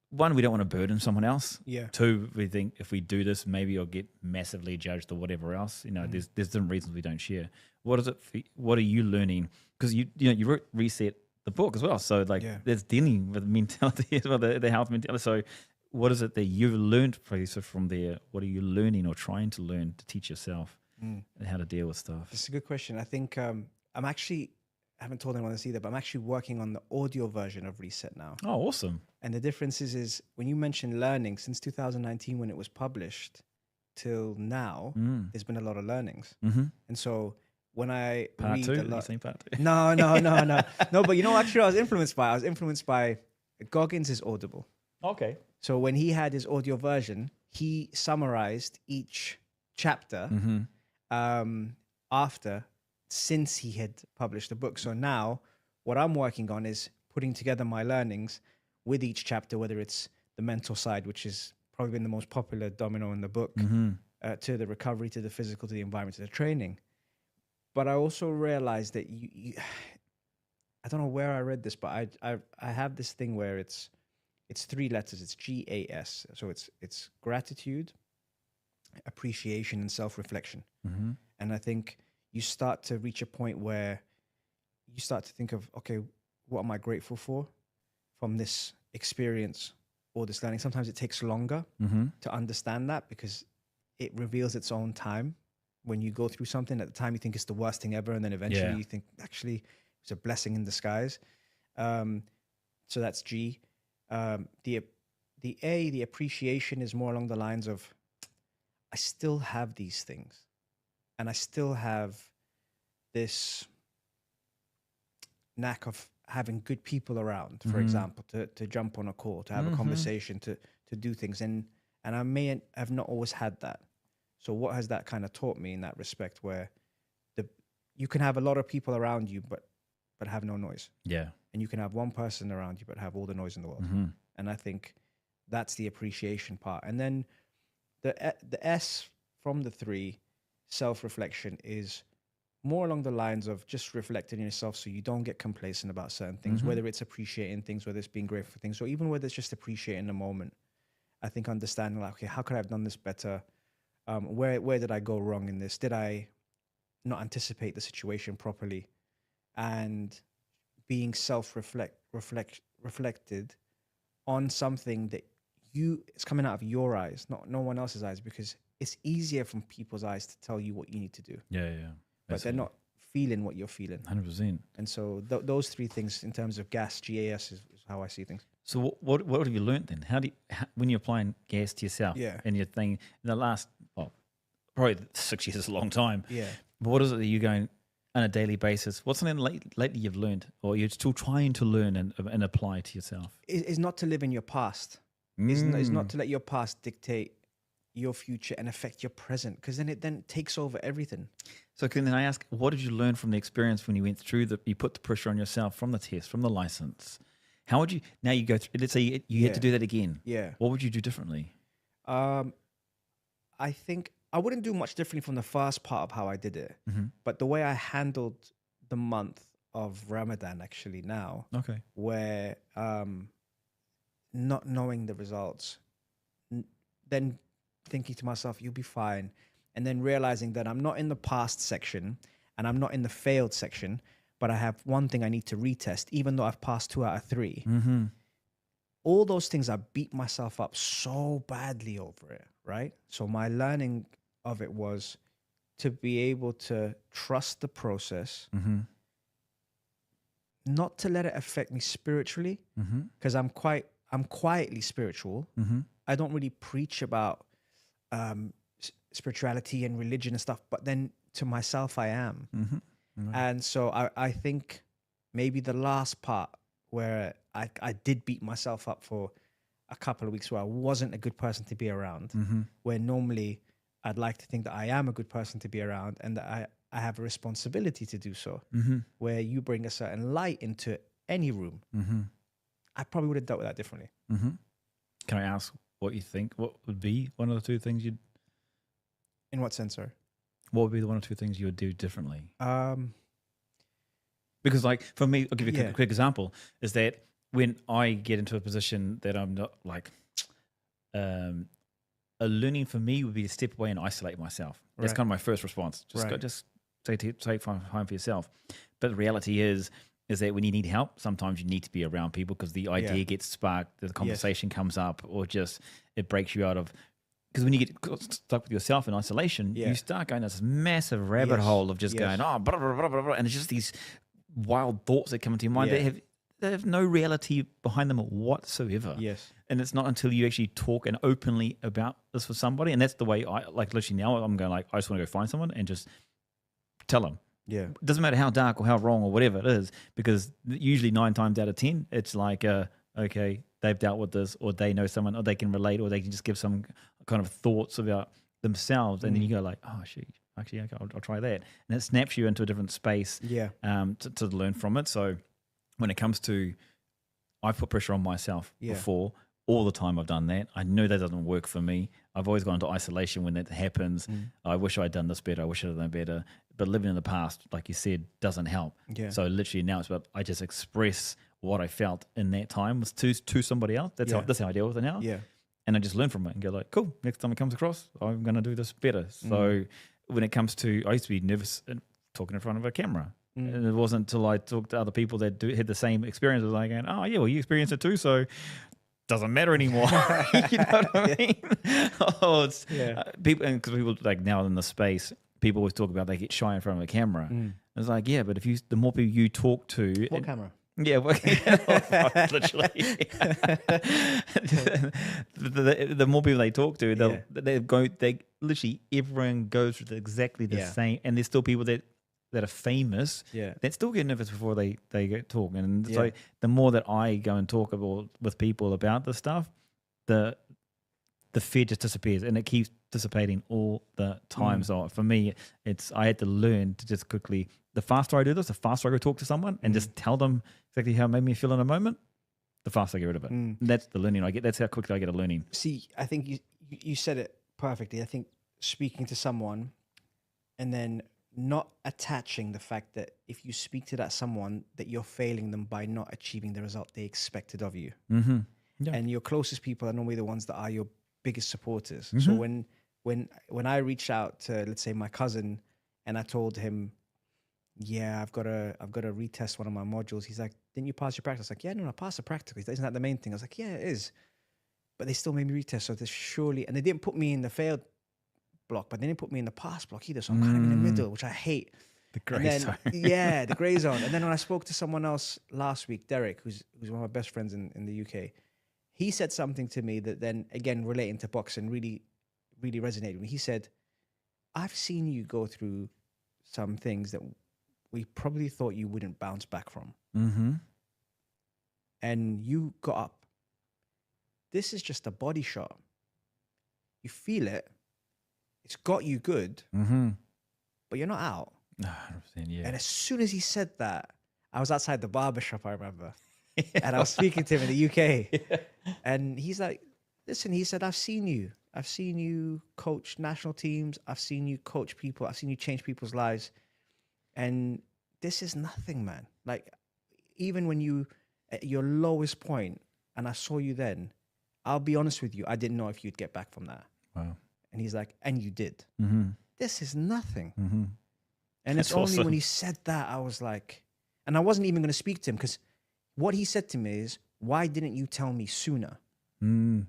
one, we don't want to burden someone else. Two, we think if we do this, maybe I'll get massively judged or whatever else. You know, there's different reasons we don't share. What is it? What are you learning? Because you wrote Reset the book as well. So like, there's dealing with mentality as well, the health mentality. So what is it that you've learned from there? What are you learning or trying to learn to teach yourself and how to deal with stuff? It's a good question. I think I haven't told anyone this either, but I'm actually working on the audio version of Reset now. Oh, awesome. And the difference is when you mention learning, since 2019 when it was published till now, there's been a lot of learnings. And so when I read a lot... Part two? No. No, but actually I was influenced by Goggins' Audible. Okay. So when he had his audio version, he summarized each chapter since he had published the book. So now what I'm working on is putting together my learnings with each chapter, whether it's the mental side, which has probably been the most popular domino in the book, to the recovery, to the physical, to the environment, to the training. But I also realized that I don't know where I read this, but I have this thing where it's 3 letters. It's GAS. So it's gratitude, appreciation, and self-reflection. And I think you start to reach a point where you start to think of, okay, what am I grateful for from this experience or this learning? Sometimes it takes longer to understand that because it reveals its own time. When you go through something, at the time you think it's the worst thing ever, and then eventually you think, actually, it's a blessing in disguise. So that's G. The A, the appreciation, is more along the lines of, I still have these things, and I still have this knack of having good people around, for example, to jump on a call, to have a conversation, to do things. And I may have not always had that. So what has that kind of taught me in that respect, where you can have a lot of people around you, but have no noise. Yeah. And you can have one person around you, but have all the noise in the world. And I think that's the appreciation part. And then the S from the 3, self-reflection, is more along the lines of just reflecting on yourself so you don't get complacent about certain things, whether it's appreciating things, whether it's being grateful for things, or even whether it's just appreciating the moment. I think understanding, like, okay, how could I have done this better? Where did I go wrong in this? Did I not anticipate the situation properly? And being reflected on something that it's coming out of your eyes, not no one else's eyes, because it's easier from people's eyes to tell you what you need to do. Yeah. But they're not feeling what you're feeling. 100%. And so those 3 things in terms of GAS, GAS is how I see things. So what have you learnt then? When you're applying gas to yourself, and you're thinking, in the last, probably 6 years is a long time. Yeah. But what is it that you're going on a daily basis? What's something lately you've learned, or you're still trying to learn and apply to yourself? Is not to live in your past. It's not to let your past dictate your future and affect your present, because then it takes over everything. So can I ask, what did you learn from the experience when you went through you put the pressure on yourself from the test, from the license? How would you, now you go through, let's say you had to do that again. Yeah. What would you do differently? I think I wouldn't do much differently from the first part of how I did it, but the way I handled the month of Ramadan actually now, where not knowing the results, then thinking to myself, you'll be fine. And then realizing that I'm not in the past section and I'm not in the failed section, but I have one thing I need to retest, even though I've passed 2 out of 3. All those things, I beat myself up so badly over it, right? So my learning of it was to be able to trust the process, not to let it affect me spiritually, because I'm quietly spiritual. I don't really preach about spirituality and religion and stuff, but then to myself I am. And so I think maybe the last part where I did beat myself up for a couple of weeks, where I wasn't a good person to be around, where normally I'd like to think that I am a good person to be around and that I have a responsibility to do so, where you bring a certain light into any room. I probably would have dealt with that differently. Can I ask what you think? What would be one of the 2 things you'd... In what sense, sir? What would be the 1 or 2 things you would do differently? Because, like, for me, I'll give you a quick example, is that when I get into a position that I'm not, like, a learning for me would be to step away and isolate myself. That's kind of my first response. Just take time for yourself. But the reality is that when you need help, sometimes you need to be around people, because the idea gets sparked, the conversation comes up, or just it breaks you out of... Because when you get stuck with yourself in isolation, you start going down this massive rabbit hole of just going, blah, blah, blah, blah, blah, and it's just these wild thoughts that come into your mind that have no reality behind them whatsoever. And it's not until you actually talk and openly about this with somebody, and that's the way I, like, literally now I'm going, like, I just want to go find someone and just tell them. It doesn't matter how dark or how wrong or whatever it is, because usually 9 times out of 10, it's like, okay, they've dealt with this, or they know someone, or they can relate, or they can just give some kind of thoughts about themselves, and then you go like, oh shit, actually, okay, I'll try that, and it snaps you into a different space to learn from it. So when it comes to, I've put pressure on myself before. All the time I've done that. I know that doesn't work for me. I've always gone into isolation when that happens. I wish I'd done this better. I wish I'd done better. But living in the past, like you said, doesn't help. So literally now it's about, I just express what I felt in that time was to somebody else. That's how I deal with it now. And I just learn from it and go like, cool, next time it comes across, I'm going to do this better. So when it comes to, I used to be nervous talking in front of a camera. And it wasn't until I talked to other people that had the same experience as I going, oh yeah, well you experienced it too, so doesn't matter anymore. You know what I mean? People, and because people like now in the space, people always talk about they get shy in front of a camera. It's like, yeah, but if the more people you talk to, what camera? Yeah, literally. the more people they talk to, they literally everyone goes through exactly the same, and there's still people that are famous that still get nervous before they go talk. And so the more that I go and talk with people about this stuff, the fear just disappears, and it keeps dissipating all the time. So for me, I had to learn to just quickly. The faster I do this, the faster I go talk to someone and just tell them exactly how it made me feel in a moment, the faster I get rid of it. And that's the learning I get. That's how quickly I get a learning. See, I think you said it perfectly. I think speaking to someone and then not attaching the fact that if you speak to that someone, that you're failing them by not achieving the result they expected of you. Mm-hmm. Yeah. And your closest people are normally the ones that are your biggest supporters. Mm-hmm. So when I reached out to, let's say, my cousin, and I told him, yeah, I've got to retest one of my modules. He's like, didn't you pass your practice? I was like, yeah, no, I passed the practical. Isn't that the main thing? I was like, yeah, it is. But they still made me retest. So there's surely, and they didn't put me in the failed block, but they didn't put me in the pass block either. So I'm kind of in the middle, which I hate. The gray zone. Yeah, the gray zone. And then when I spoke to someone else last week, Derek, who's one of my best friends in the UK, he said something to me that then, again, relating to boxing, really, really resonated with me. He said, I've seen you go through some things that we probably thought you wouldn't bounce back from. Mm-hmm. And you got up. This is just a body shot. You feel it. It's got you good, but you're not out. 100%, yeah. And as soon as he said that, I was outside the barbershop, I remember. And I was speaking to him in the UK. And he's like, listen, he said, I've seen you. I've seen you coach national teams. I've seen you coach people. I've seen you change people's lives. And this is nothing, man. Like, even when you, at your lowest point, and I saw you then, I'll be honest with you, I didn't know if you'd get back from that. Wow. And he's like, and you did. Mm-hmm. This is nothing. Mm-hmm. And That's it's only awesome. when he said that, I was like, and I wasn't even going to speak to him, because what he said to me is, why didn't you tell me sooner? Mm.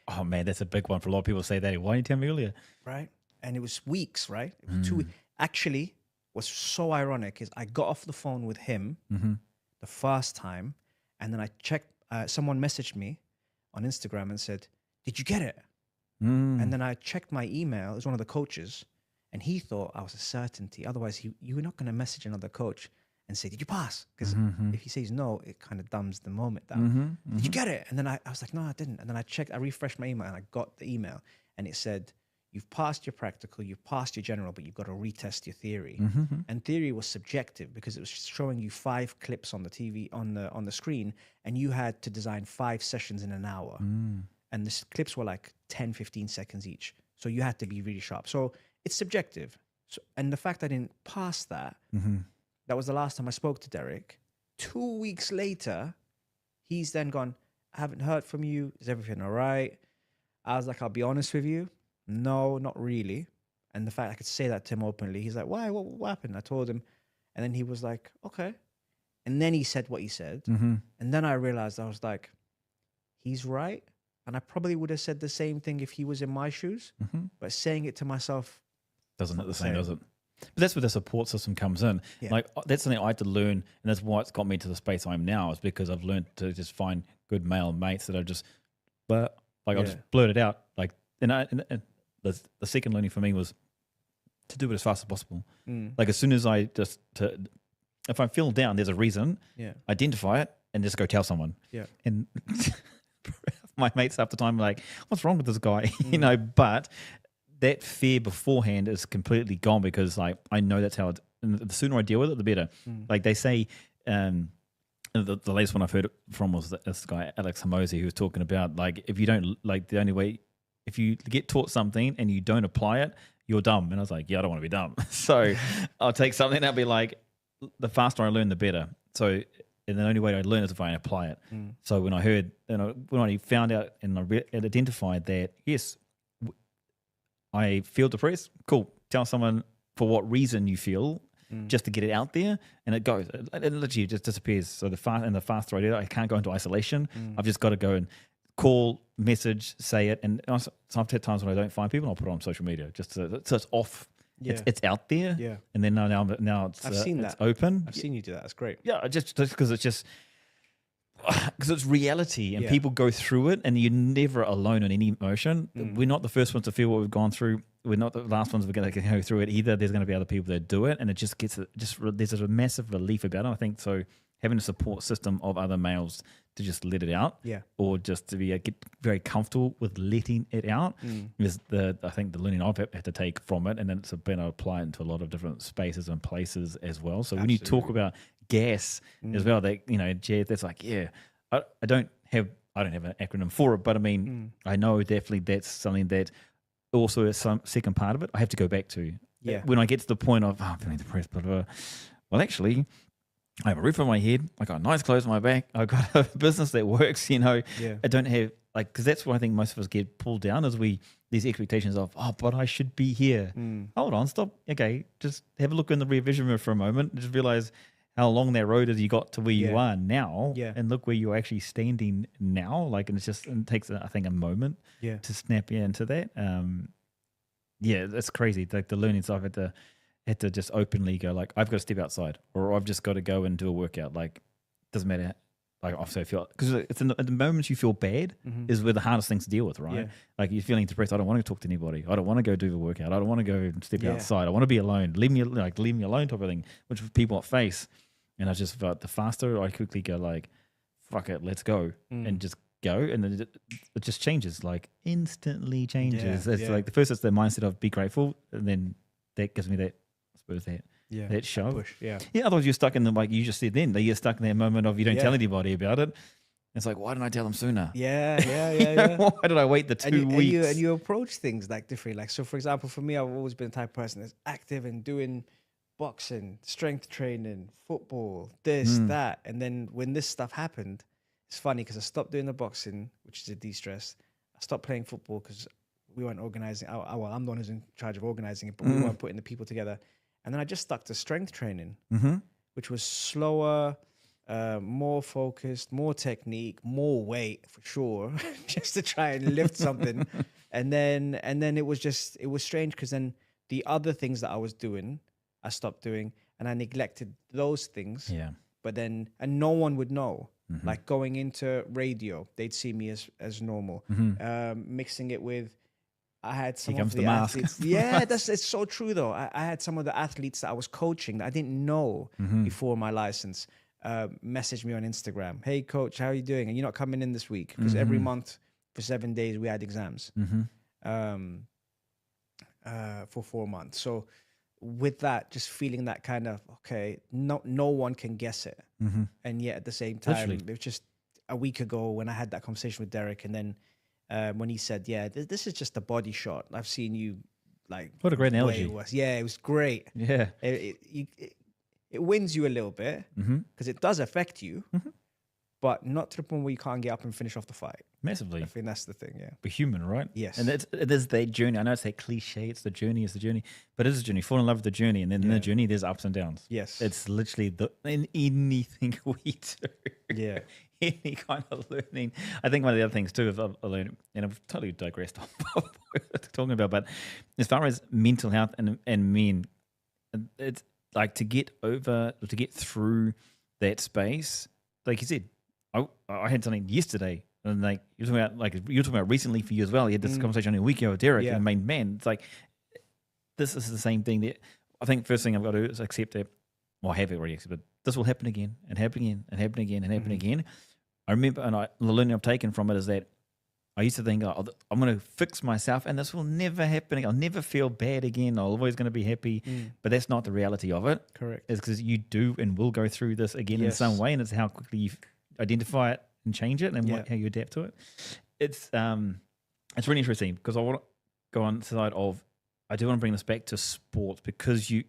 Oh, man, that's a big one for a lot of people to say that. Why didn't you tell me earlier? Right. And it was weeks, right? It was 2 weeks. Actually, what's so ironic is I got off the phone with him the first time, and then I checked, someone messaged me on Instagram and said, did you get it? And then I checked my email. It was one of the coaches, and he thought I was a certainty. Otherwise, you were not going to message another coach and say, did you pass? Because if he says no, it kind of dumbs the moment down. Did you get it? And then I was like, no, I didn't. And then I refreshed my email, and I got the email, and it said, you've passed your practical, you've passed your general, but you've got to retest your theory. And theory was subjective because it was showing you 5 clips on the TV, on the screen, and you had to design 5 sessions in an hour. And the clips were like 10, 15 seconds each. So you had to be really sharp. So it's subjective. So, and the fact I didn't pass that, that was the last time I spoke to Derek. 2 weeks later, he's then gone, I haven't heard from you. Is everything all right? I was like, I'll be honest with you. No, not really. And the fact I could say that to him openly, he's like, why? What happened? I told him. And then he was like, okay. And then he said what he said. And then I realized, I was like, he's right. And I probably would have said the same thing if he was in my shoes. But saying it to myself doesn't hit the same, does it? But that's where the support system comes in. Yeah. Like, that's something I had to learn, and that's why it's got me to the space I'm now, is because I've learned to just find good male mates that are just, but like, I'll just blurt it out. Like, and the second learning for me was to do it as fast as possible. Like, as soon as I just, if I feel down, there's a reason, identify it, and just go tell someone. And my mates half the time are like, what's wrong with this guy? You know, but that fear beforehand is completely gone, because like, I know that's how and the sooner I deal with it, the better. Like they say, the latest one I've heard from was this guy, Alex Hamosi, who was talking about, like, if you don't, like, the only way, if you get taught something and you don't apply it, you're dumb. And I was like, yeah, I don't want to be dumb. So I'll take something and I'll be like, the faster I learn, the better. So, and the only way I learn is if I apply it. So when I heard, when I found out and I identified that, yes, I feel depressed, cool. Tell someone for what reason you feel, just to get it out there, and it goes. It literally just disappears. So the faster I do it, I can't go into isolation. I've just got to go and call, message, say it. And I've had times when I don't find people, I'll put it on social media just so it's off It's out there. Yeah. And then now it's I've seen it's that. open. I've seen you do that. That's great. Yeah, just because it's reality and Yeah. people go through it and you're never alone in any emotion. We're not the first ones to feel what we've gone through. We're not the last ones we're going to go through it either. There's going to be other people that do it, and it just there's a massive relief about it. I think so. Having a support system of other males to just let it out, or just to be get very comfortable with letting it out is I think the learning I've had to take from it, and then it's been applied into a lot of different spaces and places as well. So when you talk about gas as well, that Jed, that's like I don't have an acronym for it, but I mean I know definitely that's something that also is some second part of it I have to go back to. When I get to the point of I'm feeling depressed, but well actually I have a roof on my head. I got nice clothes on my back. I got a business that works. I don't have because that's what I think most of us get pulled down is these expectations of but I should be here. Hold on, stop. Okay, just have a look in the rear vision mirror for a moment. Just realize how long that road is you got to where you are now, and look where you're actually standing now. And it takes I think a moment to snap into that. That's crazy. Like the learning stuff had to just openly go I've got to step outside, or I've just got to go and do a workout. Doesn't matter. I also feel because it's in the moments you feel bad is where the hardest things to deal with, right? You're feeling depressed. I don't want to talk to anybody. I don't want to go do the workout. I don't want to go and step outside. I want to be alone. Leave me alone type of thing, which people face. And I just felt the faster I quickly go fuck it, let's go and just go, and then it just changes, instantly changes. It's the first it's the mindset of be grateful, and then that gives me that that shove. Push, otherwise you're stuck in the you just said then that you're stuck in that moment of you don't tell anybody about it. It's why didn't I tell them sooner? Yeah. Why did I wait the 2 weeks? And you approach things differently. So for example, for me, I've always been the type of person that's active and doing boxing, strength training, football, this, that. And then when this stuff happened, it's funny because I stopped doing the boxing, which is a de-stress. I stopped playing football because we weren't organizing. I'm the one who's in charge of organizing it, but we weren't putting the people together. And then I just stuck to strength training, which was slower, more focused, more technique, more weight for sure, just to try and lift something. And then it was strange because then the other things that I was doing, I stopped doing, and I neglected those things. Yeah. But then, and no one would know. Like going into radio, they'd see me as normal. Mixing it with, I had some of the athletes. It's so true though. I had some of the athletes that I was coaching that I didn't know before my license message me on Instagram. Hey coach, how are you doing? And you're not coming in this week because every month for 7 days we had exams for 4 months. So with that, just feeling that kind of, okay, no one can guess it. And yet at the same time, it was just a week ago when I had that conversation with Derek, and then when he said, this is just a body shot. I've seen you what a great analogy. Yeah, it was great. Yeah. It wins you a little bit because it does affect you, but not to the point where you can't get up and finish off the fight. Massively. I think that's the thing, We're human, right? Yes. And it is that journey. I know it's that cliche, it's the journey, but it is a journey. Fall in love with the journey, and then in the journey, there's ups and downs. Yes. It's literally in anything we do. Yeah. Any kind of learning. I think one of the other things too is I learned, and I've totally digressed off what we're talking about, but as far as mental health and men, it's to get through that space, like you said, I had something yesterday, and you're talking about recently for you as well. You had this conversation only a week ago with Derek, and man, it's this is the same thing that I think first thing I've got to do is accept it. Well, I have already accepted. This will happen again and happen again and happen again and happen again. I remember, and the learning I've taken from it is that I used to think, I'm going to fix myself and this will never happen again. I'll never feel bad again. I'm always going to be happy. But that's not the reality of it. Correct. It's because you do and will go through this again in some way, and it's how quickly you identify it and change it, and how you adapt to it. It's really interesting because I want to go on the side of, I do want to bring this back to sports, because you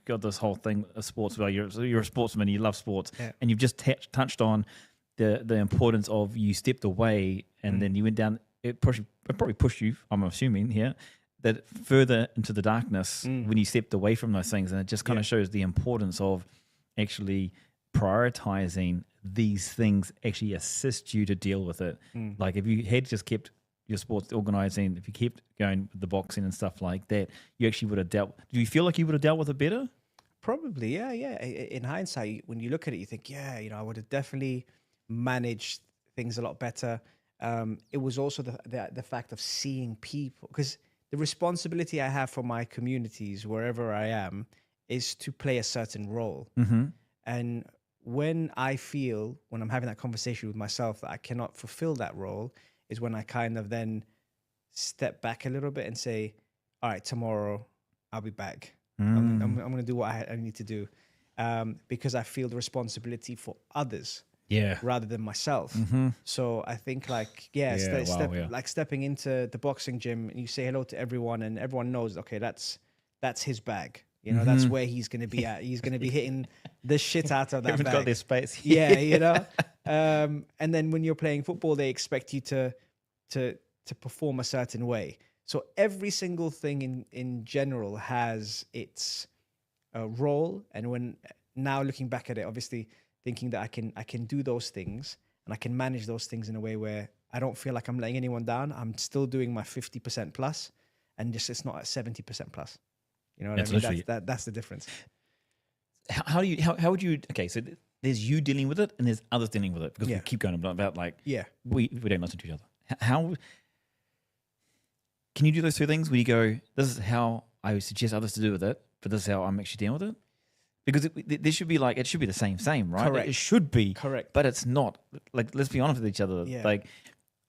got this whole thing of sports. Well, you're a sportsman, you love sports, and you've just touched on the importance of you stepped away and then you went down. It probably pushed you, I'm assuming here, that further into the darkness when you stepped away from those things, and it just kind of shows the importance of actually prioritizing these things. Actually assist you to deal with it. Like if you had just kept your sports organizing, if you kept going with the boxing and stuff like that, you actually would have dealt. Do you feel like you would have dealt with it better? Probably, yeah. In hindsight, when you look at it, you think, I would have definitely managed things a lot better. It was also the fact of seeing people, because the responsibility I have for my communities, wherever I am, is to play a certain role. And when I'm having that conversation with myself that I cannot fulfill that role, is when I kind of then step back a little bit and say, all right, tomorrow I'll be back. I'm going to do what I need to do, because I feel the responsibility for others rather than myself. So I think stepping into the boxing gym and you say hello to everyone and everyone knows, okay, that's his bag. That's where he's going to be at. He's going to be hitting the shit out of that Everyone's bag. got their space. And then when you're playing football, they expect you to perform a certain way. So every single thing in general has its role. And when now looking back at it, obviously thinking that I can do those things and I can manage those things in a way where I don't feel like I'm letting anyone down. I'm still doing my 50% plus, and just it's not at 70% plus. You know what I mean? That's the difference. How would you? Okay, so there's you dealing with it, and there's others dealing with it, because we keep going about like we don't listen to each other. How can you do those two things where you go, this is how I would suggest others to do with it, but this is how I'm actually dealing with it? Because there should be like, it should be the same, right? Correct. It should be. Correct. But it's not. Like, let's be honest with each other. Yeah. Like,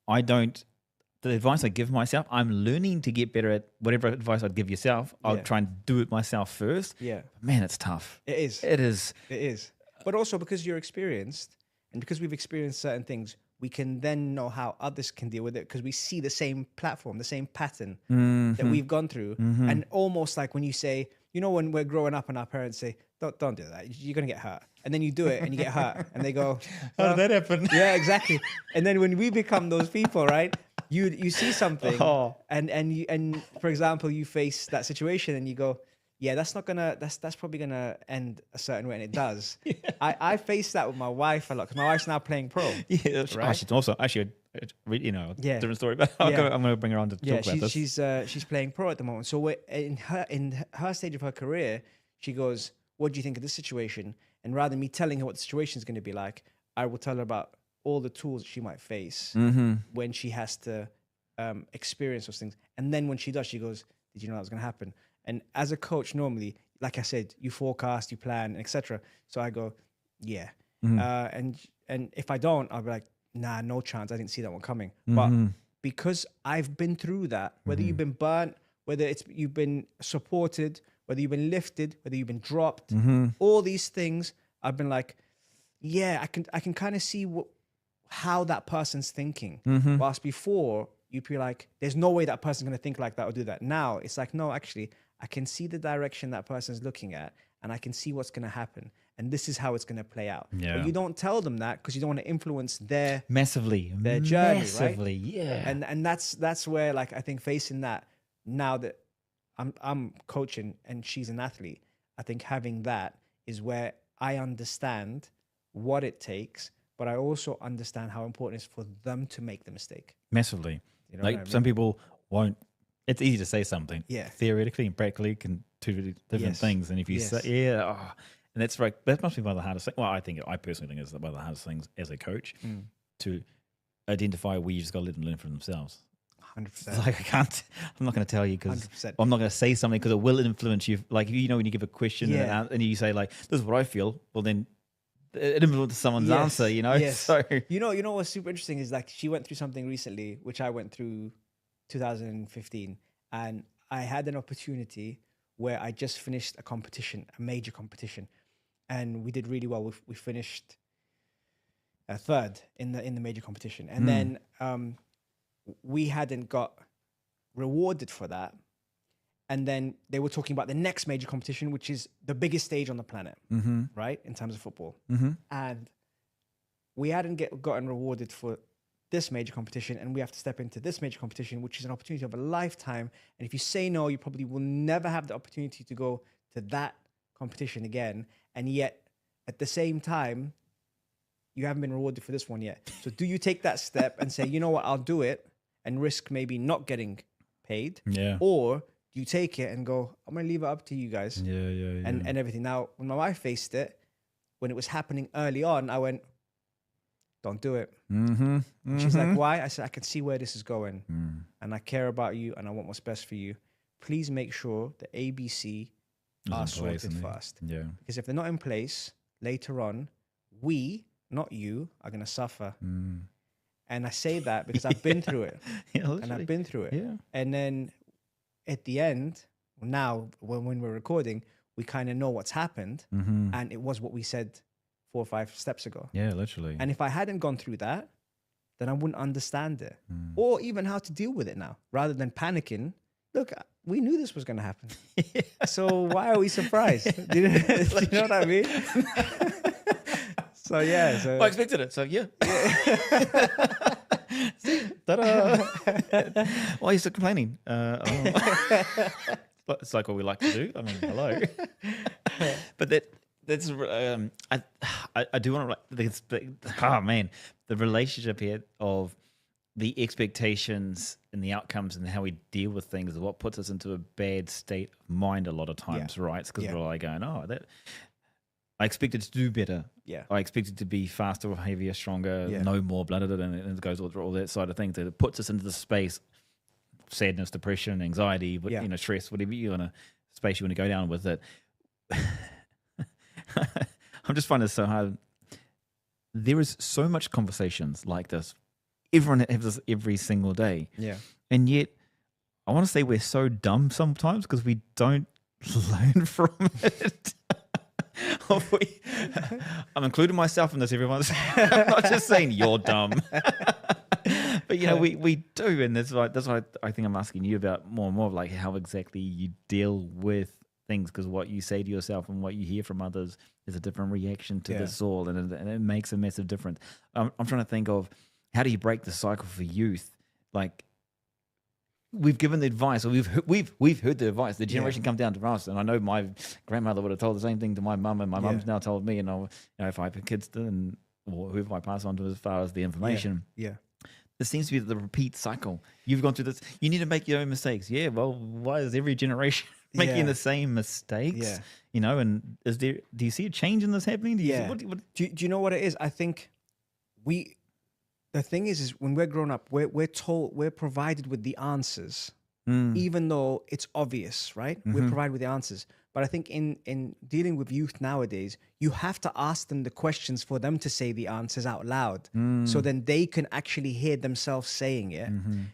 the advice I give myself, I'm learning to get better at whatever advice I'd give yourself. I'll try and do it myself first. Yeah. But man, it's tough. It is. It is. It is. But also because you're experienced and because we've experienced certain things, we can then know how others can deal with it, because we see the same platform, the same pattern that we've gone through. And almost like when you say, when we're growing up and our parents say, don't do that, you're going to get hurt. And then you do it and you get hurt. And they go, how did that happen? Yeah, exactly. And then when we become those people, right? You see something and for example, you face that situation and you go, yeah, that's probably gonna end a certain way, and it does. I face that with my wife a lot, because my wife's now playing pro. Right? She's also actually different story, but I'm going to bring her on to talk about this. She's playing pro at the moment. So we're in her stage of her career, she goes, what do you think of this situation? And rather than me telling her what the situation is going to be like, I will tell her about all the tools that she might face when she has to experience those things. And then when she does, she goes, did you know that was going to happen? And as a coach, normally, like I said, you forecast, you plan, etc. So I go, yeah. And if I don't, I'll be like, nah, no chance. I didn't see that one coming. But because I've been through that, whether you've been burnt, whether you've been supported, whether you've been lifted, whether you've been dropped, all these things, I've been like, yeah, I can kind of see how that person's thinking. Whilst before, you'd be like, there's no way that person's going to think like that or do that. Now it's like, no, actually, I can see the direction that person's looking at, and I can see what's going to happen, and this is how it's going to play out. Yeah. But you don't tell them that because you don't want to influence their journey, massively, right? Yeah. And that's where, like, I think facing that, now that I'm coaching and she's an athlete, I think having that is where I understand what it takes, but I also understand how important it is for them to make the mistake. Massively. You know like what I mean? some people won't. It's easy to say something. Yeah. Theoretically and practically can two different things. And if you say, and that's right. That must be one of the hardest things. Well, I personally think it's one of the hardest things as a coach to identify where you just got to let them learn for themselves. 100%. Like I'm not going to tell you because I'm not going to say something because it will influence you. Like, when you give a question and you say like, this is what I feel. Well, then it influences someone's answer, Yes. So you know what's super interesting is, like, she went through something recently, which I went through 2015, and I had an opportunity where I just finished a major competition, and we did really well. We finished third in the major competition, and then we hadn't got rewarded for that. And then they were talking about the next major competition, which is the biggest stage on the planet, right, in terms of football. And we hadn't gotten rewarded for this major competition, and we have to step into this major competition, which is an opportunity of a lifetime. And if you say no, you probably will never have the opportunity to go to that competition again. And yet, at the same time, you haven't been rewarded for this one yet. So do you take that step and say, you know what, I'll do it, and risk maybe not getting paid? Yeah. Or do you take it and go, I'm going to leave it up to you guys Yeah. and everything. Now, when my wife faced it, when it was happening early on, I went, don't do it. She's like, why? I said, I can see where this is going and I care about you and I want what's best for you. Please make sure the ABC are sorted first. Yeah. Because if they're not in place, later on, we, not you, are going to suffer. And I say that because I've been through it. And I've been through it. Yeah. And then at the end, now when we're recording, we kind of know what's happened. And it was what we said 4 or 5 steps ago. Yeah, literally. And if I hadn't gone through that, then I wouldn't understand it. Or even how to deal with it now. Rather than panicking, look, we knew this was going to happen. So why are we surprised? Do you know what I mean? So yeah. So I expected it. So yeah. Ta-da. Why are you still complaining? It's like what we like to do. I mean, hello. But that's I do want to the relationship here of the expectations and the outcomes and how we deal with things is what puts us into a bad state of mind a lot of times, right? It's because we're like going, I expected to do better. Yeah. I expected to be faster or heavier, stronger, no more, blah, blah, blah, and it goes all that side of things. It puts us into the space, sadness, depression, anxiety, but stress, whatever you want to space you want to go down with it. I'm just finding this so hard. There is so much conversations like this. Everyone has this every single day. Yeah. And yet, I want to say we're so dumb sometimes because we don't learn from it. I'm including myself in this, everyone. I'm not just saying you're dumb. But, we do. And that's why I think I'm asking you about more and more of like how exactly you deal with things, because what you say to yourself and what you hear from others is a different reaction to this all, and it makes a massive difference. I'm trying to think of how do you break the cycle for youth? Like, we've given the advice, or we've heard the advice. The generation come down to us, and I know my grandmother would have told the same thing to my mum, and my mum's now told me. And if I have kids, then or whoever I pass on to as far as the information, There seems to be the repeat cycle. You've gone through this. You need to make your own mistakes. Yeah, well, why is every generation making the same mistakes? Yeah. And do you see a change in this happening? Do you know what it is? I think the thing is when we're grown up, we're provided with the answers, even though it's obvious, right? We're provided with the answers. But I think in dealing with youth nowadays, you have to ask them the questions for them to say the answers out loud. So then they can actually hear themselves saying it,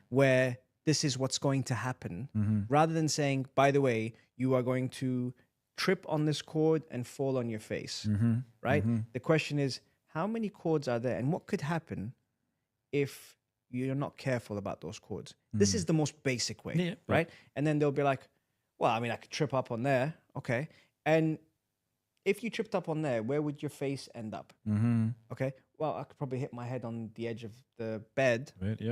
where this is what's going to happen, rather than saying, by the way, you are going to trip on this cord and fall on your face, right? The question is, how many cords are there and what could happen if you're not careful about those cords? This is the most basic way, right? And then they'll be like, well, I mean, I could trip up on there. Okay. And if you tripped up on there, where would your face end up? Okay. Well, I could probably hit my head on the edge of the bed.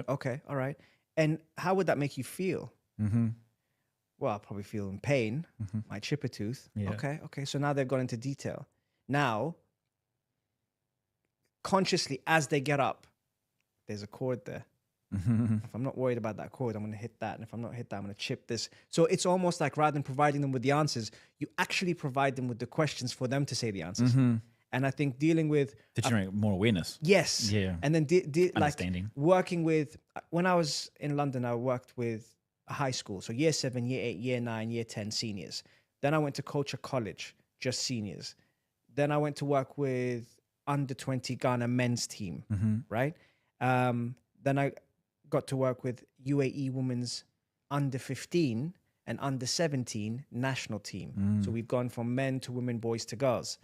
Okay. All right. And how would that make you feel? Well, I'll probably feel in pain. Might chip a tooth. Okay. Okay. So now they've gone into detail. Now, consciously, as they get up, there's a cord there. If I'm not worried about that cord, I'm going to hit that. And if I'm not hit that, I'm going to chip this. So it's almost like rather than providing them with the answers, you actually provide them with the questions for them to say the answers. And I think dealing with... To generate more awareness. Yes. Yeah. And then understanding. Like working with... When I was in London, I worked with a high school. So year 7, year 8, year 9, year 10 seniors. Then I went to Culture College, just seniors. Then I went to work with under 20 Ghana men's team, right? Then I got to work with UAE women's under 15 and under 17 national team. So we've gone from men to women, boys to girls.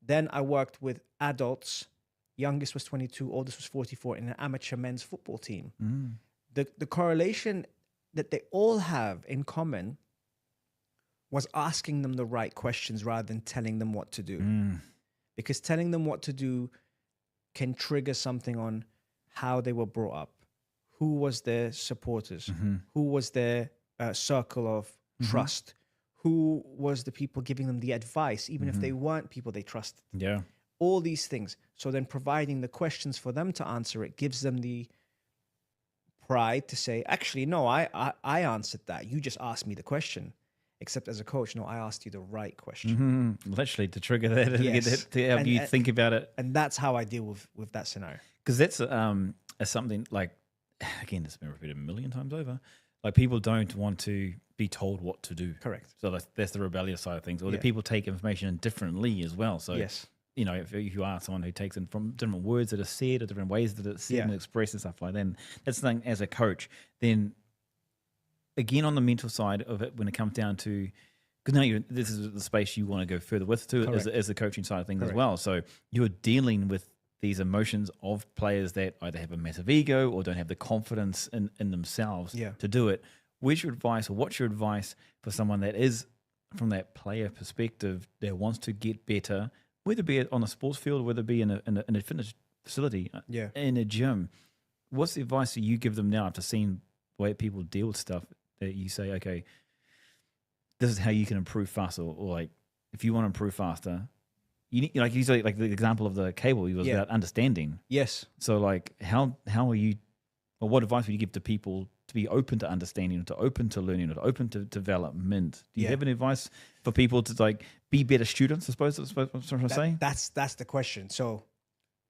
Then I worked with adults. Youngest was 22, oldest was 44 in an amateur men's football team. The correlation that they all have in common was asking them the right questions rather than telling them what to do. Because telling them what to do can trigger something on how they were brought up. Who was their supporters? Who was their circle of trust? Who was the people giving them the advice, even if they weren't people they trusted? Yeah. All these things. So then providing the questions for them to answer it gives them the pride to say, actually, no, I answered that. You just asked me the question. Except as a coach, no, I asked you the right question. Literally to trigger that, Yes. to help you think about it. And that's how I deal with that scenario. Because that's something like, again, this has been repeated a million times over. Like people don't want to be told what to do. Correct. So that's the rebellious side of things. Or Yeah. the people take information differently as well. So Yes. you know, if you are someone who takes in from different words that are said or different ways that it's said Yeah. and expressed and stuff like that, then that's the thing as a coach. Then again, on the mental side of it, when it comes down to, because now this is the space you want to go further with too, as the coaching side of things as well. So you're dealing with these emotions of players that either have a massive ego or don't have the confidence in themselves to do it. Where's your advice, or what's your advice for someone that is from that player perspective that wants to get better, whether it be on a sports field, whether it be in a fitness facility, in a gym? What's the advice that you give them now after seeing the way people deal with stuff, that you say, okay, this is how you can improve faster, or like if you want to improve faster, you need, like usually like the example of the cable was about understanding. Yes. So like how are you, or what advice would you give to people to be open to understanding, to open to learning, to open to development? Do you have any advice for people to like be better students? I suppose that's what I'm saying. That's the question. So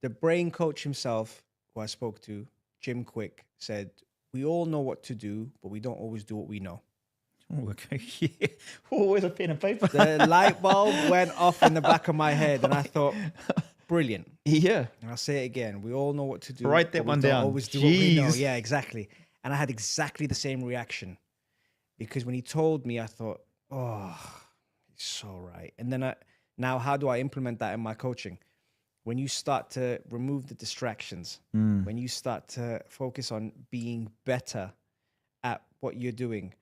the brain coach himself, who I spoke to, Jim Quick, said, we all know what to do, but we don't always do what we know. Oh, okay. Yeah. Oh, where's a pen and paper? The light bulb went off in the back of my head, and I thought, brilliant. Yeah. And I'll say it again. We all know what to do. Write that but we one don't down. Always do what we know. Jeez. Yeah, exactly. And I had exactly the same reaction, because when he told me, I thought, oh, he's so right. And then now how do I implement that in my coaching? When you start to remove the distractions, when you start to focus on being better at what you're doing,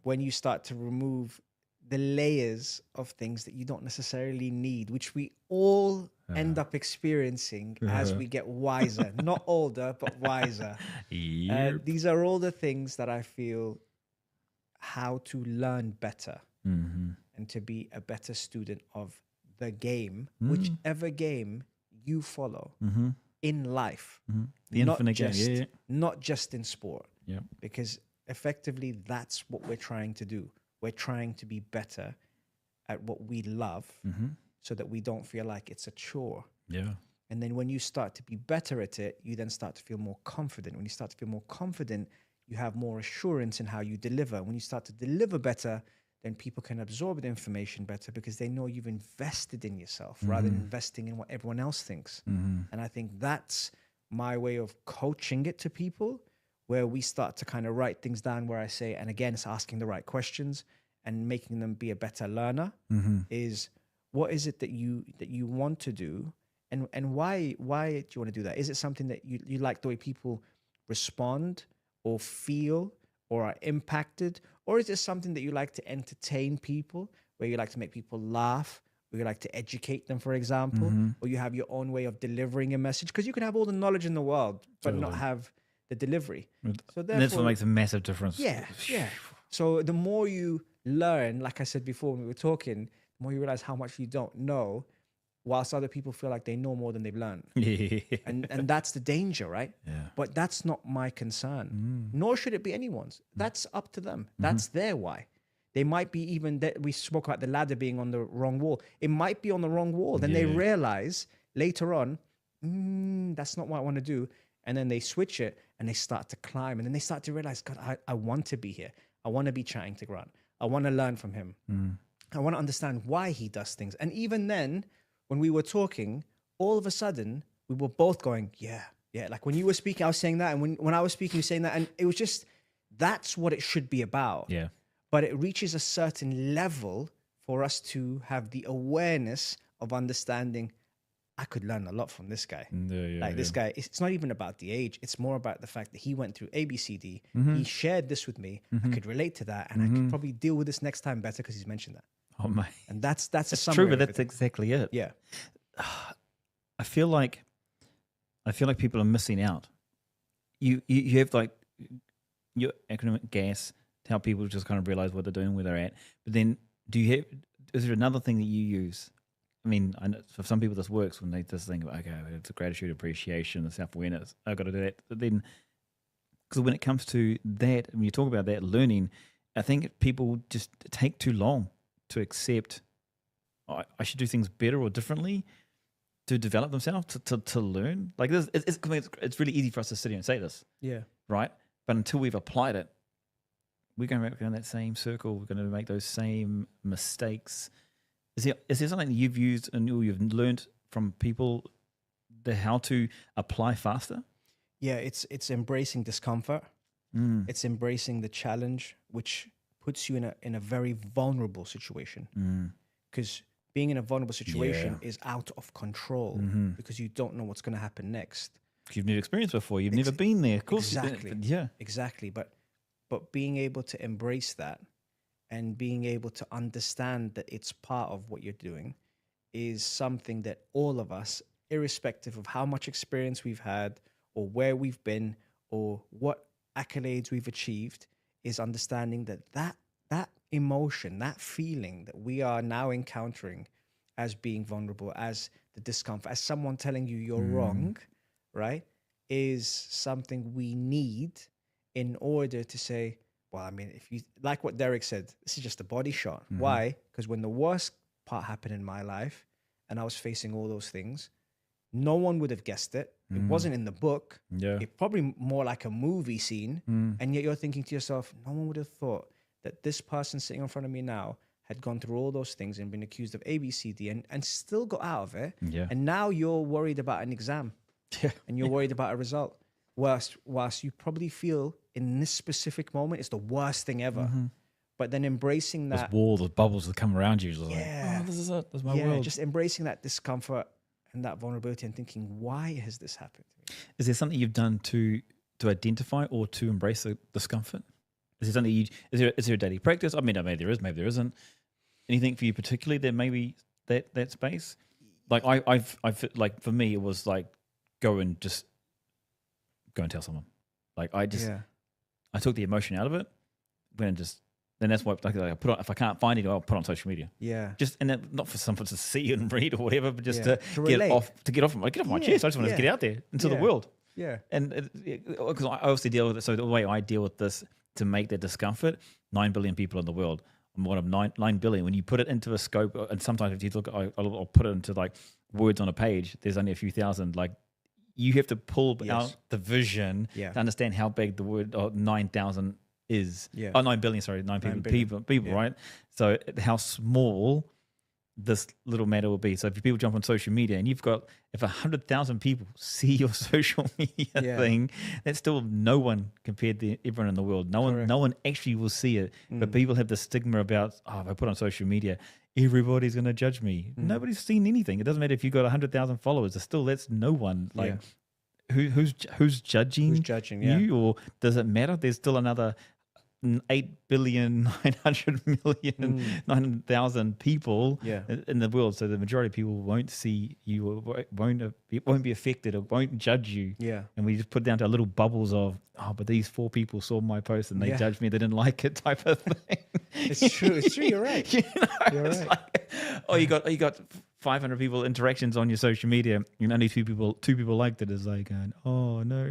when you start to remove the layers of things that you don't necessarily need, which we all end up experiencing as we get wiser, not older, but wiser. These are all the things that I feel how to learn better and to be a better student of the game, whichever game you follow in life. The infinite game, not just in sport. Yeah. Because effectively, that's what we're trying to do. We're trying to be better at what we love so that we don't feel like it's a chore. Yeah. And then when you start to be better at it, you then start to feel more confident. When you start to feel more confident, you have more assurance in how you deliver. When you start to deliver better, then people can absorb the information better because they know you've invested in yourself rather than investing in what everyone else thinks. And I think that's my way of coaching it to people, where we start to kind of write things down where I say, and again, it's asking the right questions and making them be a better learner, is what is it that you want to do, and why do you want to do that? Is it something that you like the way people respond or feel or are impacted? Or is it something that you like to entertain people, where you like to make people laugh, or you like to educate them, for example, or you have your own way of delivering a message? Because you can have all the knowledge in the world, but not have the delivery. So that's what makes a massive difference. Yeah. So the more you learn, like I said before when we were talking, the more you realize how much you don't know, whilst other people feel like they know more than they've learned. And that's the danger, right? Yeah. But that's not my concern, nor should it be anyone's. That's up to them. That's their why. They might be even, that we spoke about the ladder being on the wrong wall. It might be on the wrong wall. Then they realize later on, that's not what I want to do. And then they switch it and they start to climb. And then they start to realize, God, I want to be here. I want to be chatting to Grant. I want to learn from him. I want to understand why he does things. And even then, when we were talking, all of a sudden, we were both going, yeah. Like when you were speaking, I was saying that. And when I was speaking, you were saying that. And it was just, that's what it should be about. Yeah. But it reaches a certain level for us to have the awareness of understanding, I could learn a lot from this guy. This guy, it's not even about the age. It's more about the fact that he went through ABCD. He shared this with me. I could relate to that. And I could probably deal with this next time better because he's mentioned that. Oh my! And that's a summary. True, but that's exactly it. Yeah. I feel like people are missing out. You have like your academic gas to help people just kind of realize what they're doing, where they're at. But then, is there another thing that you use? I mean, I know for some people this works when they just think, okay, it's a gratitude, appreciation, and self-awareness. I've got to do that. But then because when it comes to that, when you talk about that learning, I think people just take too long to accept I should do things better or differently to develop themselves, to learn. Like this, it's really easy for us to sit here and say this, right? But until we've applied it, we're going to go in that same circle. We're going to make those same mistakes. Is there something that you've used and you've learned from people, how to apply faster? Yeah, it's embracing discomfort. It's embracing the challenge, which puts you in a very vulnerable situation. Because being in a vulnerable situation is out of control because you don't know what's going to happen next. You've never experienced before. You've never been there. Of course, exactly. But being able to embrace that and being able to understand that it's part of what you're doing is something that all of us, irrespective of how much experience we've had or where we've been or what accolades we've achieved, is understanding that emotion, that feeling that we are now encountering as being vulnerable, as the discomfort, as someone telling you you're wrong, right, is something we need in order to say, well, I mean, if you, like what Derek said, this is just a body shot. Why? Because when the worst part happened in my life and I was facing all those things, no one would have guessed it. It wasn't in the book. It probably more like a movie scene. And yet you're thinking to yourself, no one would have thought that this person sitting in front of me now had gone through all those things and been accused of A, B, C, D, and still got out of it. And now you're worried about an exam and you're worried about a result. Whilst you probably feel in this specific moment it's the worst thing ever. But then embracing that. Those walls, those bubbles that come around you. Like, oh, this is it. This is my world. Just embracing that discomfort and that vulnerability and thinking, why has this happened to me? Is there something you've done to identify or to embrace the discomfort? Is there something is there a daily practice? I mean, maybe there is, maybe there isn't. Anything for you particularly that maybe that space? Like I've like for me it was like go and tell someone. Like I took the emotion out of it, then that's what like I put on. If I can't find it, I'll put it on social media. Just and then, not for someone to see and read or whatever, but just to get off my chest. I just want to get out there into the world. And because I obviously deal with it. So the way I deal with this to make that discomfort, 9 billion people in the world. I'm one of 9 billion. When you put it into a scope, and sometimes if you look, I'll put it into like words on a page. There's only a few thousand. Like you have to pull out the vision to understand how big the word 9,000 is. 9 billion. Sorry, 9 people. Right. So how small this little matter will be. So if people jump on social media and if 100,000 people see your social media thing, that's still no one compared to everyone in the world. No one actually will see it. But people have the stigma about, if I put on social media, everybody's going to judge me. Nobody's seen anything. It doesn't matter if you've got 100,000 followers. That's no one. Like who's judging? Who's judging you? Or does it matter? There's still another 8,900,000,000 people in the world, so the majority of people won't see you or won't be affected or won't judge you. And we just put down to little bubbles of but these 4 people saw my post and they judged me, they didn't like it type of thing. It's true. You're right. You're right. Like, you got 500 people interactions on your social media and only two people liked it. Is like going, oh no.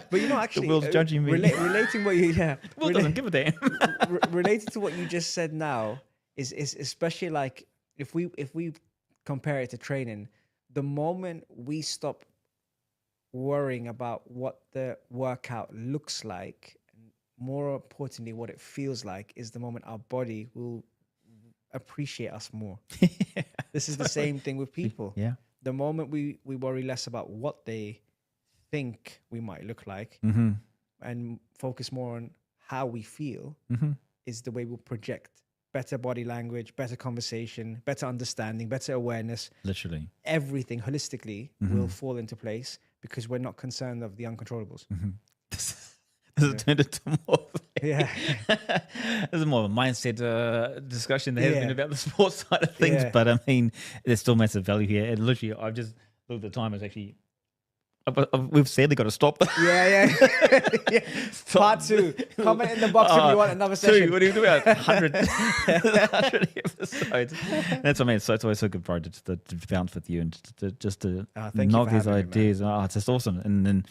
But actually, the world's judging me. Relating what you the world doesn't give a damn. Related to what you just said now is especially like if we compare it to training, the moment we stop worrying about what the workout looks like, and more importantly what it feels like, is the moment our body will appreciate us more. This is the same thing with people. The moment we worry less about what they think we might look like and focus more on how we feel is the way we'll project better body language, better conversation, better understanding, better awareness. Literally everything holistically will fall into place because we're not concerned of the uncontrollables. This has turned into more this is more of a mindset discussion there has been about the sports side of things, but I mean there's still massive value here. And literally I've just looked at the time, it's actually we've sadly got to stop. Part 2. Comment in the box if you want another session. What are you doing about 100 episodes? That's what I mean. So it's always so good, bro, to bounce with you and just to knock these ideas. It's just awesome. And then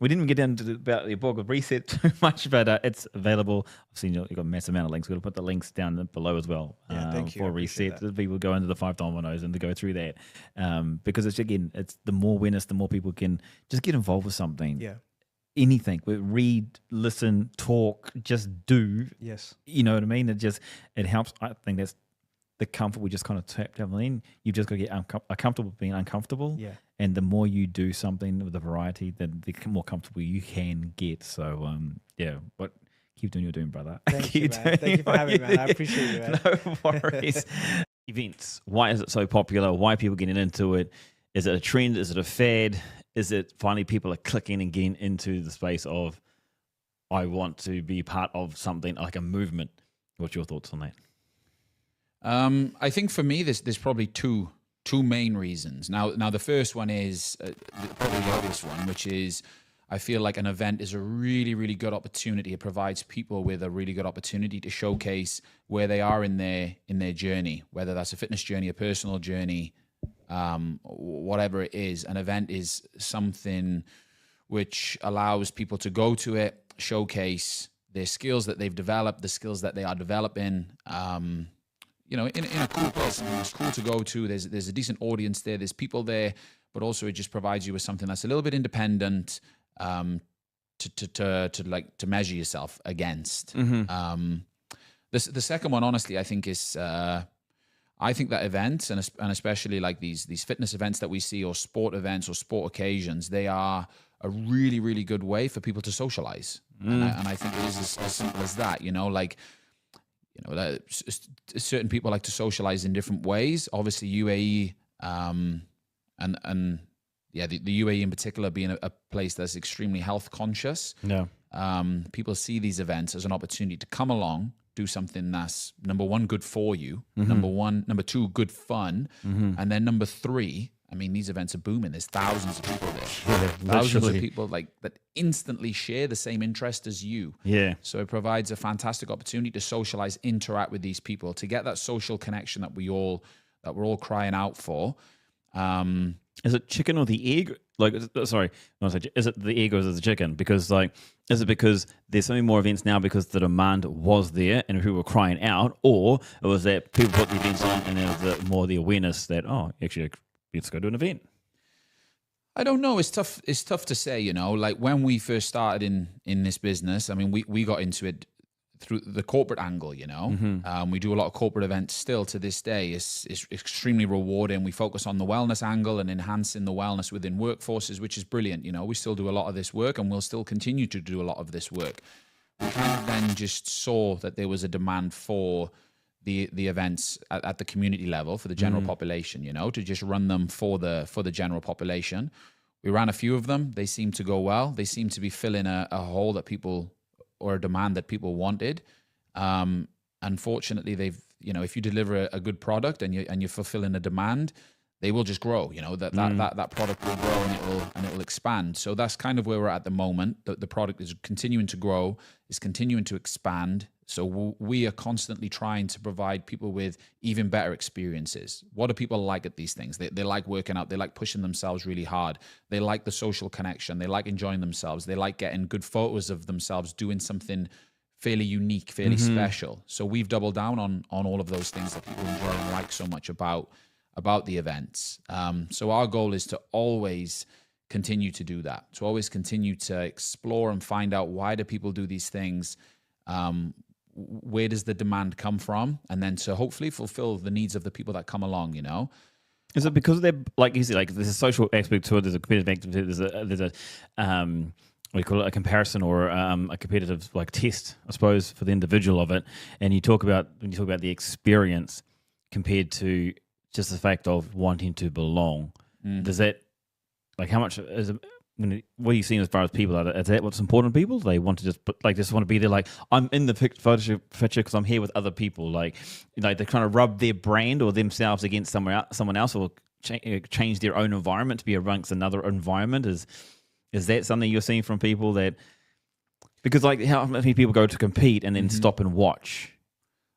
We didn't get into about the book of Reset too much, but it's available. I've seen you've got a massive amount of links. We're going to put the links down below as well. Thank you. For Reset. People go into the 5 dominoes and to go through that. Because it's the more awareness, the more people can just get involved with something. Yeah. Anything. Read, listen, talk, just do. Yes. You know what I mean? It helps. I think that's the comfort we just kind of tapped in. You've just got to get comfortable being uncomfortable. Yeah. And the more you do something with a variety, then the more comfortable you can get. So, but keep doing what you're doing, brother. Thank you, man. Thank you for having me, man. I appreciate you, man. No worries. Events. Why is it so popular? Why are people getting into it? Is it a trend? Is it a fad? Is it finally people are clicking and getting into the space of, I want to be part of something like a movement? What's your thoughts on that? I think for me, there's probably two main reasons. Now the first one is probably the obvious one, which is I feel like an event is a really, really good opportunity. It provides people with a really good opportunity to showcase where they are in their journey, whether that's a fitness journey, a personal journey, whatever it is. An event is something which allows people to go to it, showcase their skills that they've developed, the skills that they are developing, in a cool place. I mean, it's cool to go to. There's a decent audience there. There's people there, but also it just provides you with something that's a little bit independent to measure yourself against. Mm-hmm. The second one, honestly, I think is I think that events and especially like these fitness events that we see, or sport events or sport occasions, they are a really, really good way for people to socialize. And I think it is as simple as that. Certain people like to socialize in different ways. Obviously, UAE the UAE in particular being a place that's extremely health conscious. Yeah. People see these events as an opportunity to come along, do something that's number one, good for you. Number two, good fun. And then number three, I mean, these events are booming. There's thousands of people there. Yeah, thousands of people that instantly share the same interest as you. Yeah. So it provides a fantastic opportunity to socialize, interact with these people, to get that social connection that we're all crying out for. Is it chicken or the egg? Is it the egg or is it the chicken? Because is it because there's so many more events now because the demand was there and people were crying out, or it was that people put the events on and there's more the awareness that, actually, let's go to an event? I don't know. It's tough to say, like when we first started in this business, I mean, we got into it through the corporate angle, we do a lot of corporate events still to this day. It's extremely rewarding. We focus on the wellness angle and enhancing the wellness within workforces, which is brilliant. We still do a lot of this work and we'll still continue to do a lot of this work. We kind of then just saw that there was a demand for the events at the community level for the general population, to just run them for the general population. We ran a few of them. They seemed to go well. They seemed to be filling a hole that people, or a demand that people wanted. Unfortunately, if you deliver a good product and you're fulfilling a demand, they will just grow. That product will grow and it will expand. So that's kind of where we're at the moment. The product is continuing to grow, is continuing to expand. So we are constantly trying to provide people with even better experiences. What do people like at these things? They like working out. They like pushing themselves really hard. They like the social connection. They like enjoying themselves. They like getting good photos of themselves doing something fairly unique, fairly special. So we've doubled down on all of those things that people enjoy and like so much about the events. So our goal is to always continue to do that, to always continue to explore and find out, why do people do these things? Where does the demand come from? And then to hopefully fulfill the needs of the people that come along, Is it because they're, like you said, like there's a social aspect to it, there's a competitive aspect to it, there's a we call it a comparison or a competitive test, I suppose, for the individual of it. And when you talk about the experience compared to just the fact of wanting to belong, does that, how much is it? What are you seeing as far as people? Is that what's important to people? They want to just want to be there. I'm in the picture because I'm here with other people. They're trying to rub their brand or themselves against someone else, or change their own environment to be amongst another environment. Is that something you're seeing from people? That because how many people go to compete and then stop and watch?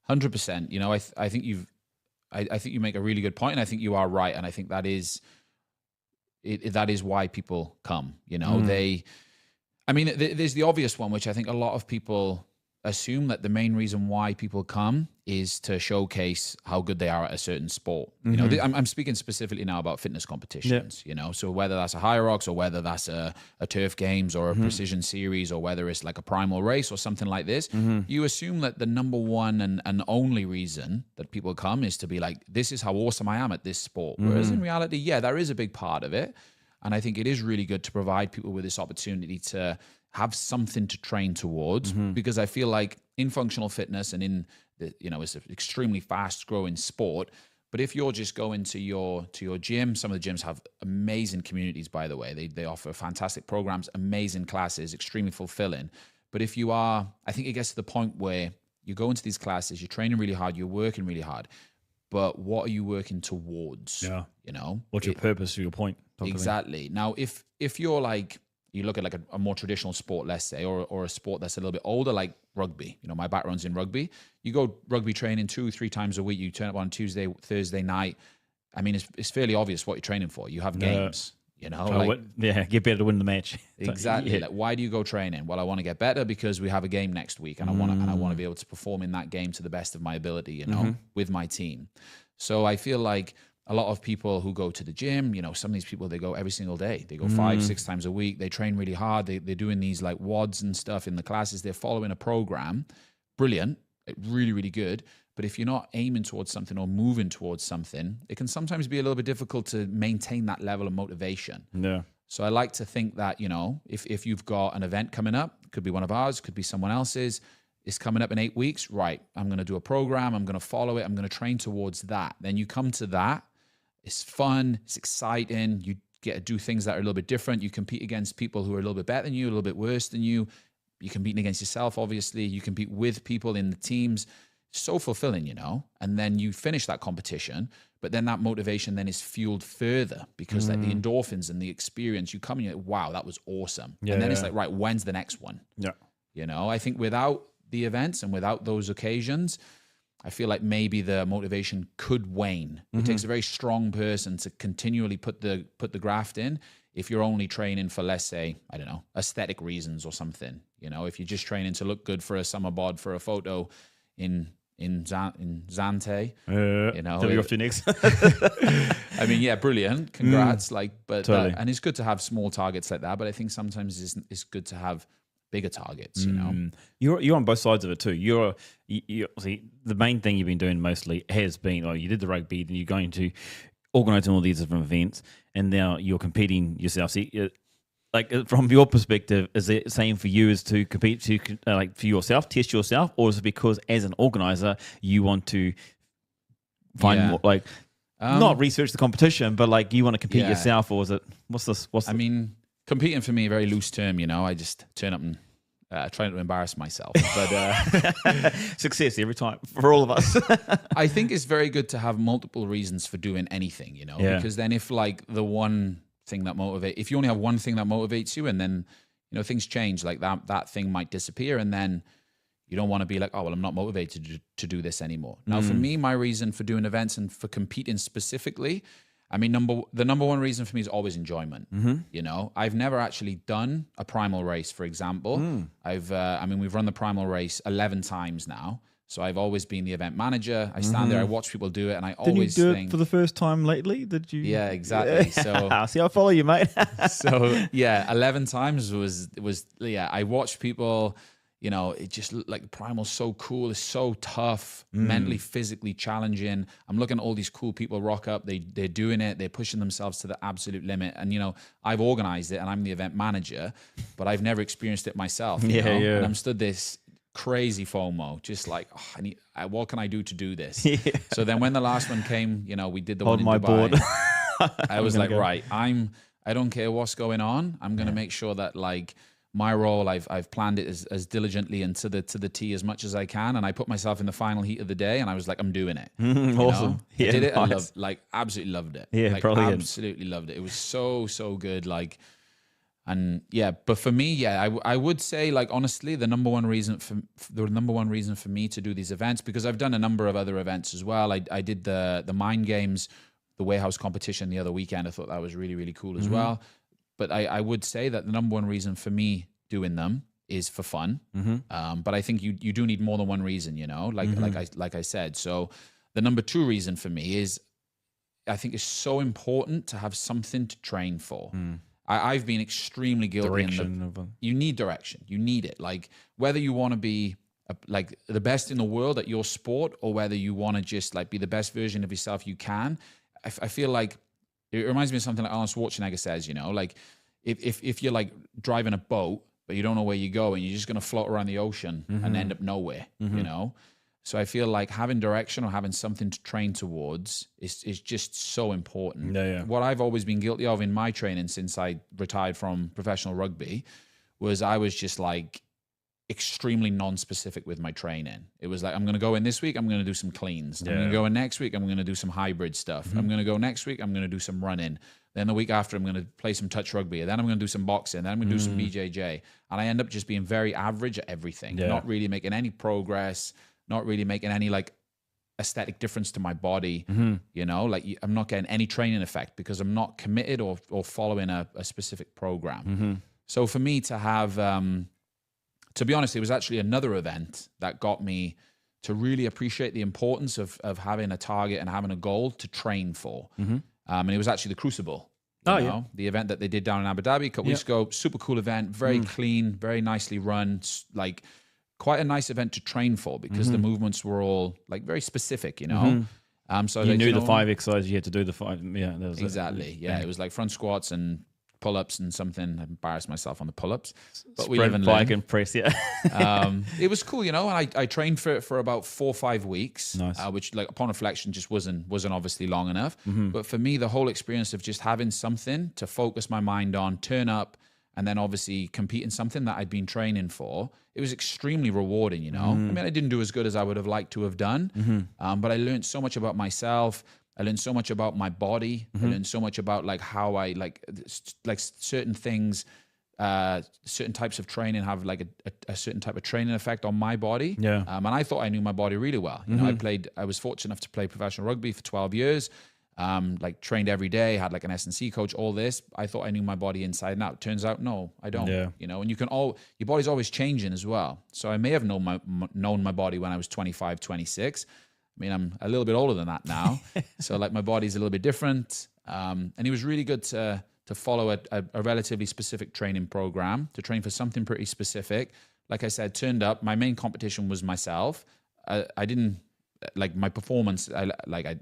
100%. I think you make a really good point, and I think you are right, and I think that is. That is why people come. I mean, there's the obvious one, which I think a lot of people assume that the main reason why people come is to showcase how good they are at a certain sport. You know, I'm speaking specifically now about fitness competitions, you know, so whether that's a High Rocks or whether that's a turf games or a precision series or whether it's like a primal race or something like this, you assume that the number one and only reason that people come is to be like, this is how awesome I am at this sport. Whereas in reality, yeah, there is a big part of it. And I think it is really good to provide people with this opportunity to have something to train towards, because I feel like in functional fitness and in the, you know, it's an extremely fast growing sport. But if you're just going to your gym, some of the gyms have amazing communities, by the way. They offer fantastic programs, amazing classes, extremely fulfilling. But if you are, I think it gets to the point where you go into these classes, you're training really hard, you're working really hard. But what are you working towards? Yeah. You know? What's your purpose or your point? Exactly. Now, if you're like, you look at like a more traditional sport, let's say, or a sport that's a little bit older, like rugby. You know, my background's in rugby. You go rugby training 2-3 times a week. You turn up on Tuesday, Thursday night. I mean, it's fairly obvious what you're training for. You have games. You know, get better to win the match. Exactly. Like, why do you go training? Well, I want to get better because we have a game next week, and I want to be able to perform in that game to the best of my ability. You know, with my team. So I feel like a lot of people who go to the gym, you know, some of these people, they go every single day. They go 5-6 times a week. They train really hard. They're doing these like WODs and stuff in the classes. They're following a program. Brilliant. Really, really good. But if you're not aiming towards something or moving towards something, it can sometimes be a little bit difficult to maintain that level of motivation. Yeah. So I like to think that, you know, if you've got an event coming up, could be one of ours, could be someone else's, it's coming up in 8 weeks, right? I'm going to do a program. I'm going to follow it. I'm going to train towards that. Then you come to that. It's fun. It's exciting. You get to do things that are a little bit different. You compete against people who are a little bit better than you, a little bit worse than you. You're competing against yourself, obviously. You compete with people in the teams. So fulfilling, you know? And then you finish that competition, but then that motivation then is fueled further because like the endorphins and the experience, you come and you're like, wow, that was awesome. And then it's like, right, when's the next one? Yeah. You know, I think without the events and without those occasions, I feel like maybe the motivation could wane. It takes a very strong person to continually put the graft in. If you're only training for, let's say, I don't know, aesthetic reasons or something, you know, if you're just training to look good for a summer bod for a photo in Zante, you know, you're off to next. I mean, yeah, brilliant, congrats. But totally. And it's good to have small targets like that. But I think sometimes it's good to have bigger targets, you know. You're on both sides of it too. You're see, the main thing you've been doing mostly has been, you did the rugby, then you're going to organising all these different events, and now you're competing yourself. See, like from your perspective, is it the same for you as to compete to like for yourself, test yourself, or is it because as an organizer you want to find more like not research the competition, but like you want to compete yourself, or is it I mean, competing for me, a very loose term, you know. I just turn up and try not to embarrass myself. But success every time for all of us. I think it's very good to have multiple reasons for doing anything, you know, because then if like the one thing that if you only have one thing that motivates you, and then, you know, things change, like that thing might disappear, and then you don't want to be like, oh, well, I'm not motivated to do this anymore. Now, for me, my reason for doing events and for competing specifically, I mean, the number one reason for me is always enjoyment. You know, I've never actually done a primal race, for example. We've run the primal race 11 times now. So I've always been the event manager. I stand there, I watch people do it, and I always think... Did you do think, it for the first time lately? Did you? Yeah, exactly. So see, I follow you, mate. So yeah, 11 times was I watched people, you know, it just looked like primal's so cool. It's so tough, mentally, physically challenging. I'm looking at all these cool people rock up. They're doing it. They're pushing themselves to the absolute limit. And, you know, I've organized it and I'm the event manager, but I've never experienced it myself. You know? And I'm stood this crazy FOMO, just like, what can I do to do this? So then when the last one came, you know, we did the one in Dubai. Board. I was like, right, I don't care what's going on. I'm going to make sure that like my role, I've planned it as diligently and to the T as much as I can. And I put myself in the final heat of the day and I was like, I'm doing it. Awesome. I did it. Nice. Absolutely loved it. Yeah, like, brilliant. Absolutely loved it. It was so good. Like, and yeah, but for me, I would say, like, honestly, the number one reason for me to do these events, because I've done a number of other events as well. I did the Mind Games, the Warehouse competition the other weekend. I thought that was really, really cool as well. But I would say that the number one reason for me doing them is for fun. But I think you do need more than one reason, you know, like I said. So the number 2 reason for me is I think it's so important to have something to train for. I've been extremely guilty. You need direction. You need it. Like whether you want to be like the best in the world at your sport, or whether you want to just like be the best version of yourself you can. I feel like it reminds me of something like Arnold Schwarzenegger says, you know, like if you're like driving a boat, but you don't know where you go and you're just going to float around the ocean and end up nowhere, you know? So I feel like having direction or having something to train towards is just so important. What I've always been guilty of in my training since I retired from professional rugby was I was just like extremely non-specific with my training. It was like, I'm going to go in this week, I'm going to do some cleans. I'm going to go in next week, I'm going to do some hybrid stuff. I'm going to go next week, I'm going to do some running. Then the week after, I'm going to play some touch rugby. Then I'm going to do some boxing. Then I'm going to do some BJJ. And I end up just being very average at everything, not really making any progress, not really making any like aesthetic difference to my body. You know, like I'm not getting any training effect because I'm not committed or following a specific program. So for me to have, to be honest, it was actually another event that got me to really appreciate the importance of having a target and having a goal to train for. And it was actually the Crucible, you know, the event that they did down in Abu Dhabi a couple weeks ago. Super cool event, very clean, very nicely run, like quite a nice event to train for because the movements were all like very specific, you know. So you like, knew you know, the 5 exercises you had to do the 5. Yeah, that was exactly. It was like front squats and pull-ups and something. I embarrassed myself on the pull-ups, but we Sprint, live and bike learn. and press. It was cool, you know. And I trained for about 4 or 5 weeks, Nice. Which, like, upon reflection, just wasn't obviously long enough. But for me, the whole experience of just having something to focus my mind on, turn up, and then obviously compete in something that I'd been training for, it was extremely rewarding, you know. I mean, I didn't do as good as I would have liked to have done, but I learned so much about myself. I learned so much about my body. I learned so much about like how I like certain things, certain types of training have like a certain type of training effect on my body. And I thought I knew my body really well. You know, I was fortunate enough to play professional rugby for 12 years. Like trained every day, had like an S&C coach, all this. I thought I knew my body inside and out. Turns out, no, I don't. You know, and your body's always changing as well. So I may have known my body when I was 25, 26. I mean, I'm a little bit older than that now. So like my body's a little bit different. And it was really good to follow a relatively specific training program, to train for something pretty specific. Like I said, turned up, my main competition was myself. I didn't, like my performance, I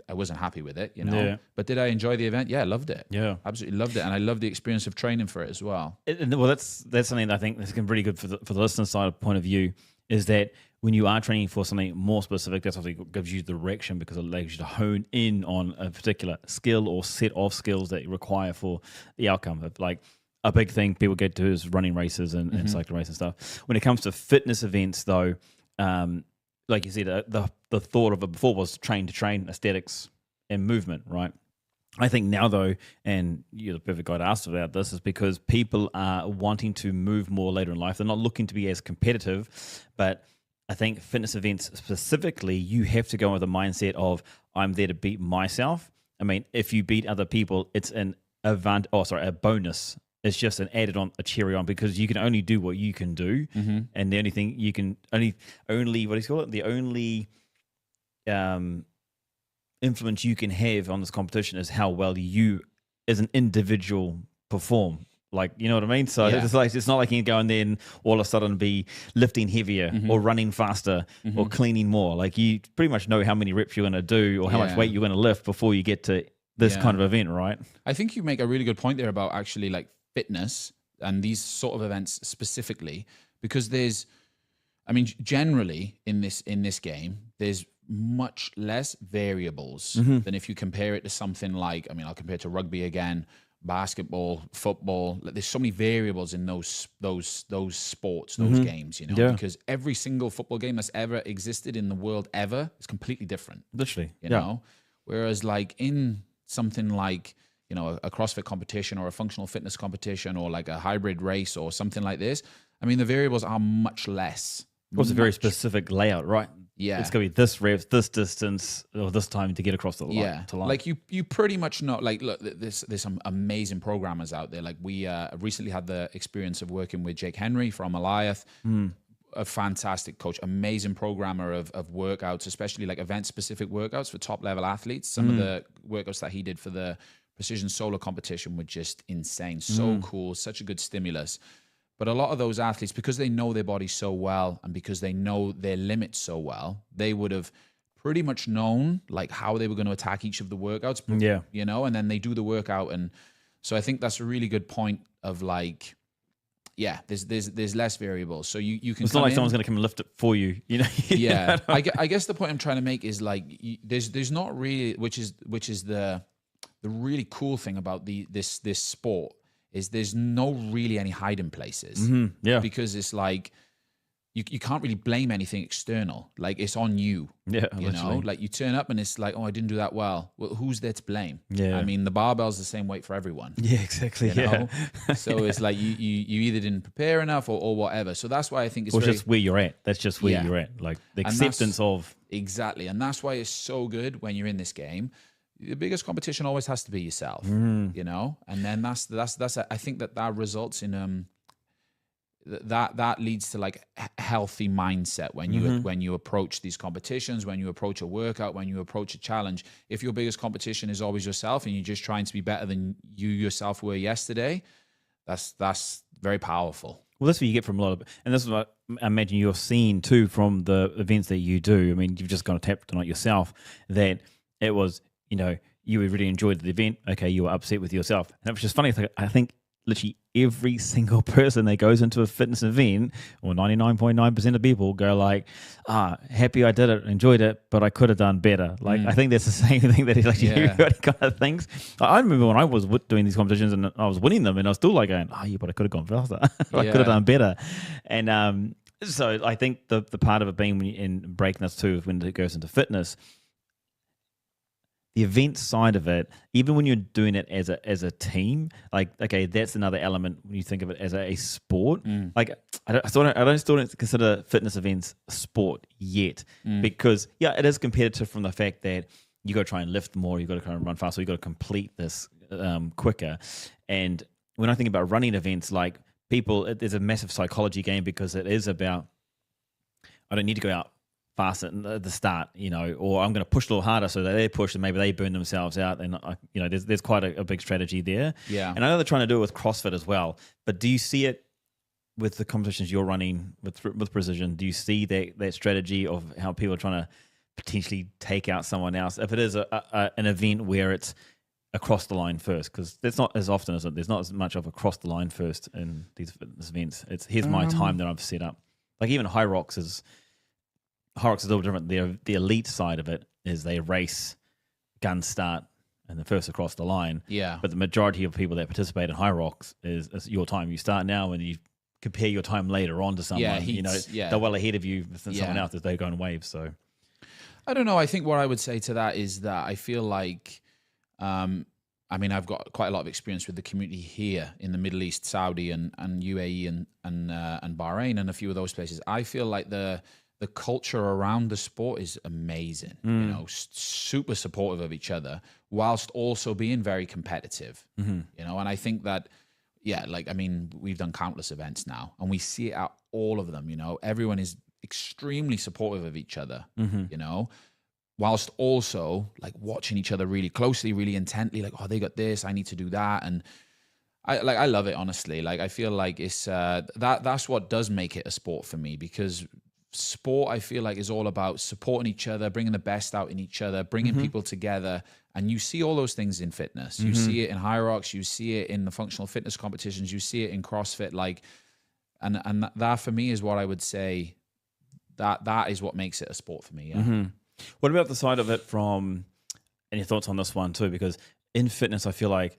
wasn't happy with it, you know. But did I enjoy the event? Yeah, I loved it. Absolutely loved it. And I loved the experience of training for it as well. Well, that's something that I think that's really good for the listener side point of view, is that when you are training for something more specific, that's obviously gives you direction because it allows you to hone in on a particular skill or set of skills that you require for the outcome. Like a big thing people get to is running races and cycling races and stuff. When it comes to fitness events, though, like you said, the thought of it before was train to train, aesthetics and movement, right? I think now, though, and you're the perfect guy to ask about this, is because people are wanting to move more later in life. They're not looking to be as competitive, but I think fitness events specifically, you have to go with a mindset of, I'm there to beat myself. I mean, if you beat other people, it's a bonus. It's just an added on, a cherry on, because you can only do what you can do. And the only thing you can only what do you call it? The only influence you can have on this competition is how well you as an individual perform. Like, you know what I mean? So it's not like you can go in there and all of a sudden be lifting heavier or running faster or cleaning more. Like, you pretty much know how many reps you're going to do or how much weight you're going to lift before you get to this kind of event, right? I think you make a really good point there about actually like fitness and these sort of events specifically, because generally in this game, there's much less variables than if you compare it to something like, I'll compare it to rugby again, basketball, football. There's so many variables in those sports, those games, you know, because every single football game that's ever existed in the world ever is completely different. Literally, you know. Whereas like in something like, you know, a CrossFit competition or a functional fitness competition or like a hybrid race or something like this, the variables are much less. It was a very specific layout, right? Yeah. It's going to be this reps, this distance, or this time to get across the line. Yeah, to line. like you pretty much know. Like, look, there's some amazing programmers out there. Like we recently had the experience of working with Jake Henry from Eliath, a fantastic coach, amazing programmer of workouts, especially like event-specific workouts for top-level athletes. Some of the workouts that he did for the Precision Solar competition were just insane. So cool, such a good stimulus. But a lot of those athletes, because they know their body so well and because they know their limits so well, they would have pretty much known like how they were going to attack each of the workouts. You know, and then they do the workout. And so I think that's a really good point of like, yeah, there's less variables. So you can. It's not like someone's going to come and lift it for you. You know. Yeah, I guess the point I'm trying to make is like there's not really, which is the really cool thing about this sport is there's no really any hiding places. Yeah. Because it's like you can't really blame anything external. Like it's on you. Yeah. You know, like you turn up and it's like, oh, I didn't do that well. Well, who's there to blame? Yeah. I mean, the barbell's the same weight for everyone. Yeah, exactly. You know? So it's like you either didn't prepare enough or whatever. So that's why I think it's just where you're at. That's just where you're at. Like the acceptance of. Exactly. And that's why it's so good when you're in this game. The biggest competition always has to be yourself, you know? And then that's I think that results in that leads to like healthy mindset when you approach these competitions, when you approach a workout, when you approach a challenge. If your biggest competition is always yourself and you're just trying to be better than you yourself were yesterday, that's very powerful. Well, that's what you get from a lot of, and this is what I imagine you're seeing too from the events that you do. I mean, you've just kind of tapped on it yourself that it was, you know, you really enjoyed the event. Okay, you were upset with yourself. And it was just funny. I think literally every single person that goes into a fitness event, or 99.9% of people go like, happy I did it, enjoyed it, but I could have done better. Like, I think that's the same thing that everybody kind of thinks. I remember when I was doing these competitions and I was winning them and I was still like going, but I could have gone faster. I could have done better. And so I think the part of it being in breaking this too is when it goes into fitness, the event side of it, even when you're doing it as a team, like, okay, that's another element when you think of it as a sport. Like, I still don't consider fitness events a sport yet, because it is competitive from the fact that you got to try and lift more, you got to kind of run faster, you got to complete this quicker. And when I think about running events, like there's a massive psychology game because it is about, I don't need to go out fast at the start, you know, or I'm going to push a little harder so that they push and maybe they burn themselves out. And, you know, there's quite a big strategy there. Yeah. And I know they're trying to do it with CrossFit as well. But do you see it with the competitions you're running with Precision? Do you see that strategy of how people are trying to potentially take out someone else? If it is an event where it's across the line first, because that's not as often as it. There's not as much of across the line first in these fitness events. It's here's my time that I've set up. Like even High Rocks is a little different. The elite side of it is they race, gun start, and the first across the line. Yeah. But the majority of people that participate in High Rocks is your time. You start now and you compare your time later on to someone. Yeah, you know, they're well ahead of you than someone else as they go in waves. So I don't know. I think what I would say to that is that I feel like, I mean, I've got quite a lot of experience with the community here in the Middle East, Saudi and UAE and Bahrain and a few of those places. I feel like the culture around the sport is amazing, you know, super supportive of each other whilst also being very competitive, you know, and I think that, like, I mean, we've done countless events now and we see it at all of them, you know, everyone is extremely supportive of each other, you know, whilst also like watching each other really closely, really intently, like, oh, they got this, I need to do that. And I love it, honestly. Like, I feel like it's, that's what does make it a sport for me, because sport, I feel like, is all about supporting each other, bringing the best out in each other, bringing people together. And you see all those things in fitness. You see it in High Rocks, you see it in the functional fitness competitions, you see it in CrossFit. Like, and that for me is what I would say that is what makes it a sport for me. Yeah. What about the side of it from, any thoughts on this one too? Because in fitness, I feel like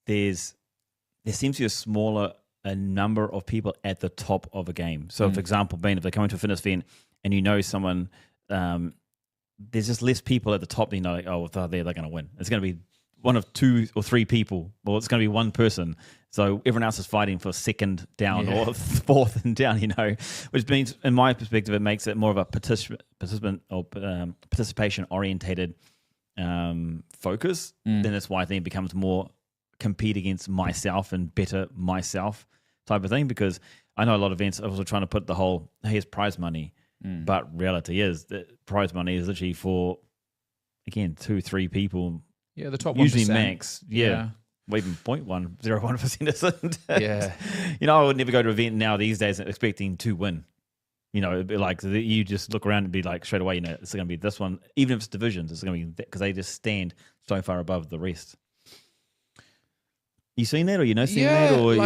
there seems to be a smaller number of people at the top of a game. So, for example, if they come into a fitness event and you know someone, there's just less people at the top. You know, like, oh, if they're there, they're going to win. It's going to be one of 2 or 3 people, or it's going to be one person. So everyone else is fighting for second down or fourth and down, which means, in my perspective, it makes it more of a participant or participation orientated focus. Then that's why I think it becomes more compete against myself and better myself type of thing, because I know a lot of events are also trying to put the whole, here's prize money, but reality is that prize money is literally for, again, 2-3 people. Yeah, the top 1%. Usually max. Yeah. Well, even 0.101% isn't. Yeah. I would never go to an event now these days expecting to win. It'd be like, you just look around and be like, straight away, it's going to be this one. Even if it's divisions, it's going to be, because they just stand so far above the rest. You seen that, or seen that? Or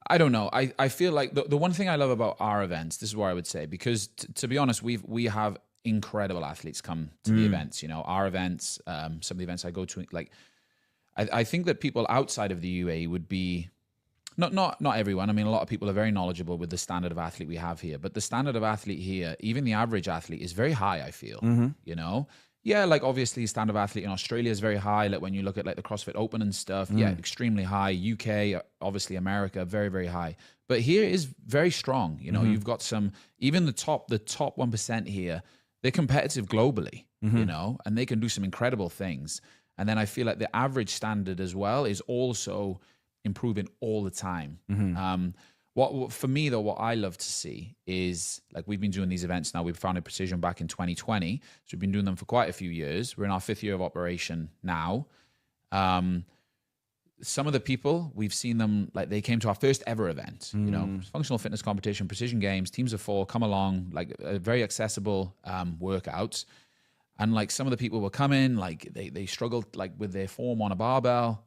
I don't know. I feel like the one thing I love about our events, this is what I would say, because to be honest, we have incredible athletes come to the events. Our events, some of the events I go to, like, I think that people outside of the UAE would be, not everyone. I mean, a lot of people are very knowledgeable with the standard of athlete we have here, but the standard of athlete here, even the average athlete, is very high, I feel. Yeah, like obviously standard of athlete in Australia is very high. Like when you look at like the CrossFit Open and stuff, extremely high. UK, obviously America, very, very high. But here is very strong. You've got some, even the top 1% here, they're competitive globally, and they can do some incredible things. And then I feel like the average standard as well is also improving all the time. What for me though, what I love to see is, like, we've been doing these events now. We founded Precision back in 2020, so we've been doing them for quite a few years. We're in our 5th year of operation now. Some of the people, we've seen them, like, they came to our first ever event, functional fitness competition, Precision Games, teams of 4, come along, like a very accessible workouts. And like some of the people were coming, like they struggled like with their form on a barbell,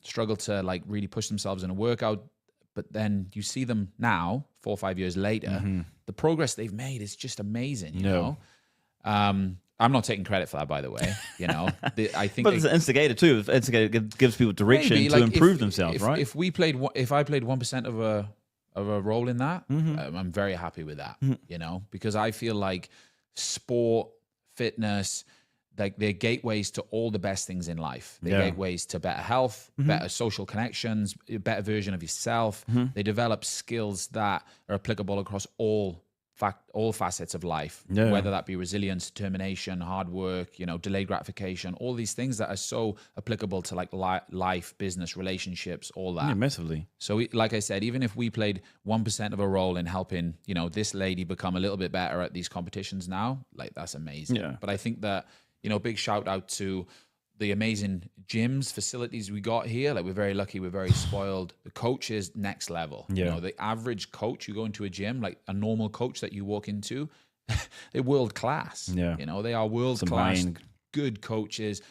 struggled to like really push themselves in a workout. But then you see them now, 4 or 5 years later, the progress they've made is just amazing, you know? I'm not taking credit for that, by the way. I think, but it's an instigator too. Instigator gives people direction to improve themselves, right? If I played 1% of a role in that, I'm very happy with that. Because I feel like sport, fitness, like they're gateways to all the best things in life. They're gateways to better health, better social connections, a better version of yourself. They develop skills that are applicable across all facets of life, whether that be resilience, determination, hard work, delayed gratification, all these things that are so applicable to like life, business, relationships, all that. Yeah, massively. So like I said, even if we played 1% of a role in helping, this lady become a little bit better at these competitions now, like that's amazing. Yeah. But I think that, big shout out to the amazing gyms, facilities we got here. Like, we're very lucky, we're very spoiled. The coach is next level. The average coach, you go into a gym, like a normal coach that you walk into, they're world class. They are world class, good coaches,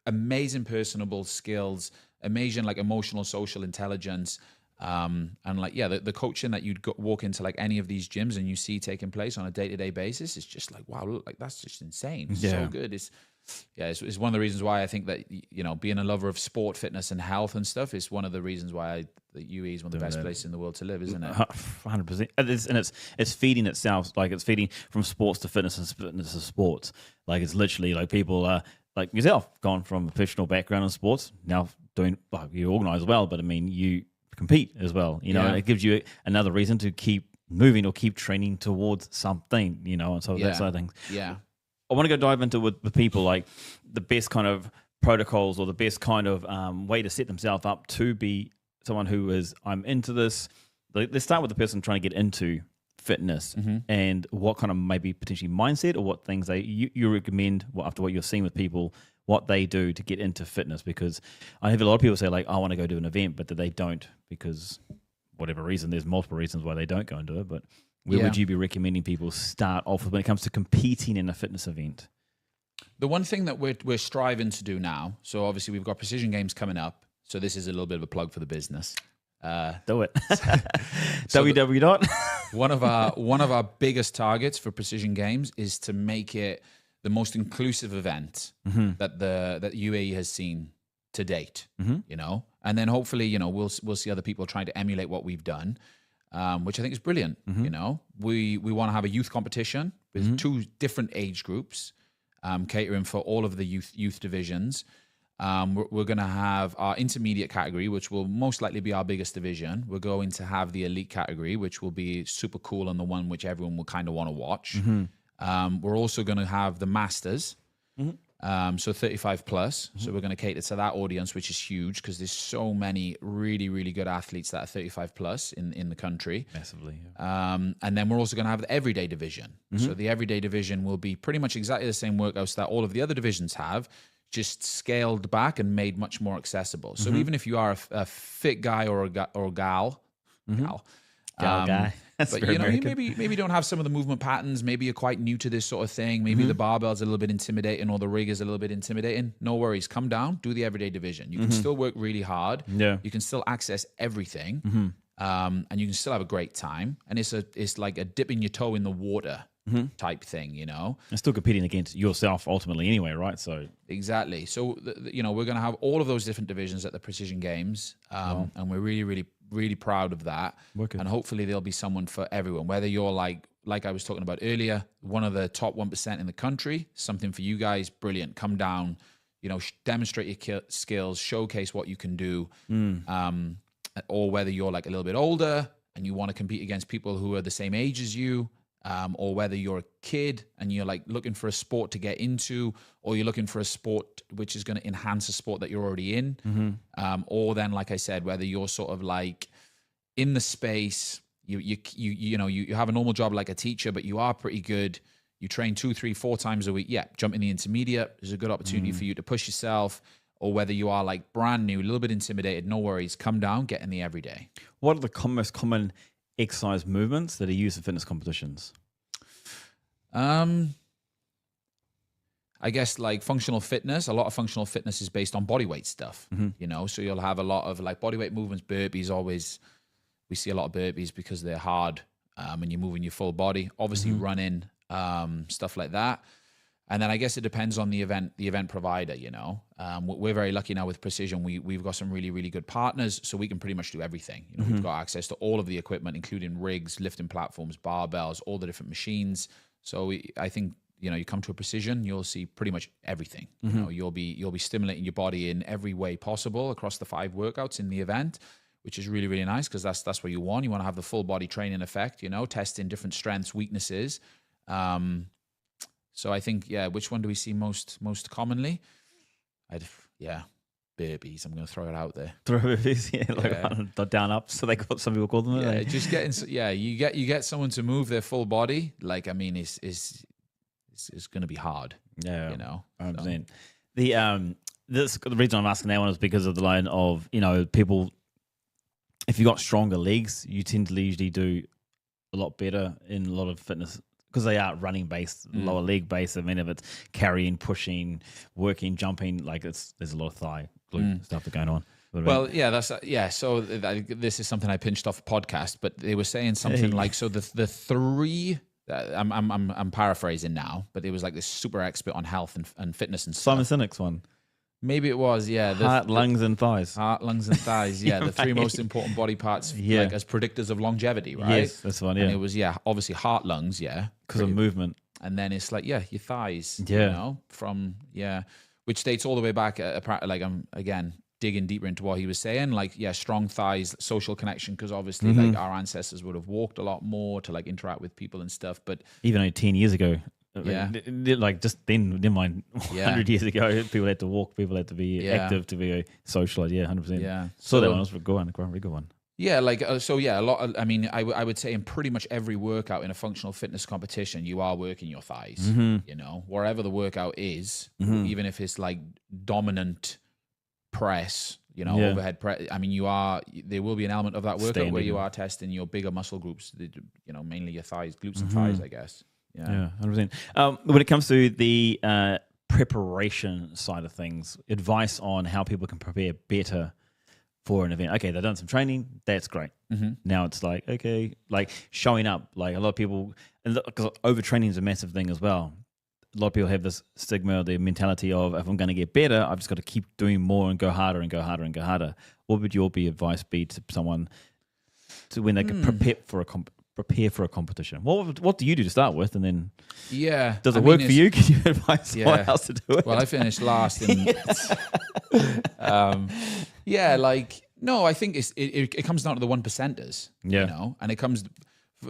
amazing personable skills, amazing like emotional, social intelligence. And like, the coaching that you'd walk into like any of these gyms and you see taking place on a day-to-day basis, it's just like, wow, look, like that's just insane. It's so good. It's one of the reasons why I think that, being a lover of sport, fitness, and health and stuff is one of the reasons why the UAE is one of the best places in the world to live, isn't it? 100%. And it's feeding itself. Like, it's feeding from sports to fitness and fitness to sports. Like, it's literally like people like yourself, gone from a professional background in sports, now doing, like, you organize well, but I mean, you compete as well. It gives you another reason to keep moving or keep training towards something, and so that side of things. Yeah. I want to go dive into with people like the best kind of protocols or the best kind of way to set themselves up to be someone who is, I'm into this. Let's start with the person trying to get into fitness and what kind of maybe potentially mindset or what things you recommend after what you're seeing with people, what they do to get into fitness. Because I have a lot of people say like, I want to go to an event, but that they don't because whatever reason. There's multiple reasons why they don't go and do it, but where would you be recommending people start off with when it comes to competing in a fitness event? The one thing that we're striving to do now, so obviously we've got Precision Games coming up, so this is a little bit of a plug for the business. Do it. www. One of our biggest targets for Precision Games is to make it the most inclusive event that UAE has seen to date. And then hopefully we'll see other people trying to emulate what we've done. Which I think is brilliant. We want to have a youth competition with 2 different age groups, catering for all of the youth divisions. We're going to have our intermediate category, which will most likely be our biggest division. We're going to have the elite category, which will be super cool and the one which everyone will kind of want to watch. We're also going to have the masters. So 35 plus. So we're going to cater to that audience, which is huge because there's so many really, really good athletes that are 35 plus in the country. Massively. And then we're also going to have the everyday division. So the everyday division will be pretty much exactly the same workouts that all of the other divisions have, just scaled back and made much more accessible. So even if you are a fit guy or a gal, Guy. That's but very you know, American. you maybe don't have some of the movement patterns. Maybe you're quite new to this sort of thing. Maybe the barbell's a little bit intimidating or the rig is a little bit intimidating. No worries. Come down, do the everyday division. You can still work really hard. Yeah. You can still access everything. And you can still have a great time. And it's like a dipping your toe in the water type thing, you know? And still competing against yourself ultimately anyway, right? So Exactly. So, you know, we're going to have all of those different divisions at the Precision Games. And we're really, really, really proud of that. Wicked. And hopefully there'll be someone for everyone, whether you're like I was talking about earlier, one of the top 1% in the country, something for you guys, brilliant. Come down, you know, demonstrate your skills, showcase what you can do. Or whether you're like a little bit older and you want to compete against people who are the same age as you, or whether you're a kid and you're like looking for a sport to get into, or you're looking for a sport which is going to enhance a sport that you're already in, or then, like I said, whether you're sort of like in the space, you know, you have a normal job like a teacher, but you are pretty good. You train 2, 3, 4 times a week. Yeah, jump in the intermediate. There's a good opportunity for you to push yourself. Or whether you are like brand new, a little bit intimidated, no worries. Come down, get in the everyday. what are the most common exercise movements that are used in fitness competitions? I guess like functional fitness, a lot of functional fitness is based on body weight stuff, you know, so you'll have a lot of like body weight movements, burpees, always, we see a lot of burpees because they're hard and you're moving your full body, obviously running, stuff like that. And then I guess it depends on the event provider, you know. We're very lucky now with Precision. We've got some really, really good partners, so we can pretty much do everything. You know, we've got access to all of the equipment, including rigs, lifting platforms, barbells, all the different machines. So I think, you know, you come to a Precision, you'll see pretty much everything. You know, you'll be stimulating your body in every way possible across the 5 workouts in the event, which is really, really nice because that's what you want. You want to have the full body training effect, you know, testing different strengths, weaknesses. So I think, yeah, which one do we see most commonly? Burpees. I'm going to throw it out there. Throw burpees, like down up. So some people call them. Yeah, just getting. Yeah, you get someone to move their full body. Like, I mean, it's going to be hard. Yeah, you know. 100%. The reason I'm asking that one is because of the line of, you know, people. If you got stronger legs, you tend to usually do a lot better in a lot of fitness. Because they are running based, lower leg based. I mean, if it's carrying, pushing, working, jumping, like there's a lot of thigh glute stuff going on. Well, yeah, So this is something I pinched off a podcast, but they were saying something like, so the 3. I'm paraphrasing now, but it was like this super expert on health and fitness and stuff. Simon Sinek's one. Maybe it was, yeah. Heart, lungs, and thighs. Heart, lungs, and thighs. Yeah, the 3 most important body parts, like as predictors of longevity, right? Yes, that's one. Yeah, and it was obviously heart, lungs, because of movement, and then it's like your thighs, you know, which dates all the way back. Like I'm again digging deeper into what he was saying, like strong thighs, social connection, because obviously like our ancestors would have walked a lot more to like interact with people and stuff, but even only 10 years ago. Yeah, like just then, never mind. 100 years ago, people had to walk, people had to be active to be socialized. 100%. Yeah, so that one was a good one, very good one. Yeah, like a lot. I mean, I would say in pretty much every workout in a functional fitness competition, you are working your thighs. You know, wherever the workout is, even if it's like dominant press, you know, overhead press. I mean, there will be an element of that workout where you are testing your bigger muscle groups. You know, mainly your thighs, glutes, and thighs, I guess. Yeah, 100%. When it comes to the preparation side of things, advice on how people can prepare better for an event. Okay, they've done some training. That's great. Now it's like, okay, like showing up. Like a lot of people, because overtraining is a massive thing as well. A lot of people have this stigma, the mentality of, if I'm going to get better, I've just got to keep doing more and go harder and go harder and go harder. What would your advice be to someone to when they can prepare for a prepare for a competition? What do you do to start with, and then does it work for you? Can you advise someone else to do it? Well, I finished last in. No, I think it comes down to the 1%ers. Yeah. You know, and it comes.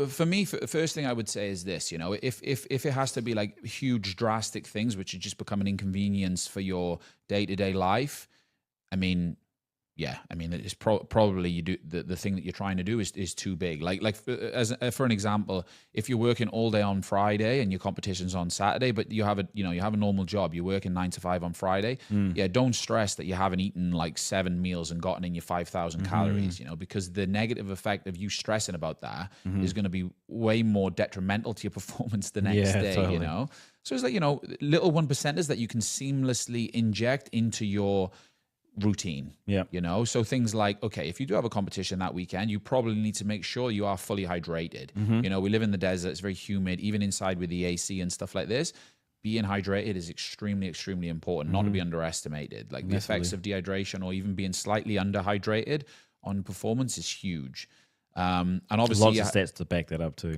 For me, the first thing I would say is this, you know, if it has to be like huge, drastic things, which just become an inconvenience for your day-to-day life, I mean, it's probably you do the thing that you're trying to do is too big. For an example, if you're working all day on Friday and your competition's on Saturday, but you have a normal job, you're working 9 to 5 on Friday. Don't stress that you haven't eaten like 7 meals and gotten in your 5,000 calories, you know, because the negative effect of you stressing about that is going to be way more detrimental to your performance the next day, totally. You know. So it's like, you know, little 1%ers that you can seamlessly inject into your routine. You know, so things like, okay, if you do have a competition that weekend, you probably need to make sure you are fully hydrated. You know, we live in the desert, it's very humid, even inside with the AC and stuff like this. Being hydrated is extremely, extremely important, not to be underestimated. Like the effects of dehydration or even being slightly underhydrated on performance is huge. And obviously lots of stats to back that up too.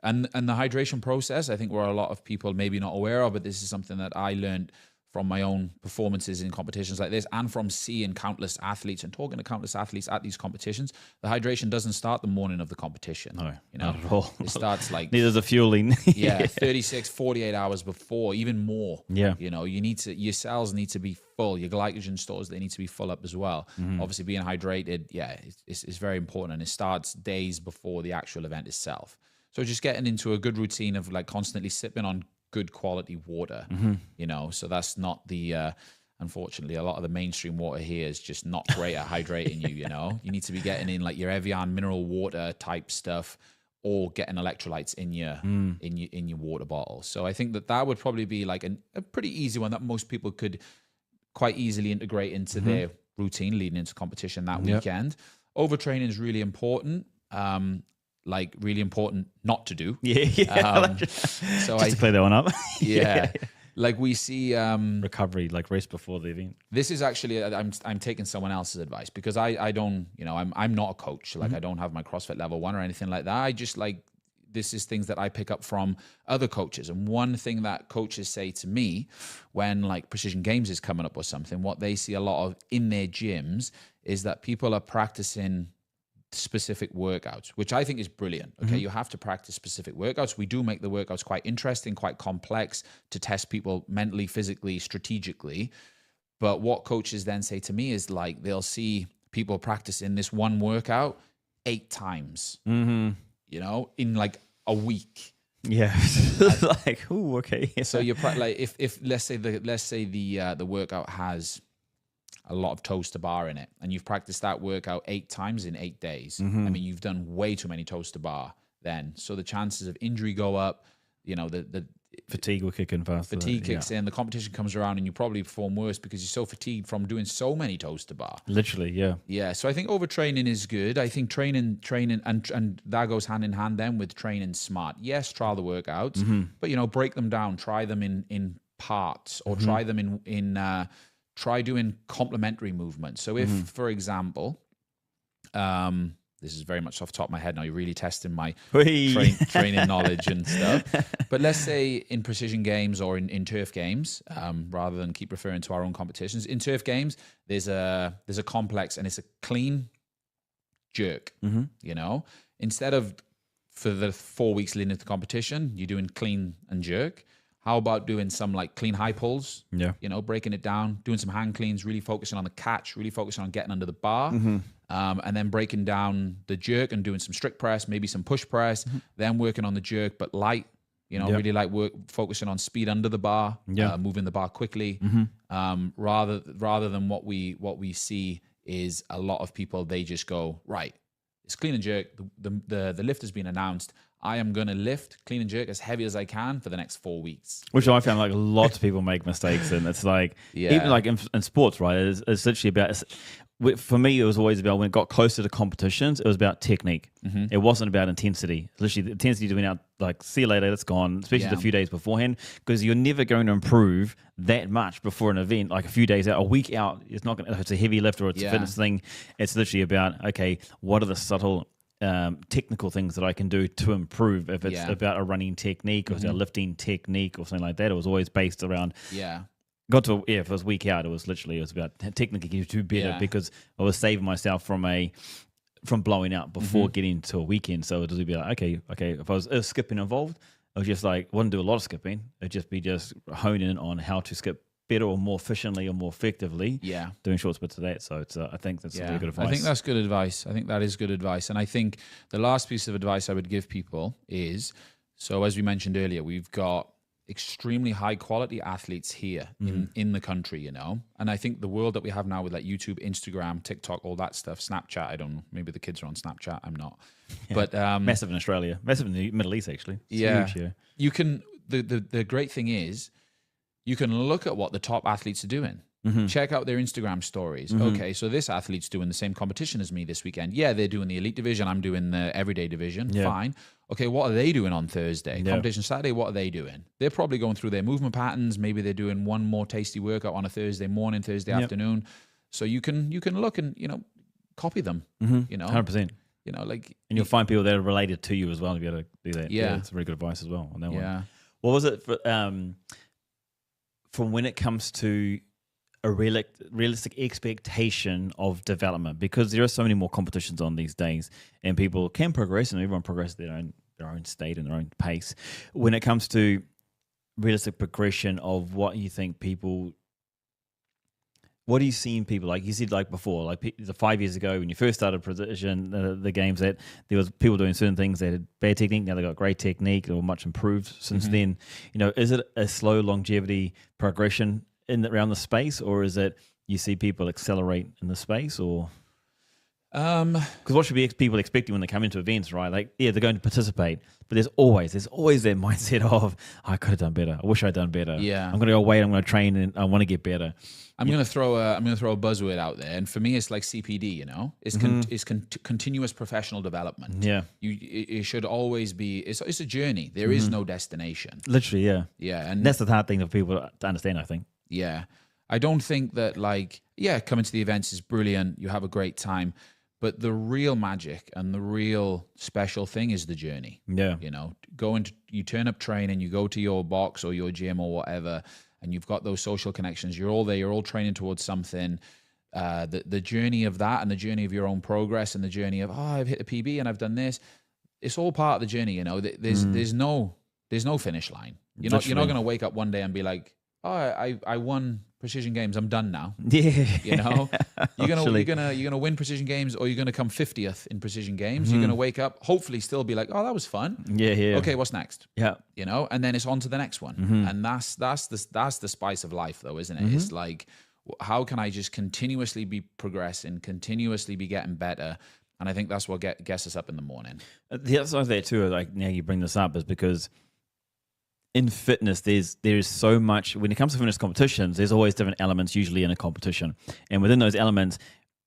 And the hydration process, I think where a lot of people maybe not aware of, but this is something that I learned from my own performances in competitions like this, and from seeing countless athletes and talking to countless athletes at these competitions. The hydration doesn't start the morning of the competition. No, you know, not at all. It starts like neither the fueling. 36, 48 hours before, even more. You know, your cells need to be full. Your glycogen stores, they need to be full up as well. Obviously, being hydrated, it's very important, and it starts days before the actual event itself. So just getting into a good routine of like constantly sipping on good quality water, you know, so that's not the unfortunately a lot of the mainstream water here is just not great at hydrating you. You know, you need to be getting in like your Evian mineral water type stuff, or getting electrolytes in your water bottle. So I think that would probably be like a pretty easy one that most people could quite easily integrate into their routine leading into competition that weekend. Overtraining is really important. Like really important not to do. So just to play that one up. Like we see recovery, like rest before the event. This is actually I'm taking someone else's advice, because I don't, you know, I'm not a coach. Like I don't have my CrossFit level 1 or anything like that. I just like, this is things that I pick up from other coaches. And one thing that coaches say to me when like Precision Games is coming up or something, what they see a lot of in their gyms is that people are practicing specific workouts, which I think is brilliant. Okay, you have to practice specific workouts. We do make the workouts quite interesting, quite complex to test people mentally, physically, strategically. But what coaches then say to me is like, they'll see people practicing this one workout 8 times, you know, in like a week. Like, oh, okay. So you're like, if let's say the workout has a lot of toes to bar in it, and you've practiced that workout 8 times in 8 days. I mean, you've done way too many toes to bar then. So the chances of injury go up, you know, the fatigue will kick in faster. Fatigue kicks in, the competition comes around, and you probably perform worse because you're so fatigued from doing so many toes to bar. Literally, yeah. So I think overtraining is good. I think training, and that goes hand in hand then with training smart. Yes, trial the workouts, but, you know, break them down, try them in parts, or try them try doing complementary movements. So if, for example, this is very much off the top of my head now, you're really testing my training knowledge and stuff. But let's say in Precision Games or in Turf Games, rather than keep referring to our own competitions, in Turf Games, there's a complex, and it's a clean jerk, you know? Instead of for the 4 weeks leading into the competition, you're doing clean and jerk. How about doing some like clean high pulls? You know, breaking it down, doing some hand cleans, really focusing on the catch, really focusing on getting under the bar, and then breaking down the jerk and doing some strict press, maybe some push press, then working on the jerk, but light, you know, really like focusing on speed under the bar, moving the bar quickly, rather than what we see is a lot of people, they just go, right, it's clean and jerk. The lift has been announced. I am going to lift, clean and jerk as heavy as I can for the next 4 weeks. Which I found like lots of people make mistakes in. It's like, even like in sports, right? It's literally about, for me, it was always about when it got closer to competitions, it was about technique. It wasn't about intensity. Literally, the intensity went out, like, see you later, it's gone, especially the few days beforehand, because you're never going to improve that much before an event, like a few days out, a week out. It's not going to, if it's a heavy lift or it's a fitness thing, it's literally about, okay, what are the subtle technical things that I can do to improve. If it's about a running technique or it's a lifting technique or something like that, it was always based around. Got to if it was week out, it was about technically you do better because I was saving myself from blowing out before getting to a weekend. So it would be like, okay, if I was skipping involved, I was just like, wouldn't do a lot of skipping. It'd just be honing in on how to skip better or more efficiently or more effectively. Doing short splits of that. So it's I think that's really good advice. I think that's good advice. I think that is good advice. And I think the last piece of advice I would give people is, so as we mentioned earlier, we've got extremely high quality athletes here in the country, you know. And I think the world that we have now with like YouTube, Instagram, TikTok, all that stuff, Snapchat, I don't know, maybe the kids are on Snapchat, I'm not. But massive in Australia, massive in the Middle East actually. It's huge, you can the great thing is you can look at what the top athletes are doing. Check out their Instagram stories. Okay, so this athlete's doing the same competition as me this weekend. Yeah, they're doing the elite division. I'm doing the everyday division. Fine. Okay, what are they doing on Thursday? Competition Saturday, what are they doing? They're probably going through their movement patterns. Maybe they're doing one more tasty workout on a Thursday morning, Thursday afternoon. So you can look and, you know, copy them, you know. 100%. You know, like... And you'll find people that are related to you as well to be able to do that. Yeah. It's very good advice as well on that one. What was it for when it comes to a realistic expectation of development, because there are so many more competitions on these days and people can progress and everyone progresses their own state and their own pace. When it comes to realistic progression of what you think people, what do you see in people? Like you said, like before, like 5 years ago when you first started precision, the games, that there was people doing certain things that had bad technique, now they got great technique or much improved since then. You know, is it a slow longevity progression around the space, or is it you see people accelerate in the space, or because what should be people expecting when they come into events, right? Like, yeah, they're going to participate, but there's always that mindset of, I could have done better. I wish I'd done better. Yeah, I'm going to go away. I'm going to train, and I want to get better. I'm going to throw a buzzword out there, and for me, it's like CPD. You know, it's continuous professional development. Yeah, it should always be. It's a journey. There is no destination. Literally, yeah, and that's the hard thing for people to understand, I think. Yeah. I don't think that coming to the events is brilliant. You have a great time. But the real magic and the real special thing is the journey. Yeah. You know, you turn up training, you go to your box or your gym or whatever, and you've got those social connections. You're all there. You're all training towards something. The journey of that and the journey of your own progress and the journey of, I've hit a PB and I've done this. It's all part of the journey, you know. There's no finish line. You're not going to wake up one day and be like, I won precision games. I'm done now. Yeah, you know, you're gonna win precision games, or you're gonna come 50th in precision games. You're gonna wake up, hopefully, still be like, oh, that was fun. Yeah. Okay, what's next? Yeah, you know, and then it's on to the next one. And that's the spice of life, though, isn't it? It's like, how can I just continuously be progressing, continuously be getting better? And I think that's what gets us up in the morning. The other side of that too, like now you bring this up, is because in fitness, there's so much. When it comes to fitness competitions, there's always different elements usually in a competition, and within those elements,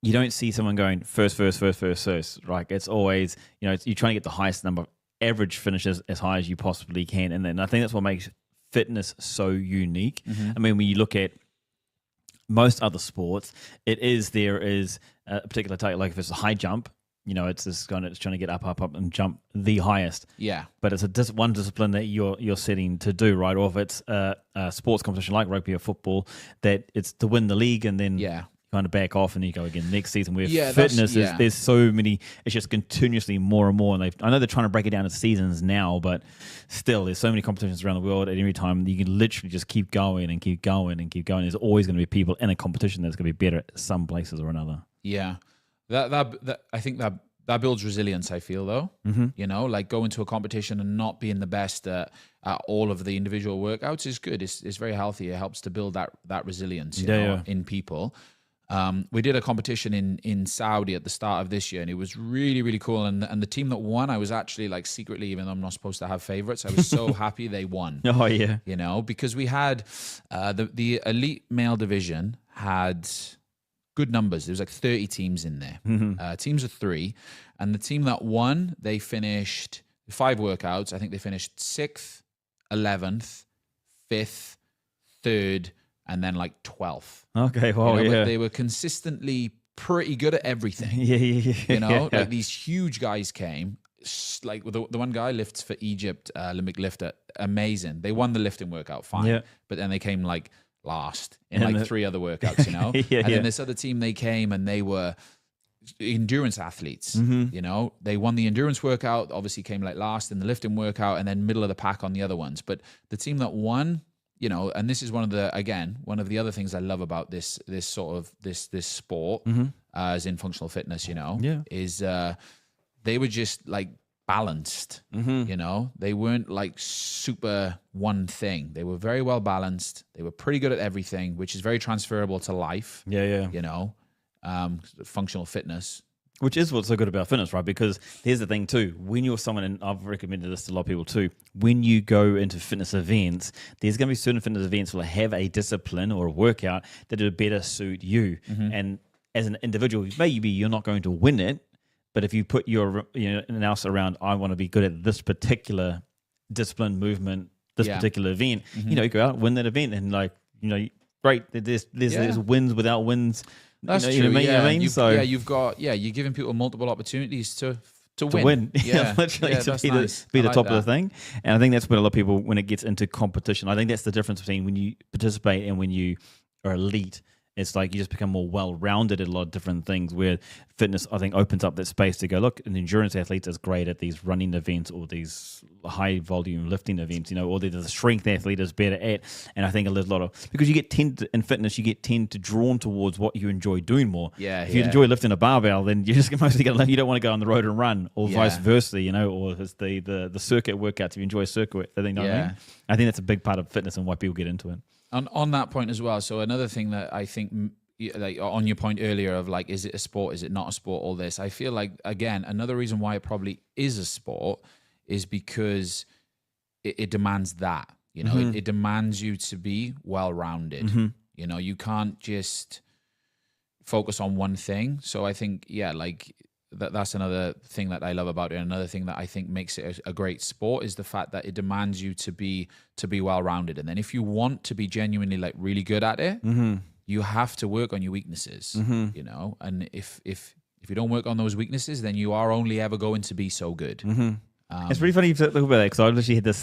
you don't see someone going first. Right? It's always, you know, you're trying to get the highest number of average finishes as high as you possibly can, and then I think that's what makes fitness so unique. I mean, when you look at most other sports, there is a particular type, like if it's a high jump. You know, it's trying to get up and jump the highest. Yeah. But it's one discipline that you're setting to do, right? Or if it's a sports competition like rugby or football, that it's to win the league and then kind of back off and you go again next season. Where fitness there's so many, it's just continuously more and more. And I know they're trying to break it down into seasons now, but still there's so many competitions around the world. At every time you can literally just keep going and keep going and keep going. There's always going to be people in a competition that's going to be better at some places or another. Yeah. That I think that builds resilience, I feel, though. You know, like going to a competition and not being the best at all of the individual workouts is good. It's very healthy. It helps to build that resilience in people. We did a competition in Saudi at the start of this year, and it was really, really cool. And the team that won, I was actually like secretly, even though I'm not supposed to have favorites, I was so happy they won. Oh, yeah. You know, because we had the elite male division had good numbers. There was like 30 teams in there. Teams of 3. And the team that won, they finished 5 workouts. I think they finished 6th, 11th, 5th, 3rd, and then like 12th. Okay, well, But they were consistently pretty good at everything. You know, like these huge guys came. Like the one guy lifts for Egypt, Olympic lifter, amazing. They won the lifting workout, fine, but then they came like last in like 3 other workouts, you know. Then this other team, they came and they were endurance athletes. You know, they won the endurance workout, obviously came like last in the lifting workout, and then middle of the pack on the other ones. But the team that won, you know, and this is one of the other things I love about this sport, as in functional fitness, you know, is they were just like balanced, you know, they weren't like super one thing. They were very well balanced. They were pretty good at everything, which is very transferable to life. You know, functional fitness. Which is what's so good about fitness, right? Because here's the thing too, when you're someone, and I've recommended this to a lot of people too, when you go into fitness events, there's going to be certain fitness events will have a discipline or a workout that would better suit you. And as an individual, maybe you're not going to win it, but if you put your analysis around, I want to be good at this particular discipline, movement, this particular event, you know, you go out and win that event, and like, you know, great. There's wins without wins. That's true. You know what I mean? You're giving people multiple opportunities to win. Literally to be the top of the thing. And I think that's what a lot of people, when it gets into competition, I think that's the difference between when you participate and when you are elite. It's like you just become more well-rounded at a lot of different things, where fitness, I think, opens up that space to go, look, an endurance athlete is great at these running events or these high-volume lifting events, you know, or the strength athlete is better at. And I think a lot of, because you get in fitness, you get tend to drawn towards what you enjoy doing more. If you enjoy lifting a barbell, then you're just mostly going to, you don't want to go on the road and run, or vice versa, you know, or it's the circuit workouts. If you enjoy circuit, I think, what I mean? I think that's a big part of fitness and why people get into it. On that point as well, so another thing that I think, like on your point earlier of like, is it a sport, is it not a sport, all this, I feel like, again, another reason why it probably is a sport is because it demands that, you know, it demands you to be well-rounded. You know, you can't just focus on one thing. So I think, like that's another thing that I love about it. Another thing that I think makes it a great sport is the fact that it demands you to be well-rounded. And then if you want to be genuinely like really good at it, you have to work on your weaknesses, you know? And if you don't work on those weaknesses, then you are only ever going to be so good. It's really funny you talk about that, because I literally had this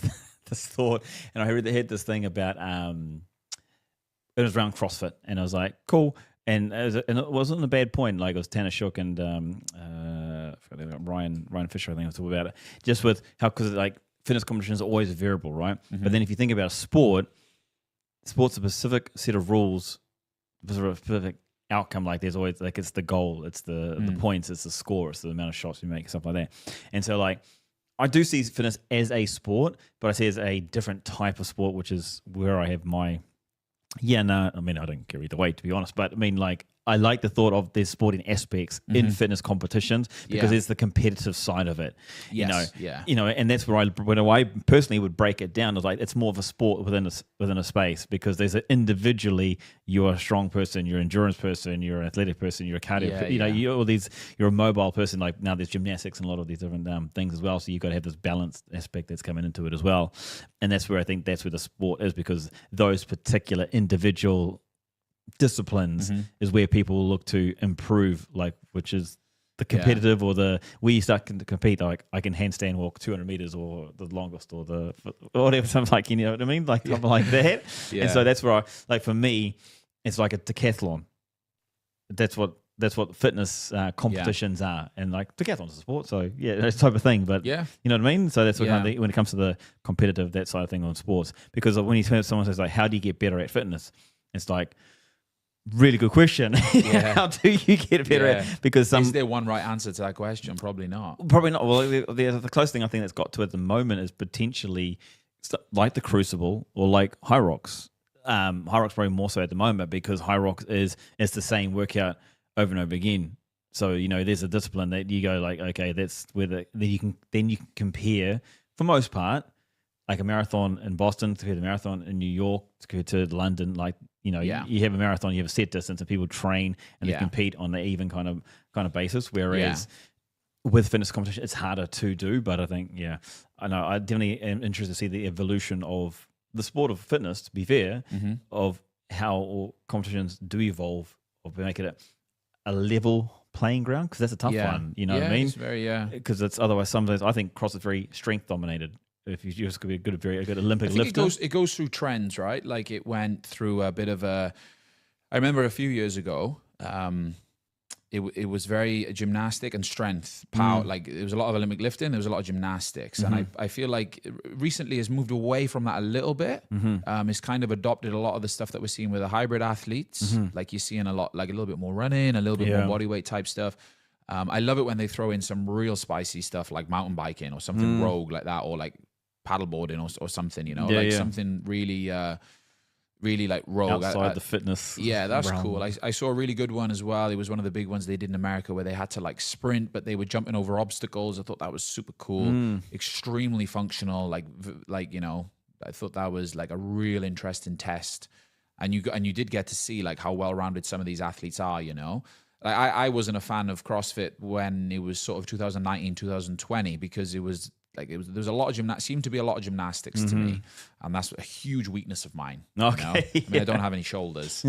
thought, and I had this thing about, it was around CrossFit, and I was like, cool. And it wasn't a bad point. Like, it was Tanner Shook and I forgot Ryan Fisher, I think I was talking about it. Just with how, because like fitness competitions are always a variable, right? But then if you think about sport's a specific set of rules, a specific outcome. Like, there's always, like, it's the goal, it's the points, it's the score, it's the amount of shots you make, stuff like that. And so, like, I do see fitness as a sport, but I see it as a different type of sport, which is where I have my... I mean, I don't care either way, to be honest, but I mean, like, I like the thought of there's sporting aspects in fitness competitions, because there's the competitive side of it, you know, and that's where I personally would break it down. It's like, it's more of a sport within a space, because there's individually, you're a strong person, you're an endurance person, you're an athletic person, you're a cardio, you're a mobile person. Like, now there's gymnastics and a lot of these different things as well. So you've got to have this balanced aspect that's coming into it as well. And that's where I think that's where the sport is, because those particular individual disciplines is where people will look to improve, like, which is the competitive or the where you start to compete. Like, I can handstand walk 200 meters or the longest or whatever, something like, you know what I mean, like something like that. And so that's where I, like, for me, it's like a decathlon. That's what fitness competitions are, and like decathlon's a sport, so that type of thing. But you know what I mean. So that's what kind of when it comes to the competitive, that side of thing on sports, because when you hear someone says like, how do you get better at fitness? It's like, really good question. How do you get better at? Because is there one right answer to that question? Probably not. Well, the closest thing I think that's got to at the moment is potentially like the Crucible or like High Rocks. High Rocks probably more so at the moment, because High Rocks is the same workout over and over again. So, you know, there's a discipline that you go like, okay, that's where then you can compare, for most part, like a marathon in Boston to a marathon in New York to London. Like, you know, you have a marathon, you have a set distance, and people train and they compete on the even kind of basis. Whereas with fitness competition, it's harder to do. But I think, I know, I definitely am interested to see the evolution of the sport of fitness, to be fair, of how competitions do evolve, or make it a level playing ground? Because that's a tough one. You know what I mean? It's very Because it's otherwise sometimes I think CrossFit's very strength dominated. If you just could be a good Olympic I think lifter. it goes through trends, right? Like it went through a bit of a. I remember a few years ago. It was very gymnastic and strength power. Like there was a lot of Olympic lifting, there was a lot of gymnastics, and I feel like recently has moved away from that a little bit. It's kind of adopted a lot of the stuff that we're seeing with the hybrid athletes. Like you're seeing a lot, like a little bit more running, a little bit more body weight type stuff. I love it when they throw in some real spicy stuff like mountain biking or something rogue like that, or like paddleboarding or something. You know, something really. Really like rogue outside the fitness. Yeah, that's realm. cool. I saw a really good one as well. It was one of the big ones they did in America where they had to like sprint, but they were jumping over obstacles. I thought that was super cool, extremely functional. Like you know, I thought that was like a real interesting test, and you did get to see like how well rounded some of these athletes are. You know, like I wasn't a fan of CrossFit when it was sort of 2019, 2020 because it was. Like there was a lot of seemed to be a lot of gymnastics to me, and that's a huge weakness of mine. Okay, you know? I mean, I don't have any shoulders.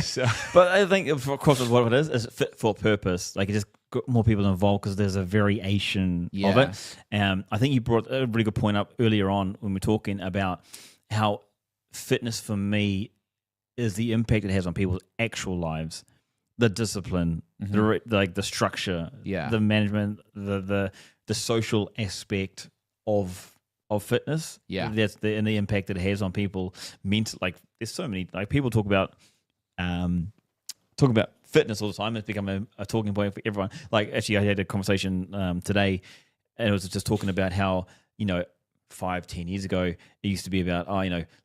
So. But I think of course what it is fit for purpose. Like it just got more people involved because there's a variation of it. I think you brought a really good point up earlier on when we were talking about how fitness for me is the impact it has on people's actual lives, the discipline, the structure, the management, the social aspect of fitness. That's and the impact that it has on people mental. Like there's so many like people talk about fitness all the time. It's become a talking point for everyone. Like actually I had a conversation today and it was just talking about how, you know, 5-10 years ago it used to be about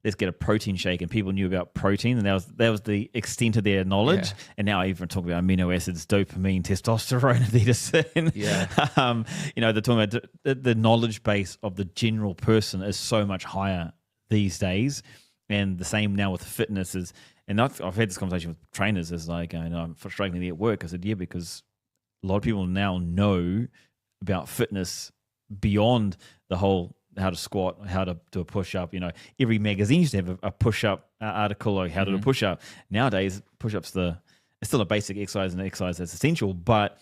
let's get a protein shake, and people knew about protein, and that was the extent of their knowledge. And now I even talk about amino acids, dopamine, testosterone, adenosine. They're talking about the knowledge base of the general person is so much higher these days, and the same now with fitness is. And I've had this conversation with trainers. Is like I'm struggling to get work. I said because a lot of people now know about fitness beyond the whole how to squat, how to do a push-up. You know, every magazine used to have a push-up article or how to do a push-up. Nowadays, push-up's it's still a basic exercise, and exercise that's essential, but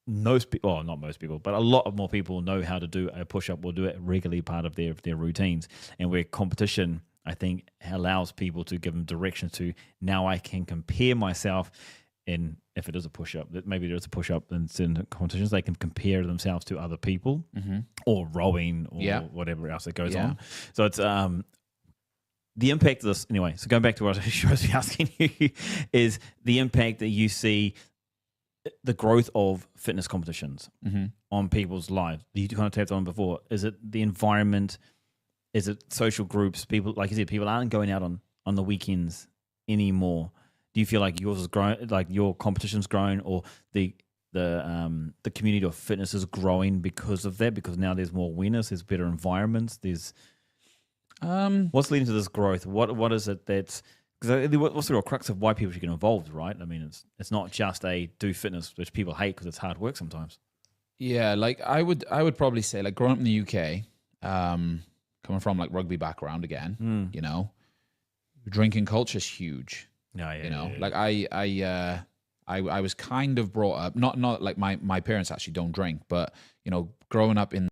most people, well, not most people, but a lot of more people know how to do a push-up or do it regularly part of their routines. And where competition, I think, allows people to give them direction to, now I can compare myself in, if it is a push-up, that maybe there's a push-up in certain competitions, they can compare themselves to other people or rowing or whatever else that goes on. So it's the impact of this, anyway, so going back to what I was asking you, is the impact that you see the growth of fitness competitions on people's lives. You kind of tapped on before. Is it the environment? Is it social groups? People, like you said, people aren't going out on the weekends anymore. Do you feel like yours has grown, like your competition's grown, or the community of fitness is growing because of that? Because now there's more awareness, there's better environments, there's what's leading to this growth? What is it that's, because what's the real crux of why people should get involved, right? I mean, it's not just a do fitness, which people hate because it's hard work sometimes. Yeah, like I would probably say, like growing up in the UK, coming from like rugby background again, you know, drinking culture is huge. Like I was kind of brought up, not like my parents actually don't drink, but you know, growing up in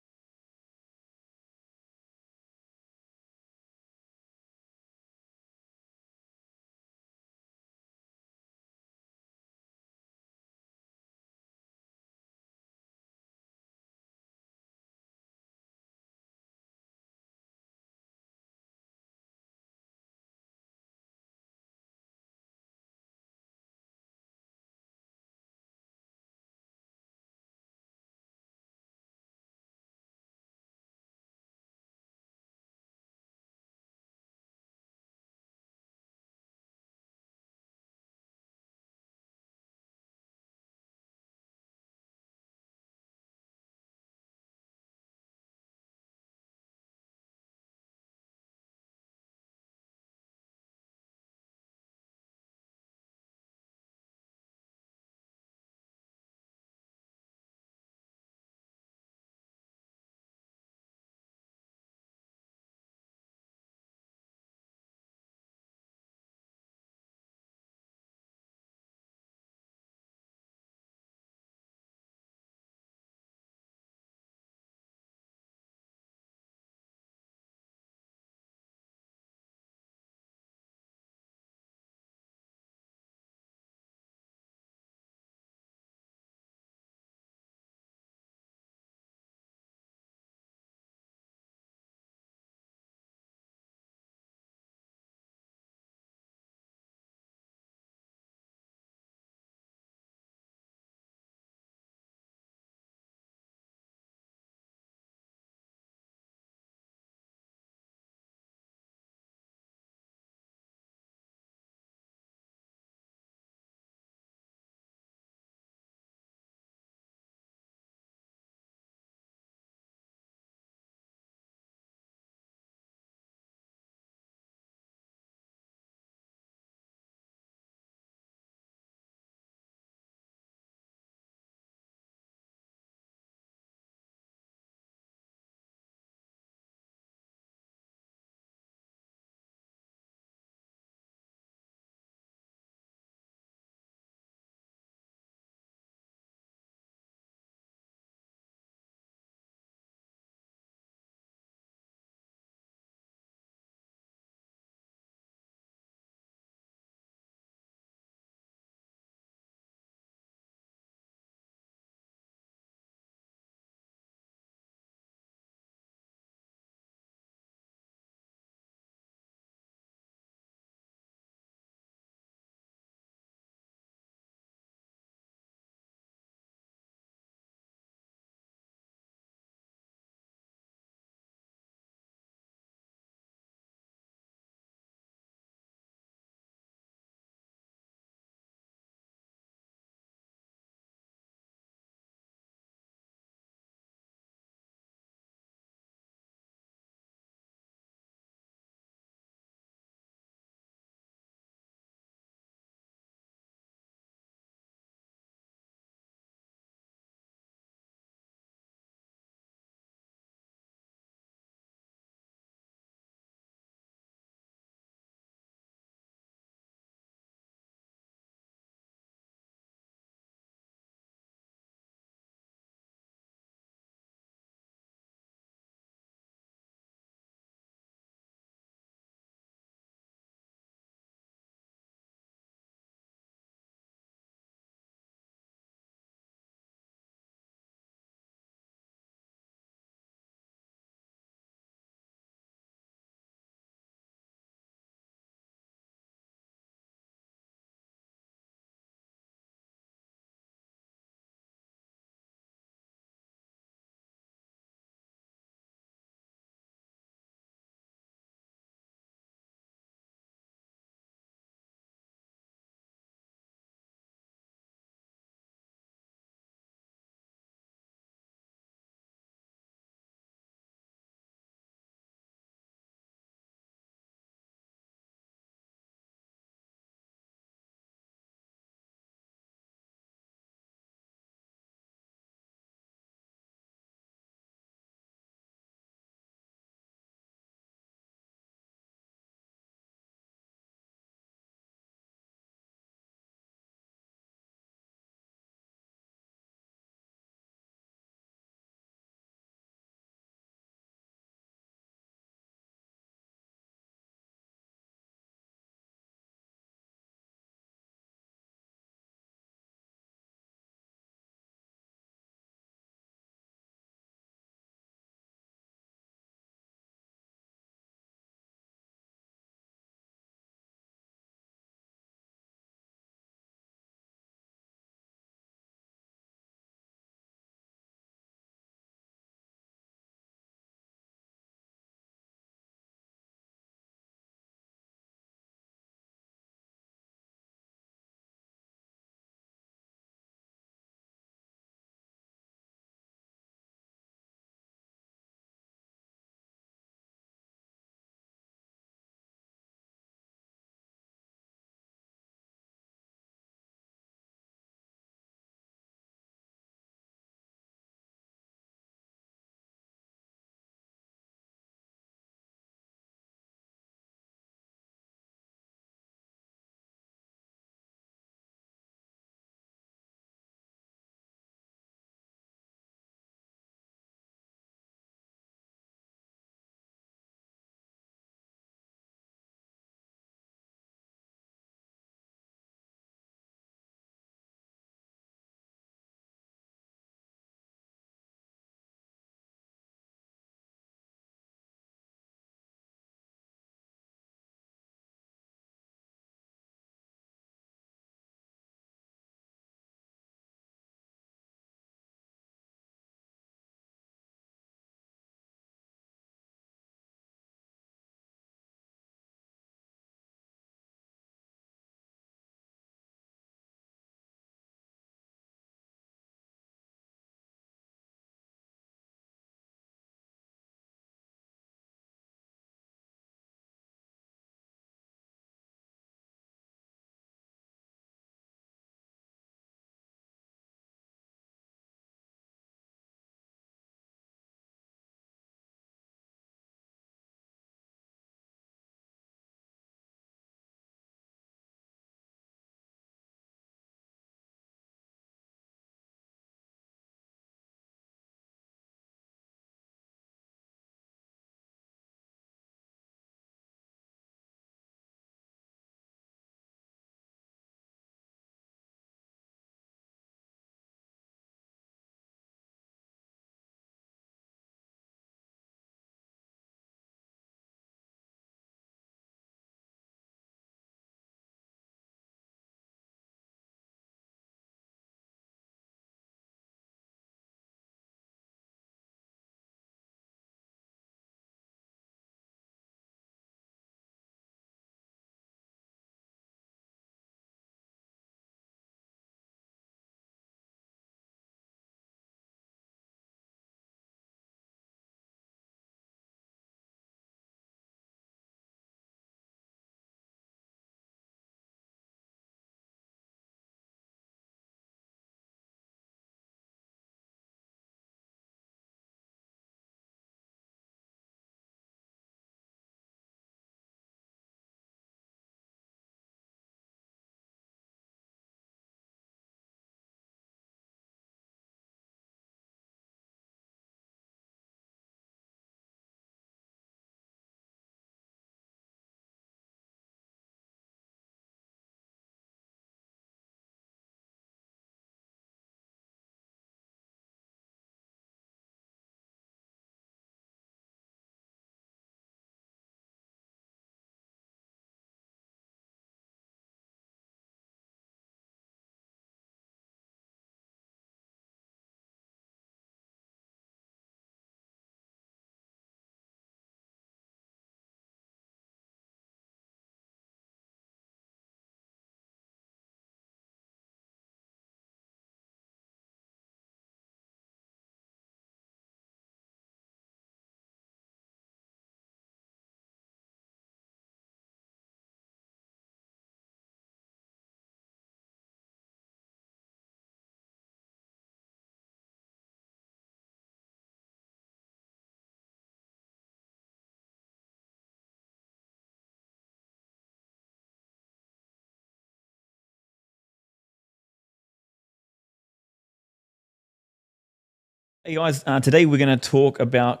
Hey guys, today we're going to talk about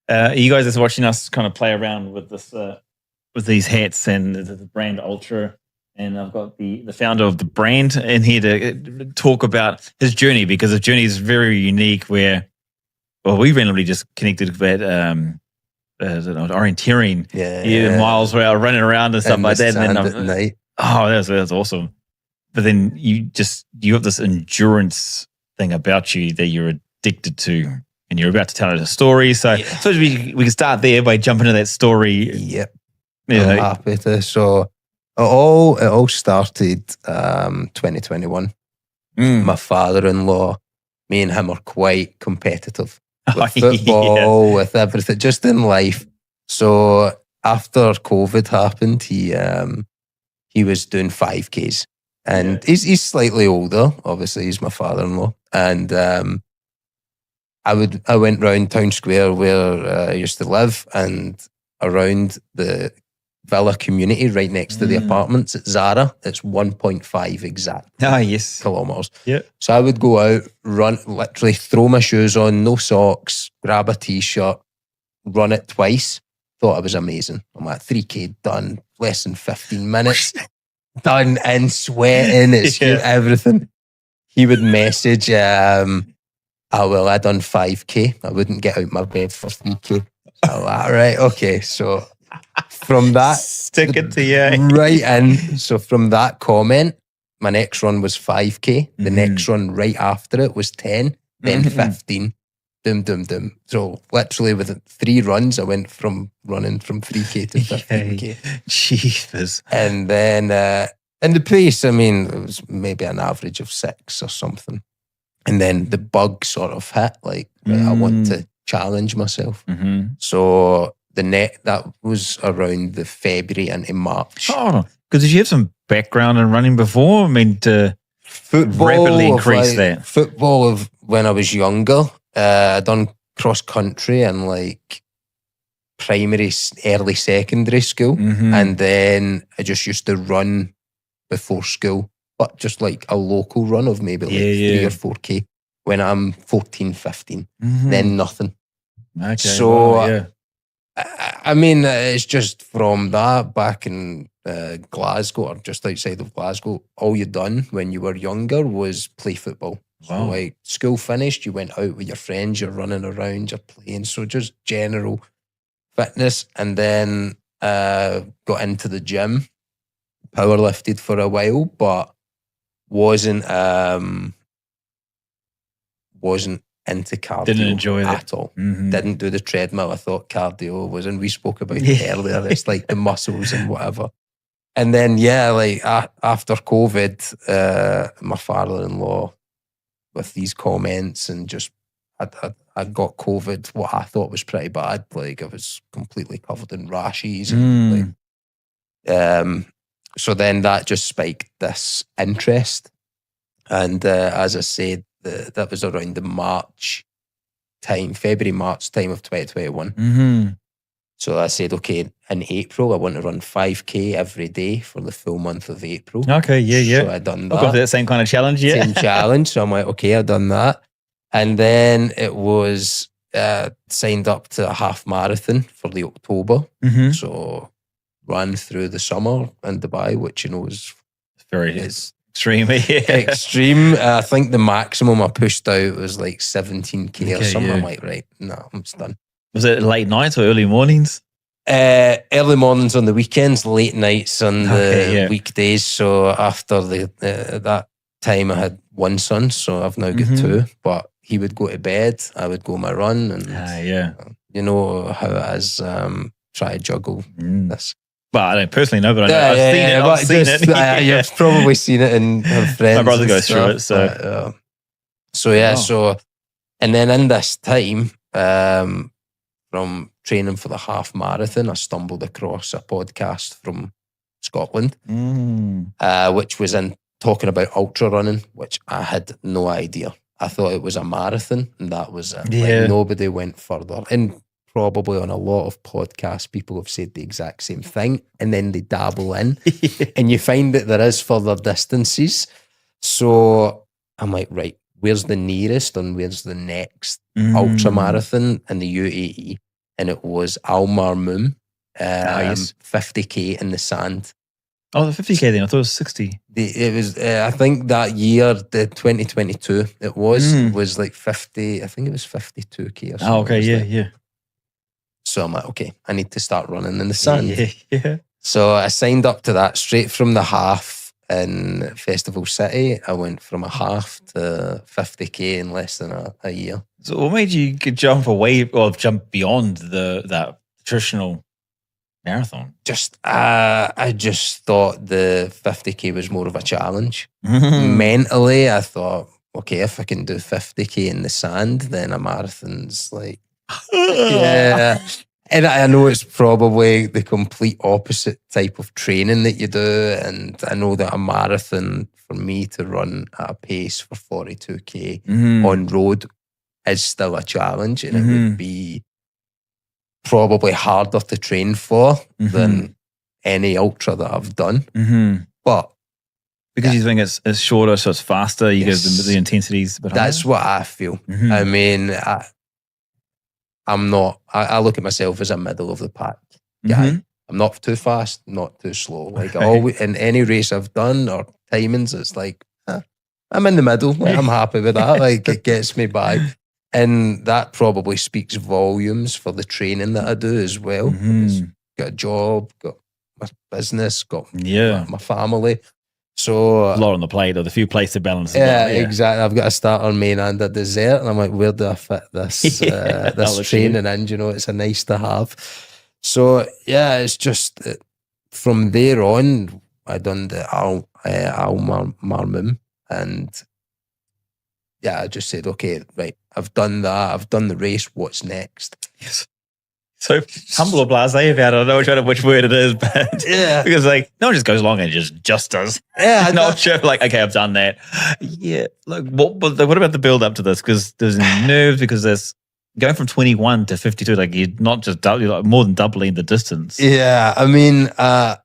you guys are watching us kind of play around with this with these hats and the brand Ultra. And I've got the founder of the brand in here to talk about his journey, because his journey is very unique. Where, well, we randomly just connected about orienteering, miles where I was running around and stuff like that. And then at night. Oh, that's awesome. But then you have this endurance thing about you that you're addicted to, and you're about to tell us a story. So, so we can start there by jumping into that story. Yep. I'm happy to. So it all started 2021. My father-in-law, me and him are quite competitive with football, with everything, just in life. So after COVID happened, he was doing 5Ks, and he's slightly older. Obviously, he's my father-in-law, and I went round Town Square where I used to live, and around the villa community right next to the apartments at Zara. It's 1.5 exact kilometers. Yeah. So I would go out, run, literally throw my shoes on, no socks, grab a t-shirt, run it twice. Thought I was amazing. I'm like, 3K done, less than 15 minutes, done, and sweating, it's everything. He would message, well, I done 5K. I wouldn't get out my bed for 3K. I'm like, right, okay, so from that, stick it to you. Right in. So from that comment, my next run was 5K. The next run right after it was 10, then 15. Doom. So literally with 3 runs, I went from running from 3K to 15K. Jesus. And then in the pace, I mean, it was maybe an average of 6 or something. And then the bug sort of hit, like, I want to challenge myself. So that was around the February into March. Oh, because did you have some background in running before? I mean, to football, rapidly increase that. Football of when I was younger, I done cross country in like primary, early secondary school. And then I just used to run before school, but just like a local run of maybe like 3 or 4K when I'm 14, 15. Then nothing. Okay. So, I mean, it's just from that back in Glasgow, or just outside of Glasgow, all you done when you were younger was play football. Wow. So like school finished, you went out with your friends, you're running around, you're playing. So just general fitness, and then got into the gym, powerlifted for a while, but wasn't into cardio. Didn't enjoy it at all. Didn't do the treadmill. I thought cardio was, and we spoke about it earlier. It's like the muscles and whatever. And then after COVID, my father-in-law with these comments, and just I got COVID, what I thought was pretty bad. Like, I was completely covered in rashes. And so then that just spiked this interest. And as I said, that was around the February, March time of 2021. So I said, okay, in April, I want to run 5K every day for the full month of April. Okay, yeah. So I done that. I've got that same kind of challenge, yeah. Same challenge. So I'm like, okay, I've done that. And then it was signed up to a half marathon for the October. So ran through the summer in Dubai, which, is very extreme. Extreme. I think the maximum I pushed out was like 17K or something. I'm like, right, no, I'm done. Was it late nights or early mornings? Early mornings on the weekends, late nights on the weekdays. So after that time, I had one son, so I've now got two. But he would go to bed, I would go my run, and you know how it is. Try to juggle this. Well, I don't personally know, but I know I've seen it. You've probably seen it and have friends. My brother goes through it, so. So, and then in this time, from training for the half marathon, I stumbled across a podcast from Scotland, which was talking about ultra running, which I had no idea. I thought it was a marathon, and that was it. Like, nobody went further. And probably on a lot of podcasts, people have said the exact same thing, and then they dabble in, and you find that there is further distances. So I'm like, right, where's the nearest and where's the next ultra marathon in the UAE? And it was Al Marmoon, 50K in the sand. Oh, the 50K then. I thought it was 60. It was, I think that year, the 2022, it was like 50, I think it was 52K or something. Oh, okay, yeah. So I'm like, okay, I need to start running in the sand. Yeah. So I signed up to that straight from the half in Festival City. I went from a half to 50K in less than a year. So what made you jump away or jump beyond that traditional marathon? I just thought the 50K was more of a challenge. Mentally, I thought, okay, if I can do 50K in the sand, then a marathon's like, yeah. And I know it's probably the complete opposite type of training that you do. And I know that a marathon, for me to run at a pace for 42K on road is still a challenge, and it would be probably harder to train for than any ultra that I've done. But because you think it's shorter, so it's faster, you give the intensities. But that's what I feel. I mean, I'm not. I look at myself as a middle of the pack guy. I'm not too fast, not too slow. Like always in any race I've done or timings, it's like I'm in the middle. Like, I'm happy with that. Like, it gets me by. And that probably speaks volumes for the training that I do as well. Because got a job, got my business, got my family. So a lot on the plate, or the few plates to balance. Exactly. I've got a starter, main, and a dessert, and I'm like, where do I fit this this training in? You know, it's a nice to have. So yeah, it's just from there on, I done the Al Marmoon, and I just said, okay, right, I've done that. I've done the race. What's next? Yes. So humble or blasé about it. I don't know which word it is, but because like no one just goes along and just does. Yeah, not sure. Like, okay, I've done that. Yeah. Like, what about the build up to this? Because there's nerves. Because there's going from 21 to 52. Like, you're not just you're like more than doubling the distance. Yeah, I mean, I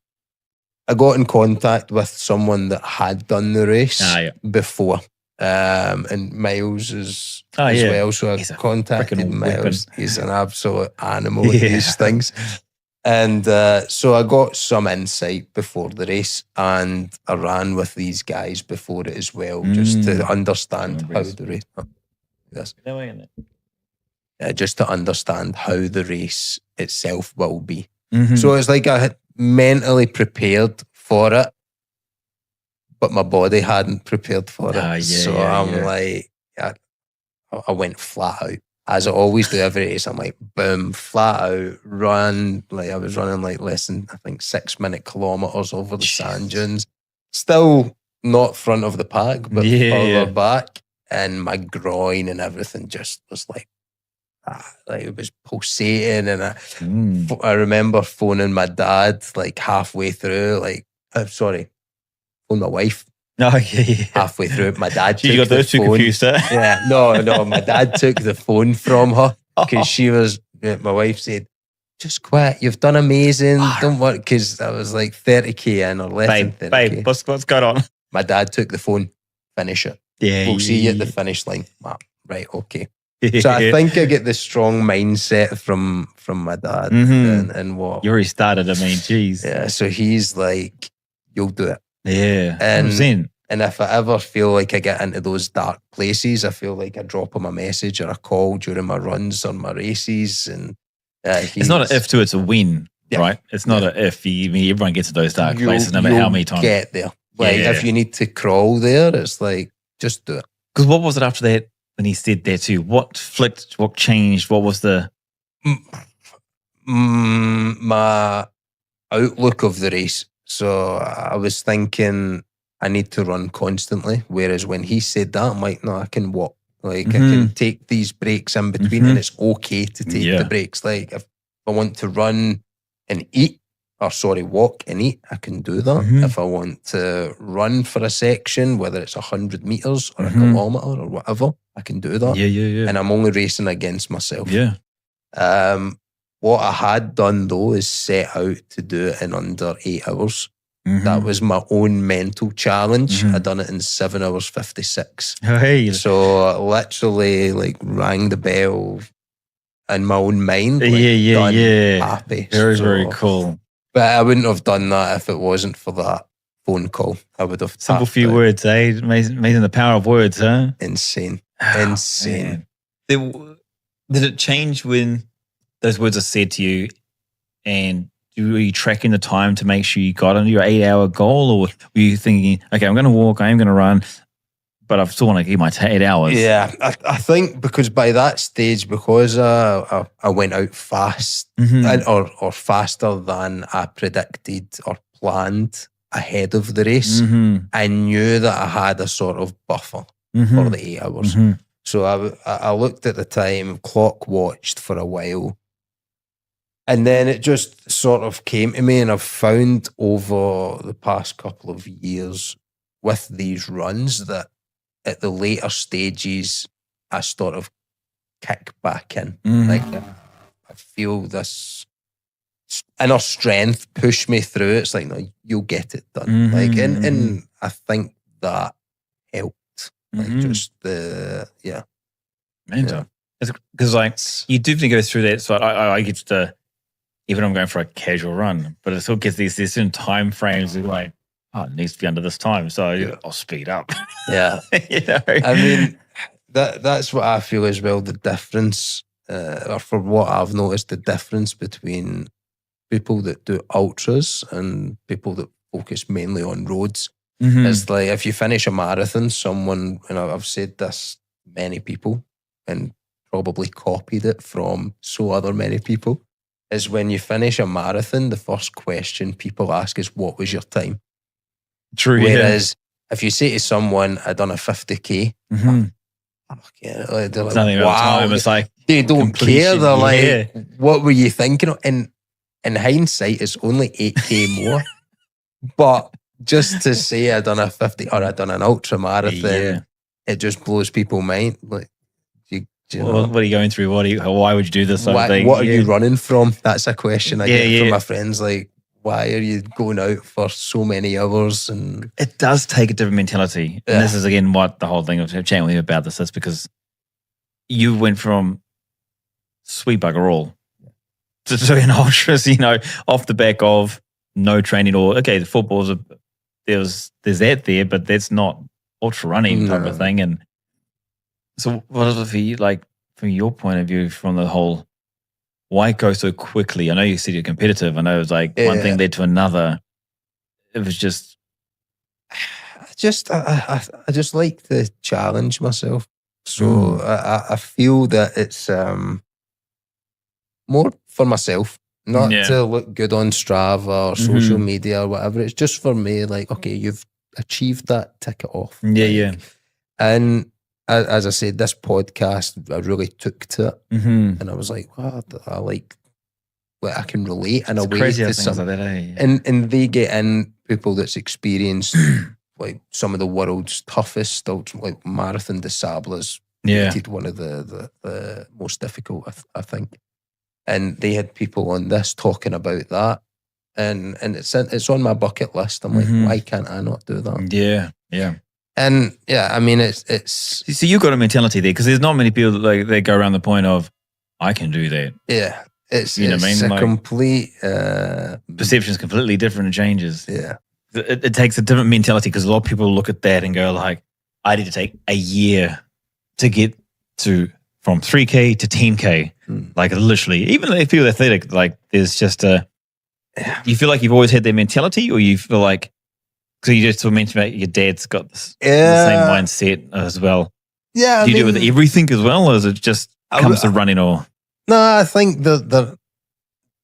got in contact with someone that had done the race before. And Miles as well. So I contacted Miles. He's an absolute animal at these things. And so I got some insight before the race, and I ran with these guys before it as well, just to understand how the race. Yes. just to understand how the race itself will be. Mm-hmm. So it's like I had mentally prepared for it, but my body hadn't prepared for it. I went flat out. As I always do every race, I'm like, boom, flat out, run. Like I was running like less than, I think, 6-minute kilometers over the sand dunes. Still not front of the pack, but further back. And my groin and everything just was like it was pulsating. And I remember phoning my dad like halfway through, phone my wife. Oh, yeah. Halfway through it, my dad took you got the those two phone. confused, huh? Yeah, no, my dad took the phone from her because she was, my wife said, just quit, you've done amazing, don't worry, because I was like 30k in or less than 30k. Babe, what's going on? My dad took the phone, finish it. Yeah, we'll see you at the finish line. Right, okay. So I think I get the strong mindset from my dad and what. You already started, I mean, geez. Yeah, so he's like, you'll do it. Yeah, and if I ever feel like I get into those dark places, I feel like I drop him a message or a call during my runs or my races. And it's not an if too, it's a win, right? It's not an if. Everyone gets to those dark places, no matter how many times. Get there. If you need to crawl there, it's like, just do it. Because what was it after that when he said that too? What flipped? What changed? What was the... my outlook of the race. So I was thinking I need to run constantly. Whereas when he said that, I'm like, no, I can walk. Like I can take these breaks in between and it's okay to take the breaks. Like if I want to run and eat, walk and eat, I can do that. If I want to run for a section, whether it's 100 meters or a kilometer or whatever, I can do that. Yeah. And I'm only racing against myself. Yeah. What I had done though is set out to do it in under 8 hours. That was my own mental challenge. I done it in 7 hours 56. Hey. So I literally like rang the bell in my own mind. Like, happy. Very cool. But I wouldn't have done that if it wasn't for that phone call. I would have simple few words, eh? Amazing the power of words, huh? Insane. Did it change when those words are said to you, and were you tracking the time to make sure you got under your 8-hour goal, or were you thinking, okay, I'm going to walk, I am going to run, but I still want to keep my 8 hours? Yeah, I think because by that stage, because I went out fast or faster than I predicted or planned ahead of the race, I knew that I had a sort of buffer for the 8 hours. So I looked at the time, clock watched for a while, and then it just sort of came to me, and I've found over the past couple of years with these runs that at the later stages, I sort of kick back in. Like I feel this inner strength push me through. It's like, no, you'll get it done. Like, and I think that helped. Like just because like you do need to go through that. So I get to, even I'm going for a casual run, but it still gets these certain time frames of like, oh, it needs to be under this time, so I'll speed up. Yeah. I mean, that's what I feel as well, the difference, or for what I've noticed, the difference between people that do ultras and people that focus mainly on roads. It's like if you finish a marathon, someone, and I've said this many people and probably copied it from so other many people, is when you finish a marathon, the first question people ask is, what was your time? True. Whereas if you say to someone, I done a 50k, they're like, wow, time. It's like they don't care. They're like, what were you thinking? And in hindsight, it's only 8k more. But just to say I done a 50 or I done an ultra marathon, it just blows people's mind. Like, what are you going through? Why would you do this sort of thing? What are you running from? That's a question I get from my friends. Like, why are you going out for so many hours? And it does take a different mentality. And this is again what the whole thing of chatting with you about this is, because you went from sweet bugger all to doing ultras, off the back of no training, or okay, the footballs there's that there, but that's not ultra running type of thing. And so what is it for you? Like from your point of view, from the whole, why go so quickly? I know you said you're competitive. I know it was like one thing led to another. It was just, I just like to challenge myself. So I feel that it's more for myself, not to look good on Strava or social media or whatever. It's just for me, like, okay, you've achieved that, tick it off. And as I said, this podcast, I really took to it. And I was like, wow, I like I can relate in a way to some. Like that, and they get in people that's experienced like some of the world's toughest, like Marathon des Sables, rated one of the most difficult, I think. And they had people on this talking about that, and it's on my bucket list. I'm like, why can't I not do that? Yeah. And I mean, it's. So you've got a mentality there, because there's not many people that, like, they go around the point of, I can do that. Yeah, it's you know what I mean? A like, complete perception is completely different and changes. Yeah, it takes a different mentality, because a lot of people look at that and go like, I need to take a year to get from 3K to 10K. Like literally, even if you're athletic, like there's just you feel like you've always had that mentality, or you feel like, so you just mentioned about your dad's got the same mindset as well. Yeah. Do you do it with everything as well, or is it just comes to running? Or no, I think that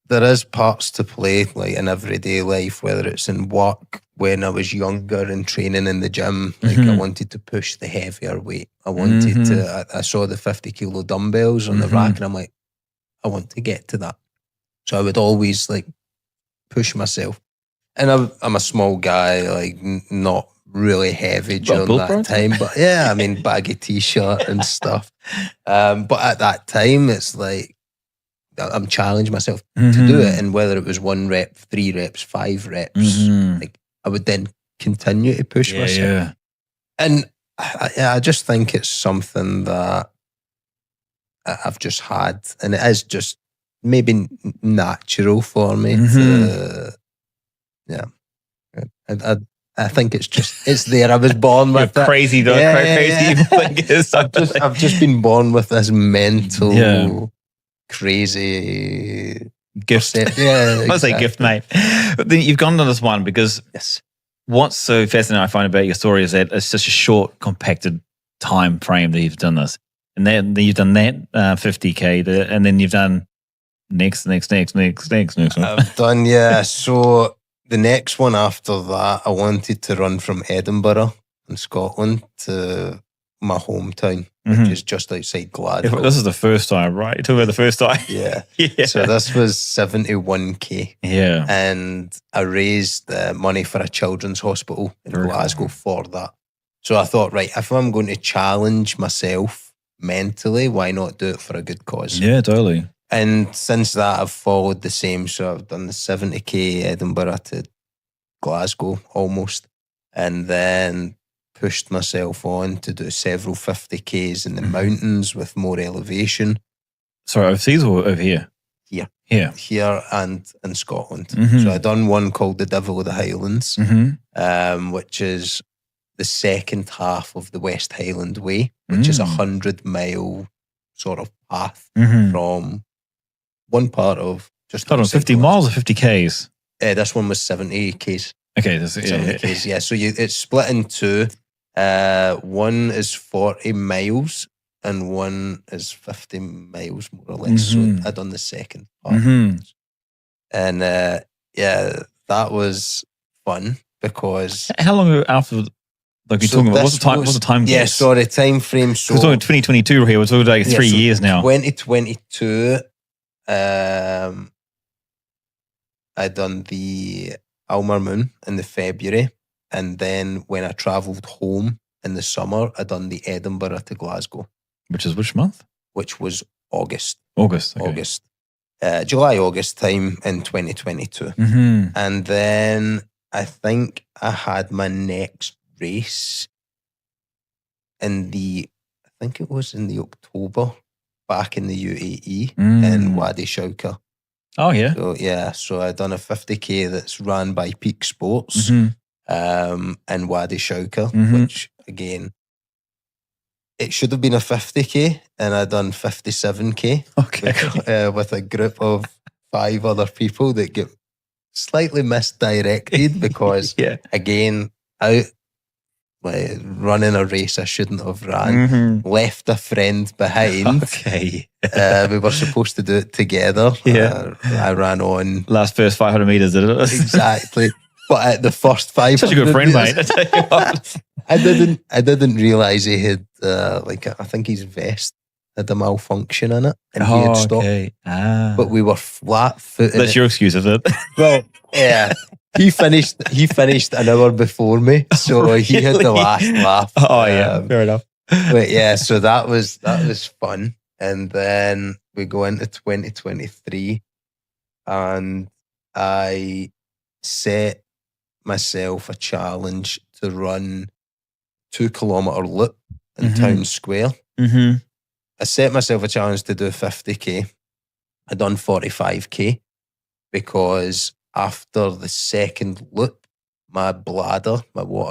there is parts to play, like in everyday life, whether it's in work. When I was younger and training in the gym, like I wanted to push the heavier weight. I wanted to. I saw the 50 kilo dumbbells on the rack, and I'm like, I want to get to that. So I would always like push myself. And I'm a small guy, like not really heavy during that time. But I mean, baggy t-shirt and stuff. But at that time, it's like I'm challenging myself to do it. And whether it was 1 rep, 3 reps, 5 reps, like I would then continue to push myself. Yeah. And I just think it's something that I've just had, and it is just maybe natural for me to. I think it's there. I was born with You're crazy though. I've just been born with this mental crazy gift. Yeah, I say gift, mate. But then you've gone on this one because what's so fascinating I find about your story is that it's such a short, compacted time frame that you've done this, and then you've done that 50K, and then you've done next. I've done So the next one after that, I wanted to run from Edinburgh in Scotland to my hometown, which is just outside Glasgow. This is the first time, right? You're talking about the first time? Yeah. So this was 71K. Yeah. And I raised money for a children's hospital in Glasgow for that. So I thought, right, if I'm going to challenge myself mentally, why not do it for a good cause? Yeah, totally. And since that, I've followed the same. So I've done the 70K Edinburgh to Glasgow almost, and then pushed myself on to do several 50Ks in the mountains with more elevation. Sorry, overseas or over here? Here and in Scotland. So I done one called the Devil of the Highlands, which is the second half of the West Highland Way, which is 100-mile sort of path from one part of just 50 miles or 50Ks? This one was 70Ks. Okay, 70Ks, yeah. So it's split in two. One is 40 miles and one is 50 miles, more or less. So I done the second part. And that was fun because... How long after... Like you're talking about, what's the time? Yeah, sorry, time frame. So we're talking 2022 here. We're talking like 3 years now. 2022, I done the Almer Moon in the February, and then when I travelled home in the summer, I done the Edinburgh to Glasgow. Which is which month? Which was August. Okay. July, August time in 2022. And then I think I had my next race in the October back in the UAE in Wadi Shauka. Oh yeah. So I done a 50K that's ran by Peak Sports in Wadi Shauka, which again it should have been a 50k, and I done 57k. Okay. With a group of 5 other people that get slightly misdirected because, again, out like running a race I shouldn't have ran, left a friend behind. Okay. We were supposed to do it together. I ran on. First 500 meters, did it? Exactly. But at the first 500 such a good friend, meters, mate. I tell you what. I didn't realise he had I think his vest had a malfunction in it, and he had stopped. But we were flat footed. That's your excuse, is it? Well, yeah. He finished an hour before me, so he had the last laugh. Oh yeah, fair enough. But yeah, so that was fun. And then we go into 2023, and I set myself a challenge to run 2 kilometer loop in Town Square. I set myself a challenge to do 50k. I done 45k because after the second loop, my water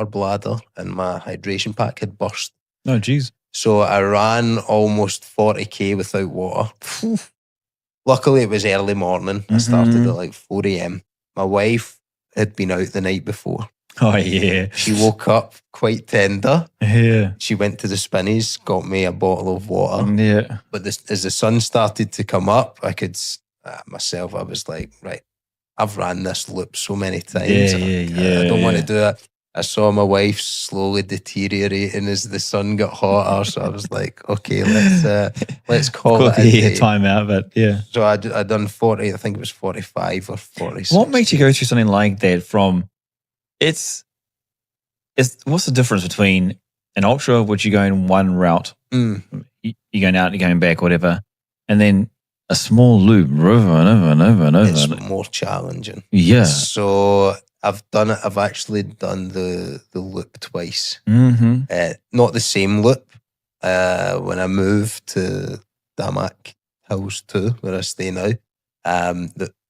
bladder and my hydration pack had burst. Oh, geez. So I ran almost 40k without water. Luckily, it was early morning. I started at like 4 a.m. My wife had been out the night before. Oh, yeah. She woke up quite tender. Yeah. She went to the Spinneys, got me a bottle of water. Yeah. But as the sun started to come up, I could myself, I was like, right, I've ran this loop so many times. I don't want to do it. I saw my wife slowly deteriorating as the sun got hotter. So I was like, okay, let's call it a day. Time out, but yeah. So I done 40, I think it was 45 or 46. What makes you go through something like that from, it's what's the difference between an ultra, which you go in one route, you're going out, you're going back, whatever, and then a small loop over and over and over and over. It's more challenging. Yeah. So I've actually done the loop twice. Not the same loop. When I moved to Damac Hills 2, where I stay now,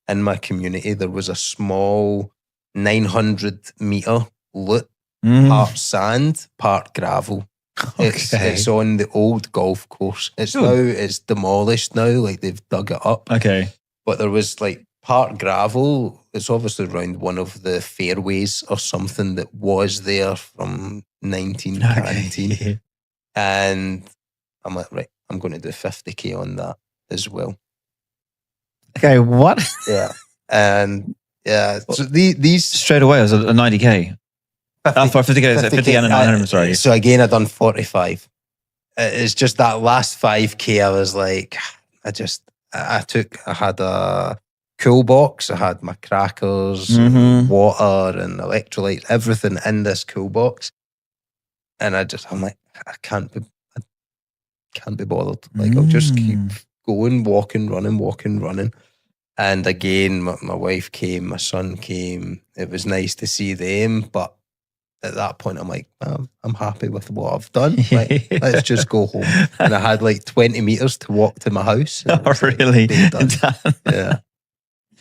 in my community, there was a small 900 meter loop, part sand, part gravel. It's on the old golf course. It's demolished now, like they've dug it up. Okay. But there was like part gravel. It's obviously around one of the fairways or something that was there from 1919. And I'm like, right, I'm going to do 50k on that as well. Okay, what? Yeah. And yeah, so these straight away, it was a 90k. 50k, 50 and 900, sorry. So again, I done 45. It's just that last 5k, I was like, I had a cool box, I had my crackers, water and electrolytes, everything in this cool box. And I'm like, I can't be bothered. Like, I'll just keep going, walking, running. And again, my wife came, my son came. It was nice to see them, but at that point, I'm like, I'm happy with what I've done. Like, let's just go home. And I had like 20 meters to walk to my house. Oh, really? Done. Yeah.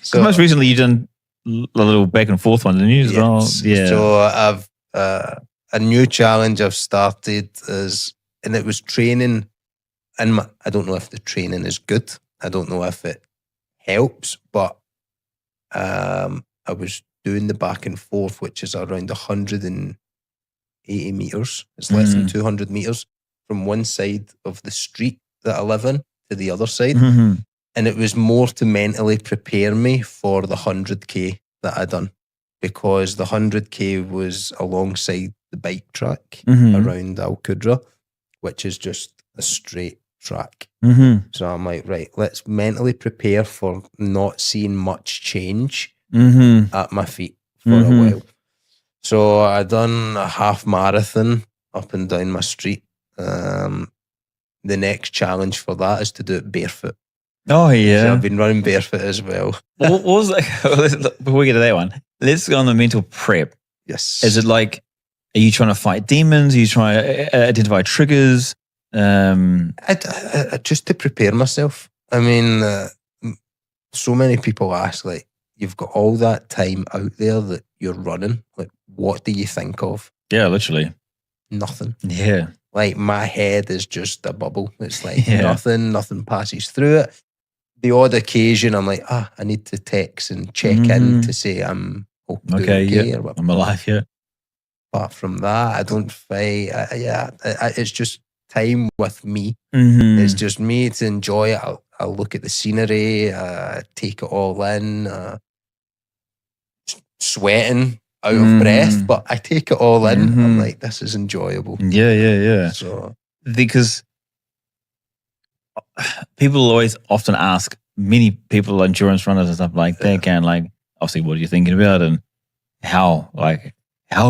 So most recently, you done a little back and forth one, didn't you? As well? Yeah. So I've a new challenge I've started and it was training. And I don't know if the training is good. I don't know if it helps, but I was doing the back and forth, which is around 180 meters. It's less than 200 meters from one side of the street that I live in to the other side. And it was more to mentally prepare me for the 100k that I done, because the 100k was alongside the bike track around Al Qudra, which is just a straight track. So I'm like, right, let's mentally prepare for not seeing much change at my feet for a while. So I done a half marathon up and down my street. The next challenge for that is to do it barefoot. Oh yeah, so I've been running barefoot as well. What was before we get to that one? Let's go on the mental prep. Yes. Is it like, are you trying to fight demons? Are you trying to identify triggers? I just to prepare myself. I mean, so many people ask, like, you've got all that time out there that you're running. Like, what do you think of? Yeah, literally. nothing. Yeah. Like my head is just a bubble. It's like nothing passes through it. The odd occasion I'm like, I need to text and check in to say I'm okay or I'm alive, Apart from that, I don't fight. It's just time with me. Mm-hmm. It's just me to enjoy it. I'll look at the scenery, take it all in, sweating, out of breath, but I take it all in. I'm like, this is enjoyable. Yeah. So because people always often ask, many people, endurance runners and stuff like that, can like, obviously, what are you thinking about, and how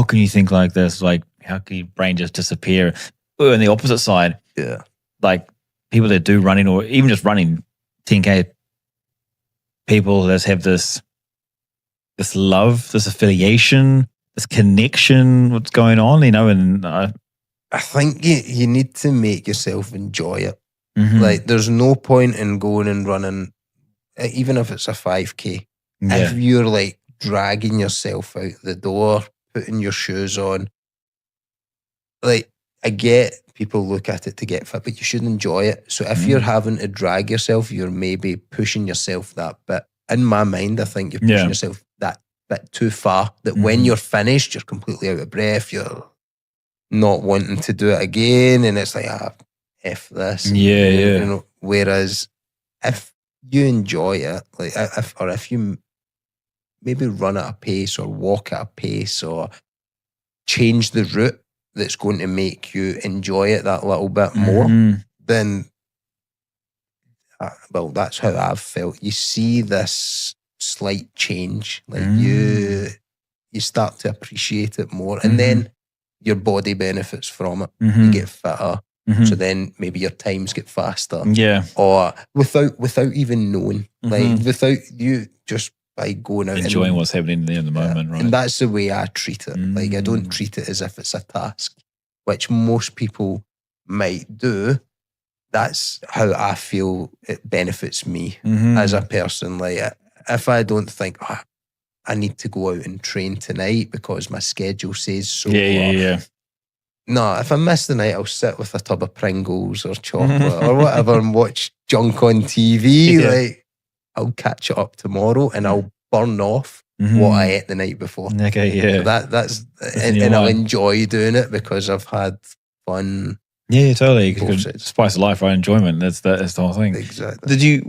can you think like this? Like, how can your brain just disappear? Or on the opposite side, like people that do running or even just running 10K, people that have this love, this affiliation, this connection, what's going on, and I think you need to make yourself enjoy it. Like, there's no point in going and running, even if it's a 5K. If you're like dragging yourself out the door, putting your shoes on, like, I get people look at it to get fit, but you should enjoy it. So if you're having to drag yourself, you're maybe pushing yourself that bit. In my mind, I think you're pushing yourself that bit too far, that when you're finished, you're completely out of breath, you're not wanting to do it again, and it's like, F this. You know, whereas if you enjoy it, like if you maybe run at a pace or walk at a pace or change the route that's going to make you enjoy it that little bit more, then well, that's how I've felt. You see this slight change, like you start to appreciate it more, and then your body benefits from it. You get fitter, so then maybe your times get faster. Or without even knowing, like without you, just by going out enjoying and, what's happening there in the moment, right? And that's the way I treat it. Like, I don't treat it as if it's a task, which most people might do. That's how I feel it benefits me as a person. Like, if I don't think, I need to go out and train tonight because my schedule says so. No, if I miss the night, I'll sit with a tub of Pringles or chocolate or whatever and watch junk on TV. Like, I'll catch it up tomorrow and I'll burn off what I ate the night before. So that's and I'll enjoy doing it because I've had fun. Totally. Spice of life, right? Enjoyment. That's the whole thing. Exactly.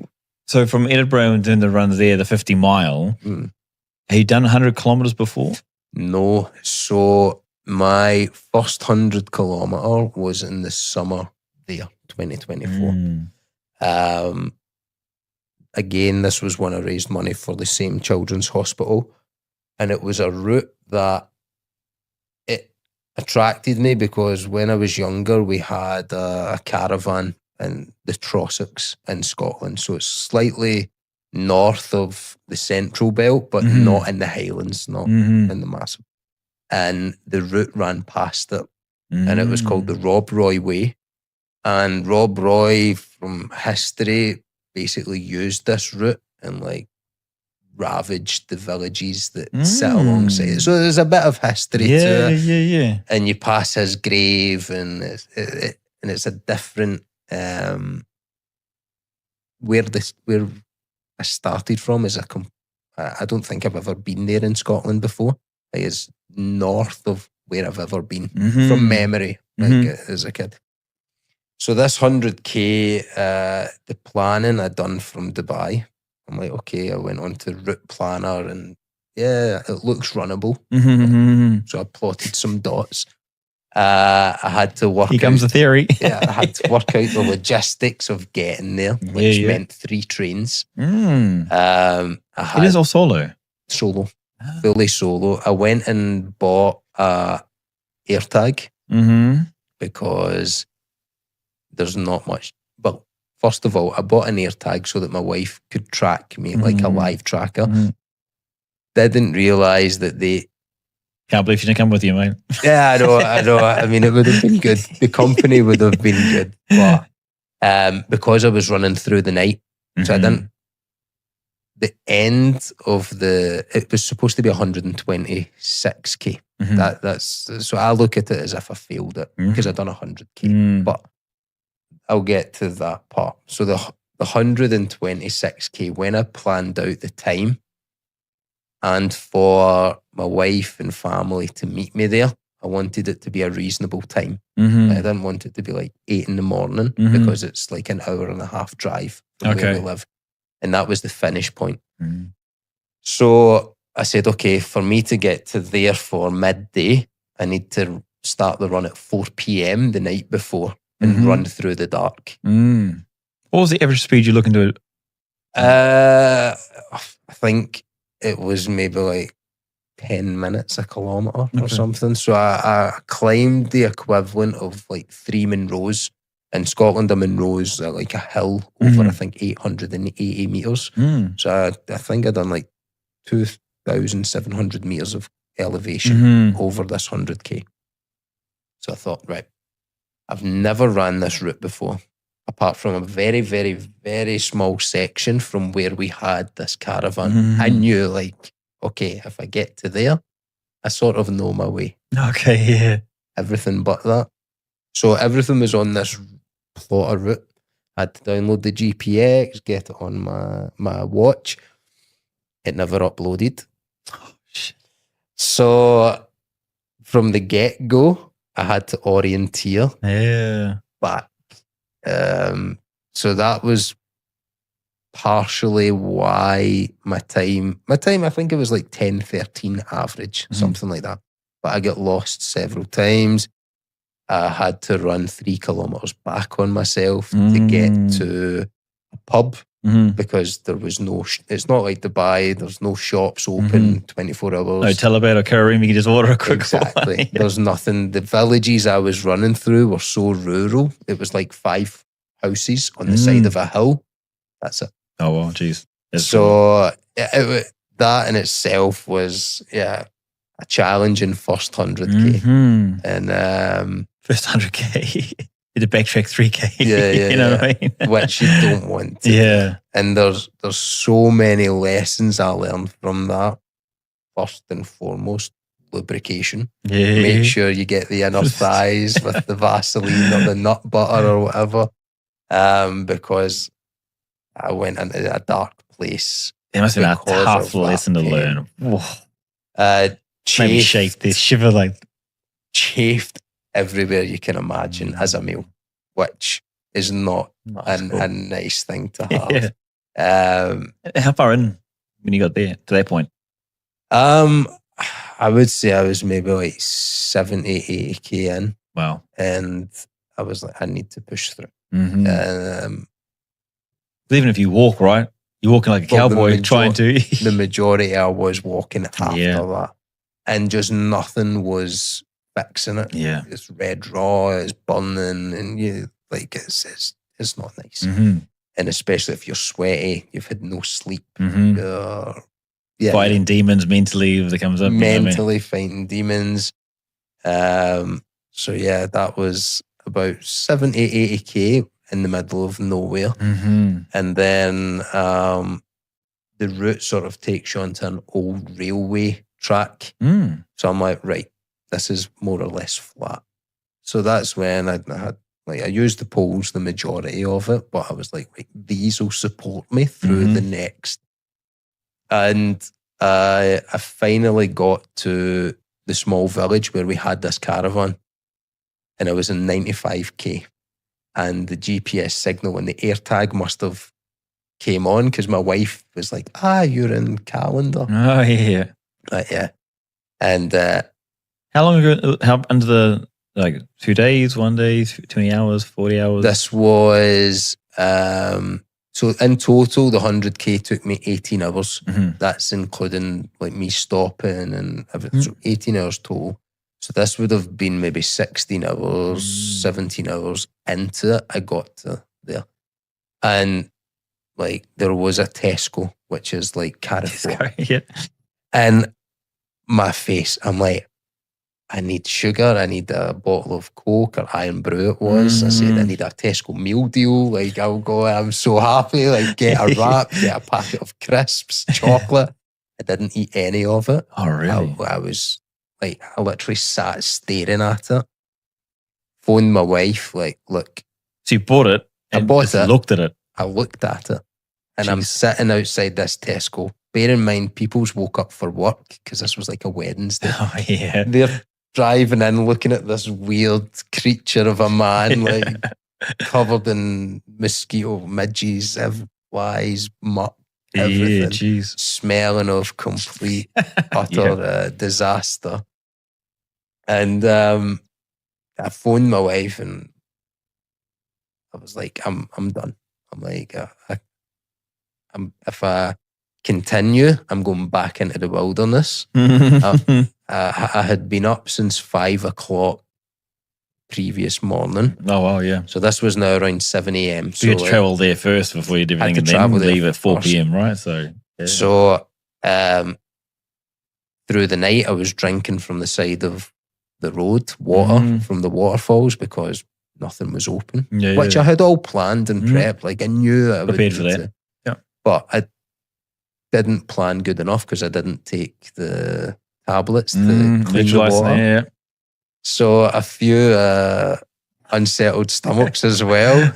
So from Edinburgh and doing the runs there, the 50 mile, have you done 100 kilometers before? No. So my first 100 kilometer was in the summer there, 2024. Again, this was when I raised money for the same children's hospital, and it was a route that it attracted me because when I was younger, we had a caravan in the Trossachs in Scotland, so it's slightly north of the Central Belt, but not in the Highlands, not in the massive. And the route ran past it, and it was called the Rob Roy Way. And Rob Roy, from history, basically used this route and like ravaged the villages that sit alongside it. So there's a bit of history to it. And you pass his grave, and it's a different where I started from is I don't think I've ever been there in Scotland before. Like, it's north of where I've ever been from memory, like as a kid. So this 100K, the planning I done from Dubai. I'm like, okay, I went on to Route Planner and it looks runnable. So I plotted some dots. I had to work Here comes the theory. I had to work out the logistics of getting there, which meant 3 trains. It is all solo? Solo. Fully solo. I went and bought a AirTag because there's not much. Well, first of all, I bought an AirTag so that my wife could track me like a live tracker. Didn't realise that they... Can't believe she didn't come with you, mate. Yeah, I know. I mean, it would have been good. The company would have been good. But because I was running through the night, so I didn't... The end of it was supposed to be 126K. That's so I look at it as if I failed it because I've done 100k. But I'll get to that part. So the 126k, when I planned out the time and for my wife and family to meet me there, I wanted it to be a reasonable time. I didn't want it to be like 8 in the morning because it's like an hour and a half drive from where we live. And that was the finish point. So I said, okay, for me to get to there for midday, I need to start the run at 4 p.m. the night before and run through the dark. What was the average speed you're looking to? I think it was maybe like 10 minutes a kilometre or something. So I climbed the equivalent of like 3 Munros. In Scotland, a Munro's like a hill over, I think, 880 metres. So I think I done like 2,700 metres of elevation over this 100k. So I thought, right, I've never ran this route before, apart from a very, very, very small section from where we had this caravan. I knew, like, okay, if I get to there, I sort of know my way. Okay, yeah. Everything but that. So everything was on this plotter route. I had to download the GPX, get it on my watch. It never uploaded. Oh, shit. So from the get-go, I had to orienteer back. So that was partially why my time, I think it was like 10:13 average, something like that. But I got lost several times. I had to run 3 kilometres back on myself to get to a pub because there was no, it's not like Dubai, there's no shops open 24 hours. No Taliban or Kareem, you can just order a quick Exactly. one. There's nothing. The villages I was running through were so rural. It was like 5 houses on the side of a hill. That's it. Oh, well, geez. So that in itself was, a challenging first 100k. And first 100k. You had to backtrack 3k. Yeah, you know what I mean? Which you don't want to. Yeah. And there's so many lessons I learned from that. First and foremost, lubrication. Yeah. Make sure you get the inner thighs with the Vaseline or the nut butter or whatever. Because I went into a dark place. It must have been a tough lesson to learn. Maybe shake this shiver like chafed everywhere you can imagine as a meal, which is not a nice thing to have. How far in when you got there to that point? I would say I was maybe like 70, 80k in. Wow. And I was like, I need to push through. Even if you walk, right? You're walking like a cowboy trying to. The majority I was walking after that. And just nothing was fixing it. Yeah. It's red raw, it's burning, and you like it's not nice. And especially if you're sweaty, you've had no sleep. Fighting demons mentally if it comes up. Mentally fighting demons. So yeah, that was about 70, 80k in the middle of nowhere. And then the route sort of takes you onto an old railway track. So I'm like, right, this is more or less flat. So that's when I had, like, I used the poles the majority of it, but I was like, right, these will support me through the next. And I finally got to the small village where we had this caravan, and I was in 95k. And the GPS signal and the air tag must have came on because my wife was like, you're in calendar. Oh, yeah. Yeah. And how long ago? How under the 2 days, 1 day, 20 hours, 40 hours? This was so in total the 100k took me 18 hours. That's including like me stopping and everything. So 18 hours total. So this would have been maybe 16 hours, 17 hours into it. I got to there. And like there was a Tesco, which is like Carrefour. And my face, I'm like, I need sugar, I need a bottle of Coke or Iron Brew it was. I said, I need a Tesco meal deal. Like I'll go, I'm so happy. Like get a wrap, get a packet of crisps, chocolate. I didn't eat any of it. Oh, really? I was like, I literally sat staring at it. Phoned my wife, like, look. So you bought it and I bought just it. looked at it. I looked at it. And I'm sitting outside this Tesco. Bear in mind, people's woke up for work because this was like a Wednesday. Oh, yeah. They're driving in, looking at this weird creature of a man, like covered in mosquito midges, flies, muck, everything. Yeah, jeez. Smelling of complete, utter disaster. And I phoned my wife and I was like, I'm done. I'm like, if I continue, I'm going back into the wilderness. I had been up since 5 o'clock previous morning. Oh, wow, yeah. So this was now around 7 a.m. So you had to travel there first before you did everything and then leave at 4 p.m., right? So, yeah. So through the night, I was drinking from the side of the road, water from the waterfalls because nothing was open, which I had all planned and prepped. Like I knew I would prepared for that. But I didn't plan good enough because I didn't take the tablets to clean the water. So a few unsettled stomachs as well,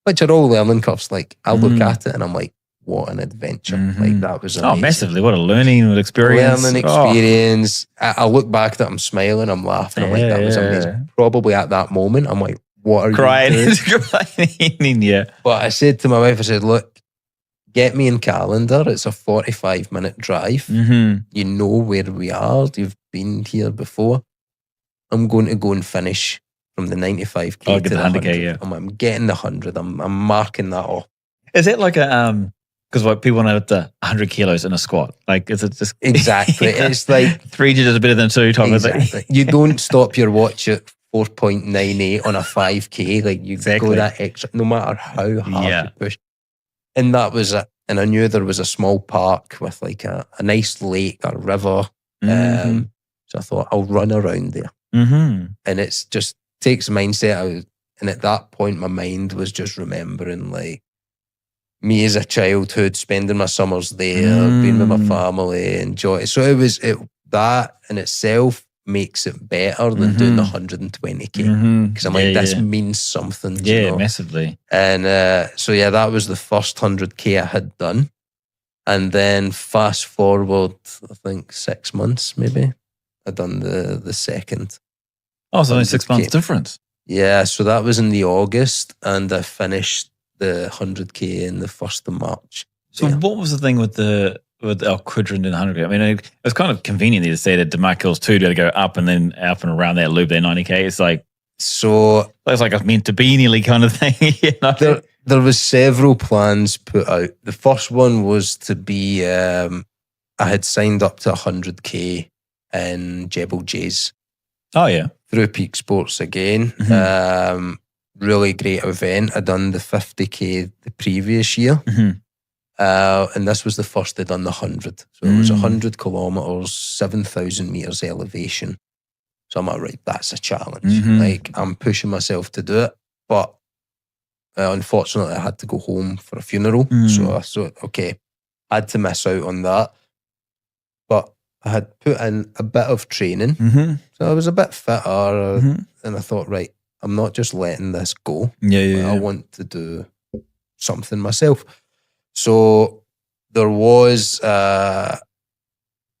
which are all learning curves. Like I look at it and I'm like, what an adventure. Like that was amazing. Oh, massively. What a learning experience. Learning experience. I look back at it, I'm smiling, I'm laughing. I'm like, that was amazing. Probably at that moment, I'm like, what are you doing? Yeah. But I said to my wife, I said, look, get me in calendar. It's a 45-minute drive. You know where we are. You've been here before. I'm going to go and finish from the 95K to the 100K. Yeah. I'm getting the 100. I'm marking that off. Is it like a because what people know the 100 kilos in a squat? Like, is it just exactly? It's like 3 digits better than 2 type of thing. You don't stop your watch at 4.98 on a 5K. Like you go that extra, no matter how hard you push. And that was it. And I knew there was a small park with like a nice lake or river. So I thought I'll run around there. And it's just takes mindset out. And at that point, my mind was just remembering like me as a childhood, spending my summers there, being with my family, enjoy it. So that in itself makes it better than doing the 120K. Because I'm like, this means something. Yeah, massively. And so that was the first 100K I had done. And then fast forward, I think 6 months maybe, I done the second. Oh, so only 6 months difference. Yeah, so that was in the August, and I finished the 100K in the 1st of March. So what was the thing with our quadrant in 100K? I mean, it was kind of convenient to say that DeMarc Hills 2 to go up and then up and around that loop there 90K. It's like, so it's like a meant to be nearly kind of thing. You know? There was several plans put out. The first one was to be, I had signed up to 100K in Jebel Jays. Oh, yeah. Through Peak Sports again. Really great event. I'd done the 50K the previous year. And this was the first they'd done the 100. So it was 100 kilometers, 7,000 meters elevation. So I'm like, right, that's a challenge. Like, I'm pushing myself to do it. But unfortunately, I had to go home for a funeral. So I thought, okay, I had to miss out on that. But I had put in a bit of training. So I was a bit fitter. And I thought, right, I'm not just letting this go. I want to do something myself. So there was, the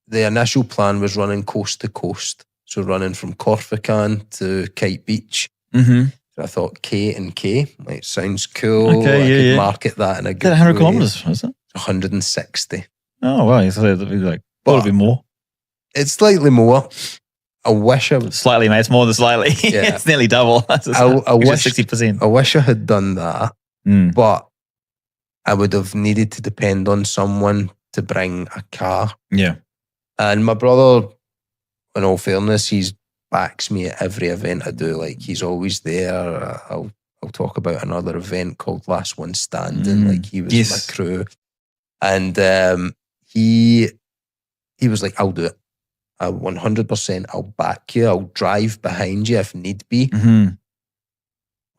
initial plan was running coast to coast. So running from Corsican to Kite Beach. So I thought K and K, like, sounds cool. Okay, I could market that in a good 100 way. kilometers, was it? 160. Oh, wow. So it'd be like, a little bit more. It's slightly more. I wish I would. Slightly, mate. It's more than slightly. It's nearly double. I wish 60%. I wish I had done that, but I would have needed to depend on someone to bring a car. Yeah. And my brother, in all fairness, he backs me at every event I do. Like, he's always there. I'll talk about another event called Last One Standing. Like, he was my crew. And he was like, I'll do it. 100%, I'll back you. I'll drive behind you if need be.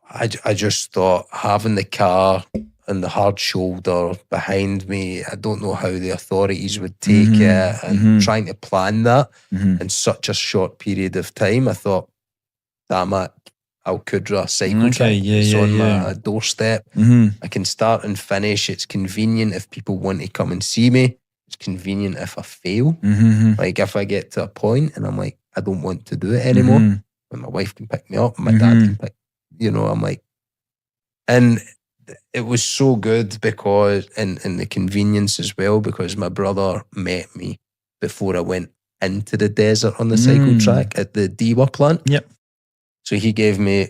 I just thought having the car and the hard shoulder behind me. I don't know how the authorities would take it, and trying to plan that in such a short period of time. I thought, damn it, Al Qudra cycle track. It's on my doorstep. I can start and finish. It's convenient if people want to come and see me. It's convenient if I fail. Like if I get to a point and I'm like, I don't want to do it anymore, and my wife can pick me up, my dad can pick, I'm like, and it was so good because, and the convenience as well, because my brother met me before I went into the desert on the cycle track at the Dewa plant. Yep. So he gave me,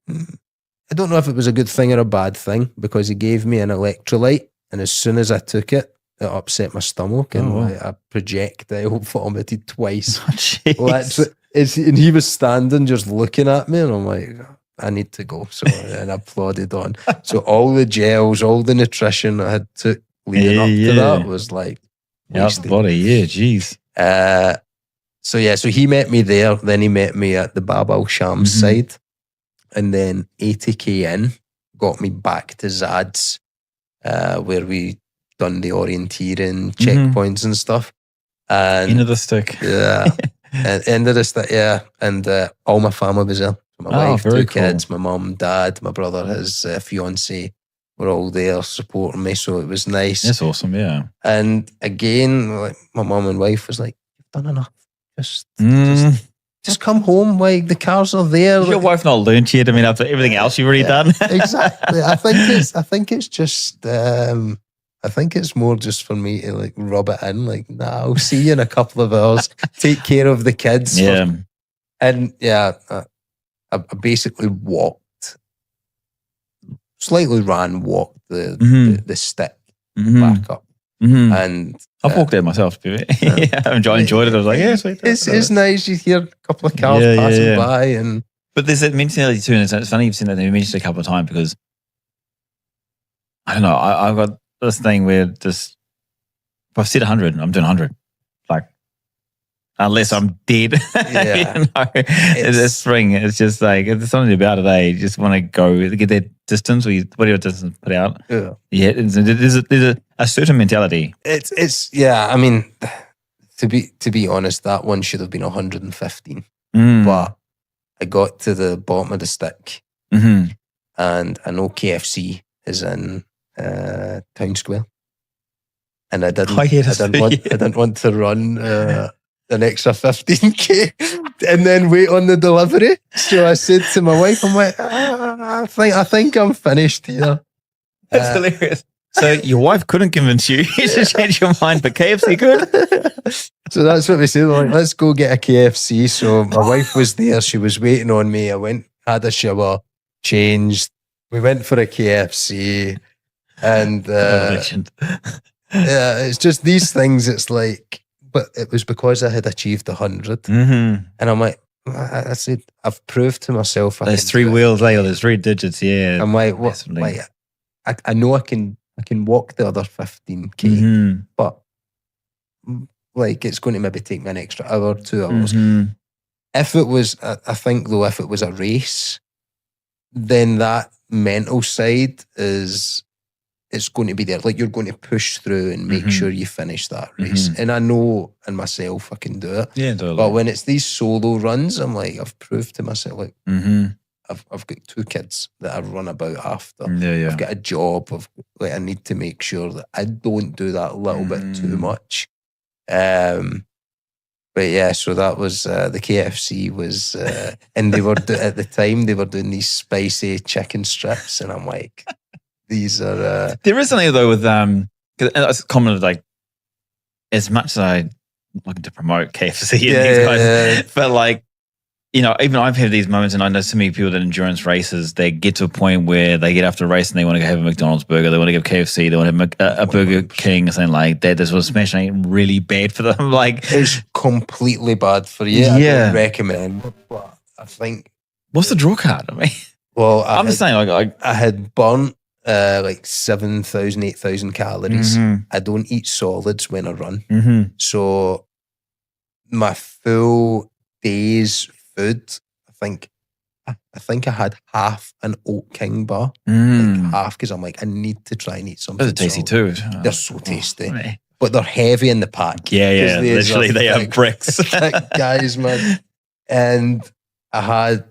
I don't know if it was a good thing or a bad thing, because he gave me an electrolyte, and as soon as I took it, it upset my stomach, and I projectile vomited twice. And he was standing just looking at me, and I'm like, I need to go. So and I plodded on. So all the gels, all the nutrition I had took leading up to that was like wasted. Body, geez. So he met me there. Then he met me at the Bab al Shams side, and then 80k in got me back to Zad's, where we done the orienteering checkpoints and stuff. And end of the stick. Yeah. And end of the stick, yeah. And all my family was there. My wife, 2 kids, my mum, dad, my brother, his fiance were all there supporting me. So it was nice. That's awesome, yeah. And again, like my mum and wife was like, you've done enough. Just come home. Like the cars are there. Has your wife not learned yet? I mean, after everything else you've already done. Exactly. I think it's just I think it's more just for me to like rub it in. Like, nah, I'll see you in a couple of hours. Take care of the kids. Yeah. I basically walked, slightly walked the stick back up. And I've walked there myself. I enjoyed it. I was like, yeah, sweet. It's nice. You hear a couple of cars passing by. But there's that mentality too, and it's funny you've seen that you mentioned it a couple of times, because I don't know, I've got this thing where just, if I've said 100, I'm doing 100. Like, unless I'm dead. Yeah. It's spring. It's just like, there's something about it, you just want to go get that distance, whatever distance put out. Yeah. There's a certain mentality. It's I mean, to be honest, that one should have been 115. But I got to the bottom of the stick, and I know KFC is in Town Square, and I didn't want to run an extra 15k and then wait on the delivery. So I said to my wife, I'm like, I think I'm finished here. That's hilarious. So your wife couldn't convince you to change your mind, but KFC could? So that's what we said. Like, let's go get a KFC. So my wife was there. She was waiting on me. I went, had a shower, changed. We went for a KFC. And yeah, it's just these things. It's like, but it was because I had achieved 100. And I'm like, I said, I've proved to myself. There's 3 wheels later, there's 3 digits, yeah. I'm like, what? Like, I know I can walk the other 15k, but like it's going to maybe take me an extra hour, 2 hours. If it was, I think though, if it was a race, then that mental side it's going to be there. Like you're going to push through and make sure you finish that race. And I know in myself I can do it. Yeah, totally. But when it's these solo runs, I'm like, I've proved to myself, like, I've got 2 kids that I run about after. I've got a job. I need to make sure that I don't do that a little bit too much. But yeah, so that was the KFC was, and they were at the time they were doing these spicy chicken strips, and I'm like, these are. There is something though with it's common, like, as much as I'm looking to promote KFC and these guys, but like, you know, even I've had these moments, and I know so many people that endurance races, they get to a point where they get after a race and they want to go have a McDonald's burger, they want to go KFC, they want to have a Burger King or something like that. This was smashing really bad for them. Like, it's completely bad for you. I don't recommend. But I think. What's the draw card? I mean, well, I'm just saying, like, I had burnt like 7,000, 8,000 calories. I don't eat solids when I run, so my full day's food, I think I think I had half an Oat King bar, like half, because I'm like, I need to try and eat something. Those are tasty too. They're so tasty, but they're heavy in the pack. Yeah. Literally, they are bricks. Thick guys, man. And I had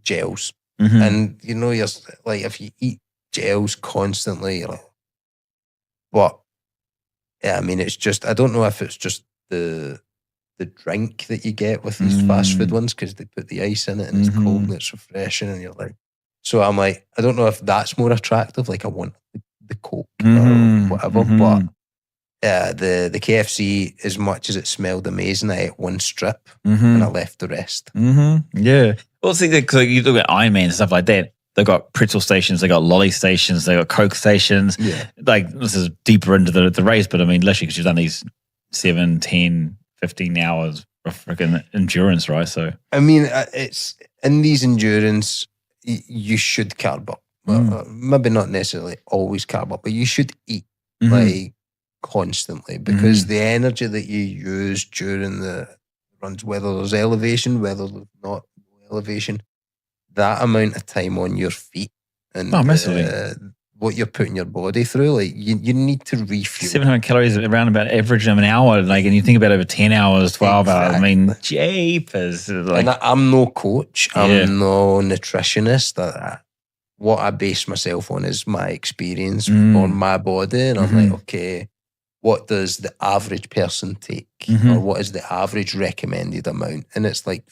gels, and you know, you're like, if you eat gels constantly, you're like, but yeah, I mean, it's just, I don't know if it's just the drink that you get with these fast food ones, because they put the ice in it and it's cold and it's refreshing, and you're like, so I'm like, I don't know if that's more attractive. Like, I want the Coke or whatever, but the KFC, as much as it smelled amazing, I ate one strip and I left the rest. Yeah. Well, see, because you look at Iron Man and stuff like that. They've got pretzel stations, they got lolly stations, they got Coke stations. Yeah. Like, this is deeper into the race, but I mean, literally, because you've done these 7, 10, 15 hours of freaking endurance, right? So, I mean, it's in these endurance, you should carb up. Well, maybe not necessarily always carb up, but you should eat like constantly, because the energy that you use during the runs, whether there's elevation, whether there's not elevation, that amount of time on your feet and what you're putting your body through, like you need to refuel. 700 calories around about average of an hour, like, and you think about over 10 hours, 12 hours. I mean, japers. Like, and I'm no coach, I'm no nutritionist. What I base myself on is my experience on my body, and I'm like, okay, what does the average person take, or what is the average recommended amount? And it's like,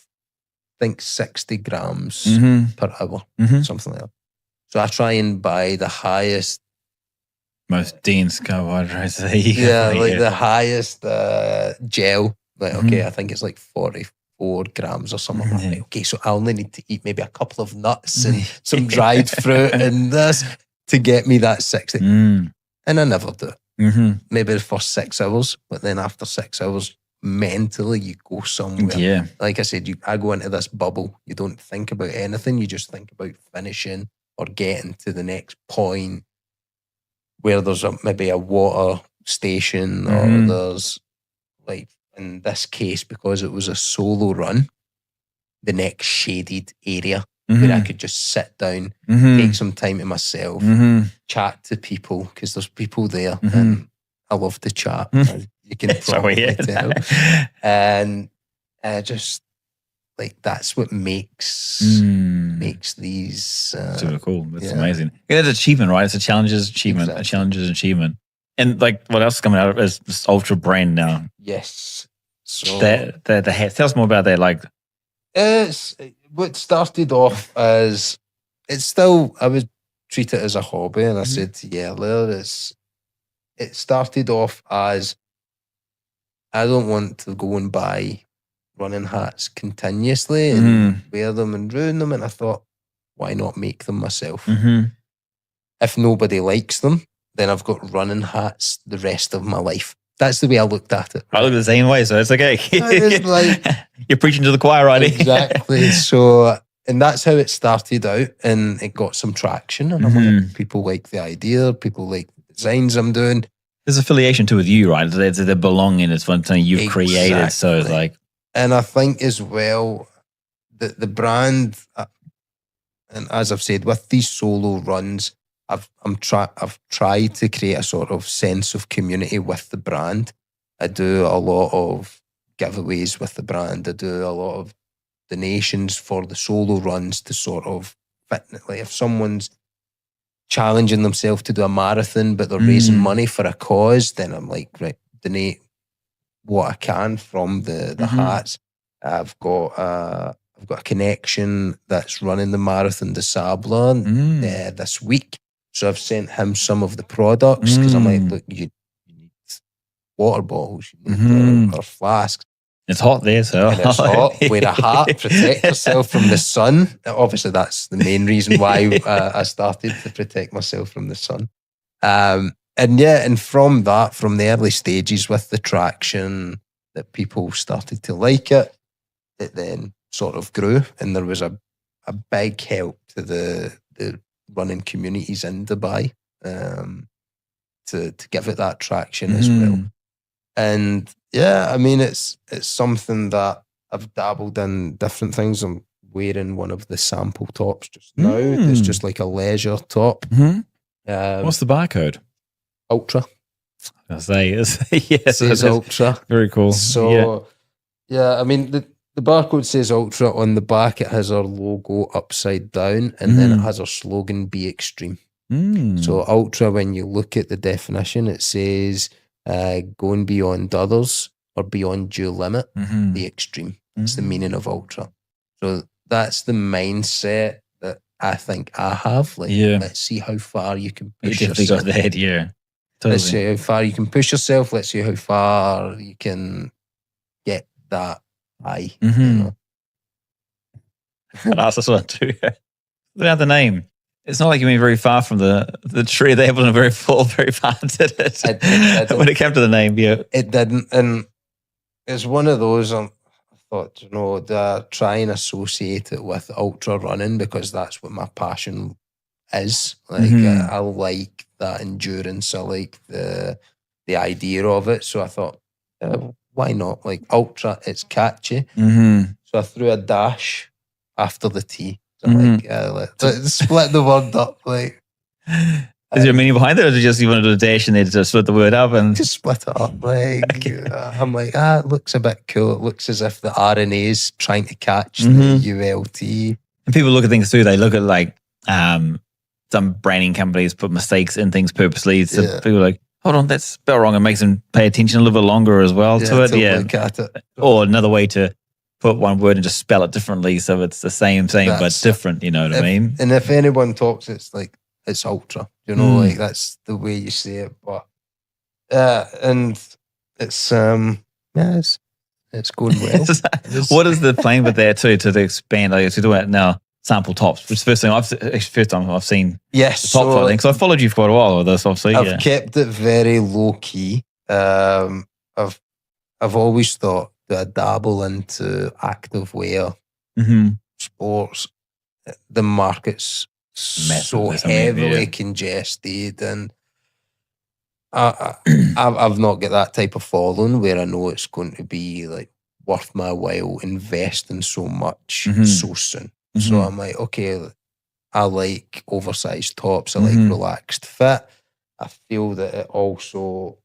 I think 60 grams per hour, something like that. So I try and buy the highest, most dense carbohydrates. The highest gel. Like, okay, I think it's like 44 grams or something like that. Okay, so I only need to eat maybe a couple of nuts and some dried fruit and this to get me that 60. And I never do. Maybe the first 6 hours, but then after 6 hours, mentally you go somewhere. Yeah. Like I said, I go into this bubble. You don't think about anything. You just think about finishing or getting to the next point where there's maybe a water station, or there's, like in this case, because it was a solo run, the next shaded area where I could just sit down, take some time to myself, chat to people, because there's people there, and I love to chat. You can probably tell. And just like, that's what makes these super cool. That's amazing. Yeah, it's achievement, right? It's a challenge's achievement. Exactly. A challenge's achievement. And like, what else is coming out is this Ultra brand now. Yes. So the hat. Tell us more about that. Like, it's what started off as, it's still, I would treat it as a hobby, and I said to you earlier, it started off as, I don't want to go and buy running hats continuously and wear them and ruin them. And I thought, why not make them myself? If nobody likes them, then I've got running hats the rest of my life. That's the way I looked at it. I look the same way, so it's okay. It's like, you're preaching to the choir, right? Exactly. So, and that's how it started out, and it got some traction. And I'm like, people like the idea, people like the designs I'm doing. There's affiliation too with you, right? There's the belonging. It's one thing you've created. So it's like, and I think as well that the brand, and as I've said, with these solo runs, I've tried to create a sort of sense of community with the brand. I do a lot of giveaways with the brand. I do a lot of donations for the solo runs to sort of fit. Like, if someone's challenging themselves to do a marathon, but they're raising money for a cause, then I'm like, right, donate what I can from the hats. I've got a connection that's running the Marathon de Sable this week. So I've sent him some of the products, because I'm like, look, you need water bottles, you need or flasks. It's hot there, so. And it's hot. Wear a hat, protect yourself from the sun. Obviously, that's the main reason why I started to protect myself from the sun. And from that, from the early stages with the traction, that people started to like it, it then sort of grew. And there was a big help to the running communities in Dubai to give it that traction as well. And yeah, I mean, it's something that I've dabbled in different things. I'm wearing one of the sample tops just now. It's just like a leisure top. What's the barcode? Ultra. I say yes. It says Ultra. Very cool. So yeah, I mean the barcode says Ultra. On the back it has our logo upside down, and then it has our slogan, "Be Extreme." So Ultra, when you look at the definition, it says going beyond others or beyond your limit, be extreme. That's the meaning of Ultra. So that's the mindset that I think I have. Like, let's see how far you can push yourself. You definitely got that, yeah. Totally. Let's see how far you can push yourself. Let's see how far you can get that high. You know? That's this one too. Look at the name. It's not like you went very far from the tree. They wasn't very far, did it? When it came to the name, it didn't. And it's one of those. I thought, you know, try and associate it with ultra running because that's what my passion is. Like I like that endurance. I like the idea of it. So I thought, why not? Like ultra, it's catchy. So I threw a dash after the T. So let's split the word up. Like, is there a meaning behind it, or is it just you wanted to do a dash and then just split the word up and just split it up? Like I'm like, it looks a bit cool. It looks as if the RNA is trying to catch the ULT. And people look at things too. They look at like some branding companies put mistakes in things purposely. So people are like, hold on, that's spelled wrong. It makes them pay attention a little bit longer as well to it. Look at it. Or another way to put one word and just spell it differently so it's the same but different, you know what I mean? And if anyone talks, it's like, it's ultra, you know, like that's the way you say it. But and it's it's going well. What is the plan with that too to expand? Like to do it now, sample tops, which is the first time I've seen the top thing. So I followed you for quite a while with this, obviously. I've kept it very low key. I've always thought that I dabble into active wear, sports. The market's so heavily congested, and I've not got that type of following where I know it's going to be like worth my while investing so much so soon. So I'm like, okay, I like oversized tops. I like relaxed fit. I feel that it also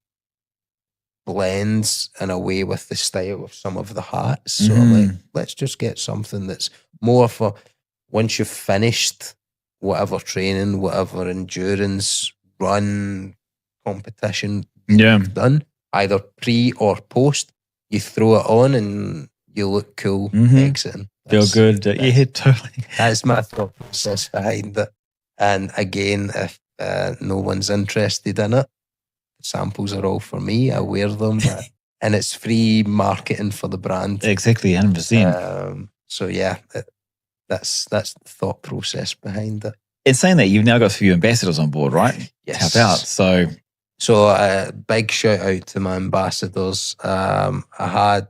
blends in a way with the style of some of the hats. So I'm like, let's just get something that's more for once you've finished whatever training, whatever endurance, run, competition you've done, either pre or post, you throw it on and you look cool exiting. Feel good. Yeah, totally. That's my thought process behind it. And again, if no one's interested in it, samples are all for me. I wear them, and it's free marketing for the brand. Exactly, 100%. So yeah, that's the thought process behind it. In saying that, you've now got a few ambassadors on board, right? Yes. Help out. So big shout out to my ambassadors. I had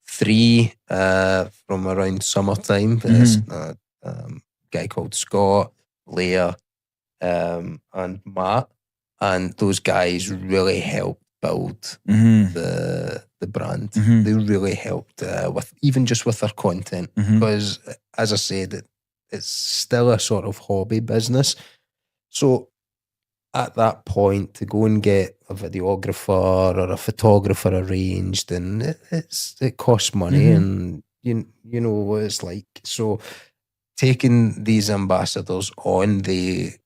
3 from around summertime. There's a guy called Scott, Leah, and Matt. And those guys really helped build the brand. They really helped with even just with their content because, as I said, it's still a sort of hobby business. So at that point, to go and get a videographer or a photographer arranged, and it costs money, and you know what it's like. So taking these ambassadors on, they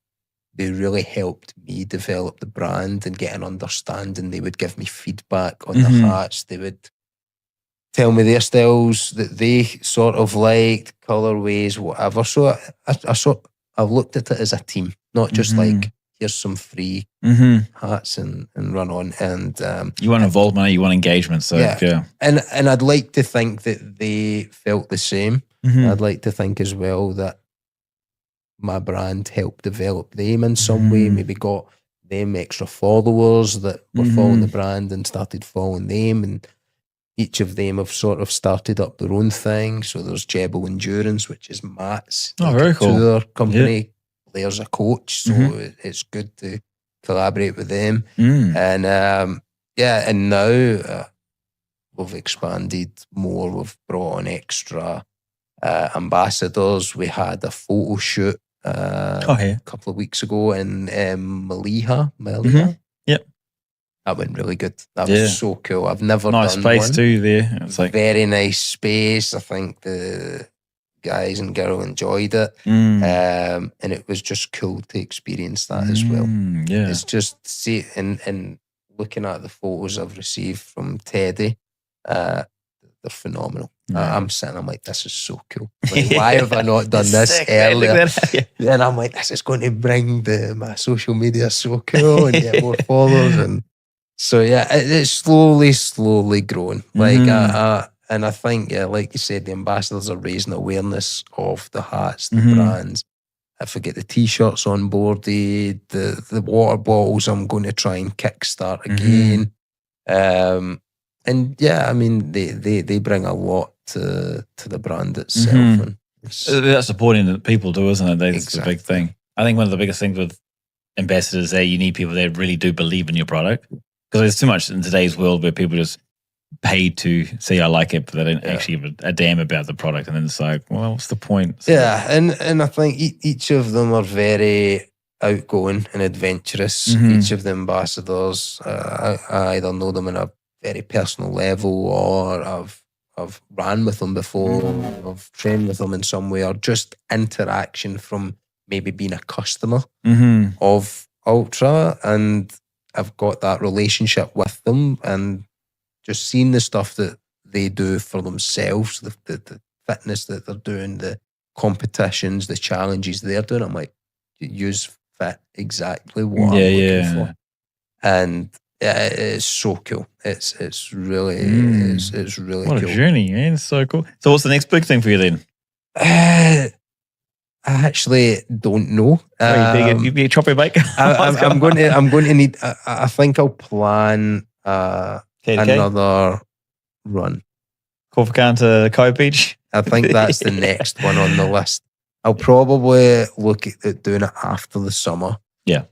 really helped me develop the brand and get an understanding. They would give me feedback on the hats. They would tell me their styles that they sort of liked, colorways, whatever. So I've looked at it as a team, not just like, here's some free hats and run on. And you want involvement, you want engagement. So yeah. And I'd like to think that they felt the same. I'd like to think as well that my brand helped develop them in some way, maybe got them extra followers that were following the brand and started following them, and each of them have sort of started up their own thing. So there's Jebel Endurance, which is Matt's very cool tour company. There's a coach, so it's good to collaborate with them. And and now we've expanded more. We've brought on extra ambassadors. We had a photo shoot a couple of weeks ago in Maliha. Yep. That went really good. That was so cool. I've never nice done space one. too there. It's like very nice space. I think the guys and girl enjoyed it. And it was just cool to experience that as well. Yeah. It's just and looking at the photos I've received from Teddy, they're phenomenal. I'm sitting, I'm like, this is so cool. Like, why have I not done this earlier? And I'm like, this is going to bring my social media so cool and get more followers. And so, yeah, it's slowly growing. Like, and I think, like you said, the ambassadors are raising awareness of the hats, the brands. I forget the T-shirts on board, the water bottles I'm going to try and kickstart again. And yeah, I mean, they bring a lot to the brand itself. And that's supporting the people too, isn't it? That's the big thing. I think one of the biggest things with ambassadors there, you need people that really do believe in your product, because there's too much in today's world where people just pay to say I like it, but they don't actually give a damn about the product. And then it's like, well, what's the point? So, and I think each of them are very outgoing and adventurous. Each of the ambassadors, I either know them on a very personal level, or I've ran with them before, I've trained with them in some way, or just interaction from maybe being a customer of Ultra, and I've got that relationship with them, and just seeing the stuff that they do for themselves, the fitness that they're doing, the competitions, the challenges they're doing, I'm like, use fit exactly what I'm looking for. And it's so cool. It's really it's really what cool. a journey, man. It's so cool. So what's the next big thing for you then? I actually don't know. You be a choppy bake? I'm going to need. I think I'll plan another run. Corsican to Cow Beach. I think that's the next one on the list. I'll probably look at doing it after the summer. Yeah.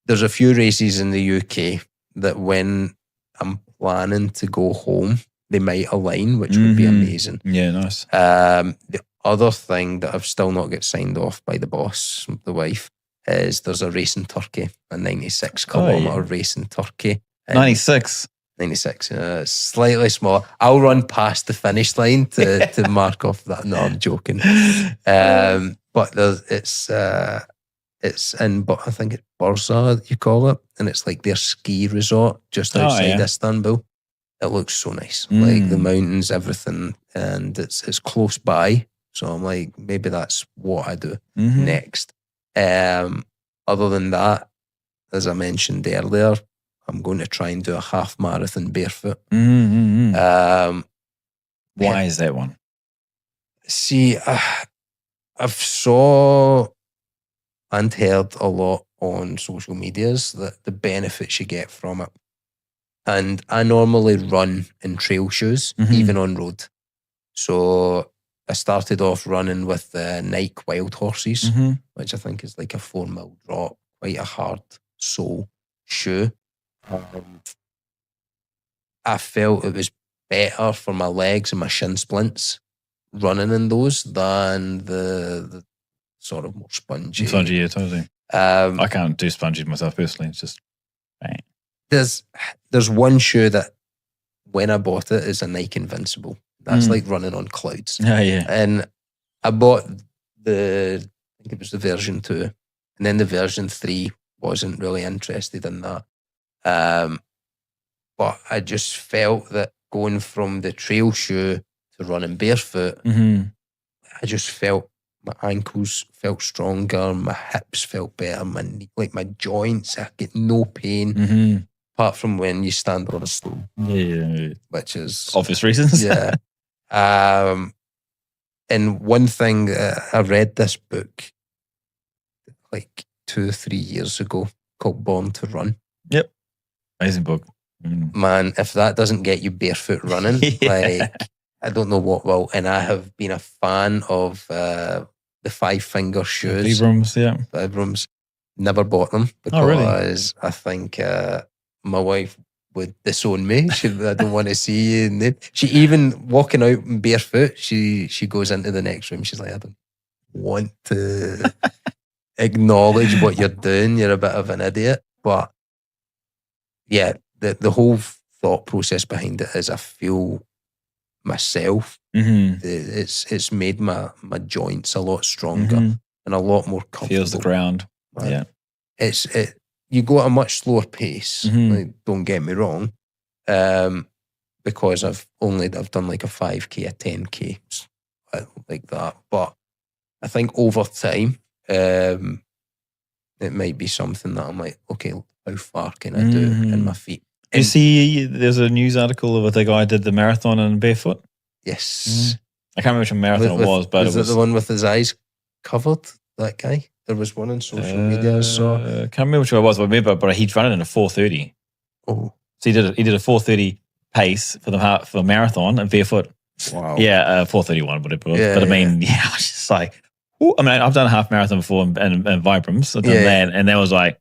There's a few races in the UK that when I'm planning to go home, they might align, which would be amazing. Yeah, nice. The other thing that I've still not got signed off by the boss, the wife, is there's a race in Turkey, a 96 kilometre race in Turkey. 96? 96, slightly small. I'll run past the finish line to mark off that. No, I'm joking. But it's in, I think it's Bursa, you call it, and it's like their ski resort just outside Istanbul. It looks so nice, like the mountains, everything, and it's close by. So I'm like, maybe that's what I do next. Other than that, as I mentioned earlier, I'm going to try and do a half marathon barefoot. Why is that one? See, I've saw and heard a lot on social medias that the benefits you get from it. And I normally run in trail shoes, even on road. So I started off running with the Nike Wild Horses, which I think is like a 4mm drop, quite a hard sole shoe. I felt it was better for my legs and my shin splints running in those than the sort of more spongy. Spongy, yeah, totally. I can't do spongy myself personally. It's just bang. There's one shoe that when I bought it is a Nike Invincible. That's like running on clouds. Yeah. And I bought I think it was the version 2, and then the version 3 wasn't really interested in that. But I just felt that going from the trail shoe to running barefoot, I just felt my ankles felt stronger, my hips felt better, my joints, I get no pain, apart from when you stand on a stool. Yeah. Which is... obvious reasons. Yeah. And one thing, I read this book like 2 or 3 years ago called Born to Run. Yep. Amazing book. Man, if that doesn't get you barefoot running, like, I don't know what will. And I have been a fan of the 5-finger shoes. Vibrams, yeah. Vibrams. Never bought them because I think my wife would disown me. I don't want to see you. And then she even walking out barefoot, she goes into the next room. She's like, I don't want to acknowledge what you're doing. You're a bit of an idiot. But yeah, the whole thought process behind it is I feel myself. It's made my joints a lot stronger and a lot more comfortable. Feels the ground. Right? Yeah. You go at a much slower pace. Like, don't get me wrong, because I've done like a 5K, a 10K, like that. But I think over time, it might be something that I'm like, okay, how far can I do in my feet? You see, there's a news article of the guy who did the marathon in barefoot. Yes. I can't remember which marathon it was, but was it was the one with his eyes covered. That guy. There was one on social media I saw. I can't remember which one it was, but he'd run it in a 4:30. Oh, so he did a 4:30 pace for the marathon and barefoot. Wow. Yeah, 4:31, whatever it was. Yeah, but I mean, I was just like, ooh. I mean, I've done a half marathon before in Vibrams. I've done that, and that was like,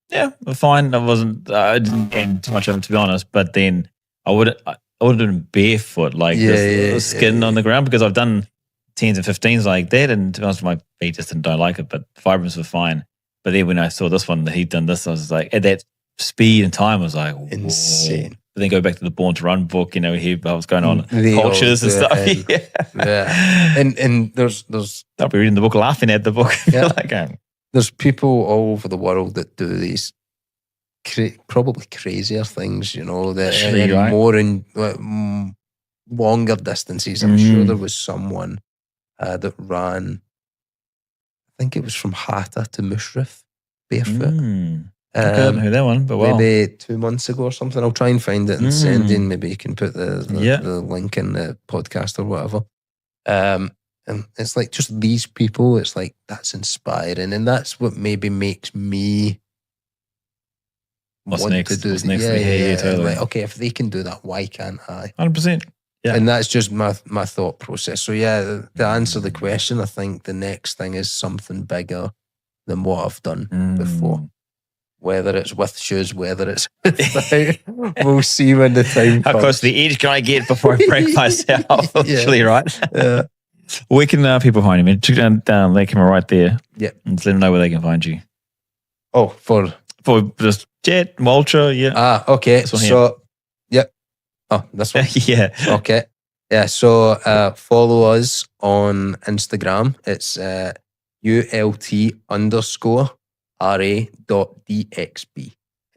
yeah, fine. I didn't gain too much of it, to be honest. But then I would have done barefoot, like the skin on the ground, because I've done 10s and 15s like that, and to be honest, my feet just don't like it, but Vibrams were fine. But then when I saw this one, that he'd done this, I was like, at that speed and time, I was like, whoa. Insane. But then go back to the Born to Run book, I was going on cultures and stuff. Yeah. And there's I'll be reading the book, laughing at the book. Yeah. There's people all over the world that do these probably crazier things, that more in longer distances. I'm sure there was someone that ran, I think it was from Hatta to Mushrif, barefoot. I couldn't hear that one, but maybe 2 months ago or something. I'll try and find it and send in. Maybe you can put the link in the podcast or whatever. And it's like just these people, it's like that's inspiring, and that's what maybe makes me want to do. Totally. Like, okay, if they can do that, why can't I? 100%. Yeah. And that's just my thought process. So yeah, to answer the question, I think the next thing is something bigger than what I've done before. Whether it's with shoes, whether it's without, we'll see when the time comes. How close to the edge can I get before I break myself? Literally, right? Yeah. Where can people find you, man? Check down their camera right there. Yeah. And just let them know where they can find you. Oh, for just Jet, Ultra, yeah. Okay. So, yeah. Oh, this one? Yeah. Okay. Yeah, so follow us on Instagram. It's ULT_RA.DXB.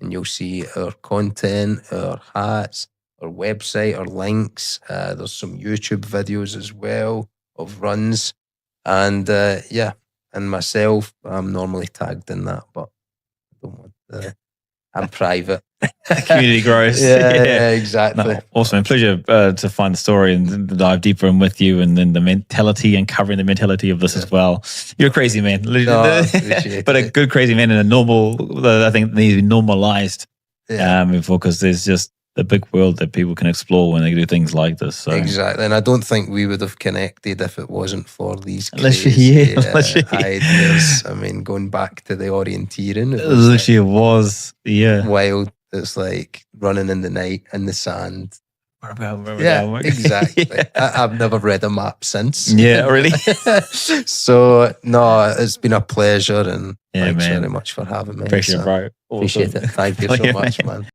And you'll see our content, our hats, our website, our links. There's some YouTube videos as well of runs. And and myself, I'm normally tagged in that, but I don't want to. I'm private. Community grows. Yeah, exactly. No, awesome. Pleasure to find the story and dive deeper in with you, and then the mentality and covering the mentality of this as well. You're a crazy man. No, but a good crazy man and a normal, I think needs to be normalized because there's just a big world that people can explore when they do things like this. So. Exactly. And I don't think we would have connected if it wasn't for these crazy ideas. I mean, going back to the orienteering. It was wild. It's like running in the night in the sand. Where exactly. I've never read a map since. Yeah, really? So, no, it's been a pleasure, and thanks very much for having me. Appreciate it, bro. Appreciate it. Thank you so much, man.